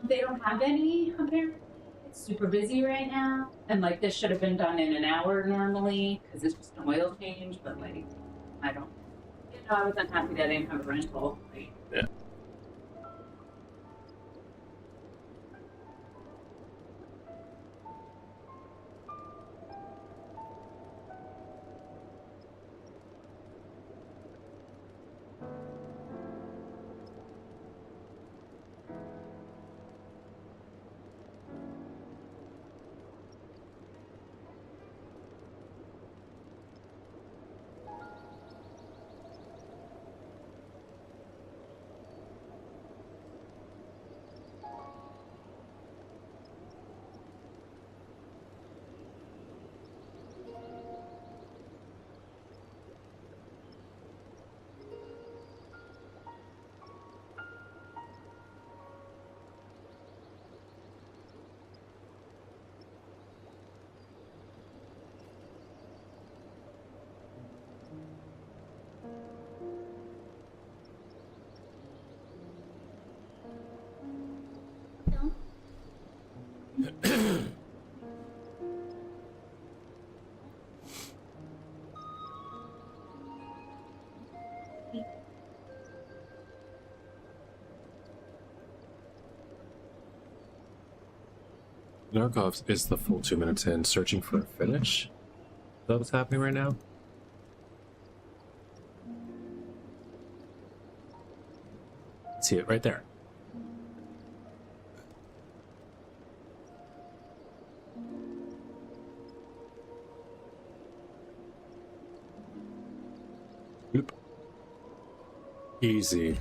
[SPEAKER 8] They don't have any apparently. It's super busy right now, and like this should have been done in an hour normally because it's just an oil change. But like, I don't. You know, I was unhappy that I didn't have a rental. Like,
[SPEAKER 2] Yeah.
[SPEAKER 3] Narkov's is the full 2 minutes in, searching for a finish. Is that what's happening right now? See it right there. Oop. Easy.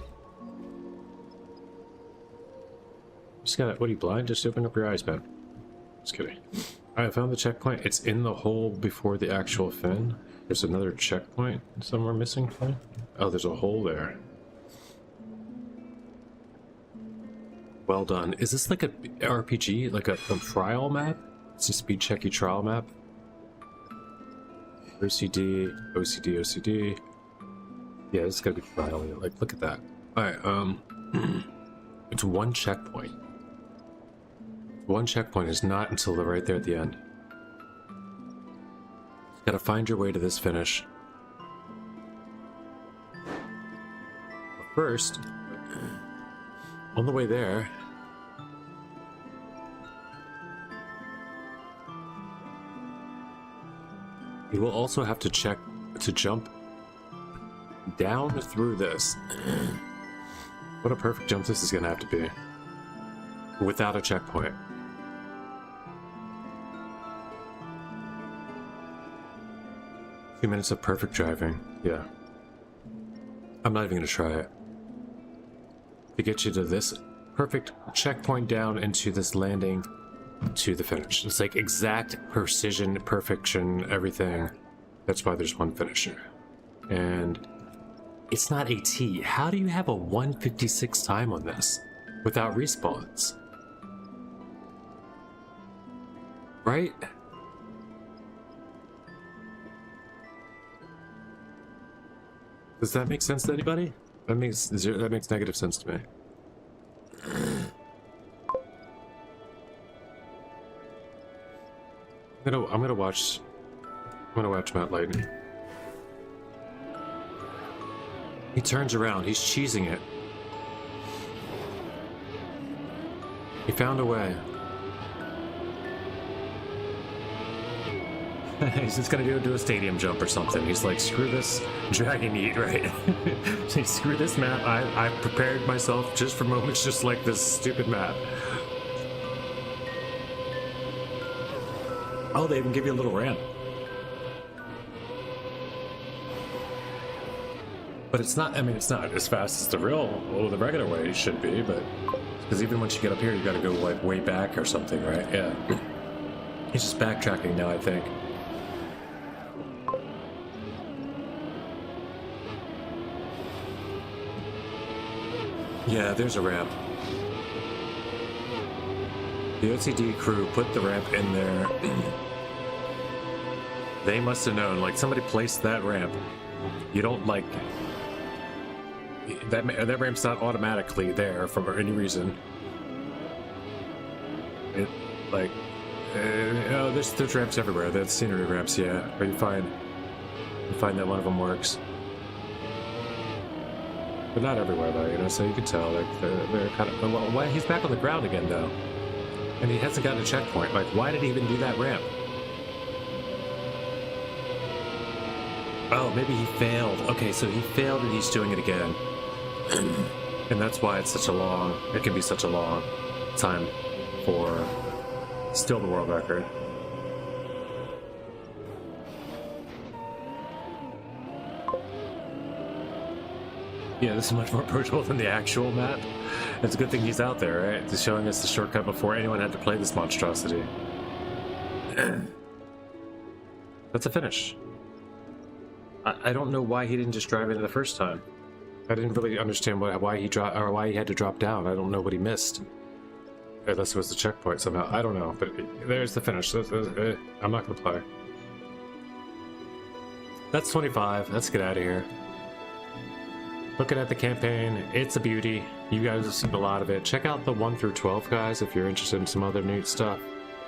[SPEAKER 3] Just gotta, what are you, blind? Just open up your eyes, man. Just kidding. Alright, I found the checkpoint. It's in the hole before the actual fin. There's another checkpoint somewhere missing. Oh, there's a hole there. Well done. Is this like a RPG? Like a trial map? It's a speed checky trial map? OCD, OCD, OCD. Yeah, this is gotta be trial. Like, look at that. Alright, it's one checkpoint. One checkpoint is not until the right there at the end. You gotta find your way to this finish. But first, on the way there, you will also have to check to jump down through this. What a perfect jump this is gonna have to be. Without a checkpoint. A few minutes of perfect driving, yeah. I'm not even gonna try it. To get you to this perfect checkpoint down into this landing to the finish. It's like exact precision, perfection, everything. That's why there's one finisher. And it's not a T. How do you have a 1:56 time on this without respawns? Right? Does that make sense to anybody? That makes negative sense to me. I'm gonna watch Matt Lightning. He turns around, he's cheesing it. He found a way. He's just gonna do a stadium jump or something. He's like, screw this dragon eat, right? Screw this map. I prepared myself just for moments just like this stupid map. Oh, they even give you a little ramp. But it's not, I mean, it's not as fast as the regular way it should be, but because even once you get up here, you gotta go like way back or something, right? Yeah. He's just backtracking now, I think. Yeah, there's a ramp. The OCD crew put the ramp in there. They must have known, like somebody placed that ramp. You don't like that ramp's not automatically there for any reason. It like oh, there's ramps everywhere. There's scenery ramps, yeah. But you find that one of them works. But not everywhere though, you know, so you can tell they're kind of, well, why he's back on the ground again though. And he hasn't gotten a checkpoint. Like, why did he even do that ramp? Oh, maybe he failed. Okay, so he failed and he's doing it again. And that's why it's such a long, it can be such a long time for still the world record. Yeah, this is much more approachable than the actual map. It's a good thing he's out there, right? He's showing us the shortcut before anyone had to play this monstrosity. That's a finish. I don't know why he didn't just drive in the first time. I didn't really understand why he had to drop down. I don't know what he missed. Unless it was the checkpoint somehow. I don't know, but there's the finish. I'm not gonna play. That's 25. Let's get out of here. Looking at the campaign, it's a beauty. You guys have seen a lot of it. Check out the 1 through 12 guys if you're interested in some other neat stuff.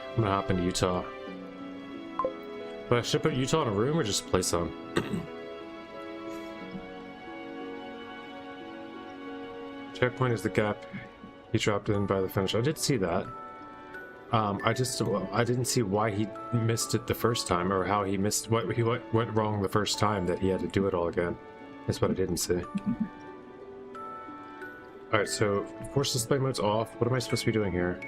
[SPEAKER 3] I'm gonna hop into Utah. But should I put Utah in a room or just play some? Checkpoint is the gap he dropped in by the finish. I did see that. I didn't see why he missed it the first time, or how he missed what went wrong the first time that he had to do it all again. That's what I didn't see. Alright, so force display mode's off. What am I supposed to be doing here?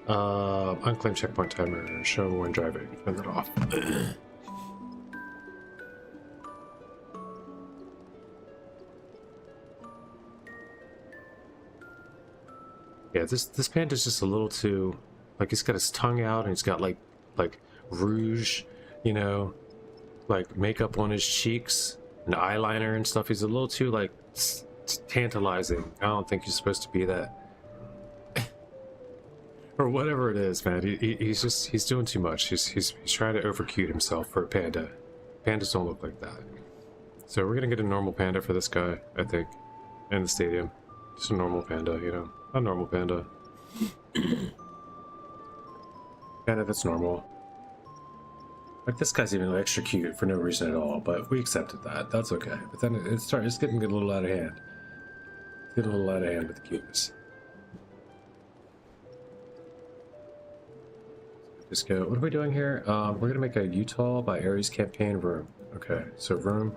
[SPEAKER 3] Unclaimed checkpoint timer, show when driving. Turn that off. Yeah, this panda's just a little too, like, he's got his tongue out and he's got like rouge, you know, like makeup on his cheeks and eyeliner and stuff. He's a little too like tantalizing. I don't think he's supposed to be that. Or whatever it is, man. He's doing too much. He's trying to over cute himself for a panda. Pandas don't look like that. So we're gonna get a normal panda for this guy, I think, in the stadium. Just a normal panda, you know. A normal panda. Panda that's normal. Like, this guy's even extra cute for no reason at all, but we accepted that. That's okay. But then it's getting a little out of hand. It's getting a little out of hand with the cuteness. Just go. What are we doing here? We're gonna make a Utah by Aries campaign room. Okay, so room.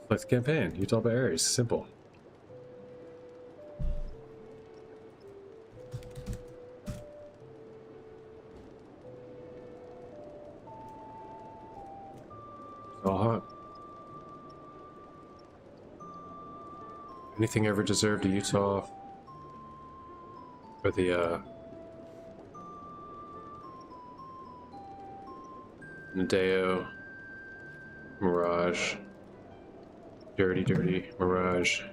[SPEAKER 3] Select campaign. Utah by Aries. Simple. Anything ever deserved a Utah for the Nadeo, Mirage, Dirty, Mirage,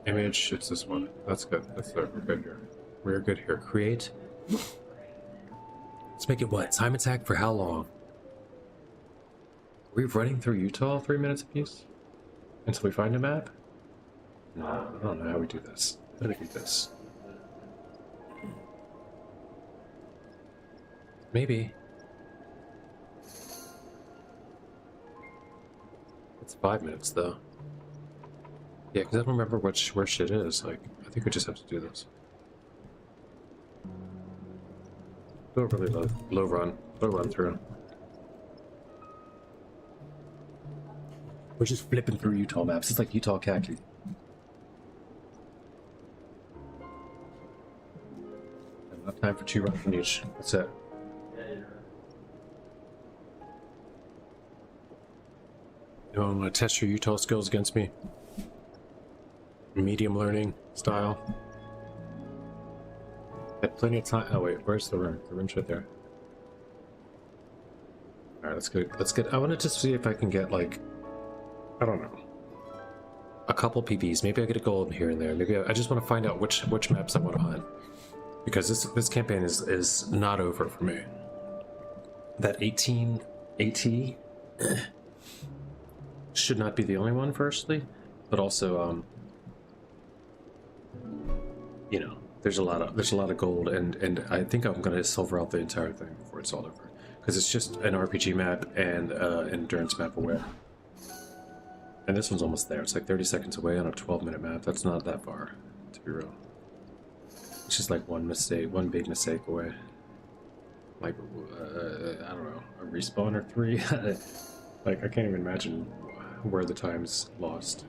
[SPEAKER 3] Image, it's this one. That's good. We're good here. We're good here. Create. Let's make it what? Time attack for how long? Are we running through Utah 3 minutes apiece? Until we find a map? No, I don't know how we do this. How do we do this? Maybe. It's 5 minutes though. Yeah, because I don't remember where shit is. Like, I think we just have to do this. Do a really low run through. We're just flipping through Utah maps. It's like Utah khaki. Enough time for 2 runs from each. That's it. You want to test your Utah skills against me? Medium learning style. Had plenty of time. Oh wait, where's the room? The room's right there. All right, let's go. Let's get. I wanted to see if I can get like, I don't know, a couple PBs. Maybe I get a gold here and there. Maybe I just want to find out which maps I want to hunt, because this campaign is not over for me. That 18 AT should not be the only one, firstly, but also you know, there's a lot of gold, and I think I'm gonna silver out the entire thing before it's all over, because it's just an RPG map and an endurance map away. And this one's almost there. It's like 30 seconds away on a 12-minute map. That's not that far, to be real. It's just like one big mistake away. Like, I don't know, a respawn or 3? Like, I can't even imagine where the time's lost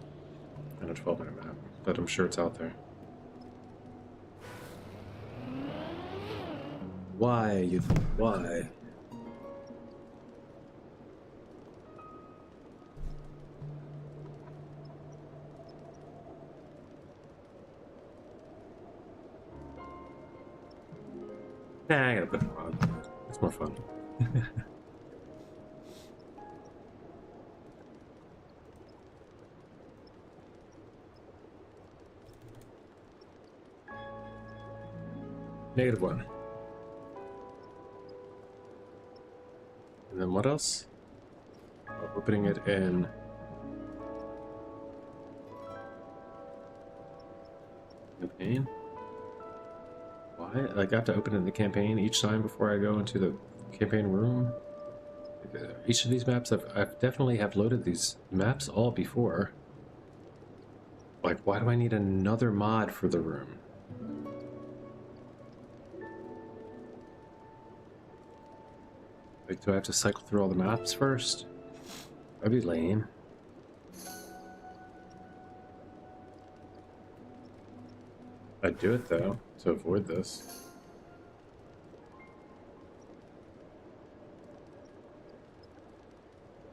[SPEAKER 3] on a 12-minute map, but I'm sure it's out there. Why? Why? Nah, I gotta put it on. It's more fun. -1. And then what else? Opening it in campaign. Why? Like, I have to open it in the campaign each time before I go into the campaign room? Each of these maps, I've definitely have loaded these maps all before. Like, why do I need another mod for the room? Like, do I have to cycle through all the maps first? That'd be lame. I'd do it though, to avoid this.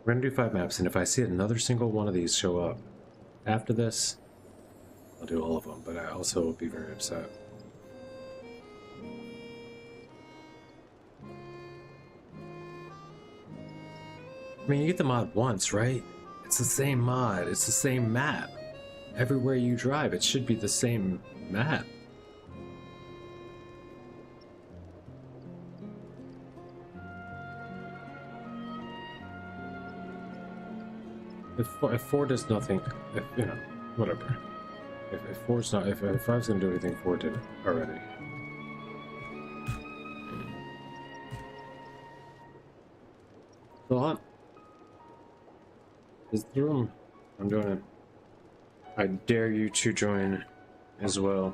[SPEAKER 3] We're gonna do 5 maps, and if I see another single one of these show up after this, I'll do all of them, but I also will be very upset. I mean, you get the mod once, right? It's the same mod, it's the same map. Everywhere you drive, it should be the same map. If 4 does nothing, if, you know, whatever. If 4's not, if 5's gonna do anything, 4 did already. Go on. Is the room? I'm doing it. I dare you to join as well.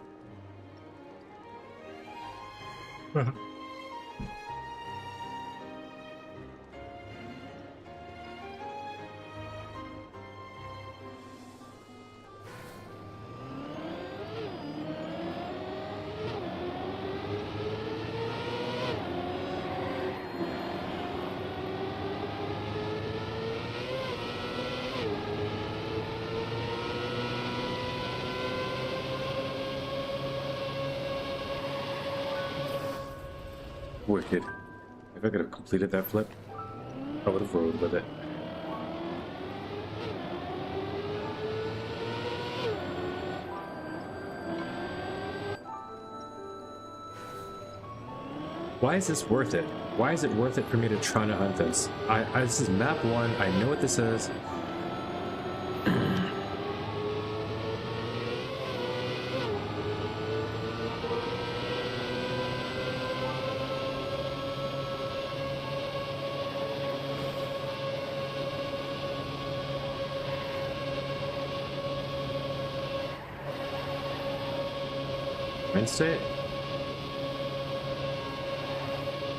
[SPEAKER 3] Wicked. If I could have completed that flip, I would have rode with it. Why is this worth it? Why is it worth it for me to try to hunt this? This is map 1, I know what this is. Wednesday?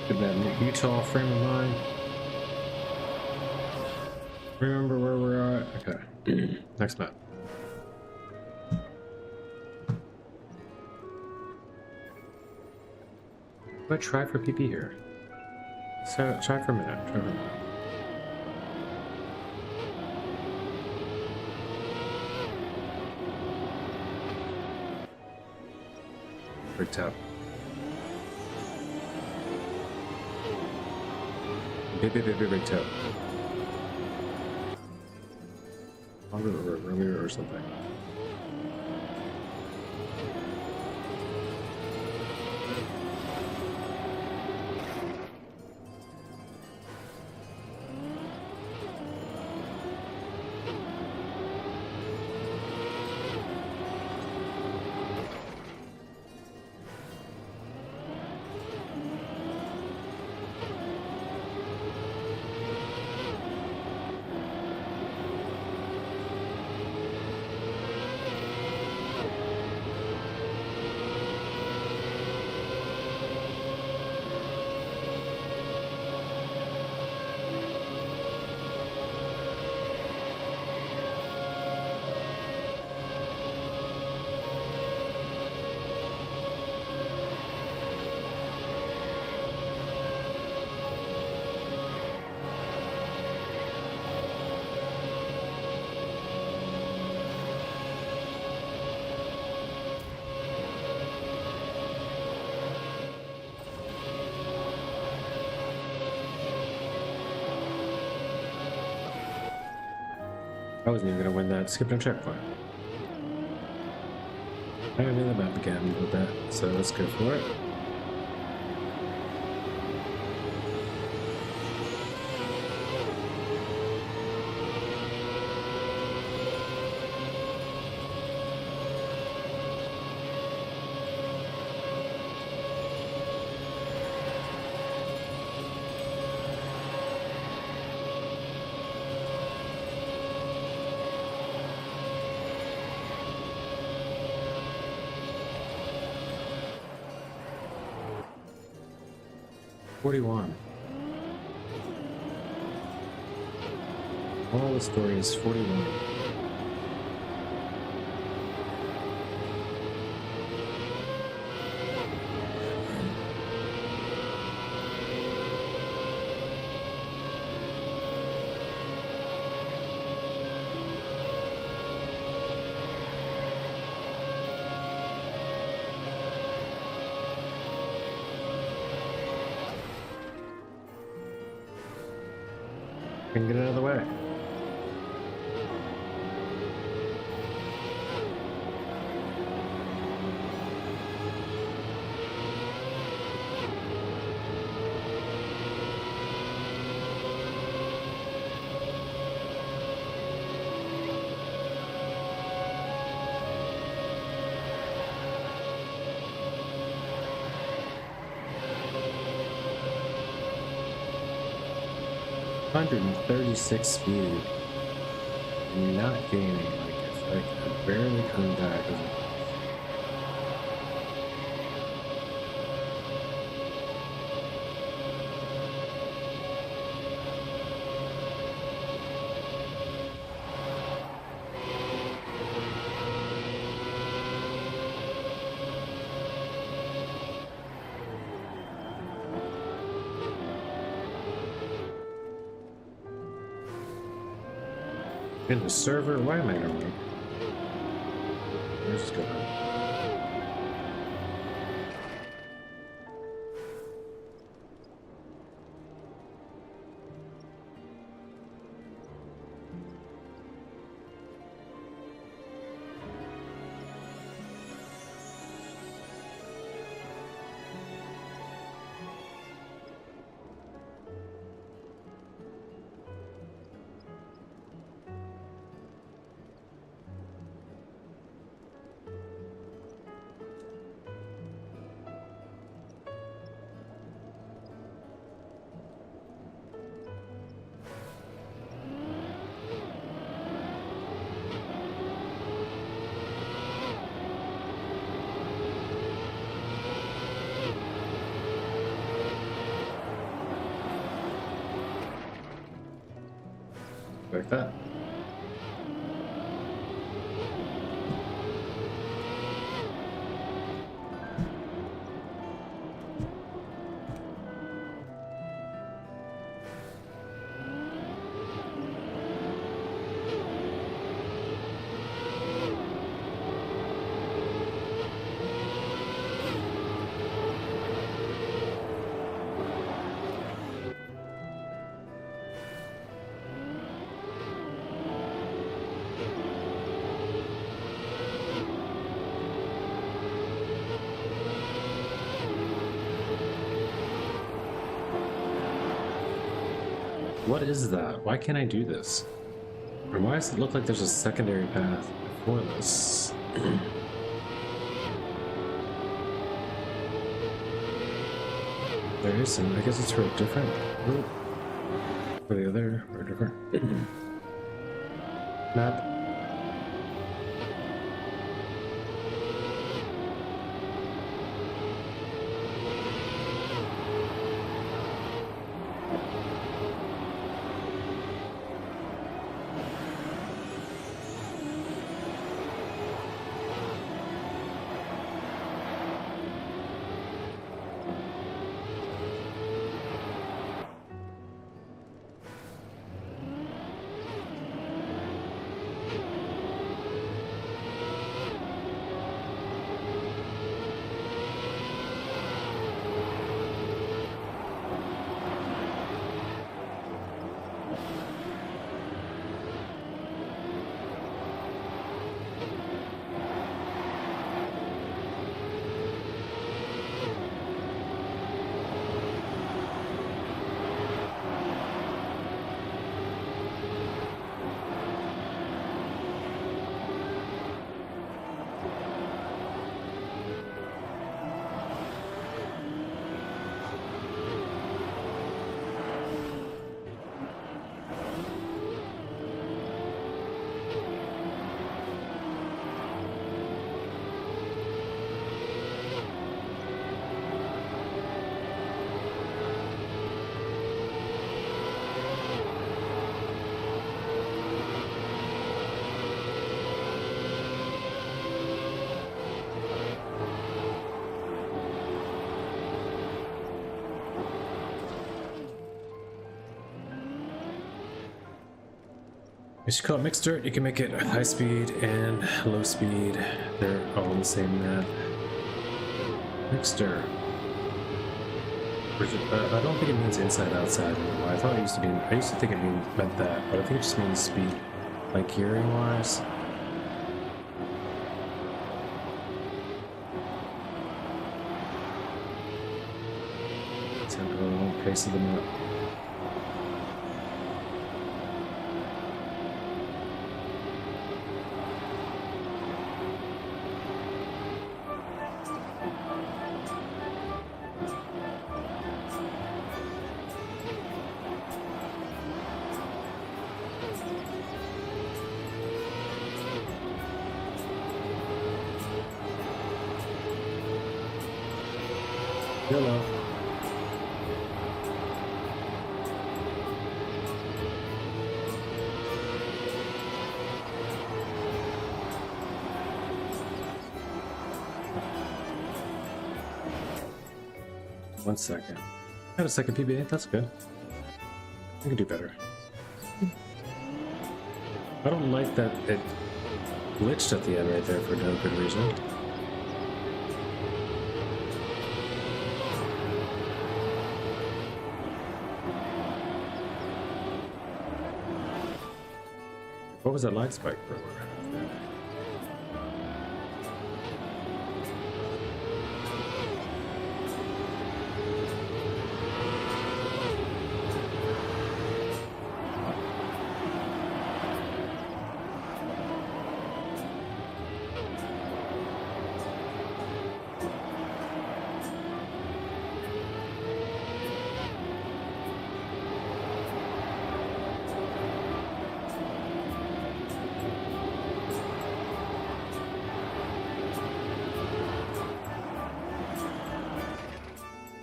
[SPEAKER 3] Good that Utah frame of mind. Remember where we're at? Okay. Next map. Do I try for PP here? So try for a minute. Try for a minute. Big tap. Big tap. I'll go to Romeo or something. I wasn't even gonna win that. Skipped a checkpoint. I haven't been the map again with that, so let's go for it. Moral of the story is 41. Can get it out of the way. $136 speed. And you're not gaining, like it's like barely coming back. In the server, why am I going? Let's go. Like that. What is that? Why can't I do this? Or why does it look like there's a secondary path before this? There isn't. I guess it's for a different route. For the other, or different map. If you call it mixed dirt, you can make it high speed and low speed. They're all the same map. Mixed dirt. I don't think it means inside outside anymore. I thought it used to mean. I used to think it meant that, but I think it just means speed, like gearing wise. Tempo, pace of the map. Hello. One second. Got a second PBA, that's good. I can do better. I don't like that it glitched at the end right there for no good reason. What was that lag spike for?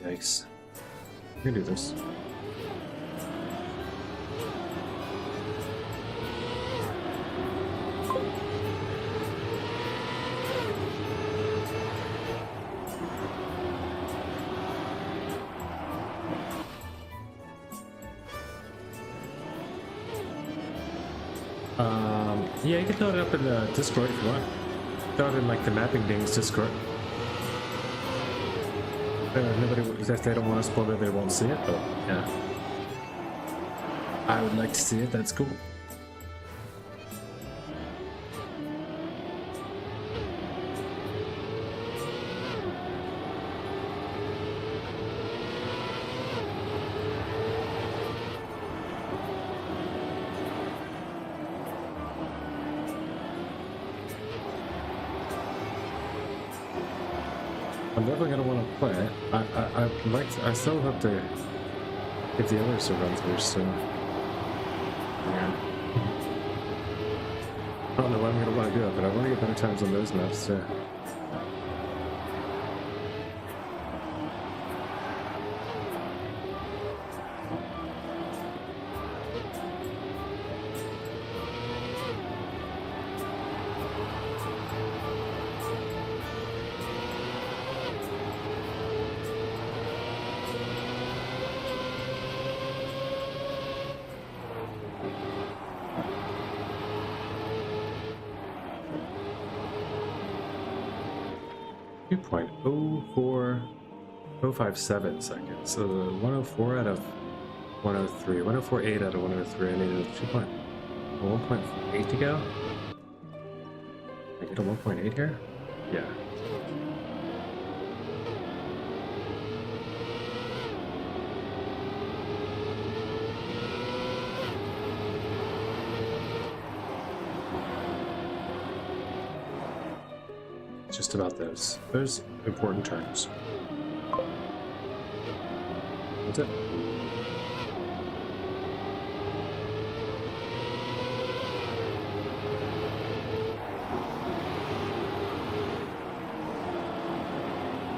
[SPEAKER 3] Yikes. We can do this. Yeah, you can throw it up in the Discord if you want. Throw it in like the Mapping Dings Discord. Nobody, if they don't want to spoil it, they won't see it, but yeah. I would like to see it, that's cool. I'm definitely gonna want to play it. I'd like to, I still have to get the others to run through, so yeah. I don't know when I'm gonna want to do it, but I want to get better times on those maps too. Two point 04057 seconds. So 104 out of 103. 104.8 out of 103. I needed 1.8 to go. I get a 1.8 here? Yeah. Just about those. Those important turns. That's it.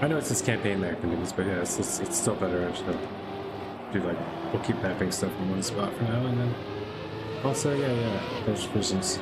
[SPEAKER 3] I know it's this campaign mechanisms, but yeah, it's still better to do like, we'll keep mapping stuff in one spot for now, and then also, yeah, there's visions.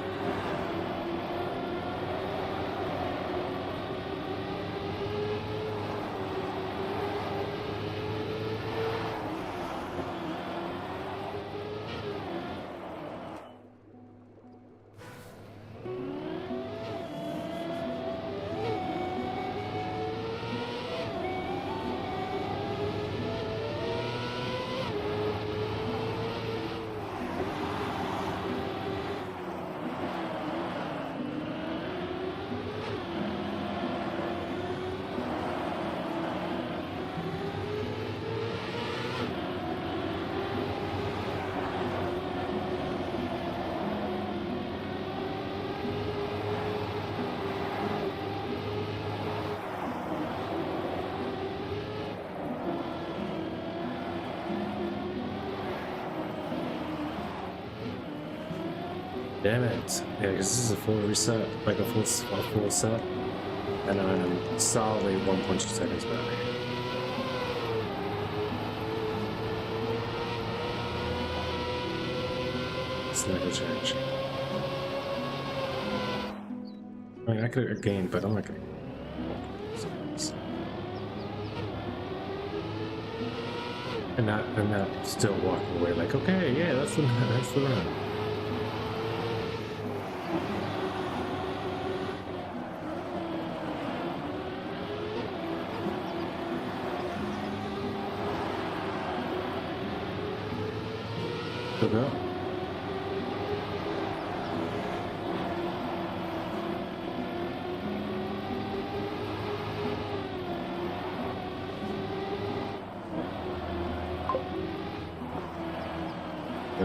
[SPEAKER 3] Damn it. Yeah, because this is a full reset, like a full set. And I'm solidly 1.2 seconds back. It's not gonna change. I mean, I could have gained, but I'm not gonna. And not still walking away like, okay, yeah, that's the run. Go.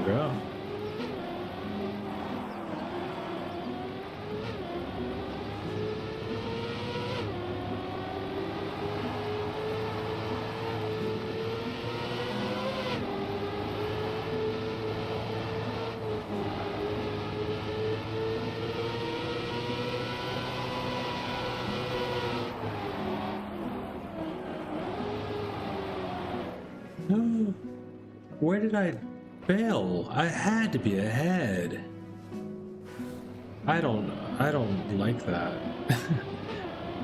[SPEAKER 3] Go. Where did I fail? I had to be ahead. I don't like that.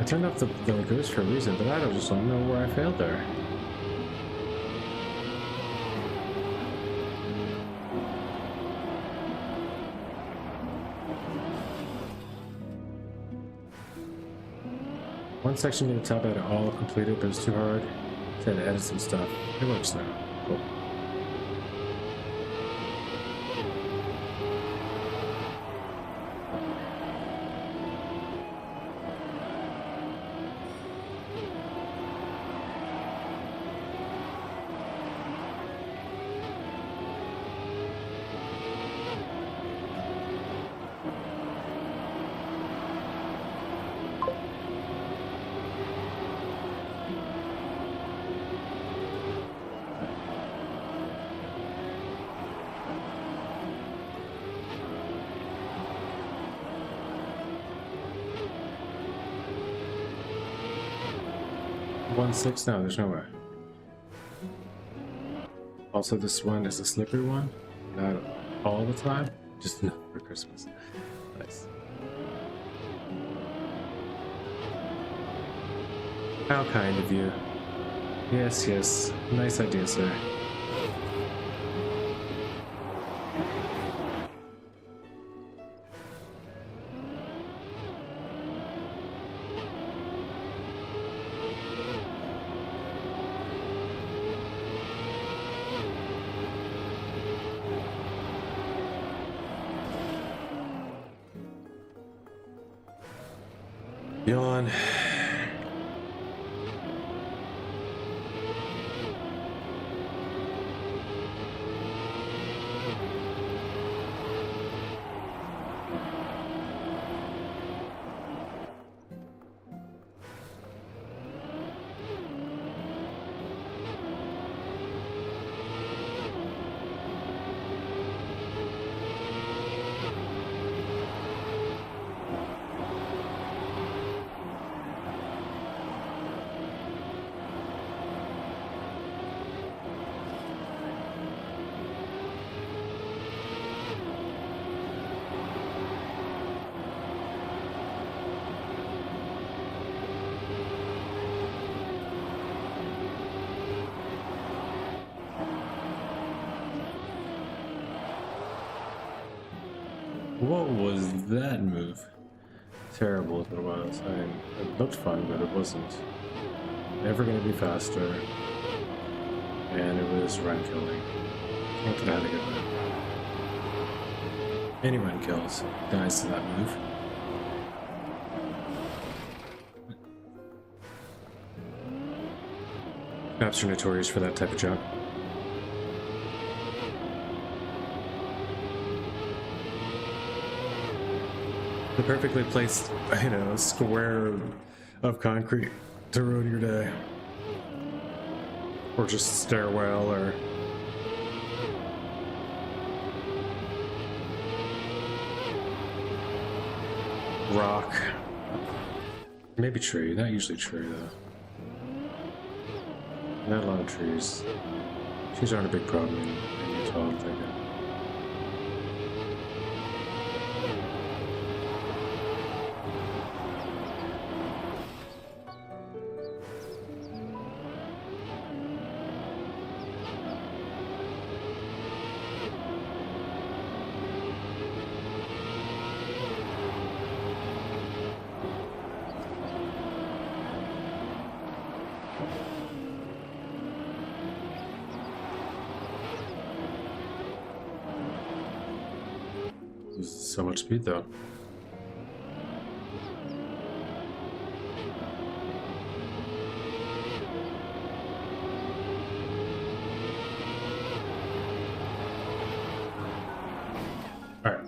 [SPEAKER 3] I turned off the ghost for a reason, but I just don't know where I failed there. One section near the top I had all completed, but it was too hard. So I had to edit some stuff. It works now. Cool. One six? No, there's nowhere. Also, this one is a slippery one. Not all the time, just enough for Christmas. Nice. How kind of you. Yes, yes. Nice idea, sir. Yawn. What was that move? Terrible if it was. I mean, it looked fun, but it wasn't. Never gonna be faster. And it was run killing. Not that I had a good one. Any run kills dies to that move. Maps are notorious for that type of jump. The perfectly placed, square of concrete to ruin your day. Or just stairwell, or... rock. Maybe tree. Not usually tree though. Not a lot of trees. Trees aren't a big problem in Utah, I'm thinking. So much speed though. Alright.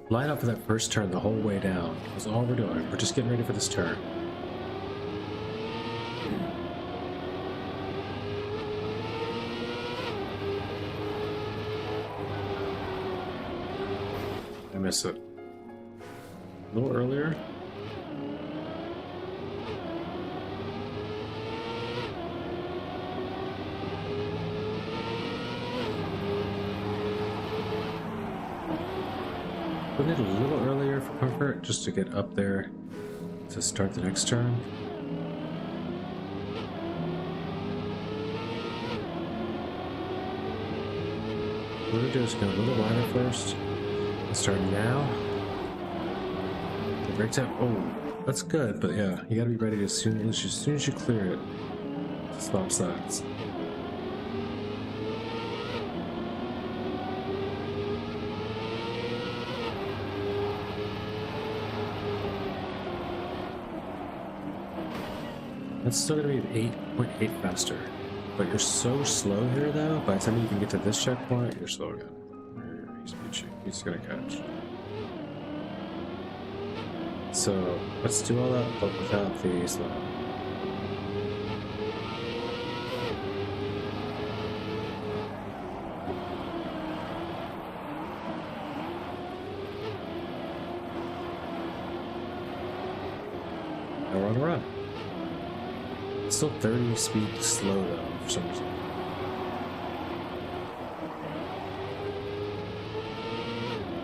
[SPEAKER 3] Line up for that first turn the whole way down. That's all we're doing. We're just getting ready for this turn. I miss it. A little earlier. Put it a little earlier for comfort, just to get up there to start the next turn. What we're gonna do is go a little wider first. Start now. The brake tap. Oh, that's good, but yeah, you gotta be ready as soon as you clear it to swap sides. That's still gonna be 8.8 faster, but you're so slow here though. By the time you even get to this checkpoint, you're slow again. He's gonna catch. So let's do all that, but without the slow. Now we're on a run. It's still 30 speed slow though, for some reason.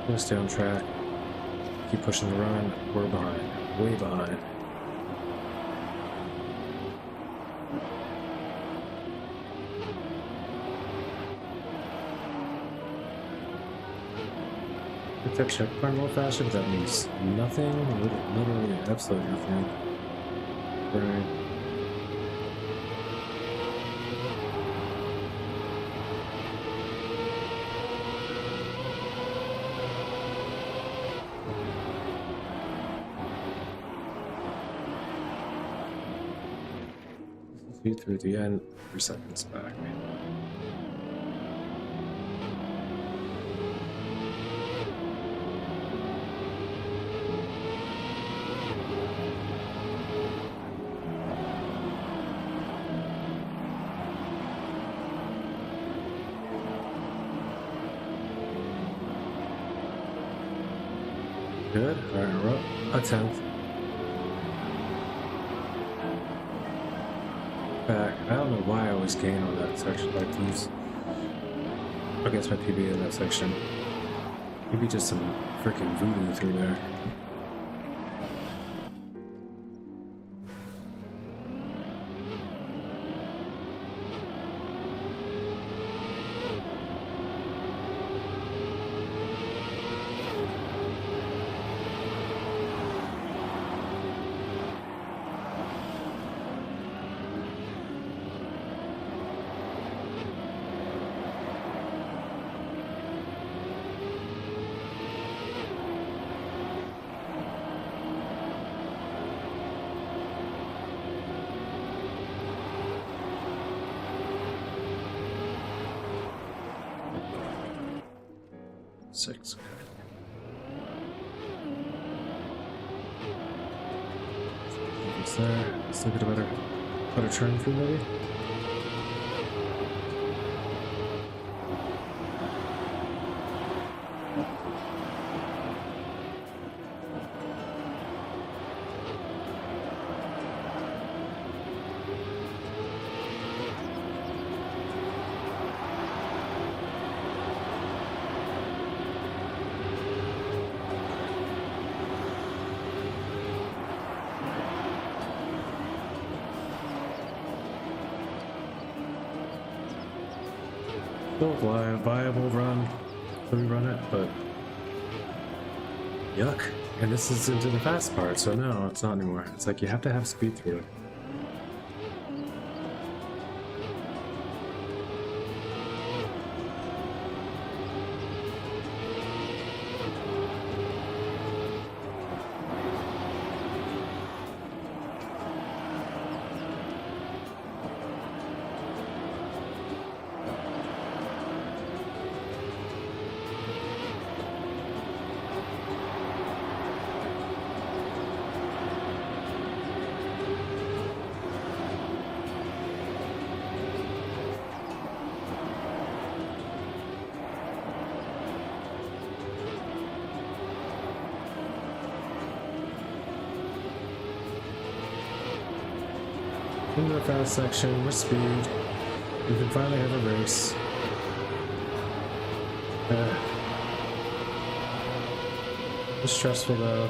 [SPEAKER 3] Gonna stay on track. Keep pushing the run. We're behind. Way behind. Hit that checkpoint a little faster, but that means nothing. Literally, absolutely nothing. Right. Speed through the end, 3 seconds back. Good. Alright, we're up a 10th. Back. I don't know why I always gain on that section like these. I guess my PB in that section. Maybe just some freaking voodoo through there. Six. Okay. It's there. Let's look at a better turn through maybe. still a viable run. So we run it, but yuck. And this is into the fast part, so no, it's not anymore. It's like you have to have speed through it. Into the fast section with speed. We can finally have a race. It's stressful though.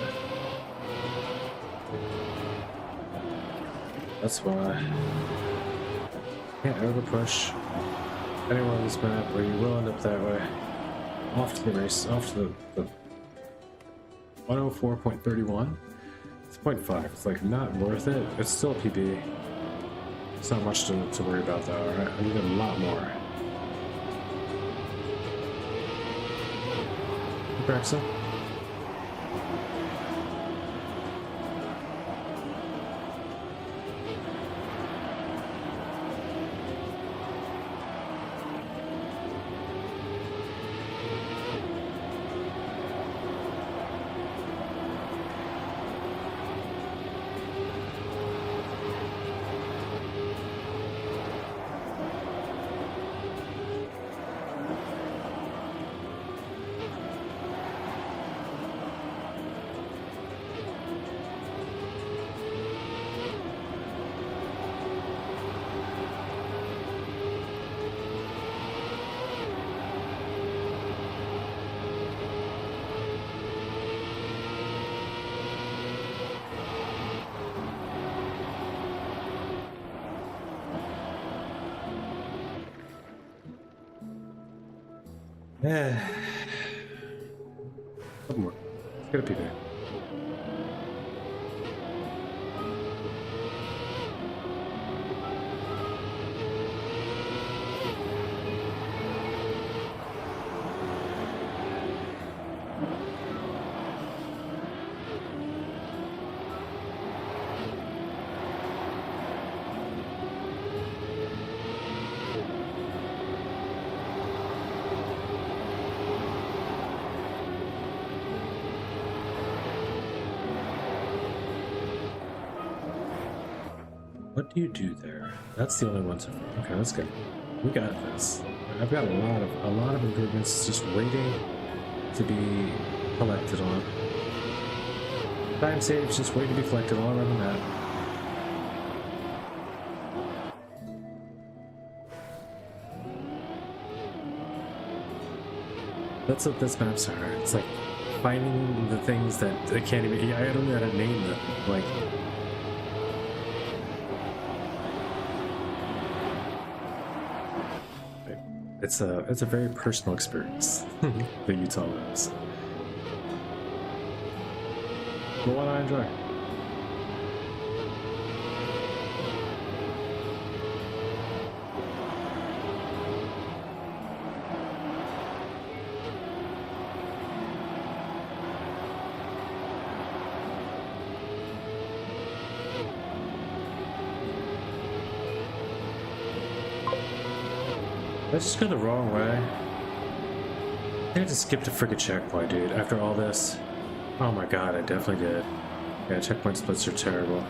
[SPEAKER 3] That's why. Can't over push anyone on this map, or you will end up that way. Off to the race, off to the 104.31. It's 0.5. It's like not worth it. It's still a PB. It's not much to worry about though, alright? I need a lot more. Braxton? Yeah. Couple more. Let's get a PB. What do you do there? That's the only one so far. Okay, that's good. We got this. I've got a lot of improvements just waiting to be collected on. Time saves just waiting to be collected all around the map. That's what this map's are. It's like finding the things that I can't even. I don't know how to name them. Like. It's a very personal experience, the Utah lives. But one I enjoy. Did I just go the wrong way? I had to skip the frickin' checkpoint, dude, after all this. Oh my god, I definitely did. Yeah, checkpoint splits are terrible.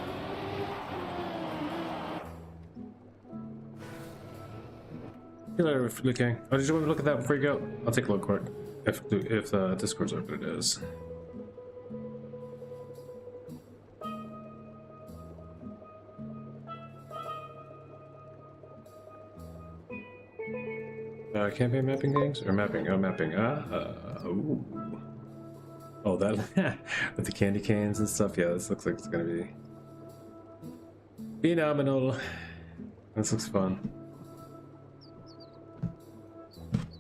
[SPEAKER 3] See you later, Luke King. Oh, did you want to look at that before you go? I'll take a look quick. If Discord's open, it is. Campaign mapping games? Or mapping? Oh, mapping. Ooh. Oh, that with the candy canes and stuff. Yeah, this looks like it's gonna be phenomenal. This looks fun.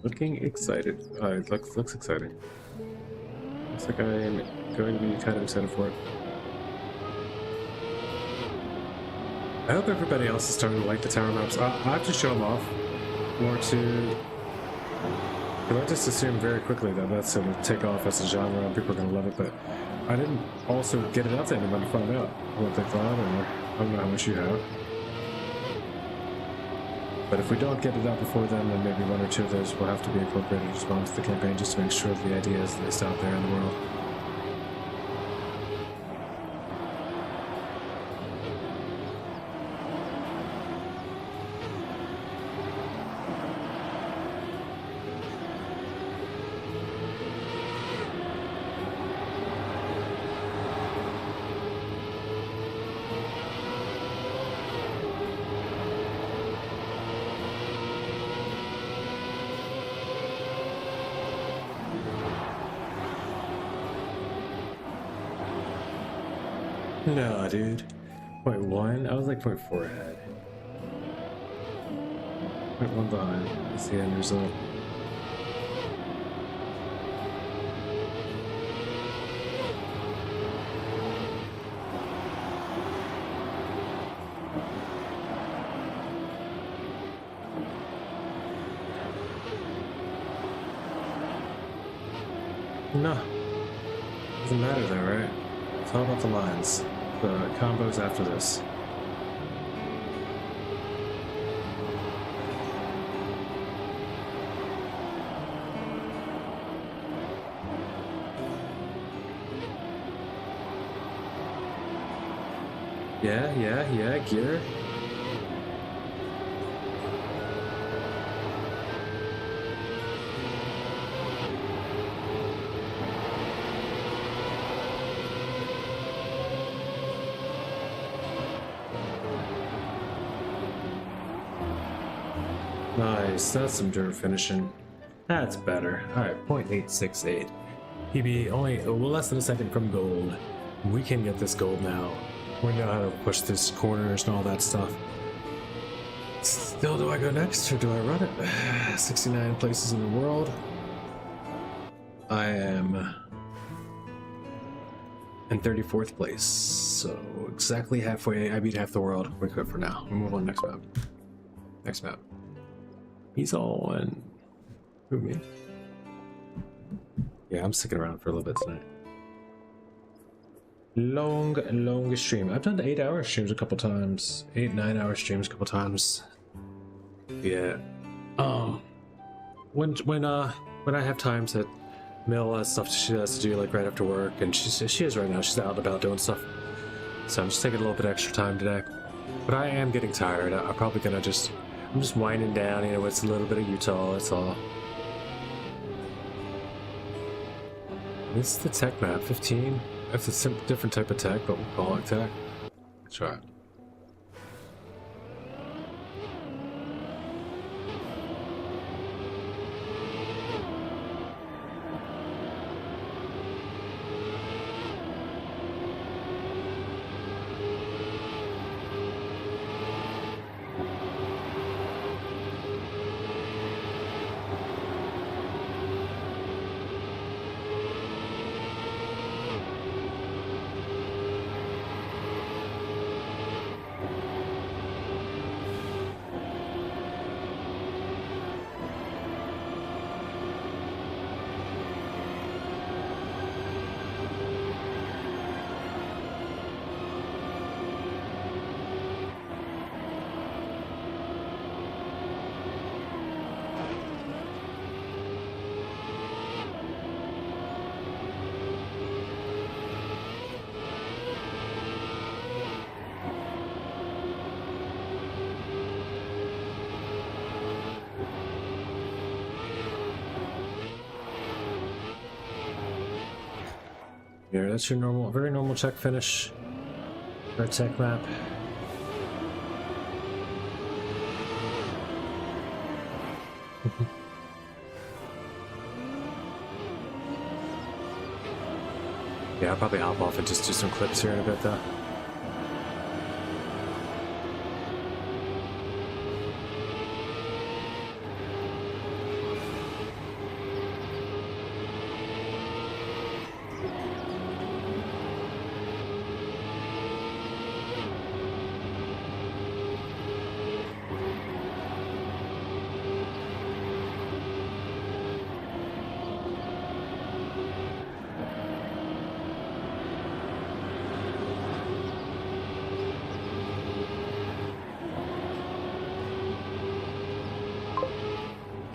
[SPEAKER 3] Looking excited. It looks exciting. Looks like I am going to be kind of excited for it. I hope everybody else is starting to like the tower maps. I have to show them off more to. Because I just assumed very quickly that that's going to take off as a genre and people are going to love it, but I didn't also get it out to anyone to find out what they thought, or I don't know how much you have. But if we don't get it out before then maybe one or two of those will have to be incorporated as well into the campaign just to make sure the idea is at least out there in the world. No, dude. 0.1? I was like 0.4 ahead. 0.1 behind. That's the end result. No. Doesn't matter though, right? It's all about the lines. The combos after this. Yeah, gear. Nice, that's some dirt finishing. That's better. Alright, 0.868. PB only less than a second from gold. We can get this gold now. We know how to push these corners and all that stuff. Still, do I go next or do I run it? 69 places in the world. I am in 34th place, so exactly halfway. I beat half the world. We're good for now. We'll move on to next map. Next map. He's all in. Who, me? Yeah, I'm sticking around for a little bit tonight. Long stream. I've done the 8-hour streams a couple times. 8-9 hour streams a couple times. Yeah. When I have times that Mill has stuff she has to do like right after work, and she is right now. She's out and about doing stuff. So I'm just taking a little bit extra time today. But I am getting tired. I'm probably gonna I'm just winding down, you know, it's a little bit of Utah, that's all. This is the tech map, 15. That's a different type of tech, but we'll call it tech. Let's try it. Here, that's your normal, very normal tech finish. Our tech map. Yeah, I'll probably hop off and just do some clips here in a bit though.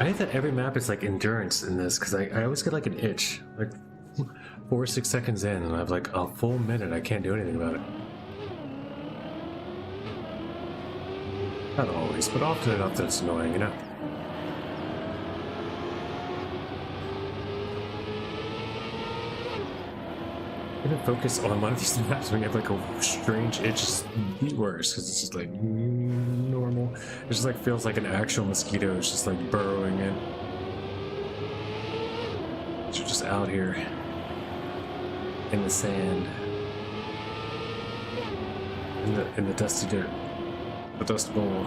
[SPEAKER 3] I hate that every map is like endurance in this, because I always get like an itch. Like 4 or 6 seconds in, and I have like a full minute, I can't do anything about it. Not always, but often enough that it's annoying, you know? Even focus on one of these maps when you have like a strange itch is the worst, because it's just like normal. It just like feels like an actual mosquito is just like burrowing in. You're just out here in the sand, in the dusty dirt, the dust bowl.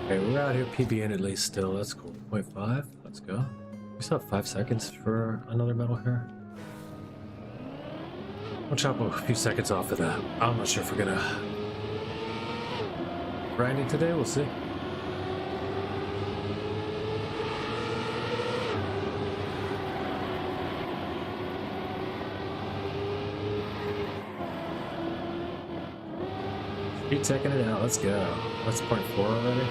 [SPEAKER 3] Okay, we're out here PBN at least still. That's cool. 0.5. Let's go. We still have 5 seconds for another medal here. We'll chop a few seconds off of that. I'm not sure if we're gonna grinding today. We'll see. Keep checking it out. Let's go. That's 0.4 already.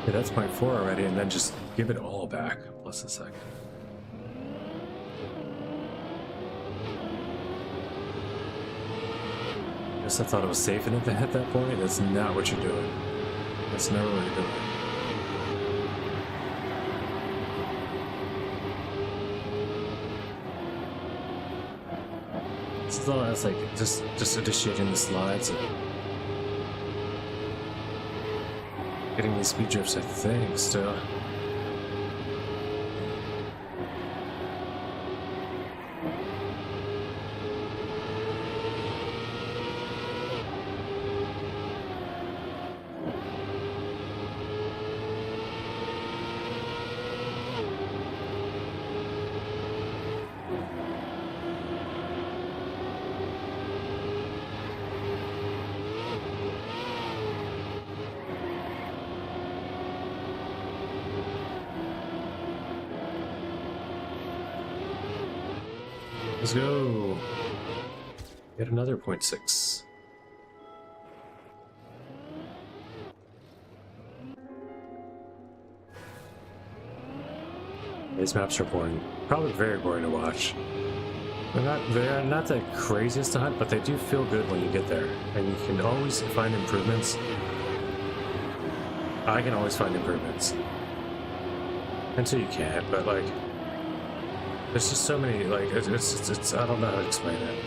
[SPEAKER 3] Yeah, that's 0.4 already, and then just give it all back, plus a second. Guess I thought it was safe enough to hit that point. That's not what you're doing. That's never what you're doing. This is all that's like just initiating the slides and getting these speed drifts, I think, still. Let's go. Get another 0.6. These maps are boring. Probably very boring to watch. They're not the craziest to hunt, but they do feel good when you get there. And you can always find improvements. I can always find improvements. Until you can't, but like, there's just so many, like, it's I don't know how to explain it.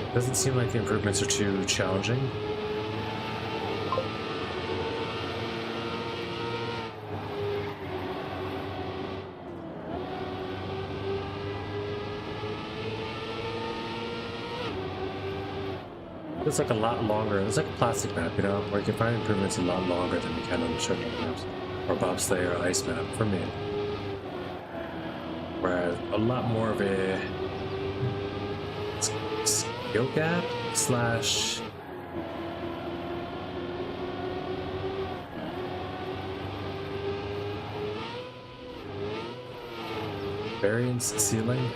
[SPEAKER 3] It doesn't seem like the improvements are too challenging. It's like a lot longer. It's like a plastic map, you know, where you can find improvements a lot longer than you can on the shotgun maps. Or bobsleigh or ice map, for me. Whereas a lot more of a skill gap slash variance ceiling.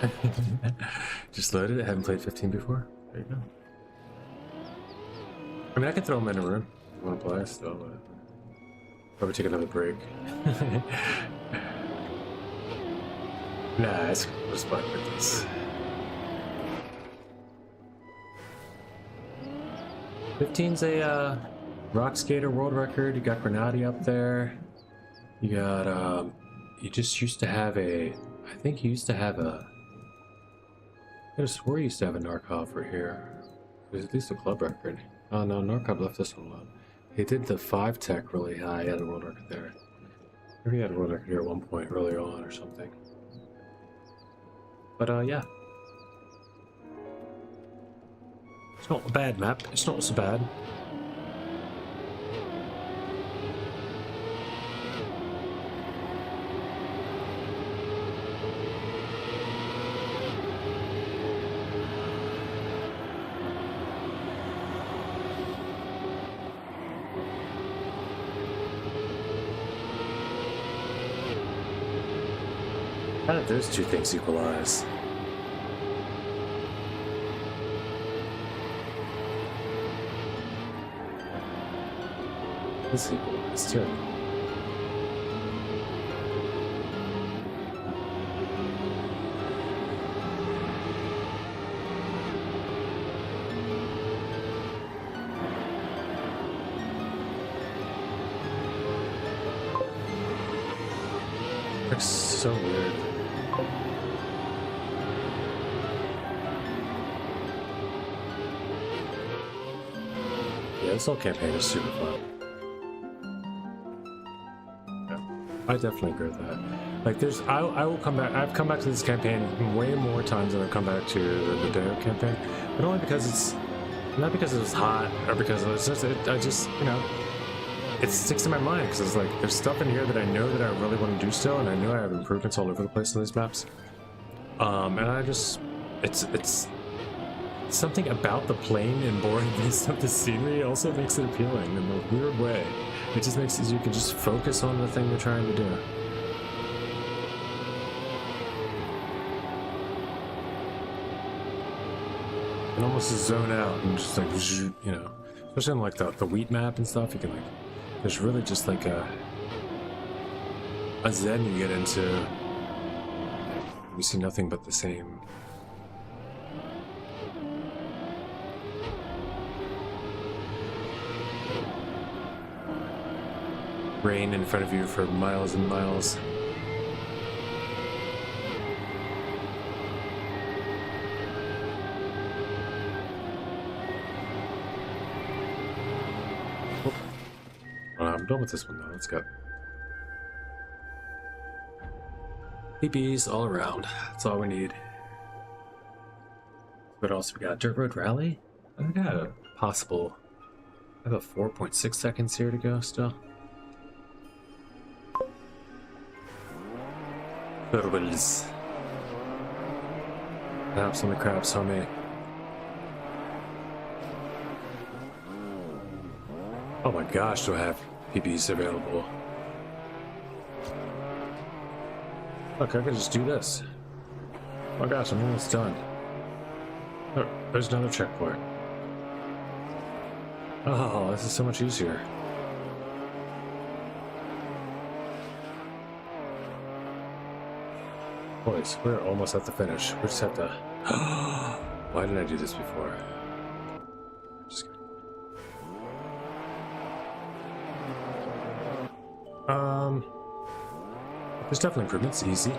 [SPEAKER 3] Just loaded it. I haven't played 15 before. There you go. I mean, I can throw them in a room if you want to play still. Probably take another break. Nah, it's cool. Just fine with this. 15's a Rock Skater world record. You got Grenadi up there. You got you just used to have a, I think you used to have a, I could have swore you used to have a Narkov right here. It was at least a club record. Oh no, Narkov left this one alone. He did the 5 tech really high. He had a world record there. Maybe he had a world record here at one point earlier on or something. But yeah. It's not a bad map. It's not so bad. How did those two things equalize? This equalized too. Looks so weird. Yeah, this whole campaign is super fun. Yeah, I definitely agree with that. Like, there's, I will come back. I've come back to this campaign way more times than I've come back to the Deo campaign, but only because it's not because it was hot or because it's just, I just, you know, it sticks in my mind because it's like there's stuff in here that I know that I really want to do still, and I know I have improvements all over the place on these maps. And I just, it's something about the plain and boring based of the scenery also makes it appealing in a weird way. It just makes it so you can just focus on the thing you're trying to do. And almost just zone out and just like, you know, especially on like the wheat map and stuff, you can like, there's really just like a zen you get into. You see nothing but the same. Rain in front of you for miles and miles. Oh. I'm done with this one though. Let's go. PBs all around. That's all we need. What else we got? Dirt Road Rally? I think I got a possible. I have a 4.6 seconds here to go still. Turtles. Perhaps on the crabs, homie. Oh my gosh, do I have PBs available? Look, I could just do this. Oh my gosh, I'm almost done. Oh, there's another checkpoint. Oh, this is so much easier. Boys, we're almost at the finish. We just have to... Why didn't I do this before? Just kidding. There's definitely improvements. Easy.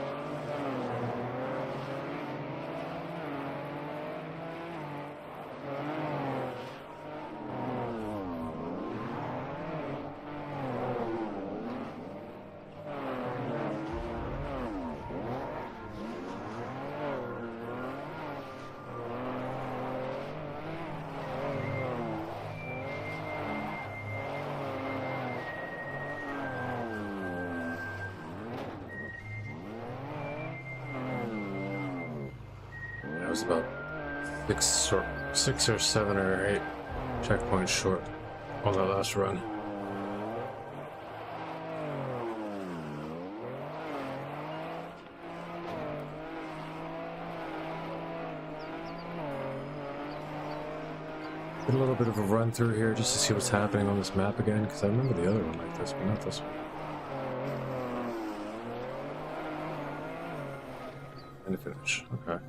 [SPEAKER 3] I was about 6 or 7 or 8 checkpoints short on that last run. Did a little bit of a run through here just to see what's happening on this map again, because I remember the other one like this, but not this one. And to finish. Okay.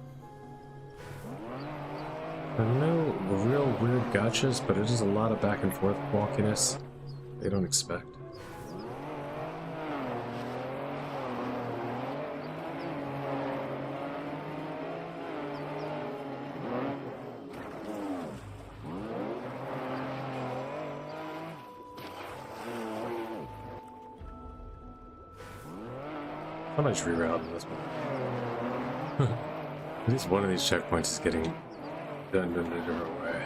[SPEAKER 3] There are no real weird gotchas, but it is a lot of back and forth wonkiness they don't expect. How much reroute in this one? At least one of these checkpoints is getting done in a different way.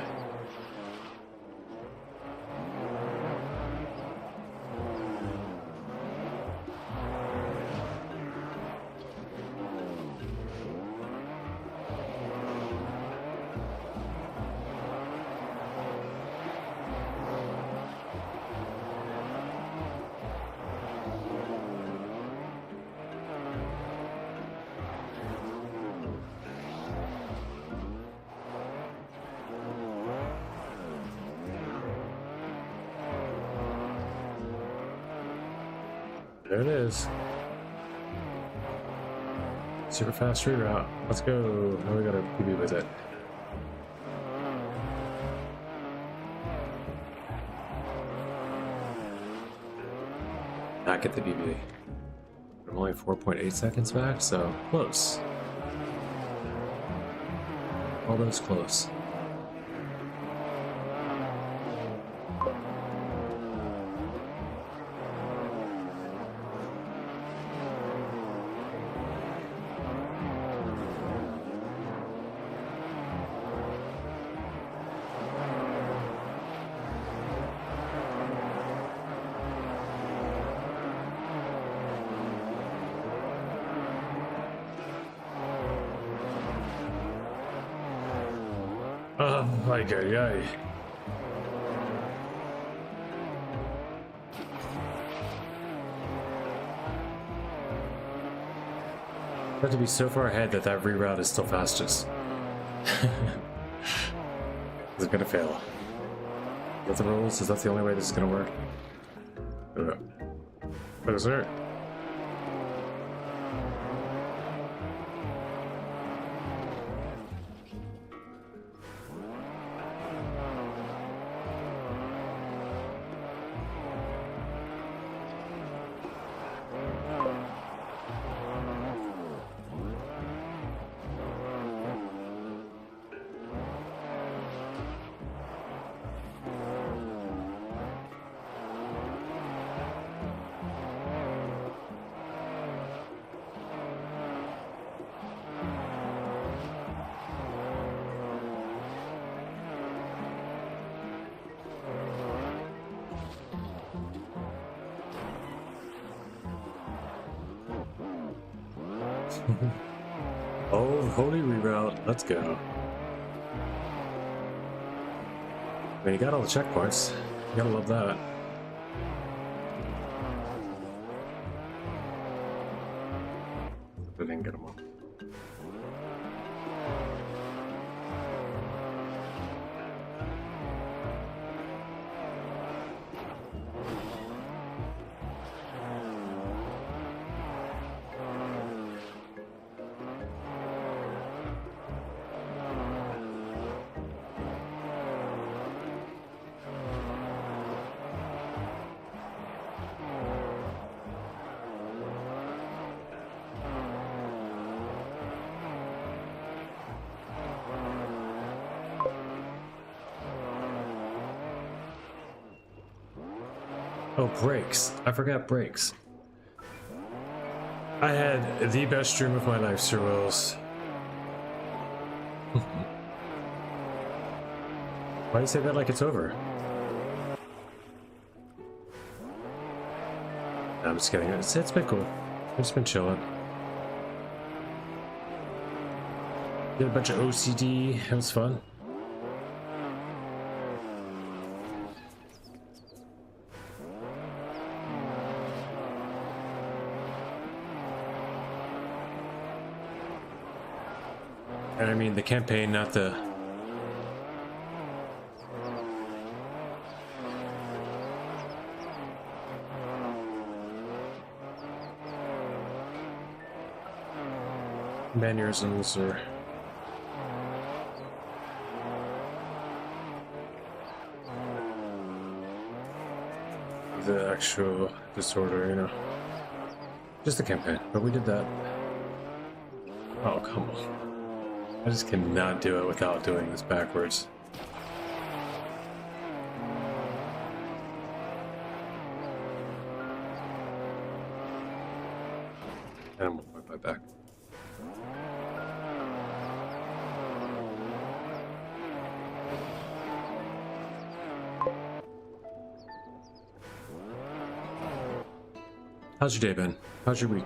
[SPEAKER 3] There it is. Super fast reroute. Let's go. Now we got a PB with it. Back at the BB. I'm only 4.8 seconds back, so close. All those close. Oh my god, Have to be so far ahead that that reroute is still fastest. Is it gonna fail? Is that the rules? Is that the only way this is gonna work? What is it? Oh, holy reroute. Let's go. I mean, you got all the checkpoints. You gotta love that. I didn't get them all. Oh, brakes. I forgot brakes. I had the best stream of my life, Sir Wills. Why do you say that like it's over? No, I'm just kidding. It's been cool. I've just been chilling. Did a bunch of OCD. It was fun. And I mean the campaign, not the... mannerisms or... the actual disorder, you know. Just the campaign, but we did that. Oh, come on. I just cannot do it without doing this backwards. And I'm going my back. How's your day been? How's your week?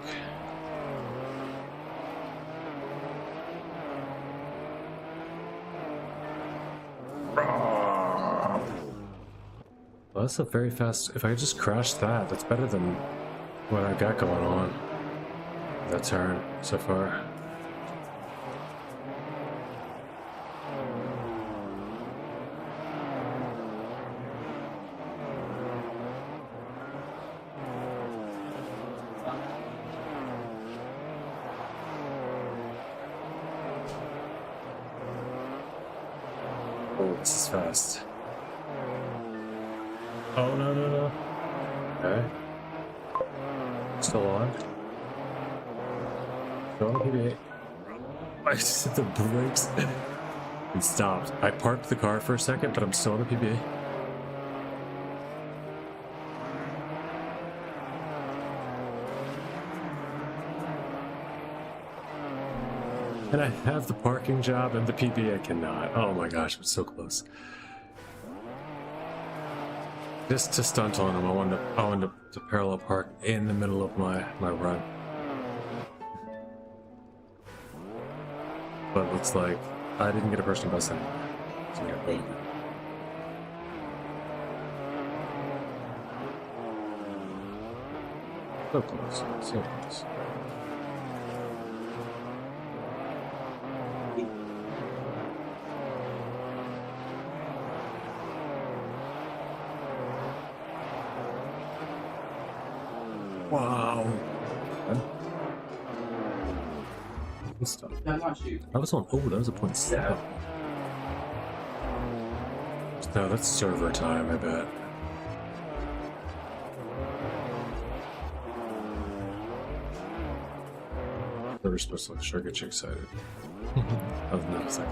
[SPEAKER 3] Well, that's a very fast. If I just crash that, that's better than what I got going on. That turn so far. Oh, this is fast. Oh, no, no, no. Okay. Still on. Still on PB8. I just hit the brakes and stopped. I parked the car for a second, but I'm still on the PB8. And I have the parking job and the PB I cannot. Oh my gosh, I'm so close. Just to stunt on him, I wanted to parallel park in the middle of my run. But it looks like I didn't get a personal best anyway. So yeah, but so close, so close. Wow. Good stuff. I was on. Oh, that was a .7. No, that's server time, I bet. Server's supposed to sure get you excited. I was not excited.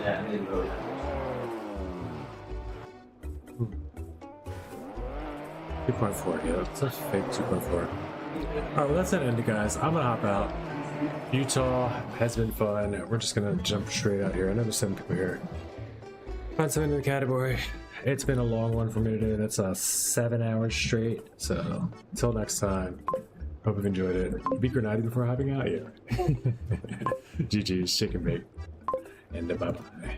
[SPEAKER 7] Yeah, I didn't really
[SPEAKER 3] 2.4, yeah, that's a fake 2.4. Alright, well that's it, ended, guys. I'm gonna hop out. Utah has been fun. We're just gonna jump straight out here. I know there's 7 people here. Find something in the category. It's been a long one for me today. That's 7 hours straight. So until next time, hope you've enjoyed it. Be grenading before hopping out. Yeah. GG's, shake and bake. And bye bye.